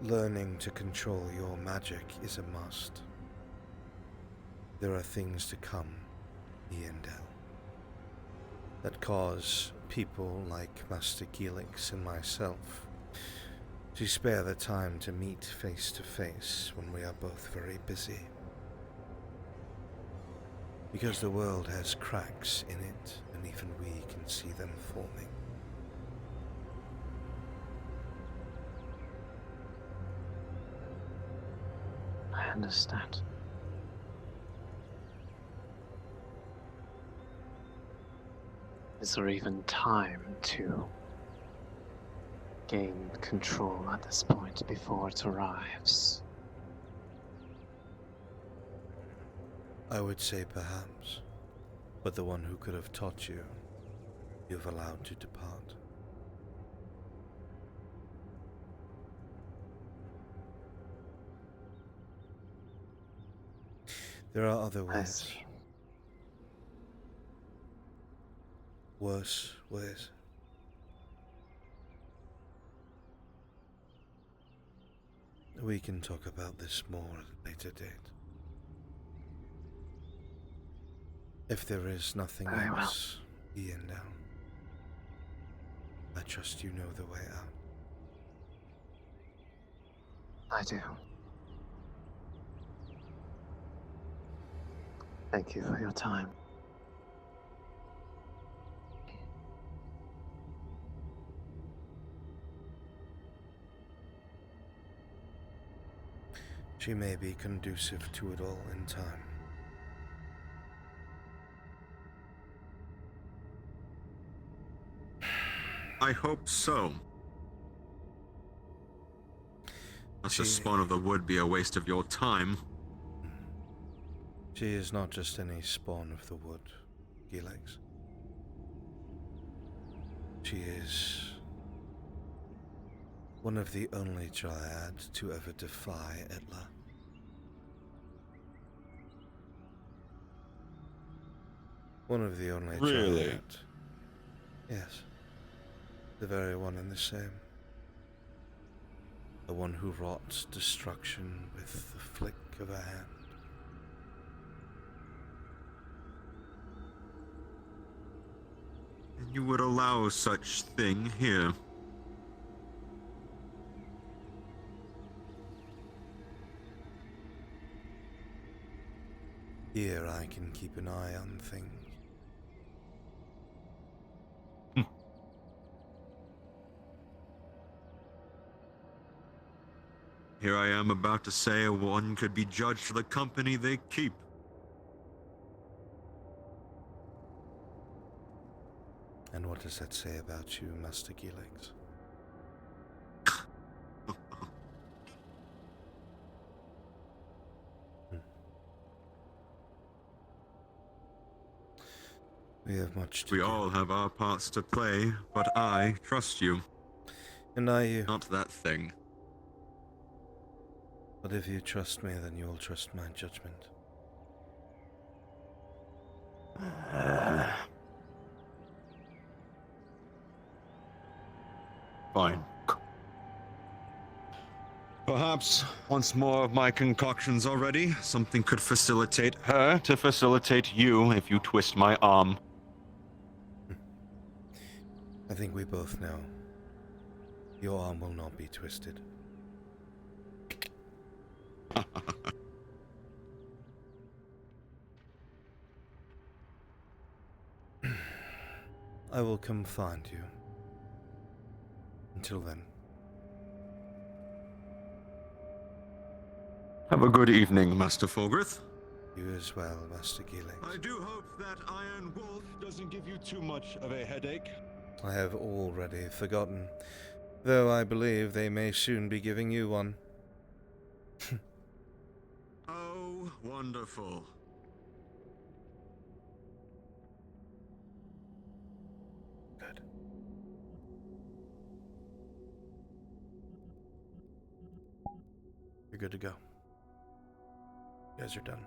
Learning to control your magic is a must. There are things to come, Iandel, that cause people like Master Gelix and myself to spare the time to meet face to face when we are both very busy. Because the world has cracks in it, and even we can see them forming. I understand. Is there even time to gain control at this point before it arrives? I would say perhaps, but the one who could have taught you, you've allowed to depart. There are other ways. Worse ways. We can talk about this more at a later date. If there is nothing Very well. else, Iandel, I trust you know the way out. I do. Thank you for your time. She may be conducive to it all in time. I hope so. Must the spawn of the wood be a waste of your time? She is not just any spawn of the wood, Gelex. She is one of the only Dryad to ever defy Etla. One of the only Really? Dryad. Yes. The very one and the same. The one who wrought destruction with the flick of a hand. And you would allow such thing here? Here I can keep an eye on things. Here I am about to say one could be judged for the company they keep. And what does that say about you, Master Gelex? We have much to We do. all have our parts to play, but I trust you. And I you. Not that thing. But if you trust me, then you'll trust my judgment. Fine. Perhaps, once more of my concoctions already, something could facilitate her to facilitate you if you twist my arm. I think we both know. Your arm will not be twisted. I will come find you. Until then. Have a good evening, Master Fulgrith. You as well, Master Gelex. I do hope that Iron Wolf doesn't give you too much of a headache. I have already forgotten, though I believe they may soon be giving you one. Oh, wonderful. Good. You're good to go. You guys are done.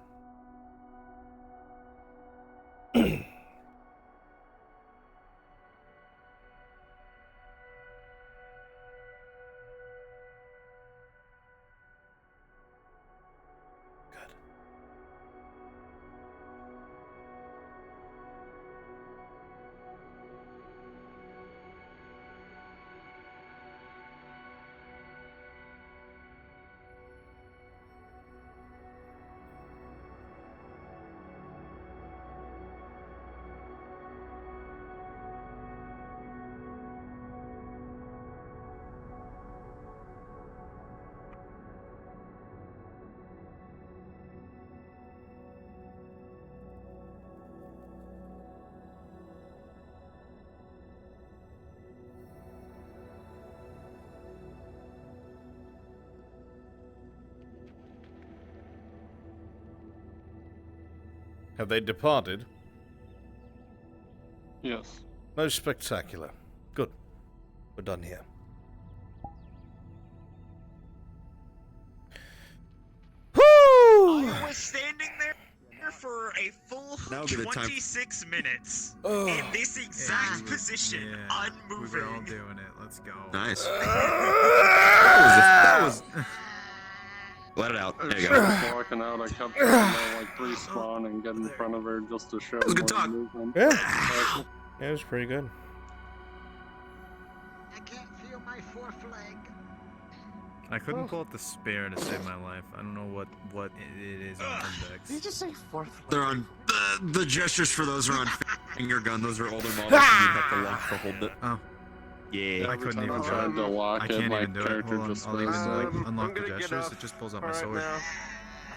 Have they departed? Yes. Most spectacular. Good. We're done here. I was standing there for a full Now would be the time. 26 minutes Oh. in this exact position, unmoving. We're all doing it. Let's go. Nice. that was Let it out. There you go. Walking out, I kept trying to like respawn and get in front of her just to show was a good more talk. movement. Yeah. Yeah, it was pretty good. I can't feel my fourth leg. I couldn't pull out the spare to save my life. I don't know what it is on index. Did you just say fourth leg? They're on the gestures for those are on finger gun. Those are older models. You have to lock to hold it. Oh. Yeah. I couldn't Every even time I tried to lock I it, can't my even do it. character Hold on. just I'll even spaced like out. unlock the gestures. It just pulls out my sword. I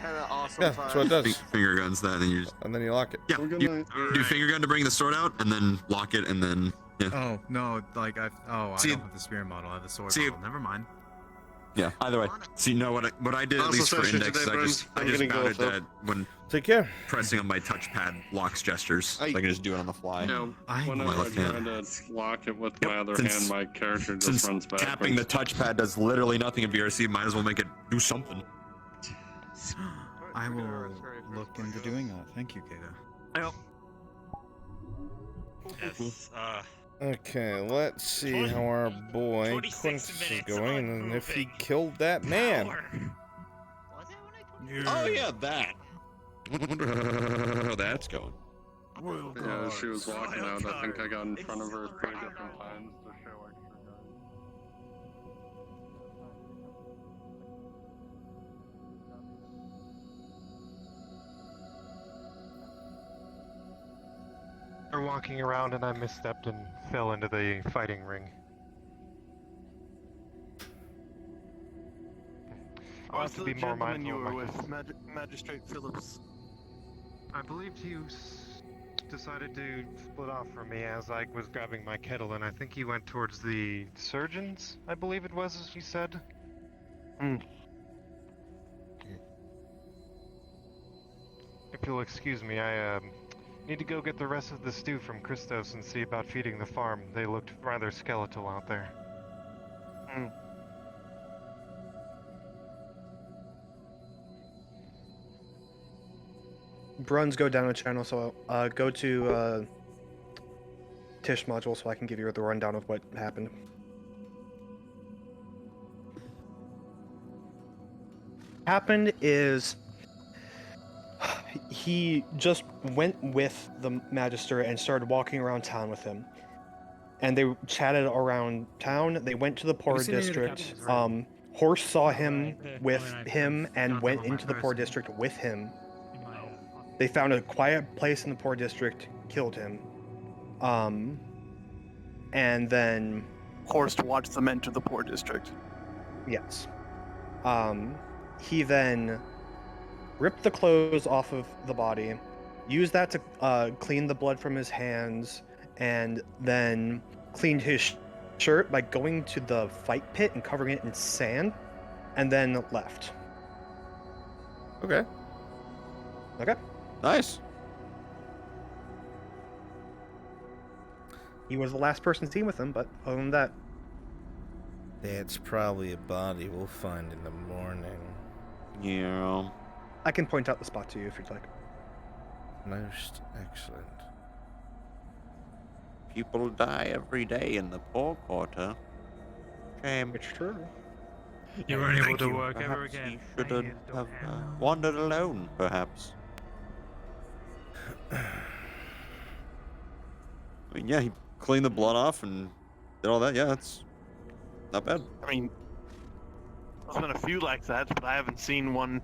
had an awesome Yeah, time. that's what it does. Finger guns that, and you just And then you lock it. yeah. You do finger gun to bring the sword out, and then lock it, and then Oh no, like I See- don't have the spear model. I have the sword see- model. Never mind. Yeah. Either way. So you know what I did at Also least for session index. today, I Bruns. just I'm gonna go, mounted so- that when Take care. pressing on my touchpad locks gestures. So I can just do it on the fly. Yeah, whenever my I left try hand. to lock it with my other Since- hand, my character just Since runs backwards. tapping the touchpad does literally nothing in VRC, might as well make it do something. I will look into doing that. Thank you, Kato. Yes, Okay, let's see how our boy 26 Quintus is minutes going and if he killed that man. Oh yeah, that. I wonder how that's going. Yeah, she was walking out. I think I got in front of her 3 different times to show extra guard. We're walking around and I misstepped and fell into the fighting ring. I'll have to be more mindful you of were my... with Magistrate Phillips. I believed you decided to split off from me as I was grabbing my kettle, and I think he went towards the surgeons, I believe it was, as you said. If you'll excuse me, I need to go get the rest of the stew from Christos and see about feeding the farm. They looked rather skeletal out there. Bruns go down a channel, so go to Tish module so I can give you the rundown of what happened. Happened is he just went with the Magister and started walking around town with him. And they chatted around town. They went to the poor seen any of the district. captains, right? Horse saw him Alright, with when I him first and got went them on my into the poor person. district with him. In my, They found a quiet place in the poor district, killed him. And then Horst watched them enter the poor district. yes. He then ripped the clothes off of the body, used that to clean the blood from his hands, and then cleaned his shirt by going to the fight pit and covering it in sand, and then left. Okay. Okay. Nice. He was the last person seen with him, but other than that, That's probably a body we'll find in the morning. Yeah. I can point out the spot to you if you'd like. Most excellent. People die every day in the poor quarter. Shame. It's true. You weren't able Thank to you. work ever Perhaps again. He shouldn't have wandered alone, perhaps. I mean, yeah, he cleaned the blood off and did all that. Yeah, that's not bad. I mean, there's been a few like that, but I haven't seen one,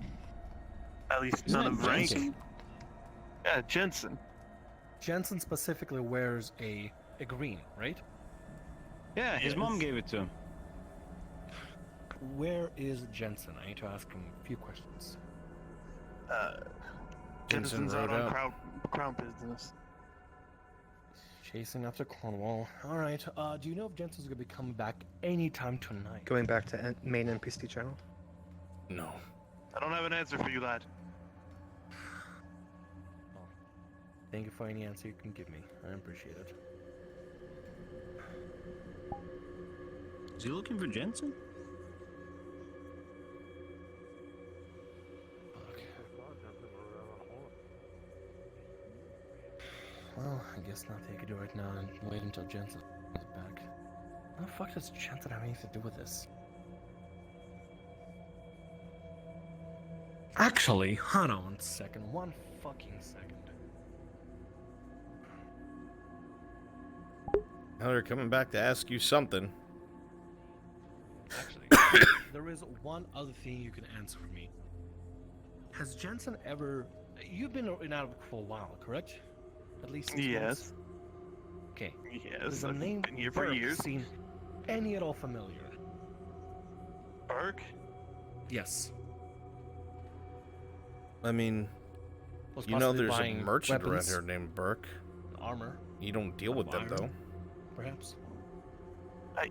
at least Isn't none it of rank. Jensen? Yeah, Jensen. Jensen specifically wears a green, right? Yeah, his mom gave it to him. Where is Jensen? I need to ask him a few questions. Jensen's out rode on out. crown business. Chasing after Cornwall. Alright, do you know if Jensen's gonna be coming back anytime tonight? Going back to main NPC channel. No. I don't have an answer for you, lad. Thank you for any answer you can give me. I appreciate it. Is he looking for Jensen? Well, I guess nothing you can do right now and wait until Jensen is back. How the fuck does Jensen have anything to do with this? Actually, hold on. One second. One fucking second. Now they're coming back to ask you something. Actually, there is one other thing you can answer for me. Has Jensen ever... You've been in out for a while, correct? At least 6 months? Yes. Okay. Yes, Does the I've name been here for Burke years. seem any at all familiar? Burke? Yes. I mean, Was you know possibly there's a buying merchant around weapons, here named Burke. armor. You don't deal with them, Iron. though. perhaps? I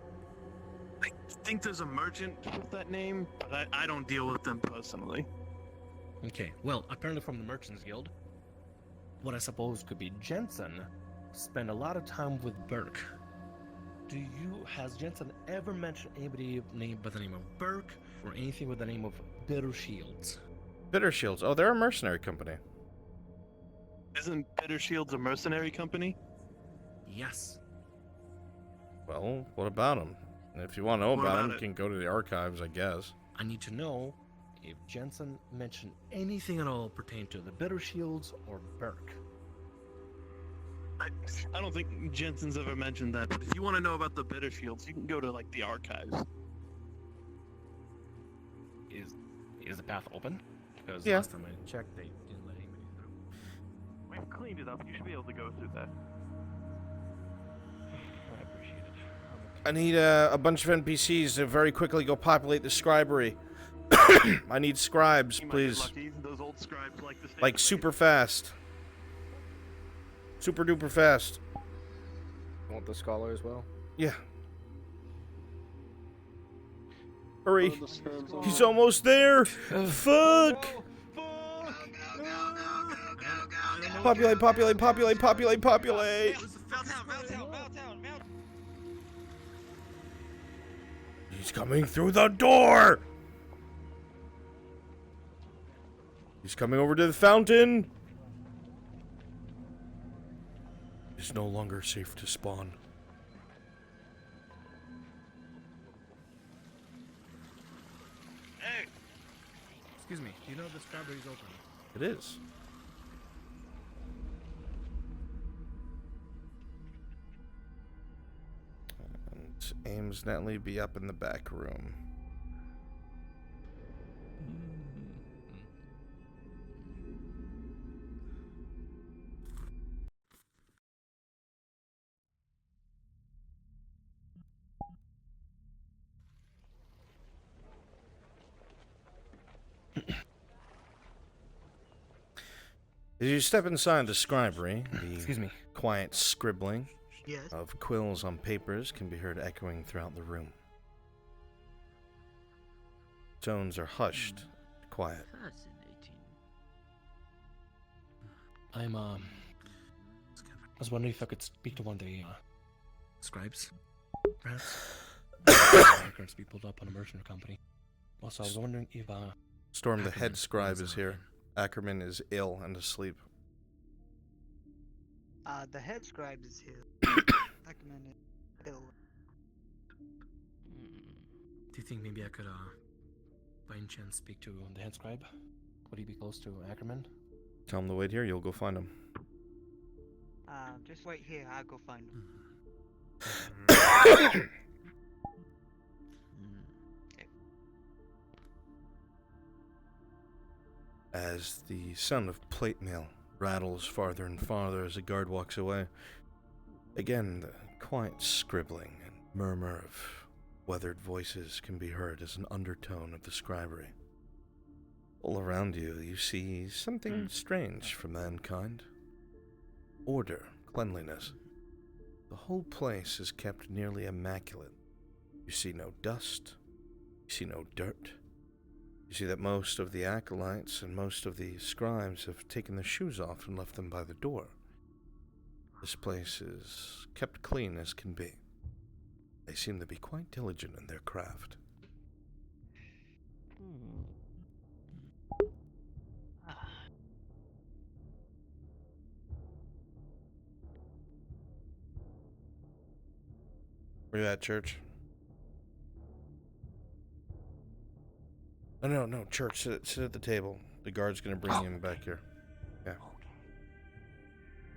think there's a merchant with that name, but I don't deal with them personally. Okay, well, apparently from the Merchants Guild, what I suppose could be Jensen spent a lot of time with Burke. Has Jensen ever mentioned anybody named by the name of Burke or anything with the name of Bitter Shields? Bitter Shields. Oh, they're a mercenary company. Isn't Bitter Shields a mercenary company? Yes. Well, what about them? If you want to know What about about them, you it? can go to the archives, I guess. I need to know if Jensen mentioned anything at all pertaining to the Bitter Shields or Burke. I don't think Jensen's ever mentioned that, but if you want to know about the Bitter Shields, you can go to, like, the archives. Is the path open? Because Yeah. last time I checked, they didn't let anybody through. We've cleaned it up. You should be able to go through that. I appreciate it. I need a bunch of NPCs to very quickly go populate the scribery. I need scribes, You might get please. lucky. Those old scribes like to stay Like late. super fast. Super duper fast. You want the scholar as well? Yeah. Hurry. He's almost there. Fuck. Populate, populate, populate, populate, populate. He's coming through the door. He's coming over to the fountain. It's no longer safe to spawn. Hey! Excuse me, do you know the Scribery's open? It is. And Ames Netley be up in the back room. As you step inside the scribery, the quiet scribbling of quills on papers can be heard echoing throughout the room. Tones are hushed, quiet. I was wondering if I could speak to one of the scribes, perhaps. Records be pulled up on a merchant company. Also, I was wondering if Storm, the Ackerman head scribe is is here. Ackerman is ill and asleep. The head scribe is here. Ackerman is ill. Do you think maybe I could, by any chance, speak to the head scribe? Would he be close to Ackerman? Tell him to wait here, you'll go find him. Just wait here. I'll go find him. As the sound of plate mail rattles farther and farther as a guard walks away, again the quiet scribbling and murmur of weathered voices can be heard as an undertone of the scribery. All around you, you see something strange for mankind. Order, cleanliness. The whole place is kept nearly immaculate. You see no dust. You see no dirt. You see that most of the acolytes and most of the scribes have taken their shoes off and left them by the door. This place is kept clean as can be. They seem to be quite diligent in their craft. Where you at, Church? No, Church, sit at the table. The guard's gonna bring him back here. Yeah.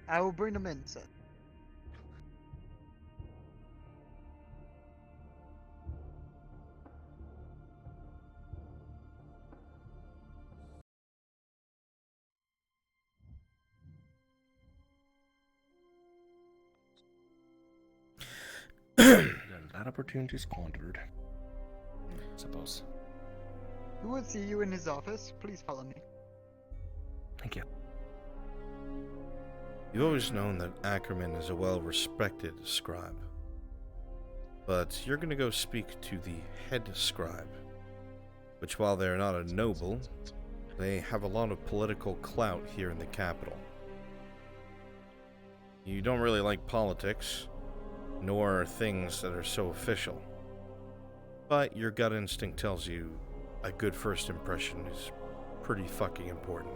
I will bring them in, sir. Then that opportunity squandered. I suppose. Who will see you in his office? Please follow me. Thank you. You've always known that Ackerman is a well-respected scribe. But you're going to go speak to the head scribe, which, while they're not a noble, they have a lot of political clout here in the capital. You don't really like politics, nor things that are so official. But your gut instinct tells you a good first impression is pretty fucking important.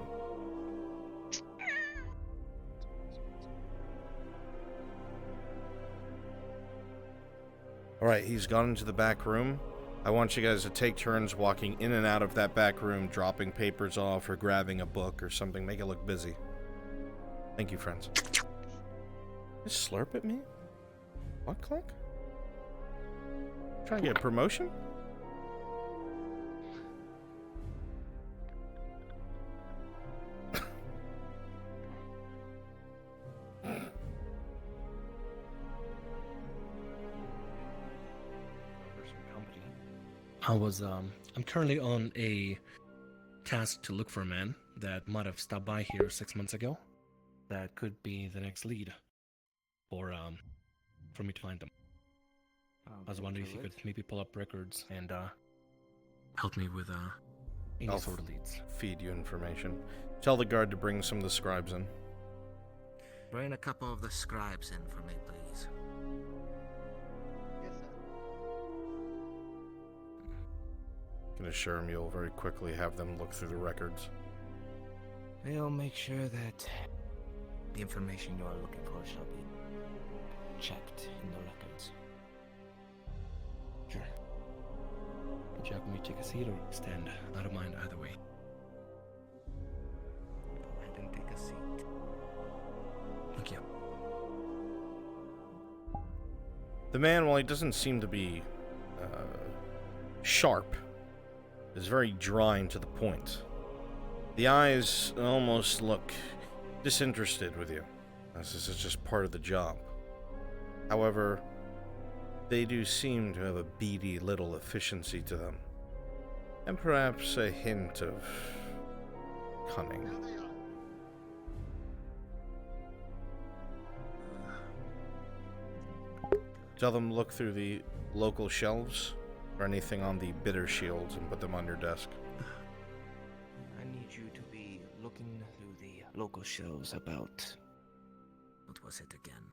Alright, he's gone into the back room. I want you guys to take turns walking in and out of that back room, dropping papers off or grabbing a book or something. Make it look busy. Thank you, friends. Just slurp at me? What, Clink? Trying to get a promotion? I'm currently on a task to look for a man that might have stopped by here 6 months ago. That could be the next lead for me to find them. I was wondering if you could maybe pull up records and help me with any sort of leads. Feed you information. Tell the guard to bring some of the scribes in. Bring a couple of the scribes in for me, please. Can assure him you'll very quickly have them look through the records. We'll make sure that the information you are looking for shall be checked in the records. Sure. Would you like me to take a seat or stand? I don't mind either way. Go ahead and take a seat. Thank you. The man, while he doesn't seem to be sharp, is very dry and to the point. The eyes almost look disinterested with you, as this is just part of the job. However, they do seem to have a beady little efficiency to them, and perhaps a hint of cunning. Tell them look through the local shelves or anything on the bitter shields and put them on your desk. I need you to be looking through the local shelves about... What was it again?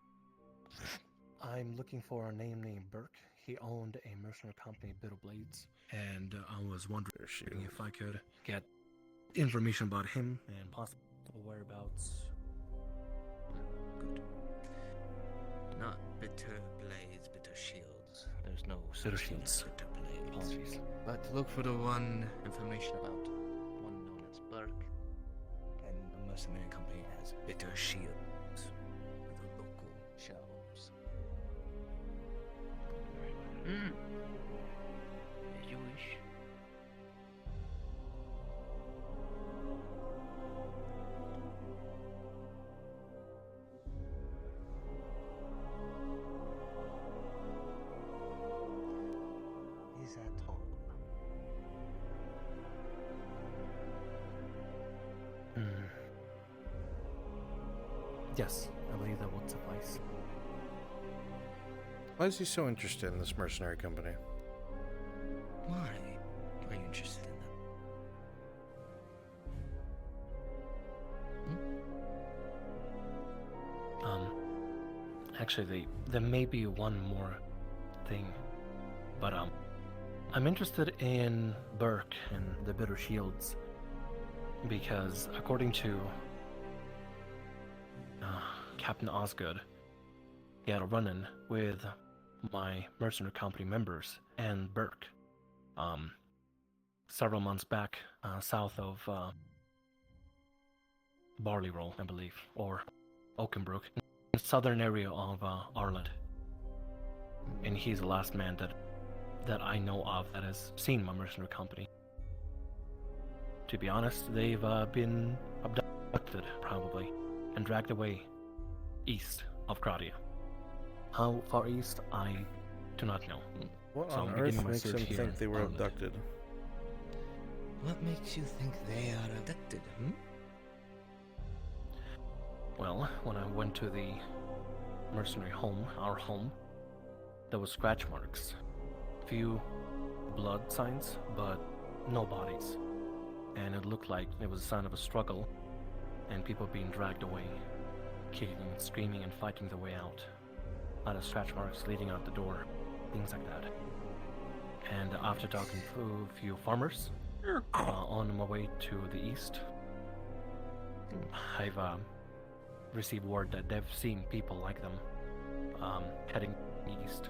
I'm looking for a name named Burke. He owned a mercenary company, Bitter Blades, and I was wondering if I could get information about him and possible whereabouts. Good. Not Bitter Blades, Bitter Shields. There's no Bitter such thing as Shields. Bitter Blades. Apologies. But look for the one information about one known as Burke, and the mercenary company has Bitter Shields with the local shelves. As you wish. Is that all? Yes, I believe that would suffice. Why is he so interested in this mercenary company? Why are you interested in that? Actually, there may be one more thing, but I'm interested in Burke and the Bitter Shields because, according to Captain Osgood, he had a run-in with my mercenary company members and Burke several months back south of Barley Roll, I believe, or Oakenbrook, the southern area of Ireland. And he's the last man that I know of that has seen my mercenary company. To be honest, they've been abducted, probably, and dragged away east of Kradia. How far east, I do not know. What So on I'm earth beginning my makes search him here think in they were Ireland. abducted? What makes you think they are abducted, Well, when I went to the mercenary home, our home, there were scratch marks. Few blood signs, but no bodies. And it looked like it was a sign of a struggle, and people being dragged away, kicking and screaming and fighting their way out. A lot of scratch marks leading out the door, things like that. And after talking to a few farmers, on my way to the east, I've received word that they've seen people like them heading east.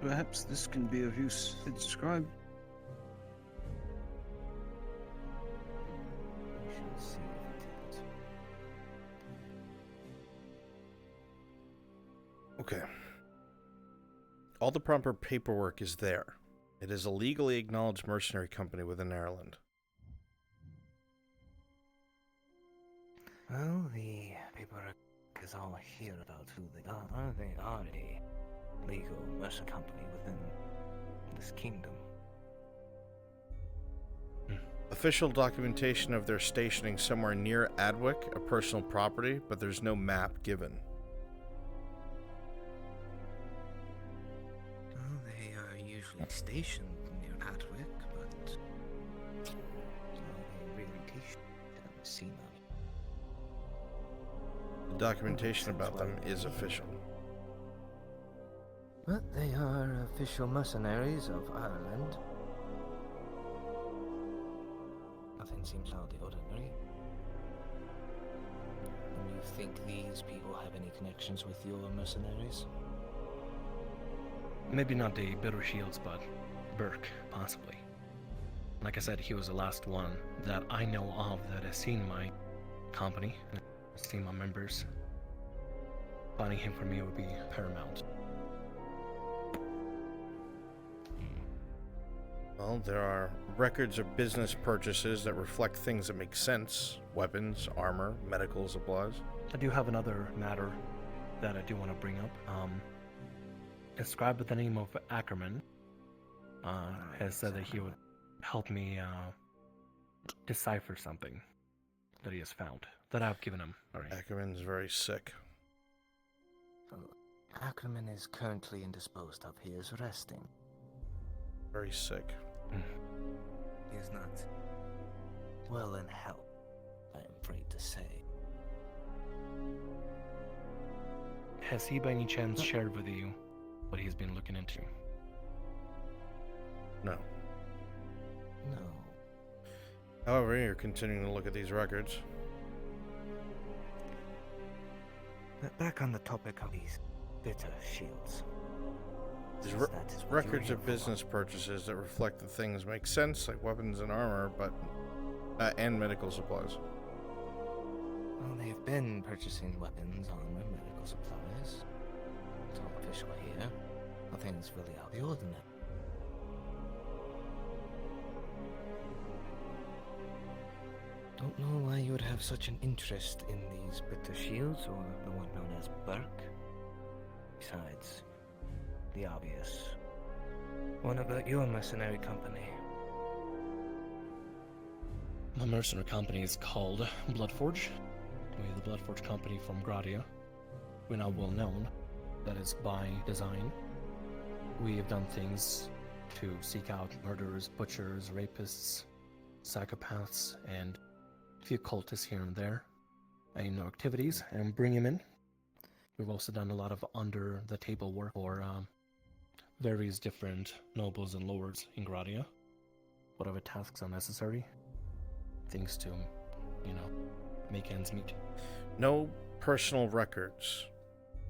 Perhaps this can be of use. It's described. Okay. All the proper paperwork is there. It is a legally acknowledged mercenary company within Ireland. Well, the paperwork is all here about who they are. They are a legal mercenary company within this kingdom. Official documentation of their stationing somewhere near Adwick, a personal property, but there's no map given. Well, they are usually stationed near Adwick, but a relocation haven't seen them. The documentation about them is official. But they are official mercenaries of Ireland. Nothing seems out of the ordinary. And you think these people have any connections with your mercenaries? Maybe not the Bitter Shields, but Burke, possibly. Like I said, he was the last one that I know of that has seen my company, and has seen my members. Finding him for me would be paramount. Well, there are records of business purchases that reflect things that make sense. Weapons, armor, medical supplies. I do have another matter that I do want to bring up. Inscribed with the name of Ackerman has said that he would help me decipher something that he has found, that I've given him. Ackerman's very sick. Ackerman is currently indisposed of. He is resting. Very sick. He is not well in health, I am afraid to say. Has he by any chance shared with you what he's been looking into? No. No. However, you're continuing to look at these records. Back on the topic of these bitter shields. There's records of business purchases that reflect that things make sense, like weapons and armor, but and medical supplies. Well, they've been purchasing weapons, armor, medical supplies. It's all official here. Nothing's really out of the ordinary. Don't know why you would have such an interest in these bitter shields, or the one known as Burke. Besides, the obvious. What about your mercenary company? My mercenary company is called Bloodforge. We're the Bloodforge company from Gradia. We're now well known. That is by design. We have done things to seek out murderers, butchers, rapists, psychopaths, and a few cultists here and there. And activities, and bring them in. We've also done a lot of under-the-table work for various different nobles and lords in Gradia. Whatever tasks are necessary. Things to, make ends meet. No personal records,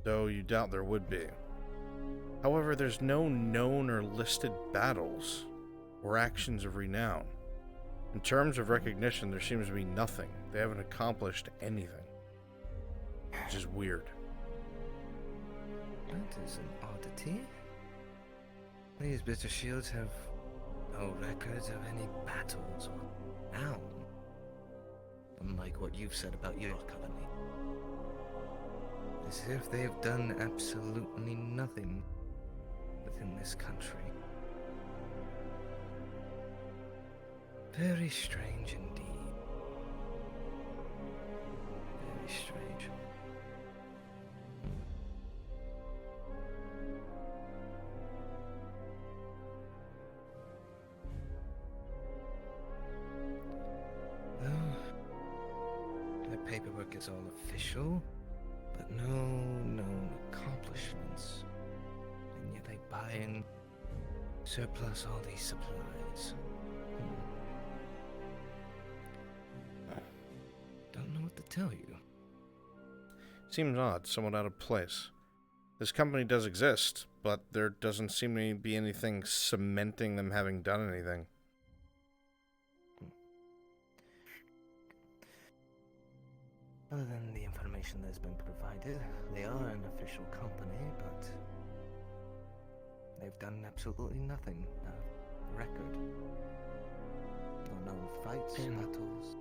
though you doubt there would be. However, there's no known or listed battles or actions of renown. In terms of recognition, there seems to be nothing. They haven't accomplished anything. Which is weird. That is an oddity. These bitter shields have no records of any battles or renown. Unlike what you've said about your company. As if they've done absolutely nothing within this country. Very strange indeed. Very strange. paperwork is all official, but no known accomplishments. And yet they buy and surplus all these supplies. Don't know what to tell you. Seems odd, somewhat out of place. This company does exist, but there doesn't seem to be anything cementing them having done anything. Other than the information that's been provided, they are an official company, but they've done absolutely nothing. Record. No known fights, battles,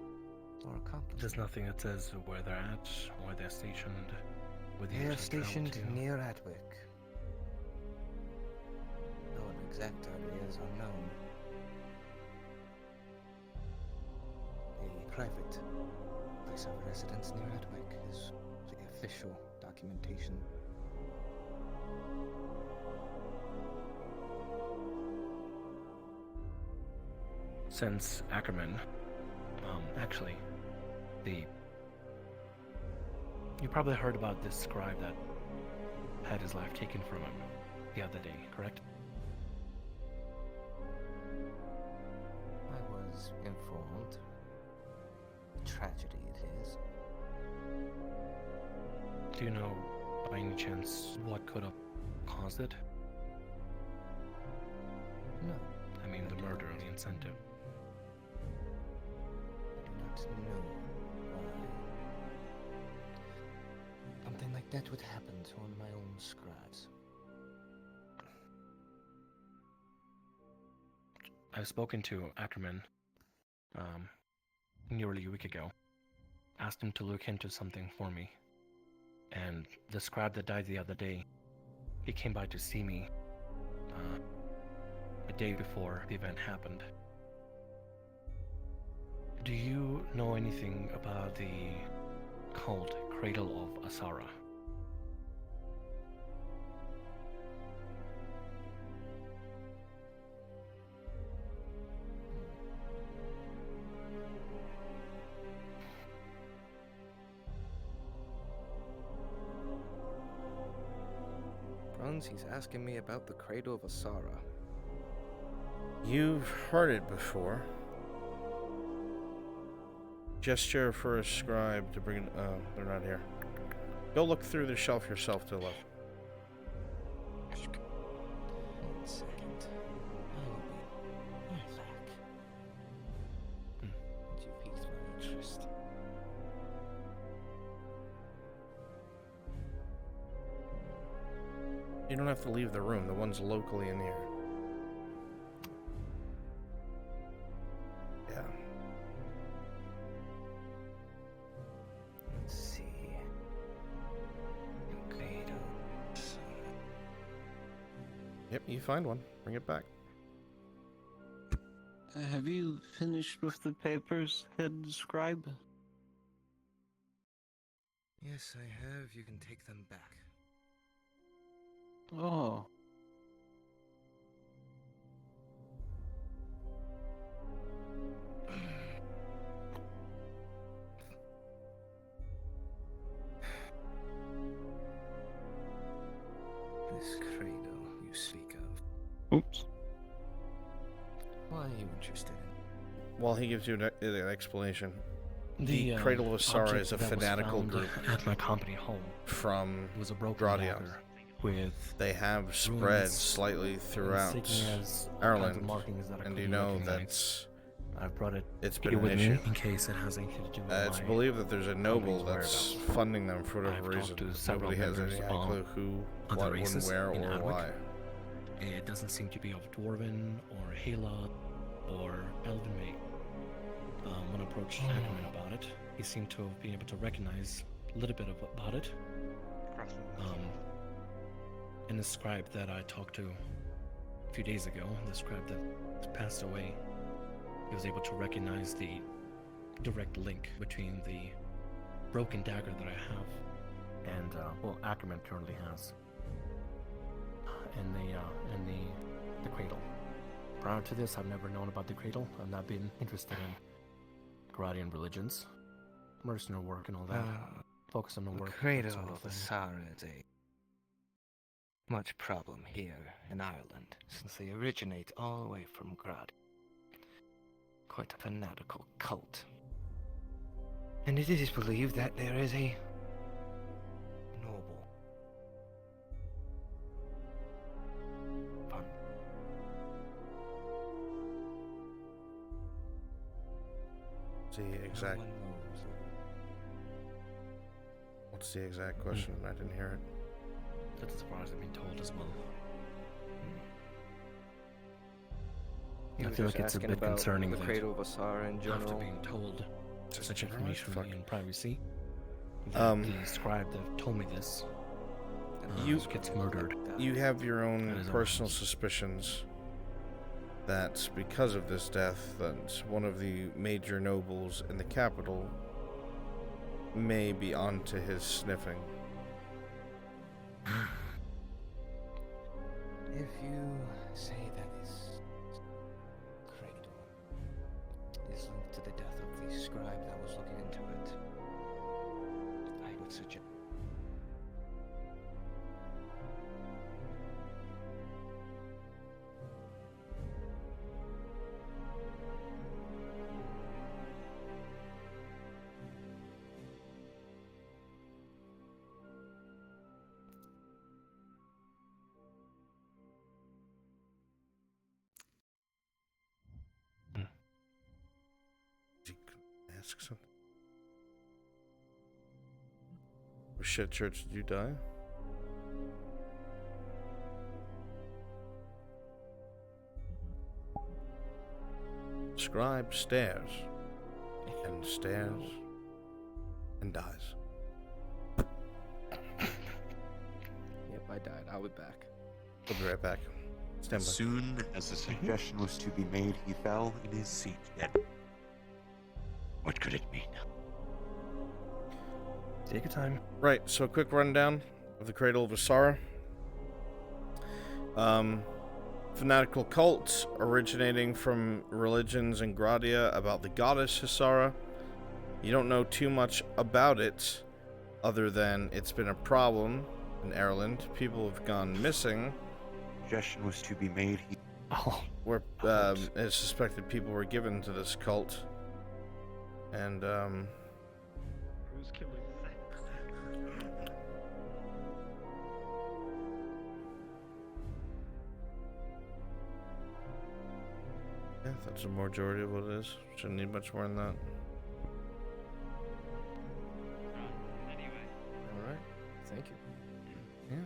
or accomplishments. There's nothing that says where they're at, where they're stationed, where They are stationed near Adwick. Though an exact area is unknown. A private place of residence near Adwick is the official documentation. Since Ackerman, actually, you probably heard about this scribe that had his life taken from him the other day, correct? I was informed. Tragedy it is. Do you know, by any chance, what could have caused it? No. I mean, the murder of the incentive. I do not know why. Something like that would happen to one of my own scribes. I've spoken to Ackerman nearly a week ago. Asked him to look into something for me. And the scribe that died the other day, he came by to see me a day before the event happened. Do you know anything about the cult Cradle of Asara? Bruns, he's asking me about the Cradle of Asara. You've heard it before. Gesture for a scribe to bring it. Oh, they're not here. Go look through the shelf yourself to the left. 1 second. I will be right back. You piqued my interest. You don't have to leave the room. The one's locally in here. Yeah. Let's see. Cradle. Yep, you find one. Bring it back. Have you finished with the papers, head scribe? Yes, I have. You can take them back. Oh. This cradle you speak of. Oops. Why are you interested in? While he gives you an explanation, The Cradle of Asara object is a that was fanatical found group at my company home from was a broken Gradia. dagger with They have spread runes slightly and throughout insignias, all kinds of Ireland, markings that I and you couldn't know recognize. I've brought it it's here been an with issue. me in case it has anything to do with It's my believed that there's a noble company's that's whereabouts. funding them for whatever I've reason. talked to several Nobody has members any of clue who, other what, when, races where, in or Adwick. why. It doesn't seem to be of Dwarven or Hela or Elven make. When I approached Ackerman about it, he seemed to have been able to recognize a little bit about it. And the scribe that I talked to a few days ago, the scribe that passed away, he was able to recognize the direct link between the broken dagger that I have and well, Ackerman currently has, and the cradle. Prior to this, I've never known about the cradle. I've not been interested in Gradian religions. mercenary work and all that. Focus on the The work. cradle that sort of of thing. Asara is a much problem here in Ireland, since they originate all the way from Grad. Quite a fanatical cult. And it is believed that there is a noble fund. The exact. What's the exact question? I didn't hear it. That's as far as I've been told as well. He I was feel just like it's a asking bit about concerning the that Cradle of Asara in after general. being told such information Fuck. in privacy, Um, the scribe that told me this You gets murdered. You have your own At his own personal house. suspicions that because of this death, that one of the major nobles in the capital may be onto his sniffing. If you say that this cradle is linked to the death of the scribe that was looking into it, I would suggest. Ask something. Oh shit, Church, did you die? Scribe stares and stares and dies. Yep, I died. I'll be back. We'll be right back. Stand As by. soon as the suggestion was to be made, he fell in his seat dead. What could it mean? Take your time. Right, so a quick rundown of the Cradle of Asara. Fanatical cult originating from religions in Gradia about the goddess Asara. You don't know too much about it, other than it's been a problem in Ireland. People have gone missing. Suggestion was to be made. Where it's suspected people were given to this cult. And Who's killing yeah, that's the majority of what it is. Shouldn't need much more than that. Alright. Thank you. Yeah.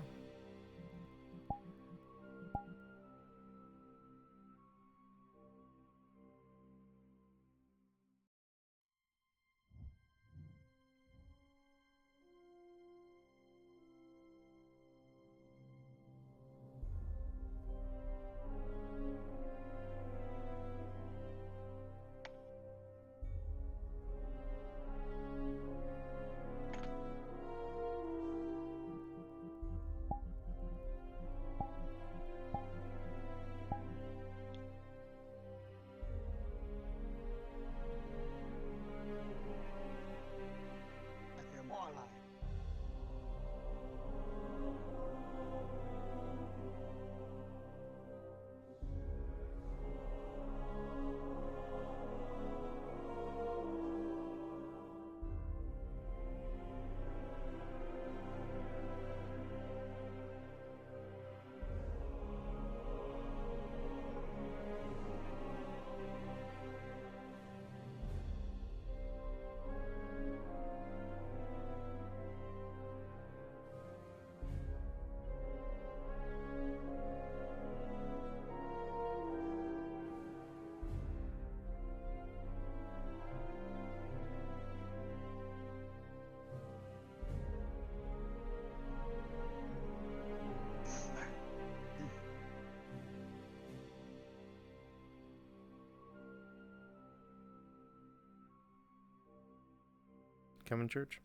Coming, Church?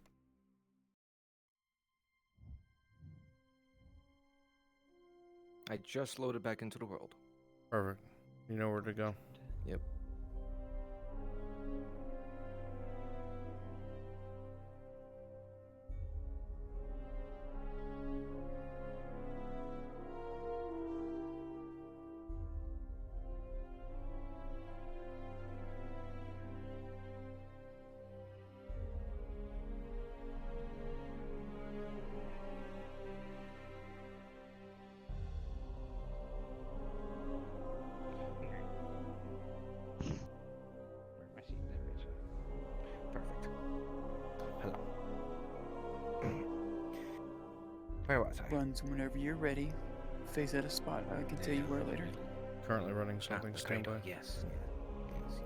I just loaded back into the world. Perfect. You know where to go. Yep. Where was I? Runs whenever you're ready. Face at a spot. I can tell you where later. Currently running something, the stand cradle. by. Yes, yes.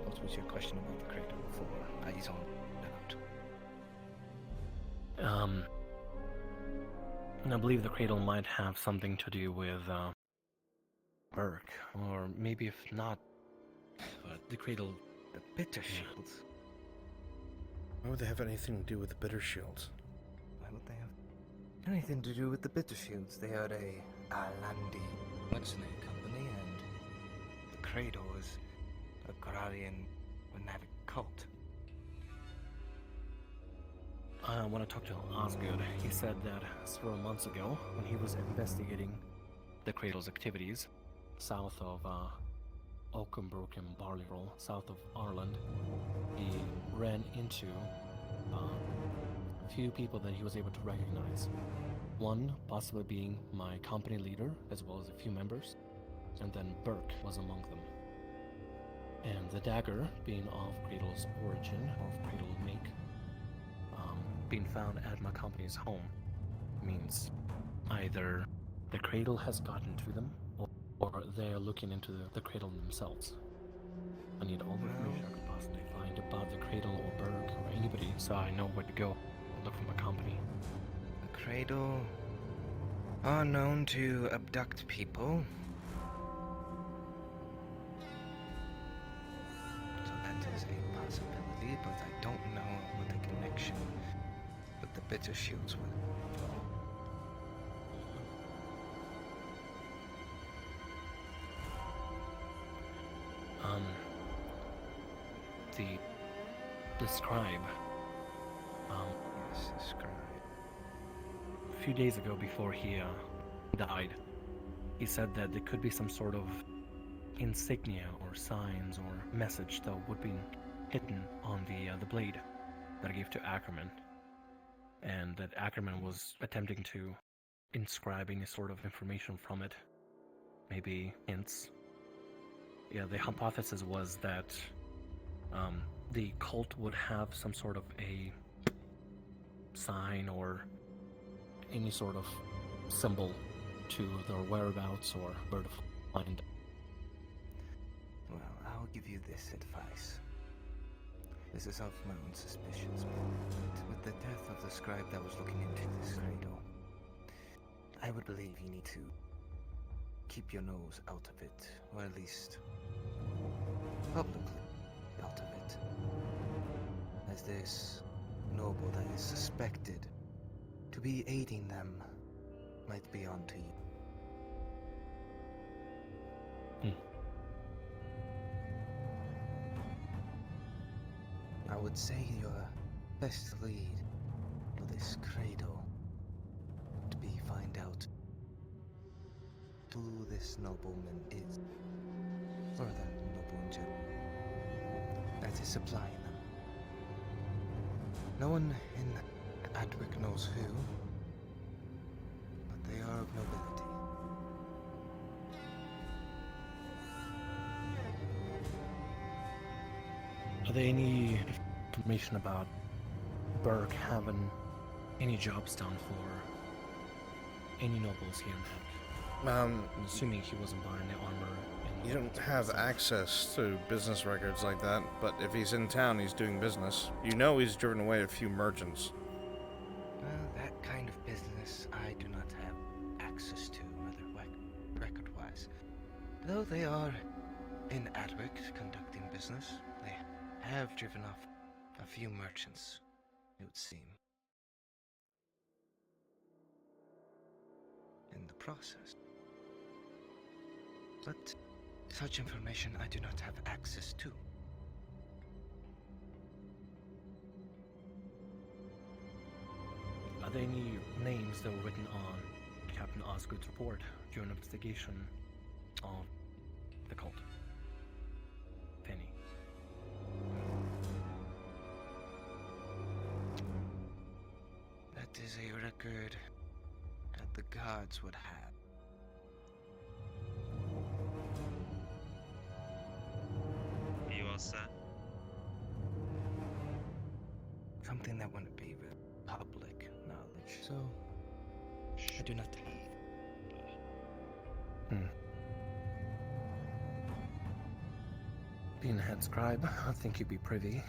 What was your question about the cradle before I zoned out? I believe the cradle might have something to do with Burke, or maybe if not, the cradle. The bitter shields. Why would they have anything to do with the bitter shields? Why would they have anything to do with the bitter shields? They are a Alandi mercenary company, and the cradle is a Grarian fanatic cult. I want to talk to Osgood. He said that several months ago, when he was investigating the cradle's activities south of Oakenbrook and Barleyroll, south of Ireland, he ran into a few people that he was able to recognize. One possibly being my company leader, as well as a few members, and then Burke was among them. And the dagger being of Cradle's origin, of Cradle make, being found at my company's home, means either the Cradle has gotten to them, or they're looking into the Cradle themselves. I need all the information I could possibly find about the Cradle or Burke or anybody, so I know where to go and look for my company. The cradle are known to abduct people. So that is a possibility, but I don't know what the connection with the bitter shields were. The scribe. Yes, the scribe. A few days ago, before he died, he said that there could be some sort of insignia or signs or message that would be hidden on the blade that I gave to Ackerman, and that Ackerman was attempting to inscribe any sort of information from it, maybe hints. Yeah, the hypothesis was that the cult would have some sort of a sign or any sort of symbol to their whereabouts or where to find. Well, I'll give you this advice. This is of my own suspicions, but with the death of the scribe that was looking into this cradle, I would believe you need to keep your nose out of it, or at least publicly out of it, as this noble that is suspected to be aiding them might be onto you. I would say your best lead for this cradle would be find out who this nobleman is, or the noble in general, that is supplying them. No one in Adwick knows who, but they are of nobility. Are there any information about Burke having any jobs done for any nobles here in Adwick? I'm assuming he wasn't buying the armor. You don't have access to business records like that, but if he's in town, he's doing business. You know he's driven away a few merchants. Well, that kind of business I do not have access to, rather record-wise. Though they are in Adwick conducting business, they have driven off a few merchants, it would seem. In the process. But such information I do not have access to. Are there any names that were written on Captain Osgood's report during investigation of the cult? Penny. That is a record that the gods would have. Are you all set? Something that wouldn't be public knowledge, so I do not have. Being a head scribe, I think you'd be privy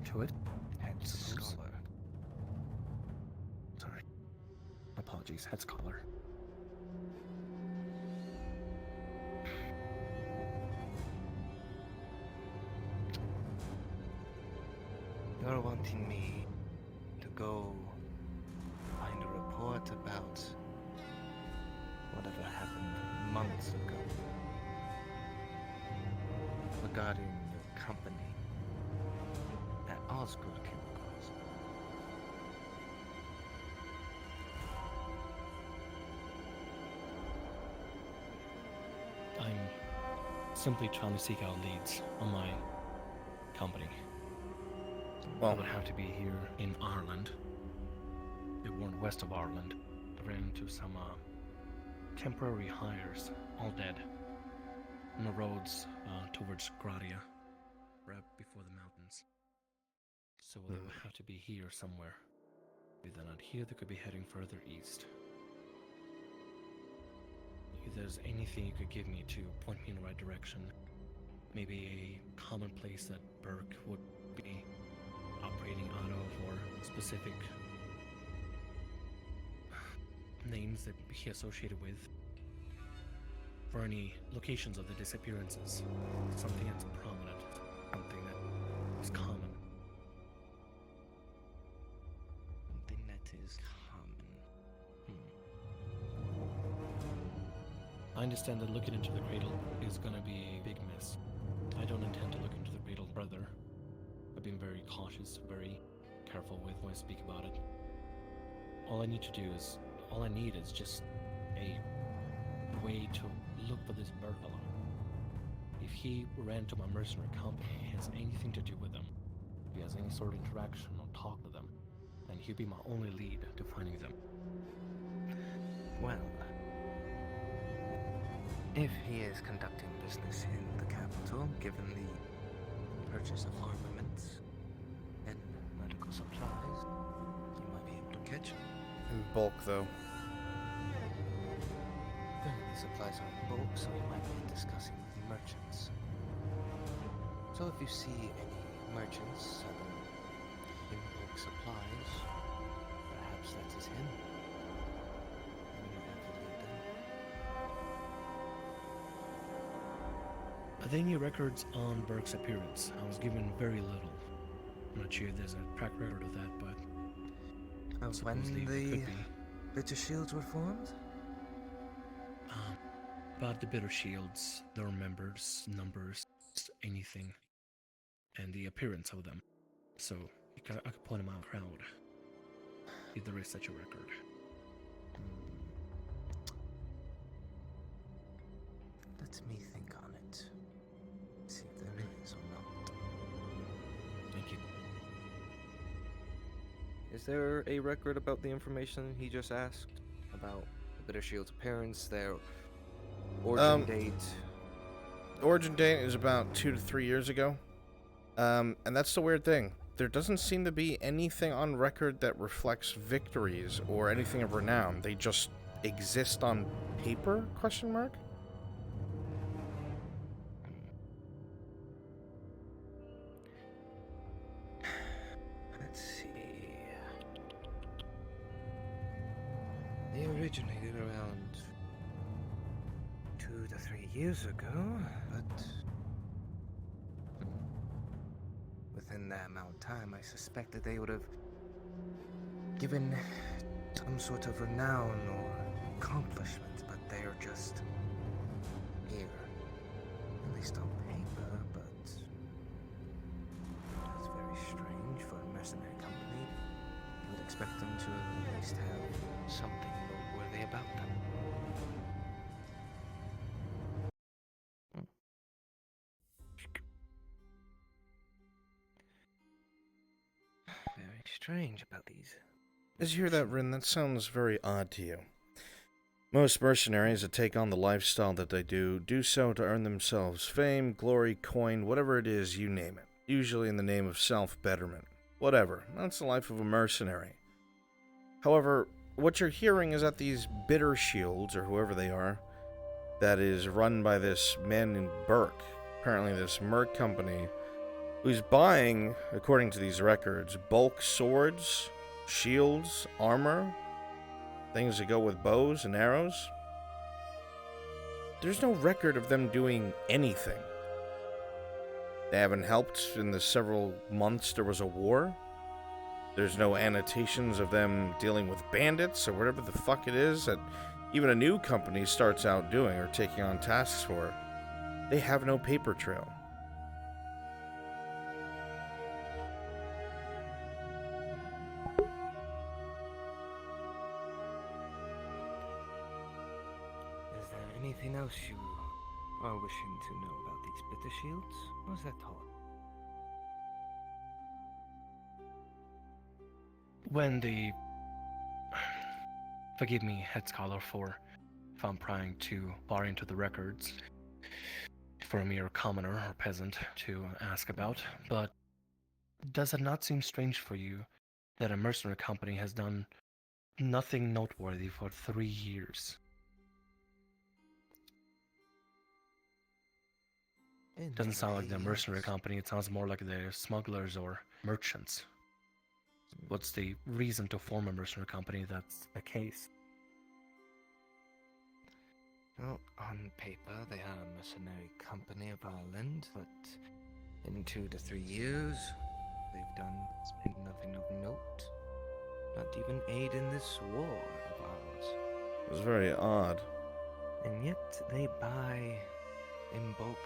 to it. Head scholar. Sorry. Apologies, head scholar. You're wanting me to go find a report about whatever happened months ago regarding your company at Osgood Chemicals. I'm simply trying to seek out leads on my company. Well, I would have to be here in Ireland. They weren't west of Ireland. I ran into some temporary hires, all dead, on the roads towards Gradia, right before the mountains. So they would have to be here somewhere. If they're not here, they could be heading further east. If there's anything you could give me to point me in the right direction, maybe a common place that Burke would be operating out of, or specific names that he associated with, for any locations of the disappearances, something that's prominent, something that is common. Something that is common. I understand that looking into the cradle is going to be a big miss. I don't intend to look into the cradle further. I've been very cautious, very careful with when I speak about it. All I need is just a way to look for this Burke fellow. If he ran to my mercenary company, has anything to do with them, if he has any sort of interaction or talk with them, then he'd be my only lead to finding them. Well, if he is conducting business in the capital, given the purchase of armaments and medical supplies, you might be able to catch him. In bulk, though. The supplies are in bulk, so you might be discussing with merchants. So if you see any merchants selling in bulk supplies, perhaps that is him. You might have to lead them. Are there any records on Burke's appearance? I was given very little. I'm not sure if there's a track record of that, but When supposedly it the could be. bitter shields were formed? About the bitter shields, their members, numbers, anything, and the appearance of them. So I could point them out in the crowd, if there is such a record. Let me think on it. See if there is or not. Thank you. Is there a record about the information he just asked? About the Bitter Shield's appearance, their origin date? Origin date is about 2 to 3 years ago. And that's the weird thing. There doesn't seem to be anything on record that reflects victories or anything of renown. They just exist on paper, question mark? Let's see. They originated around 2 to 3 years ago, but within that amount of time, I suspect that they would have given some sort of renown or accomplishment, but they're just here, at least on paper, but that's very strange for a mercenary company. You would expect them to at least have something noteworthy about them. Very strange about these. As you hear that, Rin, that sounds very odd to you. Most mercenaries that take on the lifestyle that they do so to earn themselves fame, glory, coin, whatever it is, you name it. Usually in the name of self-betterment. Whatever. That's the life of a mercenary. However, what you're hearing is that these bitter shields, or whoever they are, that is run by this man named Burke, apparently this merc company, who's buying, according to these records, bulk swords, shields, armor, things that go with bows and arrows. There's no record of them doing anything. They haven't helped in the several months there was a war. There's no annotations of them dealing with bandits or whatever the fuck it is that even a new company starts out doing or taking on tasks for. They have no paper trail. Is there anything else you are wishing to know about these bitter shields? Or is that all? When the... Forgive me, head scholar, for if I'm prying too far into the records for a mere commoner or peasant to ask about, but does it not seem strange for you that a mercenary company has done nothing noteworthy for 3 years? It doesn't sound like the mercenary company, it sounds more like the smugglers or merchants. What's the reason to form a mercenary company if that's the case? Well, on paper, they are a mercenary company of Ireland, but in 2 to 3 years, they've done nothing of note. Not even aid in this war of ours. It was very odd. And yet, they buy in bulk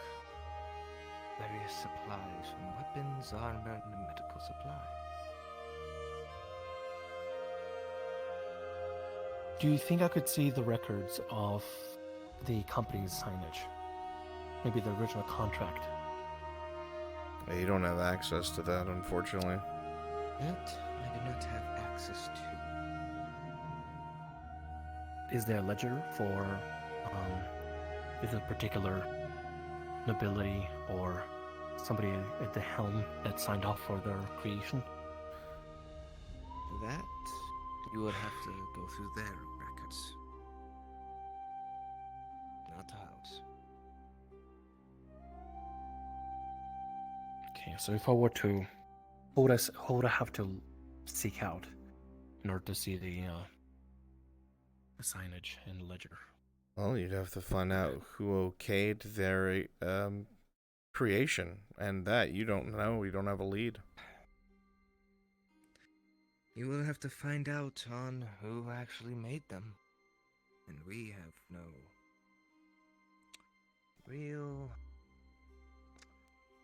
various supplies from weapons, armor, and medical supply. Do you think I could see the records of the company's signage? Maybe the original contract? You don't have access to that, unfortunately. That I do not have access to. Is there a ledger for is it a particular nobility or somebody at the helm that signed off for their creation? That you would have to go through their records. Not ours. Okay, so if I were to, what would I have to seek out in order to see the signage and ledger? Well, you'd have to find out who okayed their creation, and that you don't know. You don't have a lead. You will have to find out on who actually made them. And we have no real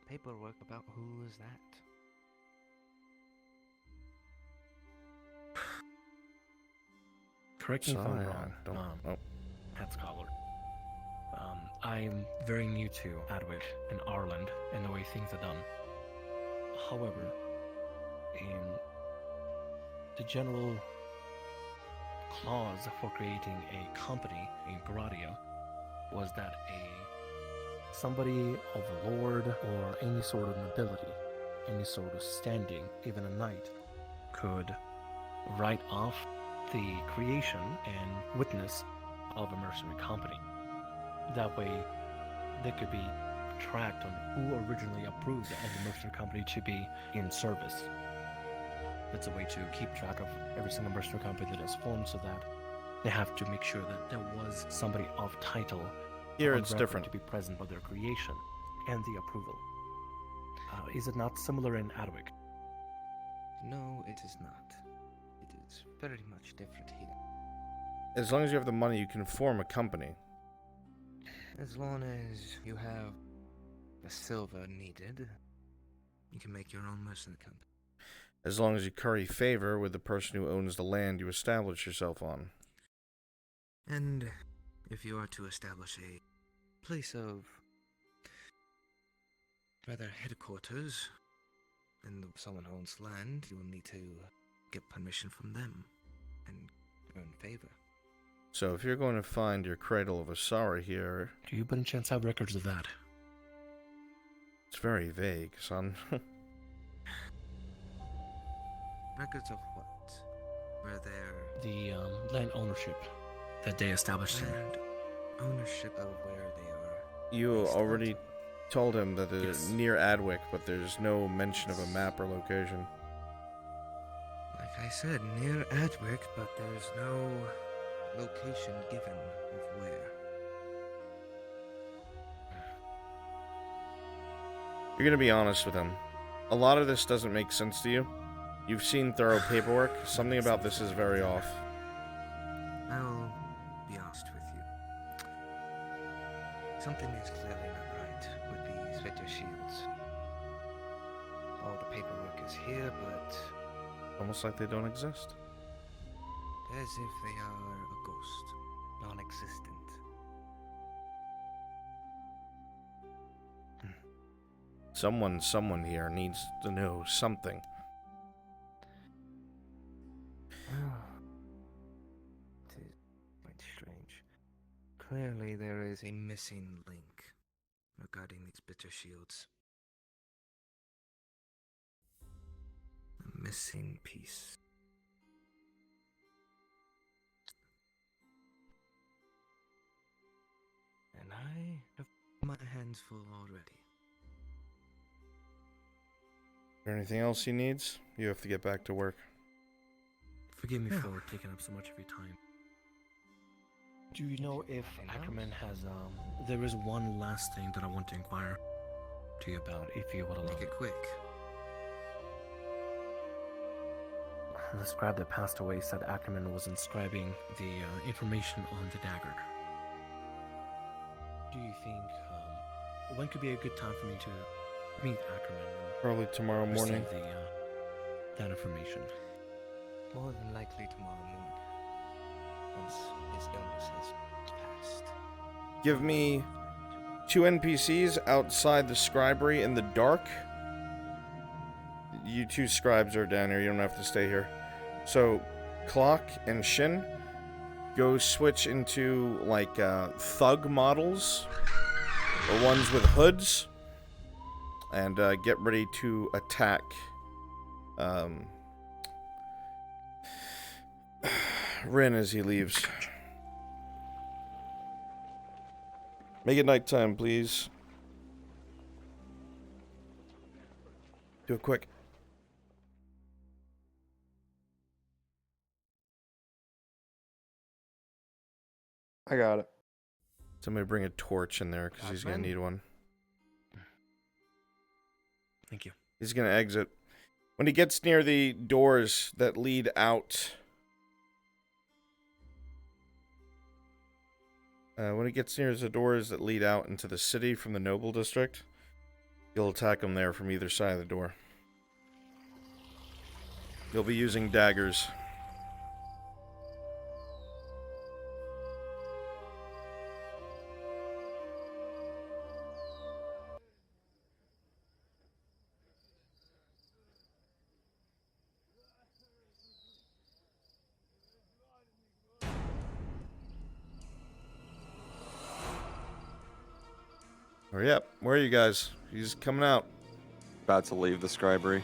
paperwork about who is that. Correct me if I'm Sorry, wrong, I don't. head scholar. I'm very new to Adwick and Ireland and the way things are done. However, in the general clause for creating a company in Gradia was that somebody of a lord or any sort of nobility, any sort of standing, even a knight, could write off the creation and witness of a mercenary company. That way, they could be tracked on who originally approved of the mercenary company to be in service. It's a way to keep track of every single mercenary company that is formed, so that they have to make sure that there was somebody of title Here on it's record different. to be present for their creation and the approval. Is it not similar in Adwick? No, it is not. It is very much different here. As long as you have the money, you can form a company. As long as you have the silver needed, you can make your own mercenary company. As long as you curry favor with the person who owns the land you establish yourself on. And if you are to establish a place of rather headquarters, and someone owns land, you will need to get permission from them and earn favor. So if you're going to find your Cradle of Asara here... Do you by any chance have records of that? It's very vague, son. Records of what? where their The land ownership that they established. land ownership of where they are. You already told him that it's near Adwick, but there's no mention of a map or location. Like I said, near Adwick, but there's no location given of where. You're gonna be honest with him. A lot of this doesn't make sense to you. You've seen thorough paperwork. Something about this is very off. I'll be honest with you. Something is clearly not right with these Victor shields. All the paperwork is here, but Almost like they don't exist. as if they are a ghost, non-existent. Someone here needs to know something. It is quite strange. Clearly there is a missing link regarding these bitter shields. A missing piece. And I have my hands full already. Is there anything else he needs? You have to get back to work. Forgive me for taking up so much of your time. Do you know if Ackerman has, there is one last thing that I want to inquire to you about, if you would allow Make it quick. The scribe that passed away said Ackerman was inscribing the information on the dagger. Do you think, when could be a good time for me to meet Ackerman? Probably tomorrow morning. Receive that information. More than likely tomorrow morning, once his illness has passed. Give me 2 NPCs outside the scribery in the dark. You 2 scribes are down here. You don't have to stay here. So, Clock and Shin, go switch into, like, thug models. The ones with hoods. And get ready to attack Rin as he leaves. Make it nighttime, please. Do it quick. I got it. Somebody bring a torch in there, because he's going to need one. Thank you. He's going to exit. When he gets near the doors that lead out... when he gets near the doors that lead out into the city from the Noble District, you'll attack him there from either side of the door. You'll be using daggers. Hurry up. Where are you guys? He's coming out. About to leave the scribery.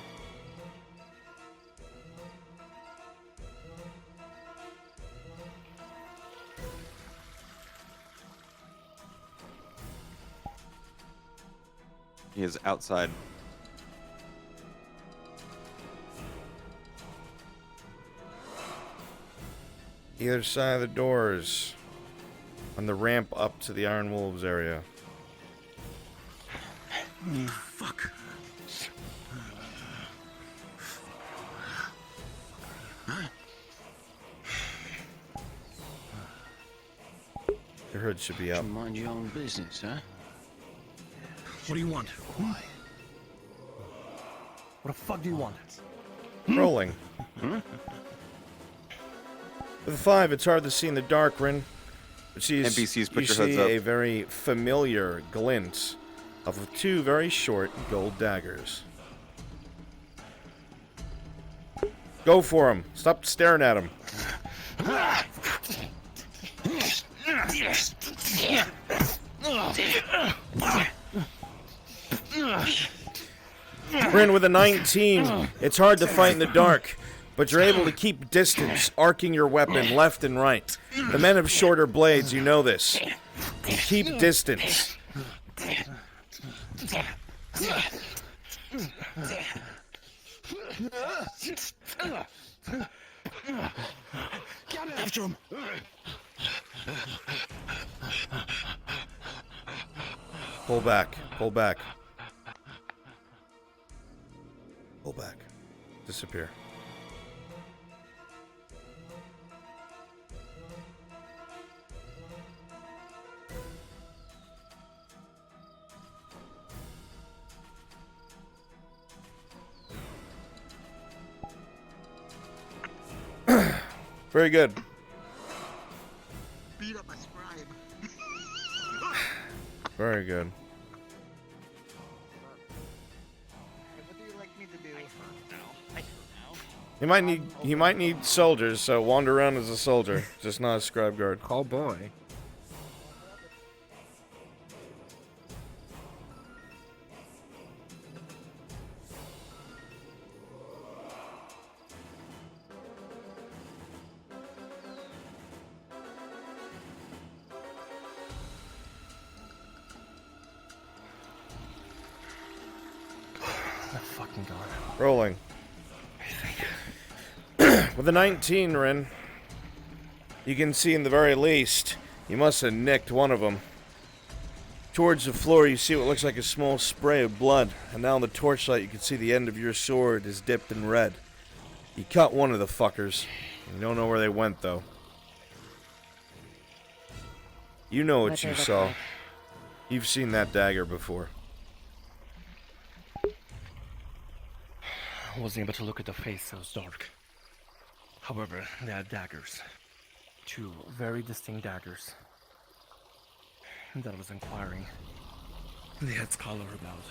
He is outside. Either side of the doors. On the ramp up to the Iron Wolves area. Fuck. Your hood should be up. Mind your own business, huh? What do you want? Why? What the fuck do you want? Rolling. With a 5, it's hard to see in the dark, Rin. But NPCs, put you your hoods see up. a very familiar glint of 2 very short gold daggers. Go for him. Stop staring at him. Rin with a 19. It's hard to fight in the dark. but you're able to keep distance, arcing your weapon left and right. The men have shorter blades, you know this. Keep distance. Get after him! Pull back. Pull back. Pull back. Disappear. Very good. Beat up my scribe. Very good. What do you like me to do? He might need soldiers, so wander around as a soldier, just not a scribe guard. Oh boy. Fucking god. Rolling. With a 19, Rin, you can see in the very least, you must have nicked one of them. Towards the floor, you see what looks like a small spray of blood, and now in the torchlight, you can see the end of your sword is dipped in red. You cut one of the fuckers. You don't know where they went, though. You know what you saw. You've seen that dagger before. I wasn't able to look at the face, it was dark. However, they had daggers. 2 very distinct daggers. That I was inquiring. They had scholar about.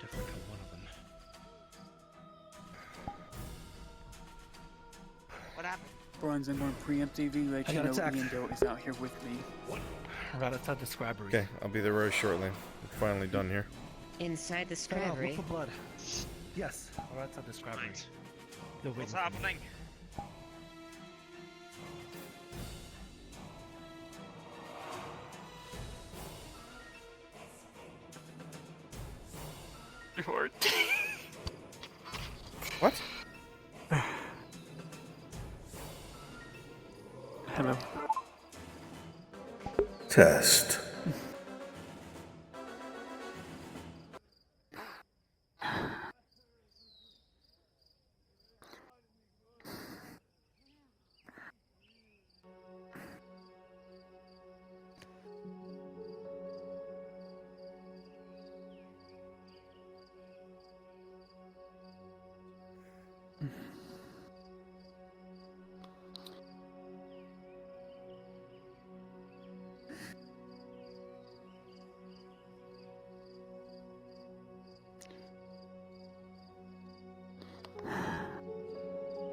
Definitely killed one of them. What happened? Bronze, I'm going preemptively let you know Indo is out here with me. Right outside the scribery. Okay, I'll be there very shortly. We're finally done here. Inside the Look scribery? for blood. Yes, right outside the scribery. They're waiting What's for me. happening? What? Hello. Test.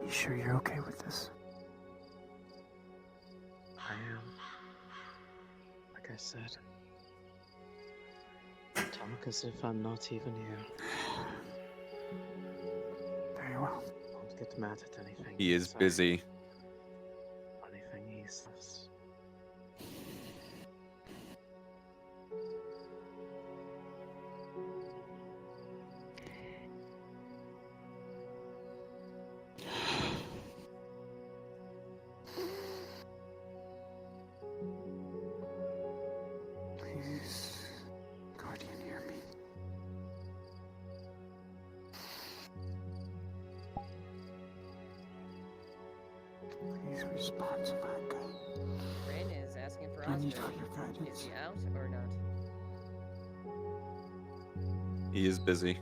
You sure you're okay with this? I am. Like I said. Talk as if I'm not even here. Very well. Don't get mad at anything. He is busy. Anything he says. Please, Guardian, hear me. Please respond to my guide. Rin is asking for I need Oscar. for your guidance. Is he out or not? He is busy.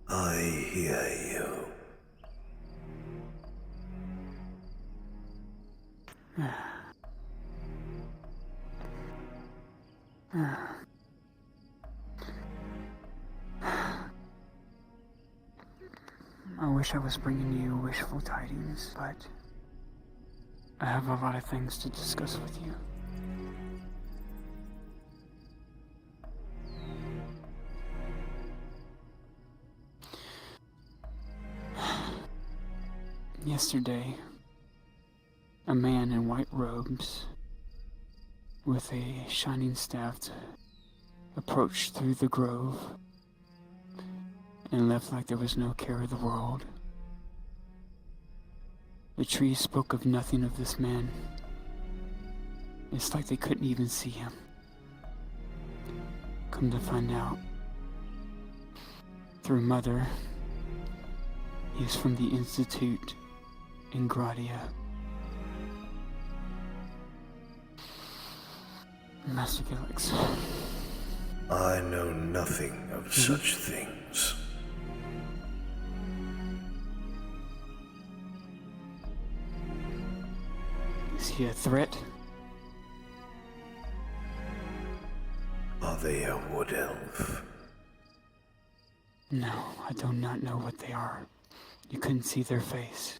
I hear you. I wish I was bringing you wishful tidings, but I have a lot of things to discuss with you. Yesterday, a man in white robes with a shining staff approached through the grove and left like there was no care of the world. The trees spoke of nothing of this man. It's like they couldn't even see him. Come to find out, through Mother, he's from the Institute in Gradia. Master Gilix. I know nothing of such things. Is he a threat? Are they a wood elf? No, I do not know what they are. You couldn't see their face.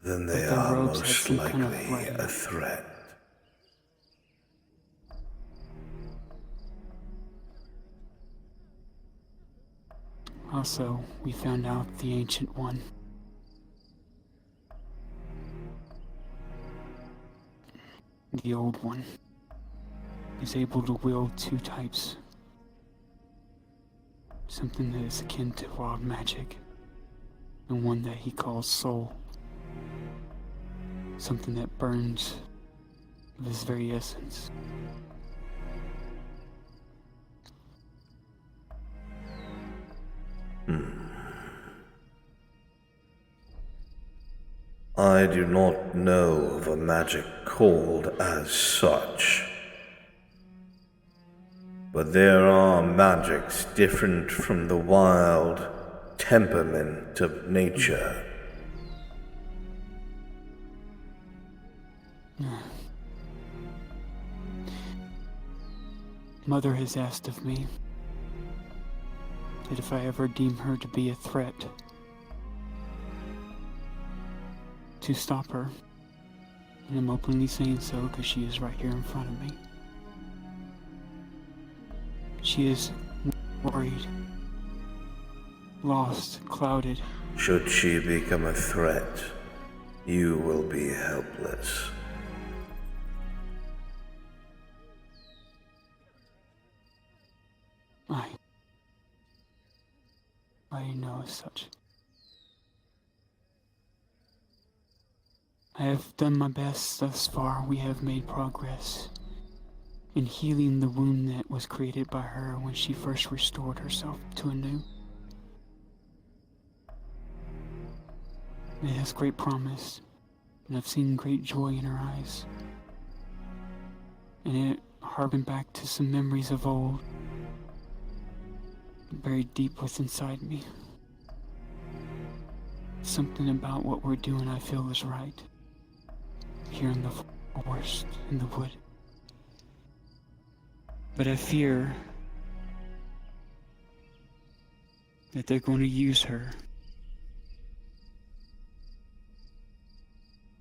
Then But they their are robes had most some kind of likely lighting. a threat. Also, we found out the Ancient One. The Old One is able to wield two types. Something that is akin to wild magic, and one that he calls soul. Something that burns of his very essence. I do not know of a magic called as such. But there are magics different from the wild temperament of nature. Mother has asked of me that if I ever deem her to be a threat, to stop her. And I'm openly saying so because she is right here in front of me. She is worried, lost, clouded. Should she become a threat, you will be helpless. I know as such. I have done my best thus far. We have made progress in healing the wound that was created by her when she first restored herself to anew. It has great promise, and I've seen great joy in her eyes. And it harkened back to some memories of old, buried deep within inside me. Something about what we're doing I feel is right. Here in the forest, in the wood. But I fear that they're going to use her.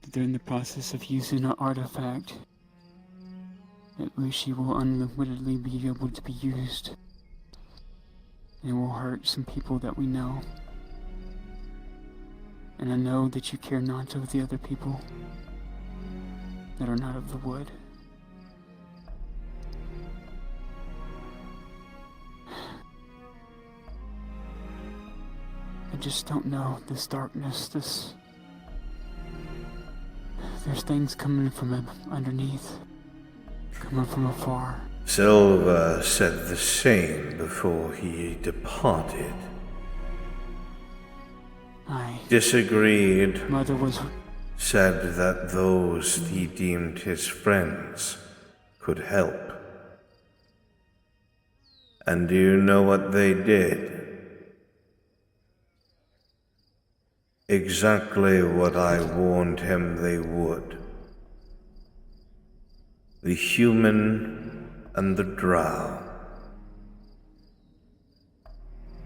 That they're in the process of using an artifact. That way she will unlimitedly be able to be used. And it will hurt some people that we know. And I know that you care not of the other people that are not of the wood. I just don't know, this darkness, there's things coming from underneath, coming from afar. Silver said the same before he departed. I disagreed. Mother was said that those he deemed his friends could help. And do you know what they did? Exactly what I warned him they would. The human and the drow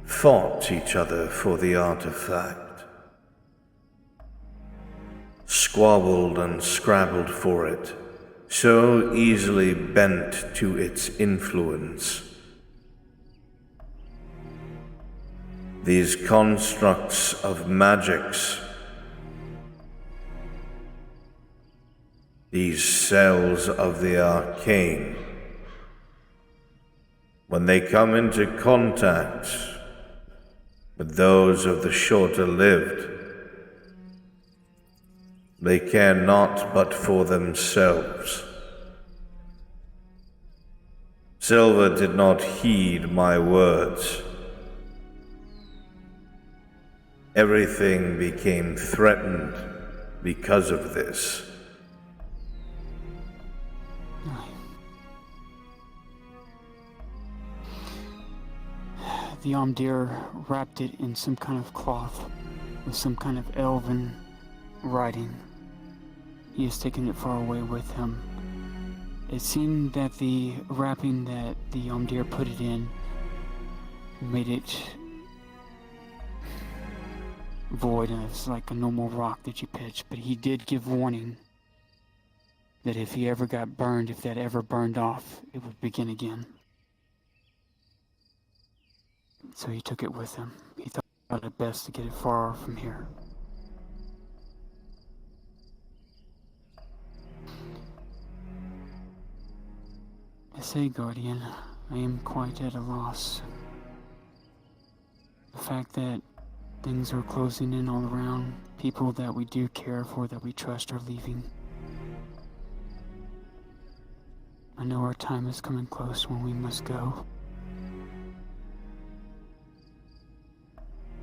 fought each other for the artifact, squabbled and scrabbled for it, so easily bent to its influence. These constructs of magics, these cells of the arcane, when they come into contact with those of the shorter-lived, they care not but for themselves. Silver did not heed my words. Everything became threatened because of this. The Omdir wrapped it in some kind of cloth with some kind of elven writing. He has taken it far away with him. It seemed that the wrapping that the Omdir put it in made it void as like a normal rock that you pitch, but he did give warning that if he ever got burned, if that ever burned off, it would begin again. So he took it with him. He thought it best to get it far from here. I say, Guardian, I am quite at a loss. The fact that things are closing in all around, people that we do care for, that we trust, are leaving. I know our time is coming close when we must go.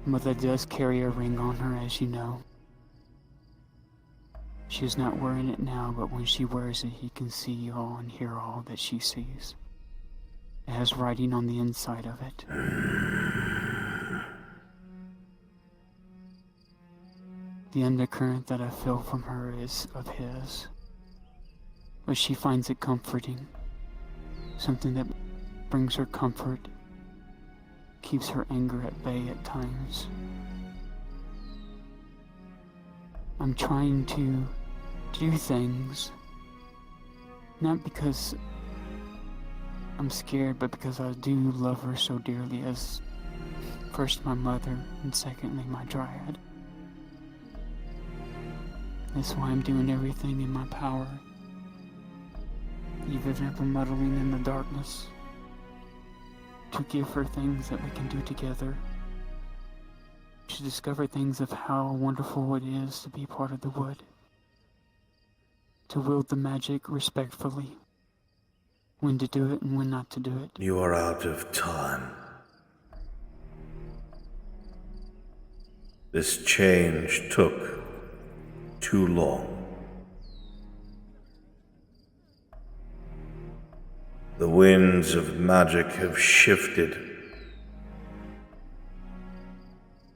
Mother does carry a ring on her, as you know. She is not wearing it now, but when she wears it, he can see all and hear all that she sees. It has writing on the inside of it. The undercurrent that I feel from her is of his, but she finds it comforting. Something that brings her comfort, keeps her anger at bay at times. I'm trying to do things, not because I'm scared, but because I do love her so dearly as first my mother and secondly my dryad. That's why I'm doing everything in my power, even if I'm muddling in the darkness, to give her things that we can do together, to discover things of how wonderful it is to be part of the wood, to wield the magic respectfully, when to do it and when not to do it. You are out of time. This change took too long. The winds of magic have shifted.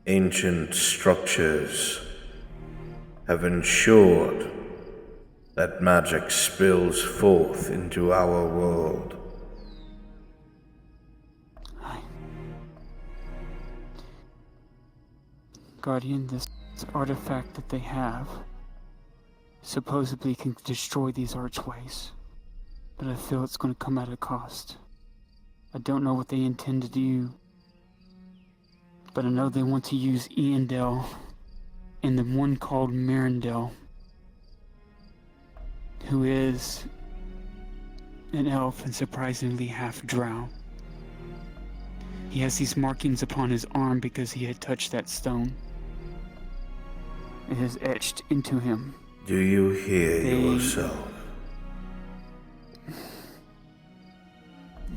Ancient structures have ensured that magic spills forth into our world. Guardian, this artifact that they have supposedly can destroy these archways, but I feel it's going to come at a cost. I don't know what they intend to do, but I know they want to use Iandel and the one called Mirandel, who is an elf and surprisingly half drow. He has these markings upon his arm because he had touched that stone. It is etched into him. Do you hear yourself?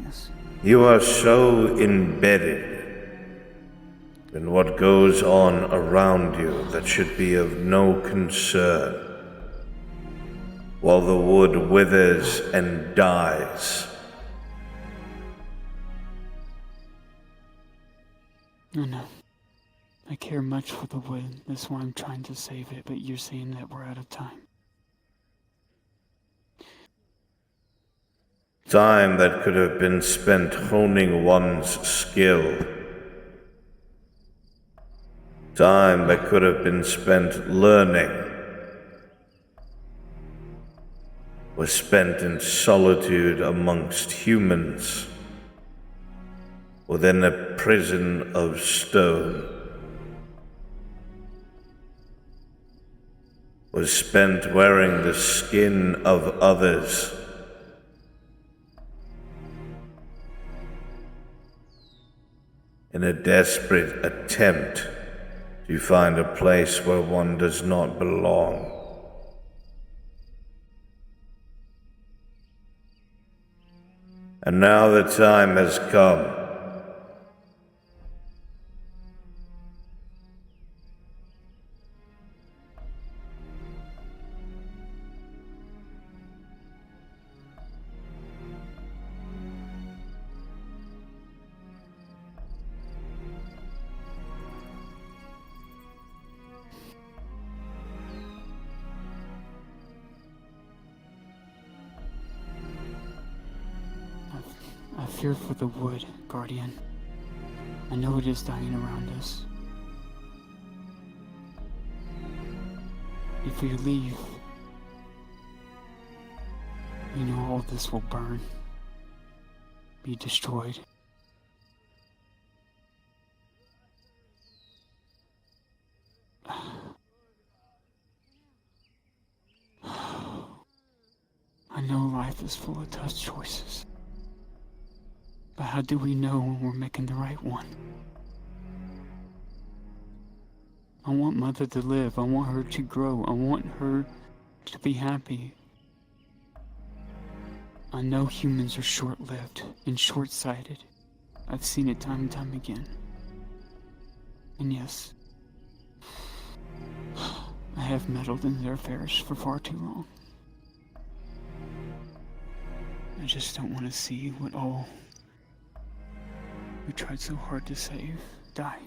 Yes. You are so embedded in what goes on around you that should be of no concern, while the wood withers and dies. I know. I care much for the wood. That's why I'm trying to save it, but you're saying that we're out of time. Time that could have been spent honing one's skill. Time that could have been spent learning was spent in solitude amongst humans within a prison of stone. Was spent wearing the skin of others. In a desperate attempt to find a place where one does not belong. And now the time has come. I fear for the wood, Guardian. I know it is dying around us. If we leave, you know all this will burn, be destroyed. I know life is full of tough choices. But how do we know when we're making the right one? I want Mother to live. I want her to grow. I want her to be happy. I know humans are short-lived and short-sighted. I've seen it time and time again. And yes, I have meddled in their affairs for far too long. I just don't want to see what all we tried so hard to save die.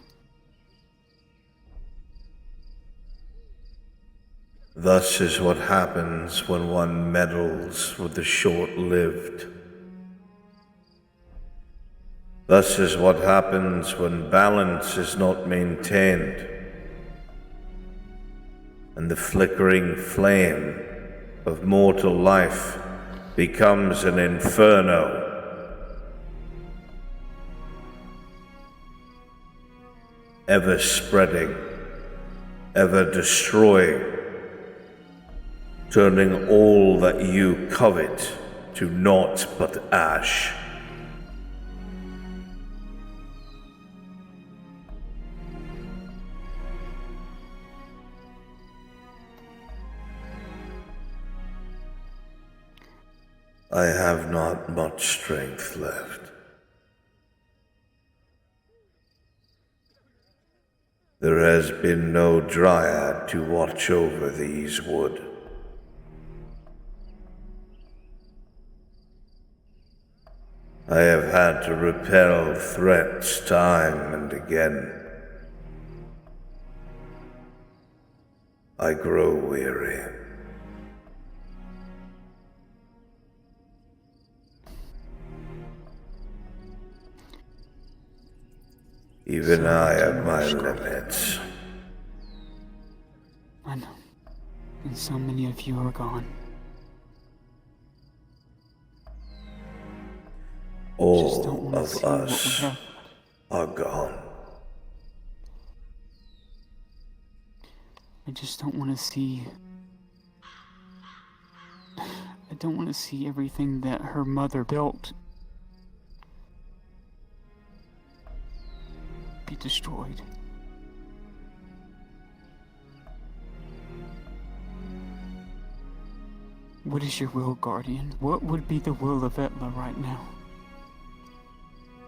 Thus is what happens when one meddles with the short-lived. Thus is what happens when balance is not maintained, and the flickering flame of mortal life becomes an inferno. Ever spreading, ever destroying, turning all that you covet to naught but ash. I have not much strength left. There has been no dryad to watch over these wood. I have had to repel threats time and again. I grow weary. Even I have my limits. I know. And so many of you are gone. All of us are gone. I just don't want to see... I don't want to see everything that her mother built be destroyed. What is your will, Guardian? What would be the will of Etla right now?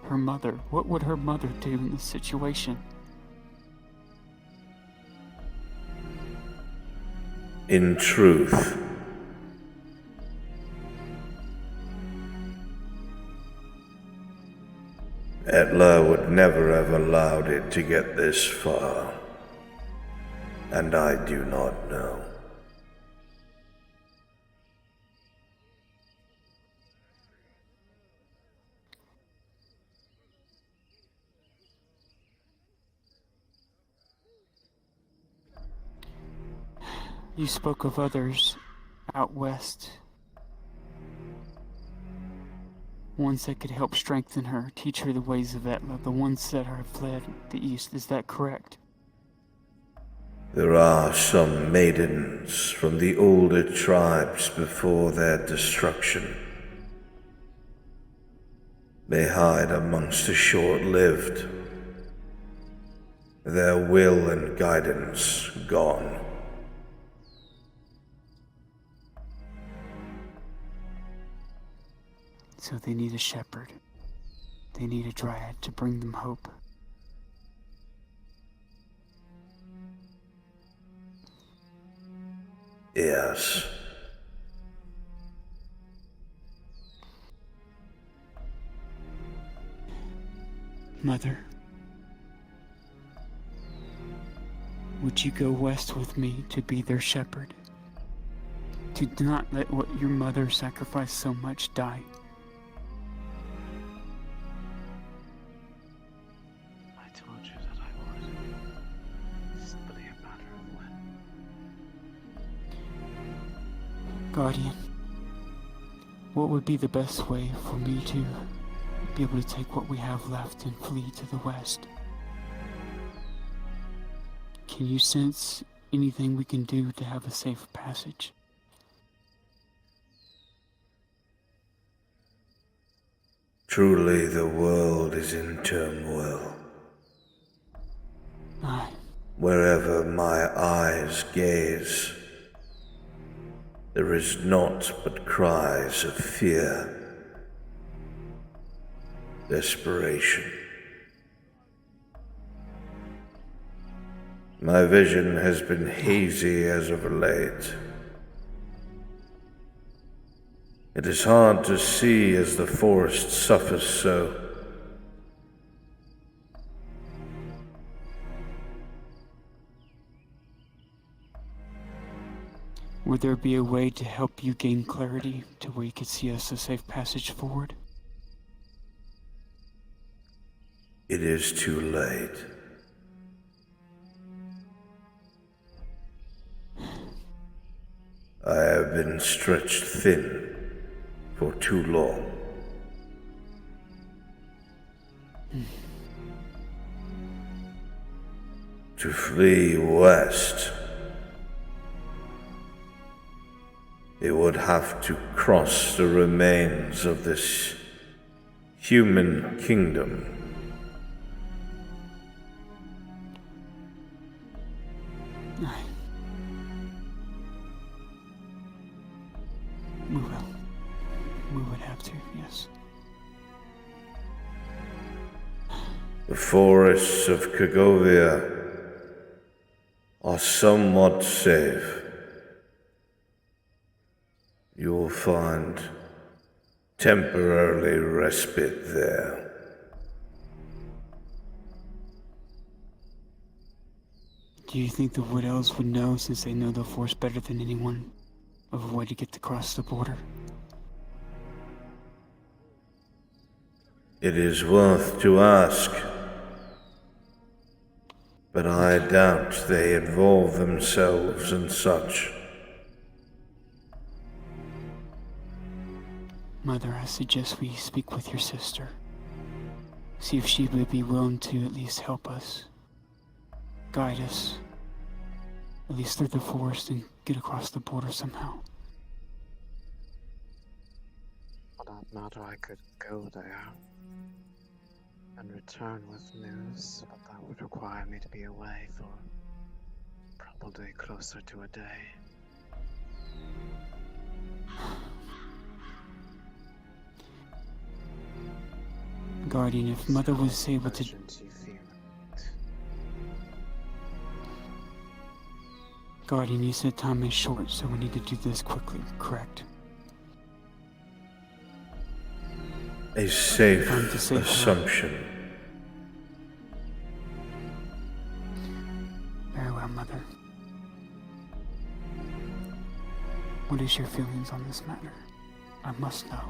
Her mother. What would her mother do in this situation? In truth, Etla would never have allowed it to get this far. And I do not know. You spoke of others out west. Ones that could help strengthen her, teach her the ways of Etla, the ones that have fled the east. Is that correct? There are some maidens from the older tribes before their destruction. They hide amongst the short-lived. Their will and guidance gone. So they need a shepherd. They need a dryad to bring them hope. Yes. Mother, would you go west with me to be their shepherd? Do not let what your mother sacrificed so much die. I told you that I would. Simply a matter of when. Guardian, what would be the best way for me to be able to take what we have left and flee to the west? Can you sense anything we can do to have a safe passage? Truly the world is in turmoil. Aye. Wherever my eyes gaze, there is naught but cries of fear, desperation. My vision has been hazy as of late. It is hard to see as the forest suffers so. Would there be a way to help you gain clarity to where you could see us a safe passage forward? It is too late. I have been stretched thin for too long. To flee west, it would have to cross the remains of this human kingdom. We would have to, yes. The forests of Kagovia are somewhat safe. You will find temporary respite there. Do you think the Wood Elves would know, since they know the Force better than anyone, of a way to get across the border? It is worth to ask, but I doubt they involve themselves in such. Mother, I suggest we speak with your sister. See if she would be willing to at least help us. Guide us. At least through the forest and get across the border somehow. For that matter, I could go there and return with news, but that would require me to be away for probably closer to a day. Guardian, if Mother was able to... Guardian, you said time is short, so we need to do this quickly, correct? A safe assumption. Mother. What is your feelings on this matter? I must know.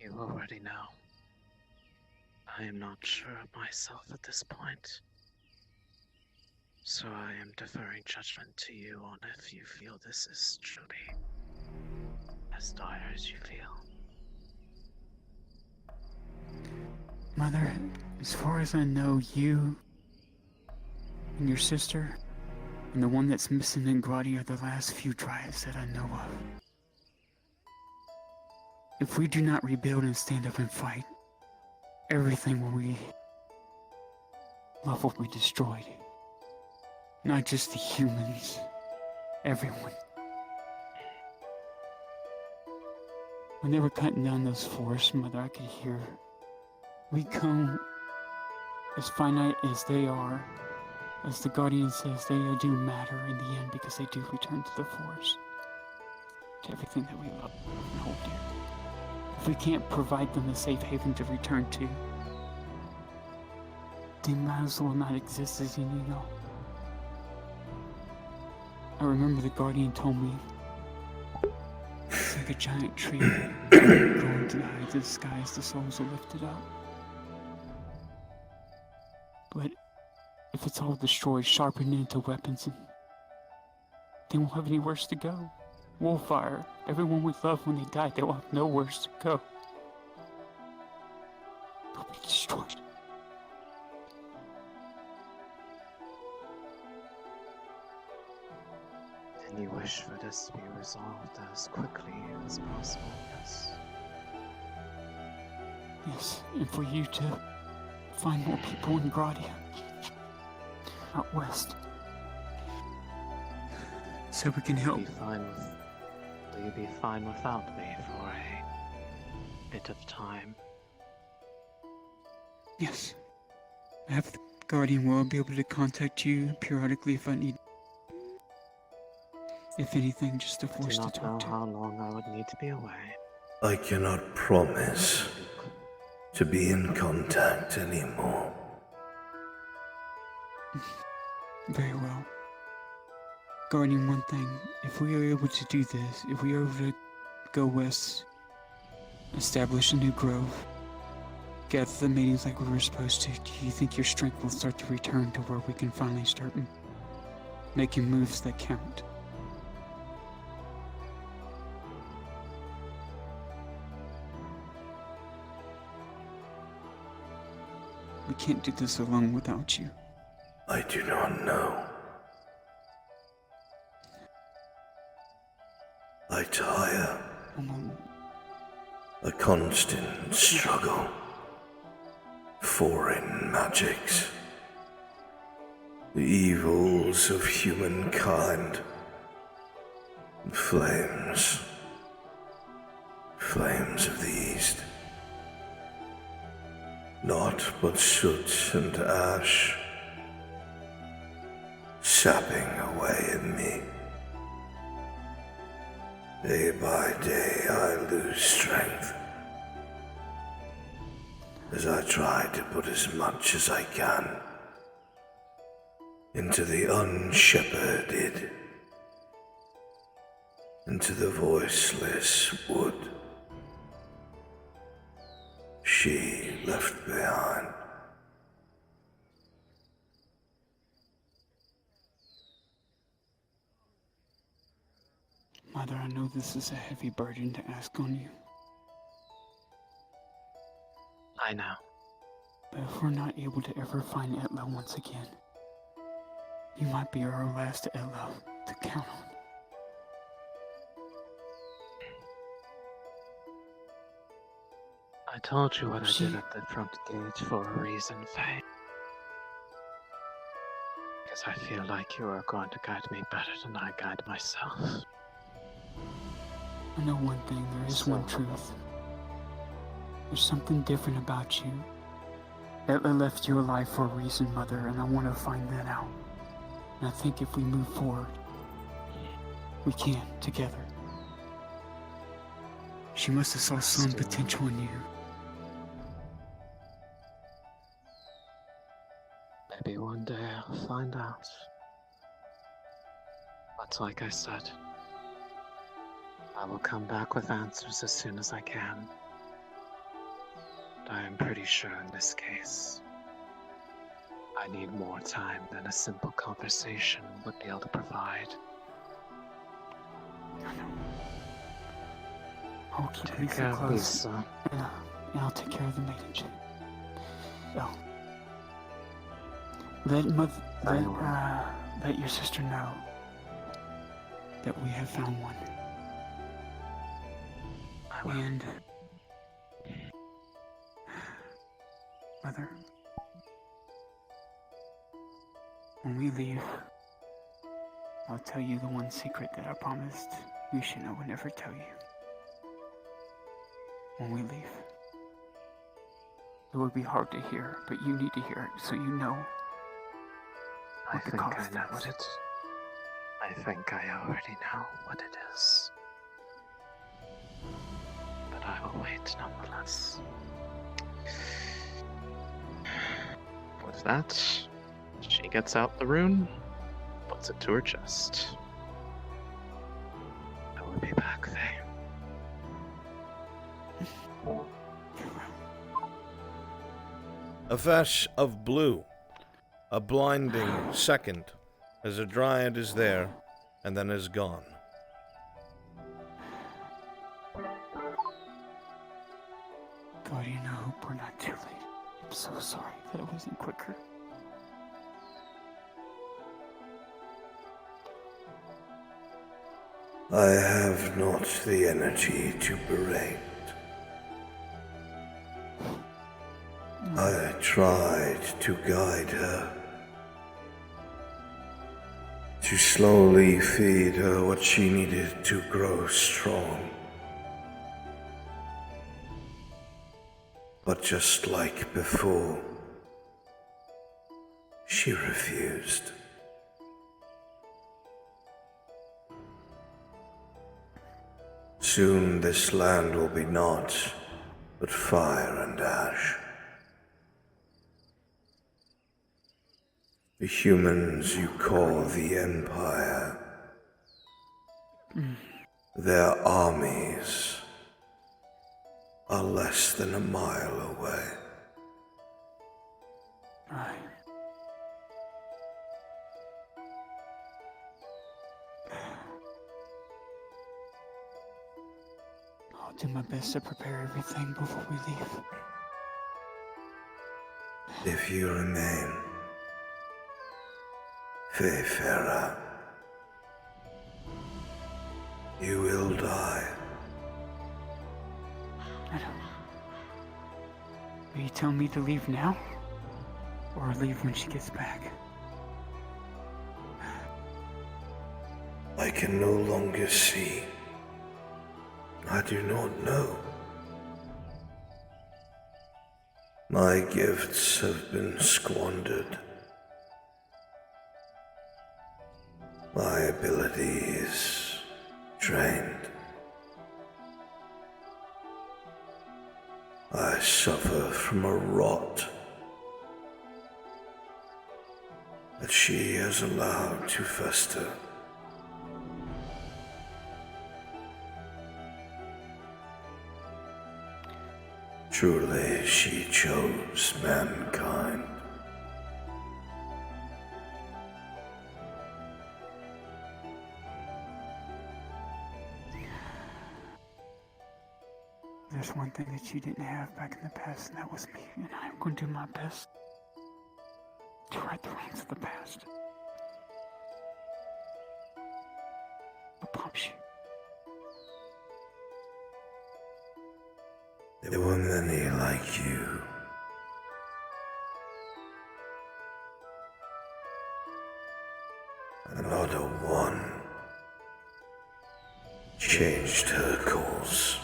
You already know. I am not sure of myself at this point. So I am deferring judgment to you on if you feel this is truly as dire as you feel. Mother, as far as I know, you and your sister and the one that's missing in Grotti are the last few Dryads that I know of. If we do not rebuild and stand up and fight, everything we love will be destroyed. Not just the humans, everyone. When they were cutting down those forests, Mother, I could hear, we come as finite as they are, as the Guardian says, they do matter in the end because they do return to the forest, to everything that we love and hold dear. If we can't provide them a safe haven to return to, they might as well not exist as you know. I remember the Guardian told me it's like a giant tree growing to the heights of the sky as the souls are lifted up. But if it's all destroyed, sharpened into weapons, they won't have anywhere to go. Wolfire, everyone we loved when they died, they will have nowhere to go. They'll be destroyed. And you wish for this to be resolved as quickly as possible, yes? Yes, and for you to find more people in Grotti, out west, so we can help. Will you be fine without me for a bit of time? Yes. I have the Guardian will be able to contact you periodically if I need. If anything, just a voice to talk to. I do not know how long I would need to be away. I cannot promise to be in contact anymore. Very well. Guardian, one thing, if we are able to do this, if we are able to go west, establish a new grove, gather the meetings like we were supposed to, do you think your strength will start to return to where we can finally start making moves that count? We can't do this alone without you. I do not know. I tire. A constant struggle. Foreign magics. The evils of humankind. Flames. Flames of the East. Naught but soot and ash. Sapping away at me. Day by day I lose strength. As I try to put as much as I can into the unshepherded, into the voiceless wood she left behind. Mother, I know this is a heavy burden to ask on you. I know. But if we're not able to ever find Etla once again, you might be our last Etla to count on. I told you what I did at the front gate for a reason, Faye. Because I feel like you are going to guide me better than I guide myself. I know one thing, there is one truth. There's something different about you. Etla left you alive for a reason, Mother, and I want to find that out. And I think if we move forward, we can, together. She must have saw some potential in you. Maybe one day I'll find out. But like I said, I will come back with answers as soon as I can. But I am pretty sure in this case, I need more time than a simple conversation would be able to provide. I'll keep Take Lisa care of close. Lisa. And I'll take care of the maiden ship. Oh. Let your sister know that we have found one. And Mother, when we leave, I'll tell you the one secret that I promised Yushin I would never tell you. When we leave. It would be hard to hear, but you need to hear it so you know. I think I know what it. I think I already know what it is. But I will wait nonetheless. With that, she gets out the rune, puts it to her chest. I will be back there. A flash of blue, a blinding second, as a dryad is there, and then is gone. Guardian, I hope we're not too late. I'm so sorry that it wasn't quicker. I have not the energy to berate. I tried to guide her, to slowly feed her what she needed to grow strong. But just like before, she refused. Soon this land will be naught but fire and ash. The humans you call the Empire, their armies are less than a mile away. I'll do my best to prepare everything before we leave. If you remain, Wayfarer, you will die. Will you tell me to leave now? Or leave when she gets back? I can no longer see. I do not know. My gifts have been squandered. My abilities drained. I suffer from a rot that she has allowed to fester. Truly, she chose mankind. There's one thing that you didn't have back in the past, and that was me, and I'm going to do my best to right the wrongs of the past. I promise you. There were many like you. Not a one changed her course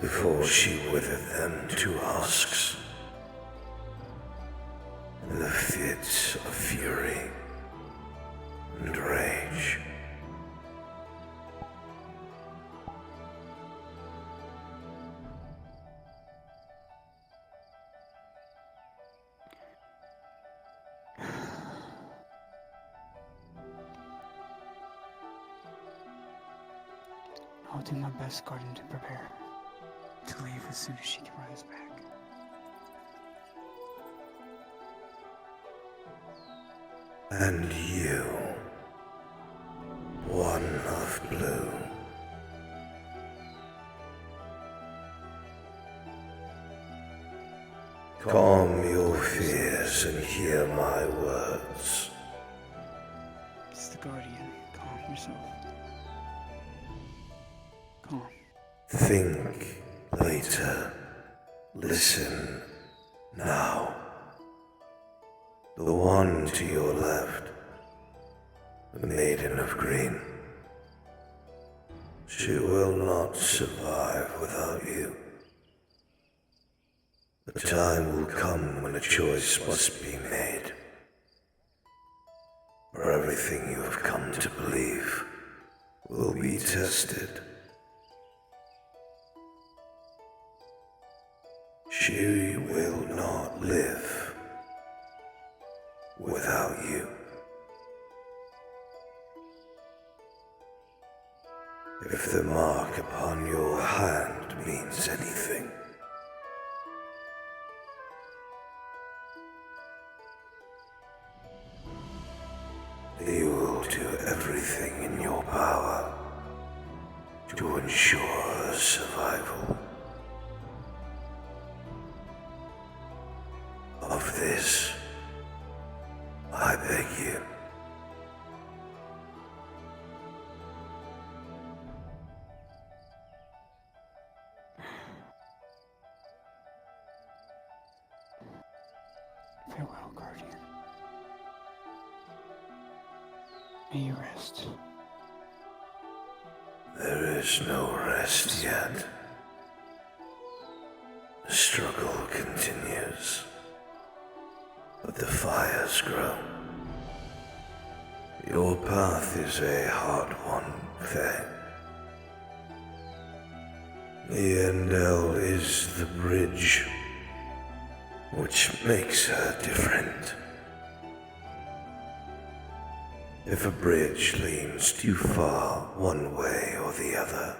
before she withered them to husks in the fits of fury and rage. I'll do my best, Guardian, to prepare to leave as soon as she can rise back. And you, one of blue. Calm your fears and hear my words. It's the Guardian. Calm yourself. Calm. Think later. Listen now. The one to your left, the Maiden of Green. She will not survive without you. The time will come when a choice must be made. For everything you have come to believe will be tested. She will not live without you. If the mark upon your hand means anything, you will do everything in your power to ensure her survival. Of this, I beg you. Farewell, Guardian. May you rest. There is no rest yet. The struggle continues, but the fires grow. Your path is a hard one, Faye. The Endel is the bridge, which makes her different. If a bridge leans too far one way or the other,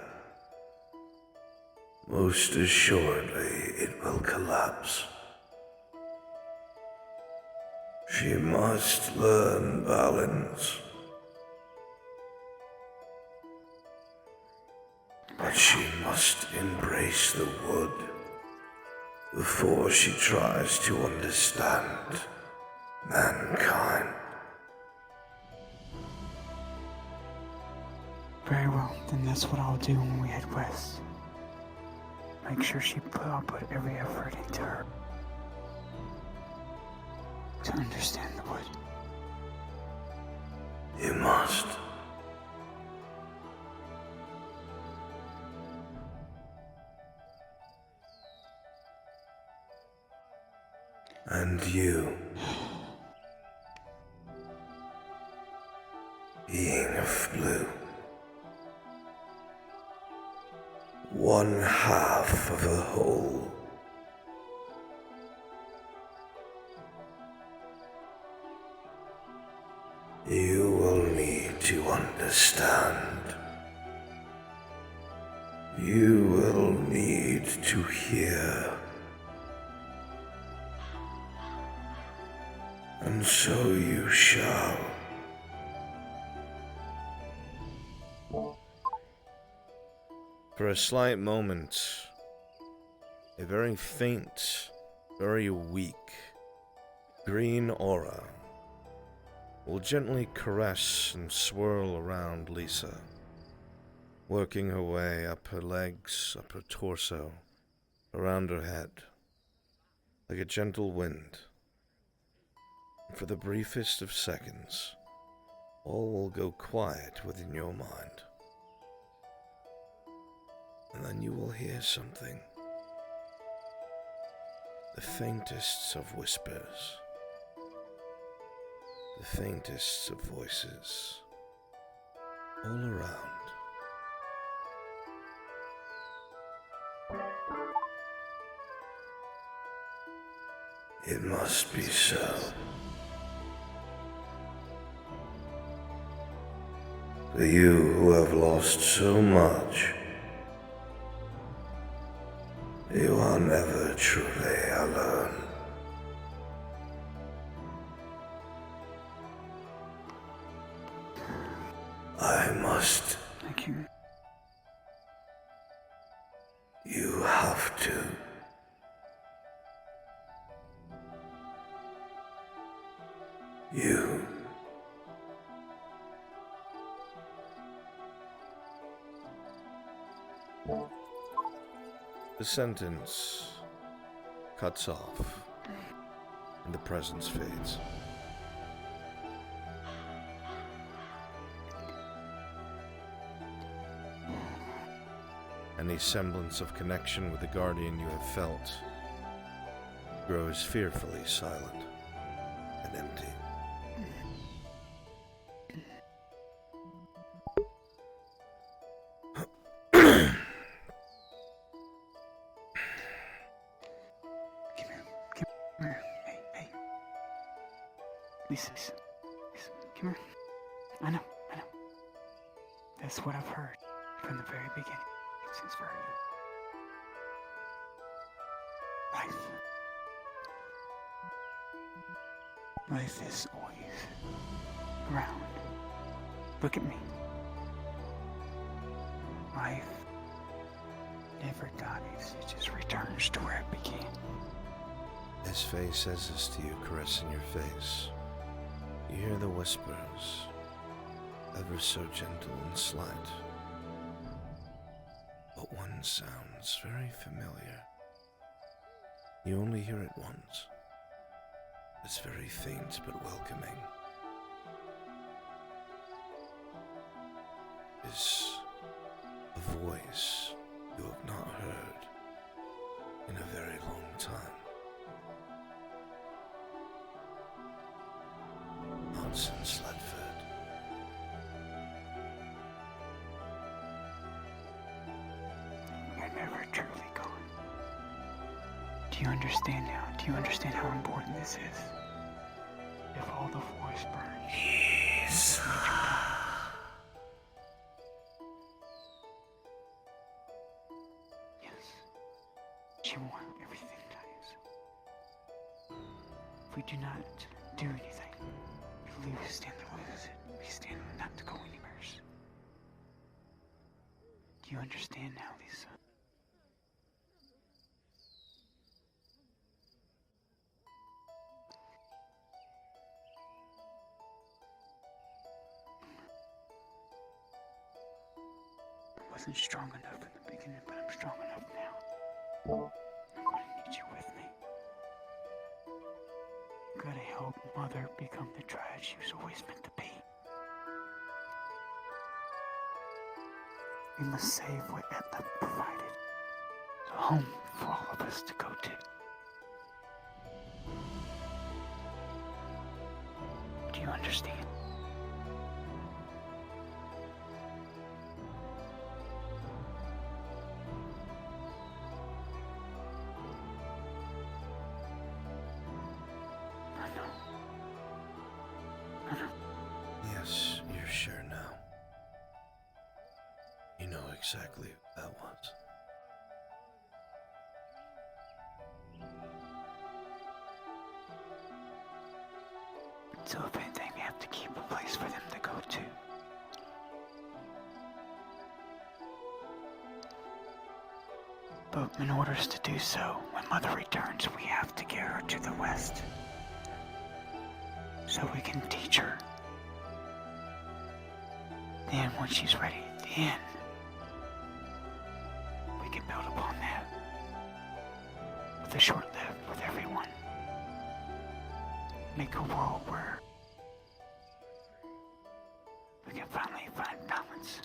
most assuredly it will collapse. She must learn balance. But she must embrace the wood before she tries to understand mankind. Very well, then that's what I'll do when we head west. Make sure I'll put every effort into her to understand the wood. You must. And you, being of blue, one half of a whole. You will need to understand. You will need to hear. And so you shall. For a slight moment, a very faint, very weak, green aura will gently caress and swirl around Lisa, working her way up her legs, up her torso, around her head, like a gentle wind. And for the briefest of seconds, all will go quiet within your mind. And then you will hear something. The faintest of whispers. The faintest of voices. All around. It must be so. For you who have lost so much never truly alone. I must. Thank you. You have to. You. The sentence cuts off, and the presence fades. Any semblance of connection with the guardian you have felt grows fearfully silent and empty. Come here. Hey. Lisa, come here. I know. That's what I've heard from the very beginning. Since birth. Life is always around. Look at me. Life never dies. It just returns to where it began. His face says this to you, caressing your face. You hear the whispers, ever so gentle and slight. But one sounds very familiar. You only hear it once. It's very faint but welcoming. It's a voice you have not heard in a very long time. Not since Sledford. You're never truly gone. Do you understand now? Do you understand how important this is? If all the forest burns, yes. Yes. She won. Everything dies. If we do not do anything, we stand to lose it. We stand not to go anywhere. Do you understand now, Lisa? I wasn't strong enough in the beginning, but I'm strong enough now. I'm gonna need you with me. I'm gotta help Mother become the triad she was always meant to be. We must save what Etna provided. A home for all of us to go to. Do you understand? Yes, you're sure now. You know exactly who that was. So if anything, we have to keep a place for them to go to. But in order to do so, when Mother returns, we have to get her to the west. So we can teach her. Then when she's ready, then we can build upon that. With a short live with everyone. Make a world where we can finally find balance.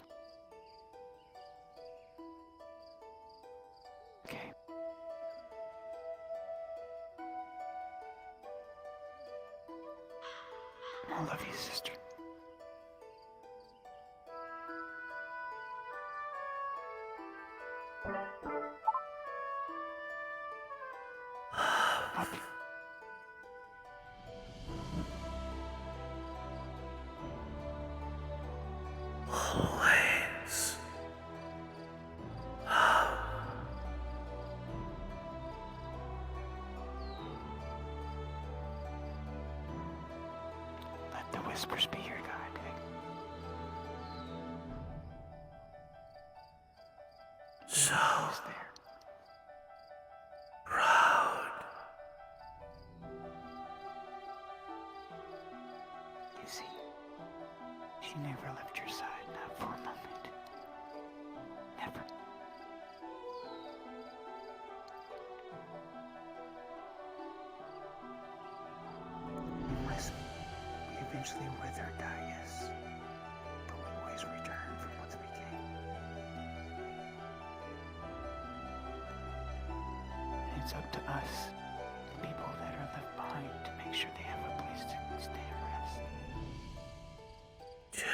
Okay. I love you, sister. Love you. Always. whispers be your guide, eh? So Who's there? proud. You see, she never left your side, not for a moment. Never. Unless we eventually wither or die, yes. But we always return from whence we came. And it's up to us, the people that are left behind, to make sure they have a place to stay and rest. Two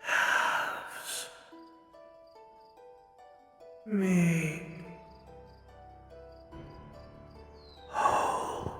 halves. Me. Whole.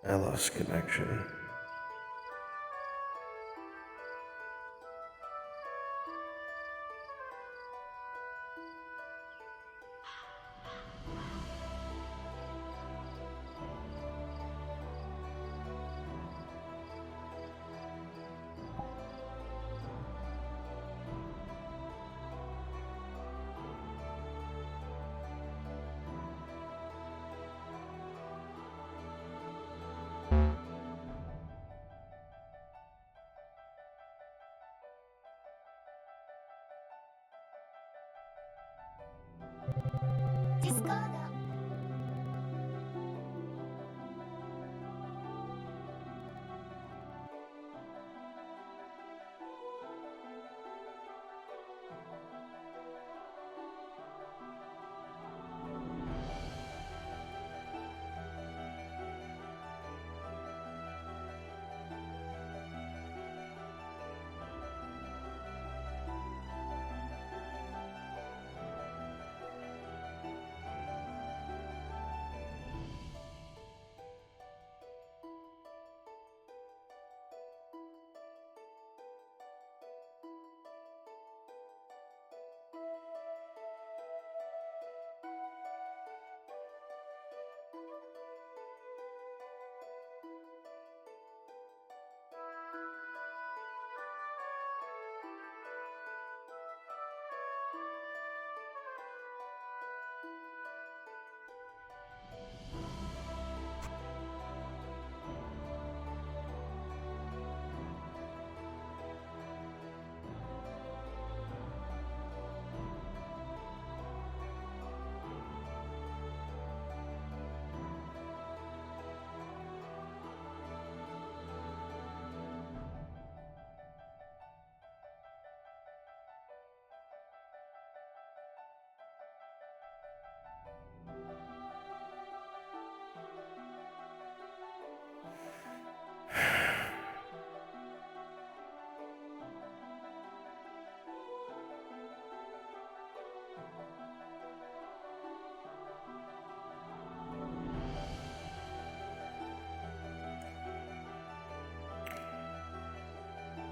I lost connection.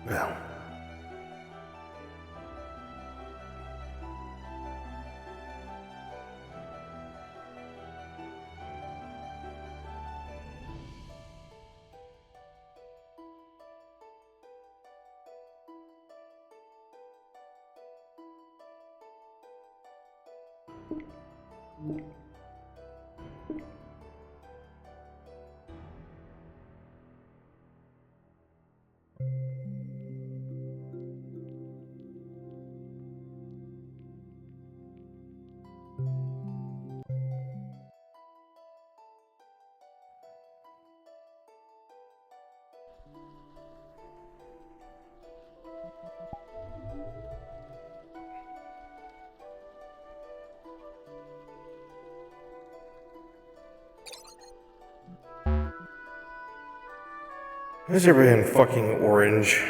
Well. Is everything fucking orange?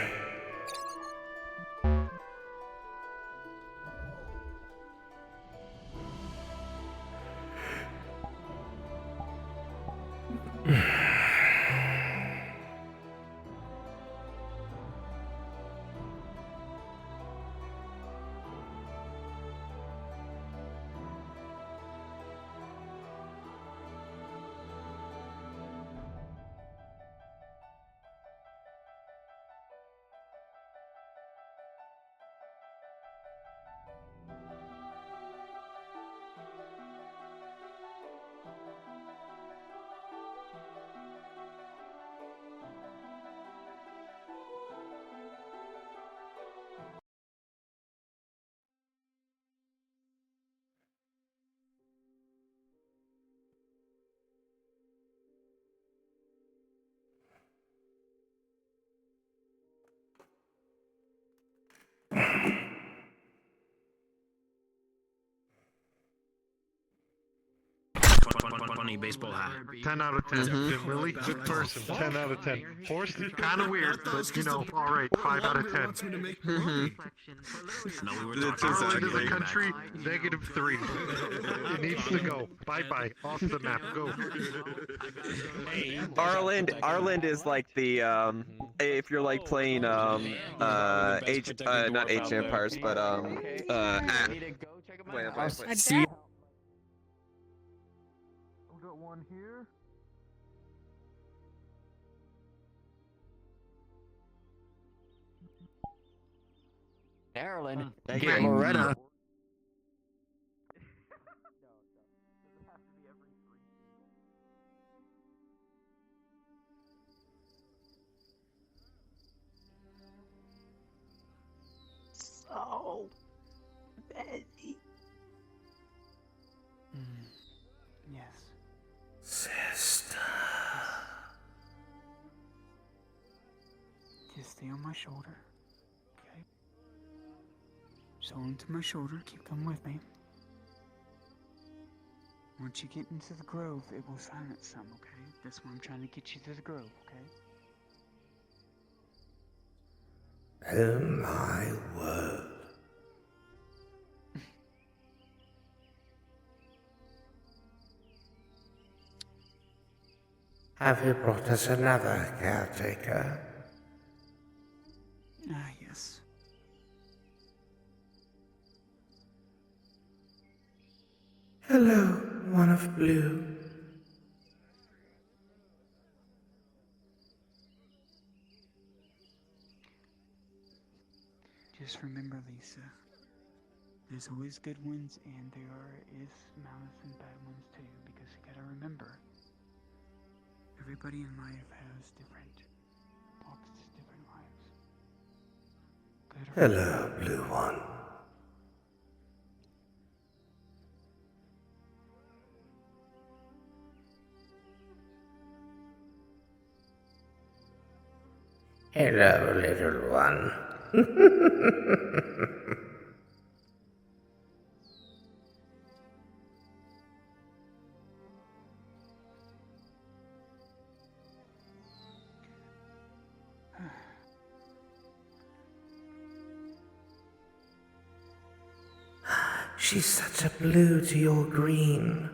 Funny baseball hat. 10 out of 10. Really good person. 10 out of 10. Horse is kind of weird, but you know, all right. 5 out of 10. No, we were Ireland is a country. -3. It needs to go. Bye bye. Off the map. Go. Ireland is like the if you're like playing not Age of Empires, but wait. See. Got one here. Ireland. Get Loretta. So many. Yes. Sister. Just stay on my shoulder. Okay? Just hold onto my shoulder. Keep coming with me. Once you get into the grove, it will silence some, okay? That's why I'm trying to get you to the grove, okay? Oh my word. Have you brought us another caretaker? Ah, yes. Hello, one of blue. Just remember, Lisa, there's always good ones and there is malice and bad ones too, because you gotta remember, everybody in life has different walks, different lives. Hello, blue one. Hello, little one. She's such a blue to your green.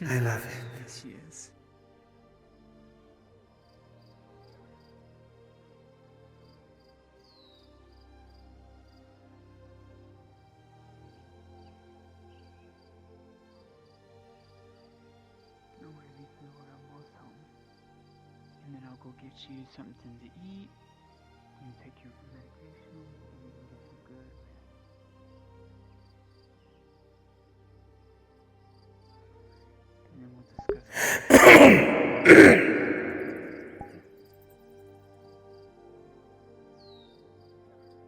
I love it. Yes, she is. Don't worry, Lisa, we're almost home. And then I'll go get you something to eat. You take your medication, and you can get some good rest. And then we'll discuss.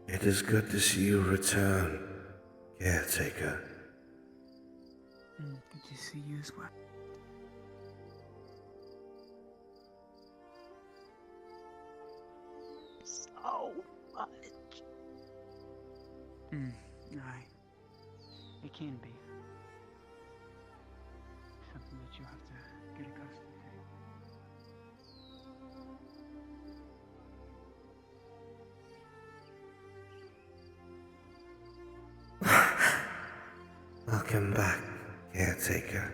It is good to see you return, caretaker. Good to see you as well. So much. Aye. It can be. Something that you have to get accustomed to. Welcome back, caretaker.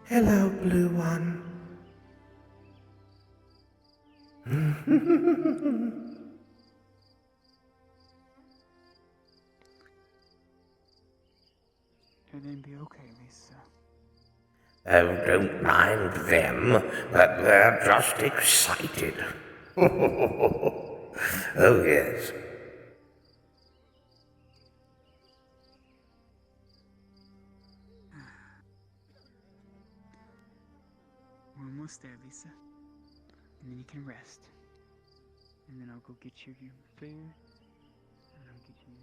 Hello, blue one. Everything be okay, Lisa. Oh, don't mind them, but they're just excited. Oh, yes. We're almost there, Lisa. And then you can rest. And then I'll go get you your food. And I'll get you.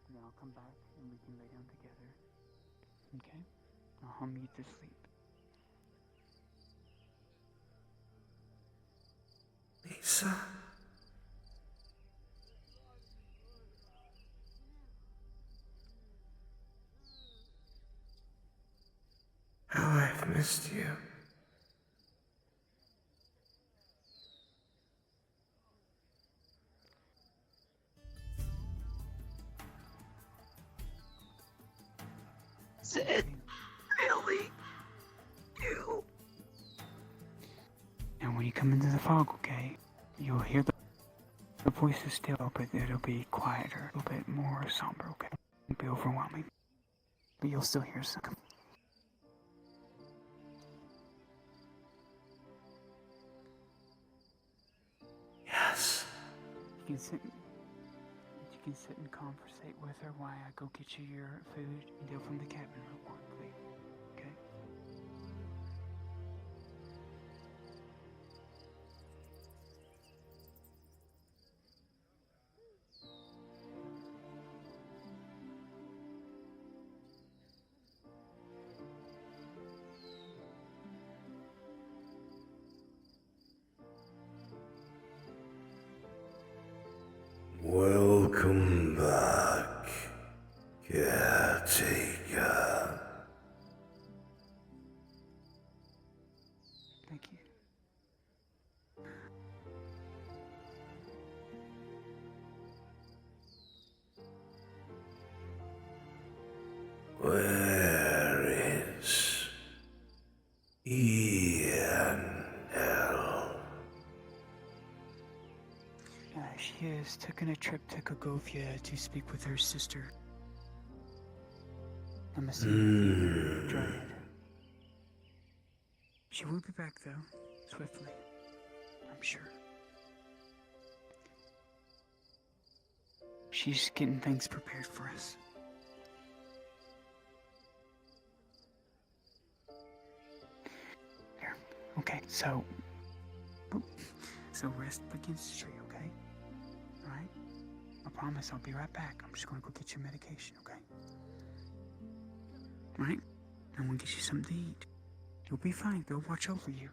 And then I'll come back and we can lay down together. Okay? I'll hum you to sleep. Lisa. How I've missed you. Sid, really? You? And when you come into the fog, okay, you'll hear the voices still, but it'll be quieter, a little bit more somber, okay? It'll be overwhelming. But you'll still hear some. Yes. You can sit and conversate with her while I go get you your food and deal from the cabin real quickly. Okay? Welcome back, caretaker. Thank you. Where is Ian? She has taken a trip to Kogovia to speak with her sister. I'm assuming Dryad. She will be back though, swiftly. I'm sure. She's getting things prepared for us. Here. Okay, so rest against the tree, okay? Alright? I promise I'll be right back. I'm just gonna go get your medication, okay? Alright? I'm gonna get you something to eat. You'll be fine. They'll watch over you.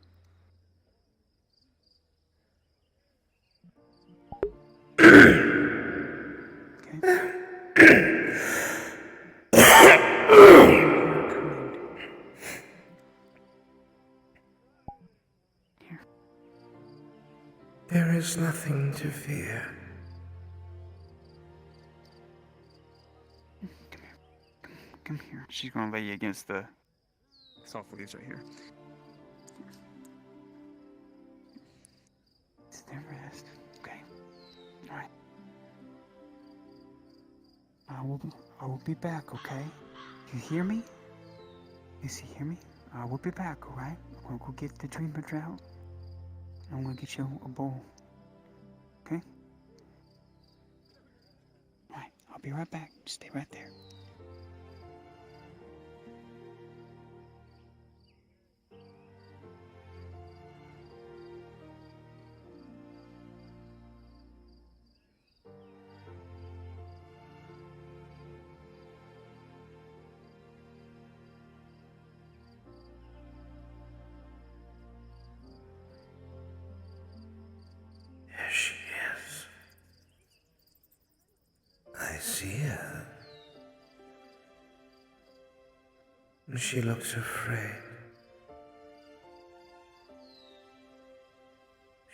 There is nothing to fear. Come here. She's gonna lay you against the soft leaves right here. Sit there, rest. Okay. All right. I will be back. Okay. You hear me? Yes, you hear me? I will be back. All right. I'm gonna go get the dreamer drought. I'm gonna get you a bowl. Okay. All right. I'll be right back. Stay right there. There she is. I see her. She looks afraid.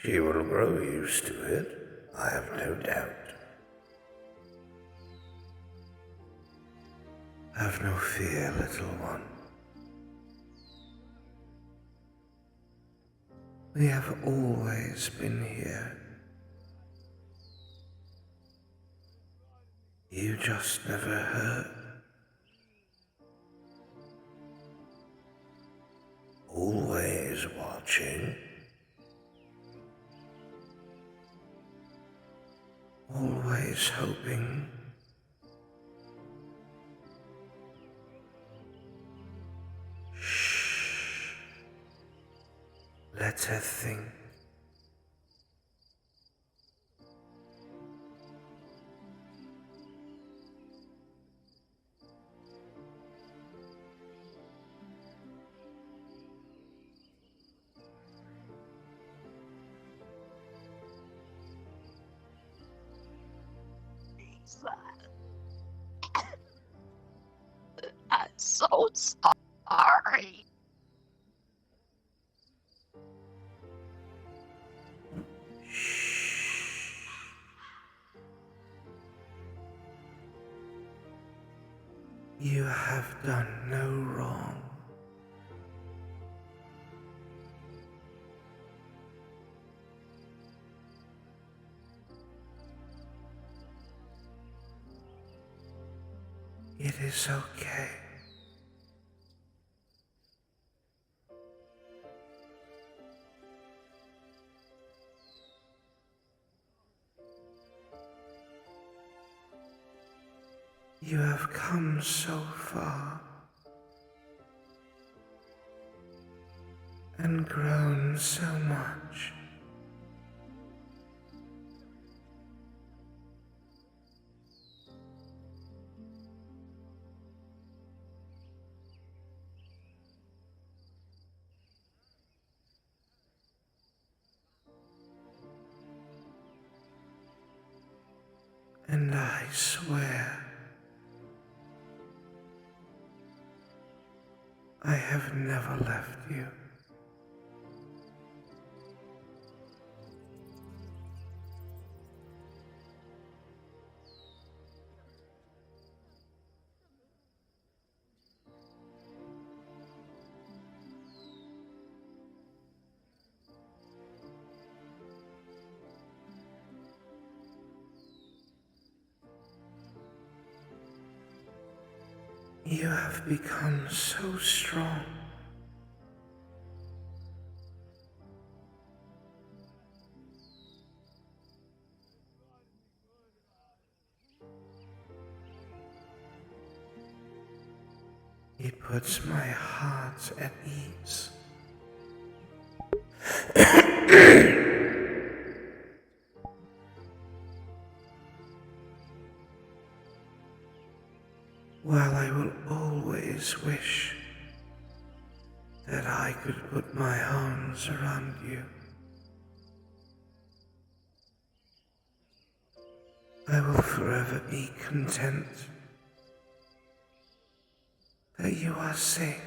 She will grow used to it, I have no doubt. Have no fear, little one. We have always been here. You just never heard. Always watching. Always hoping. Shh. Let her think. I'm so sorry. You have done no wrong. It is okay. You have come so far and grown so much. And I swear, I have never left you. You have become so strong. It puts my heart at ease. While I will always wish that I could put my arms around you, I will forever be content that you are safe.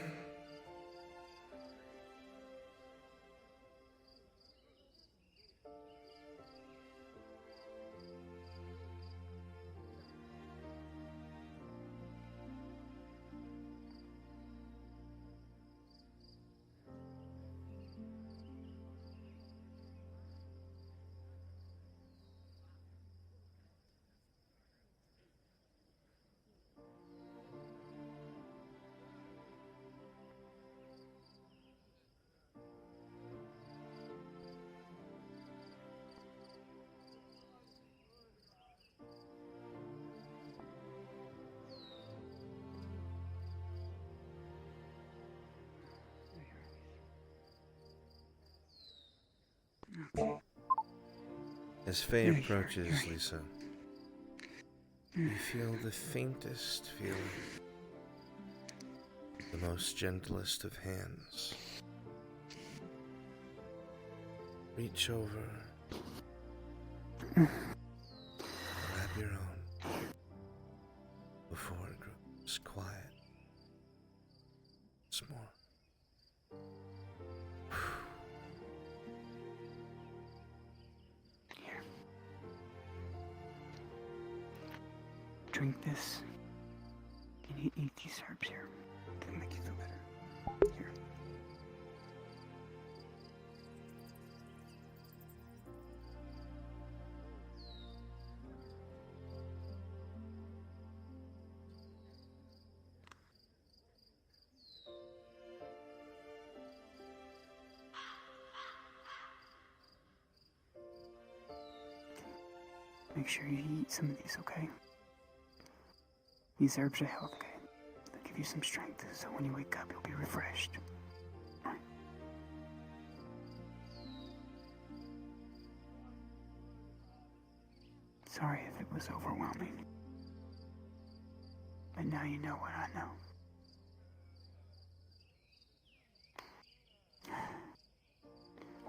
As Faye approaches Lisa, you feel the faintest feeling, the most gentlest of hands. Reach over, grab your own, before it grows quiet. Once more. drink this. And eat these herbs here. It'll make you feel better. Here. Make sure you eat some of these, okay? These herbs are health, okay? They'll give you some strength, so when you wake up, you'll be refreshed. Alright. Sorry if it was overwhelming. But now you know what I know.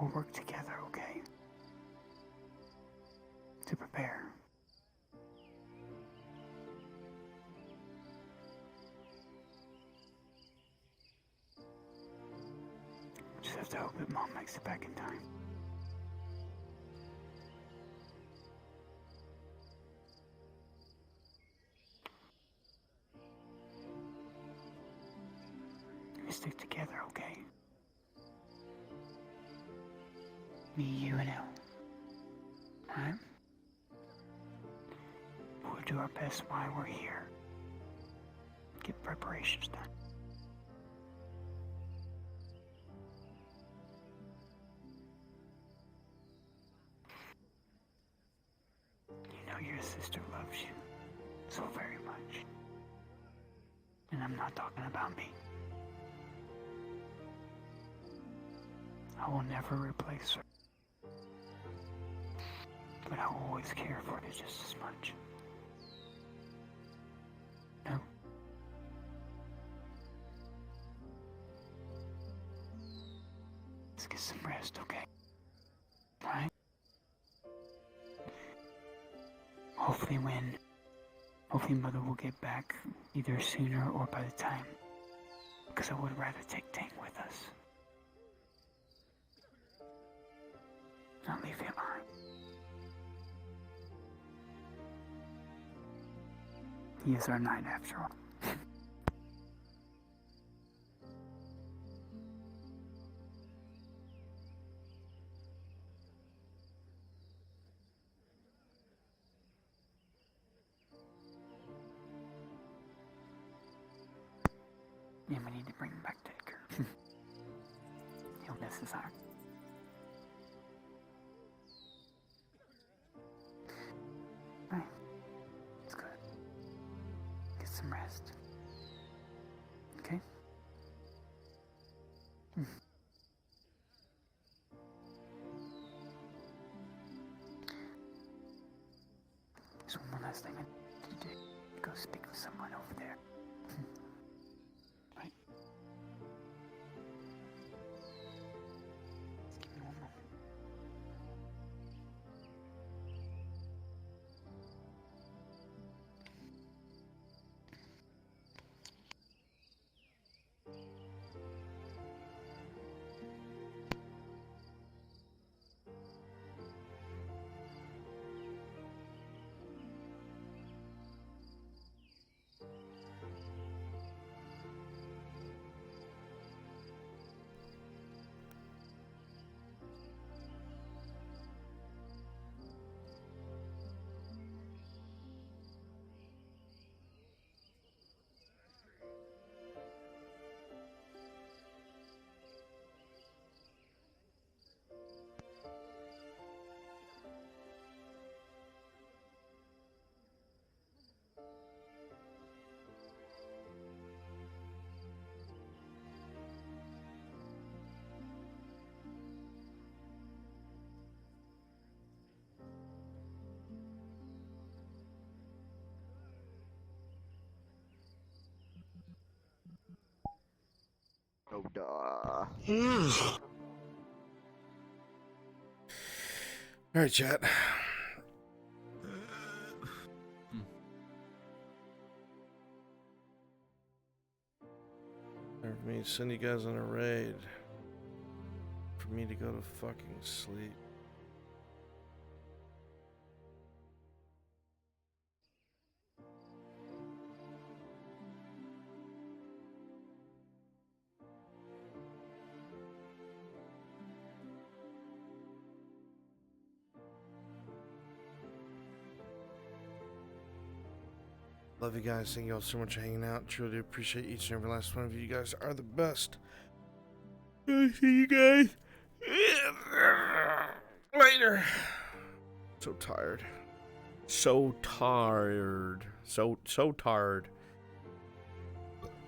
We'll work together, okay? To prepare. Just have to hope that Mom makes it back in time. We stick together, okay? Me, you, and Elle. Alright? We'll do our best while we're here. Get preparations done. You know your sister loves you so very much. And I'm not talking about me. I will never replace her. But I'll always care for her just as much. No? Let's get some rest, okay? Right? Hopefully Mother will get back either sooner or by the time. Because I would rather take Tang with us. Not leave him behind. He is our knight after all. Yeah, we need to bring him back to Edgar. He'll miss his heart. Right. It's good. Get some rest. Okay? There's one more last thing I need to do. Go speak with someone over there. Right? Just give me one moment. Oh, duh. Alright, chat. Time for me to send you guys on a raid. For me to go to fucking sleep. Love you guys. Thank you all so much for hanging out. Truly appreciate each and every last one of you. You guys are the best. I'll see you guys later. So tired. So tired. So tired.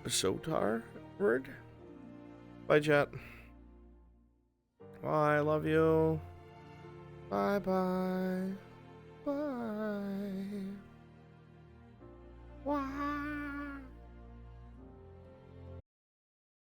So tired? Bye, chat. Bye, I love you. Bye bye. Bye. Bye.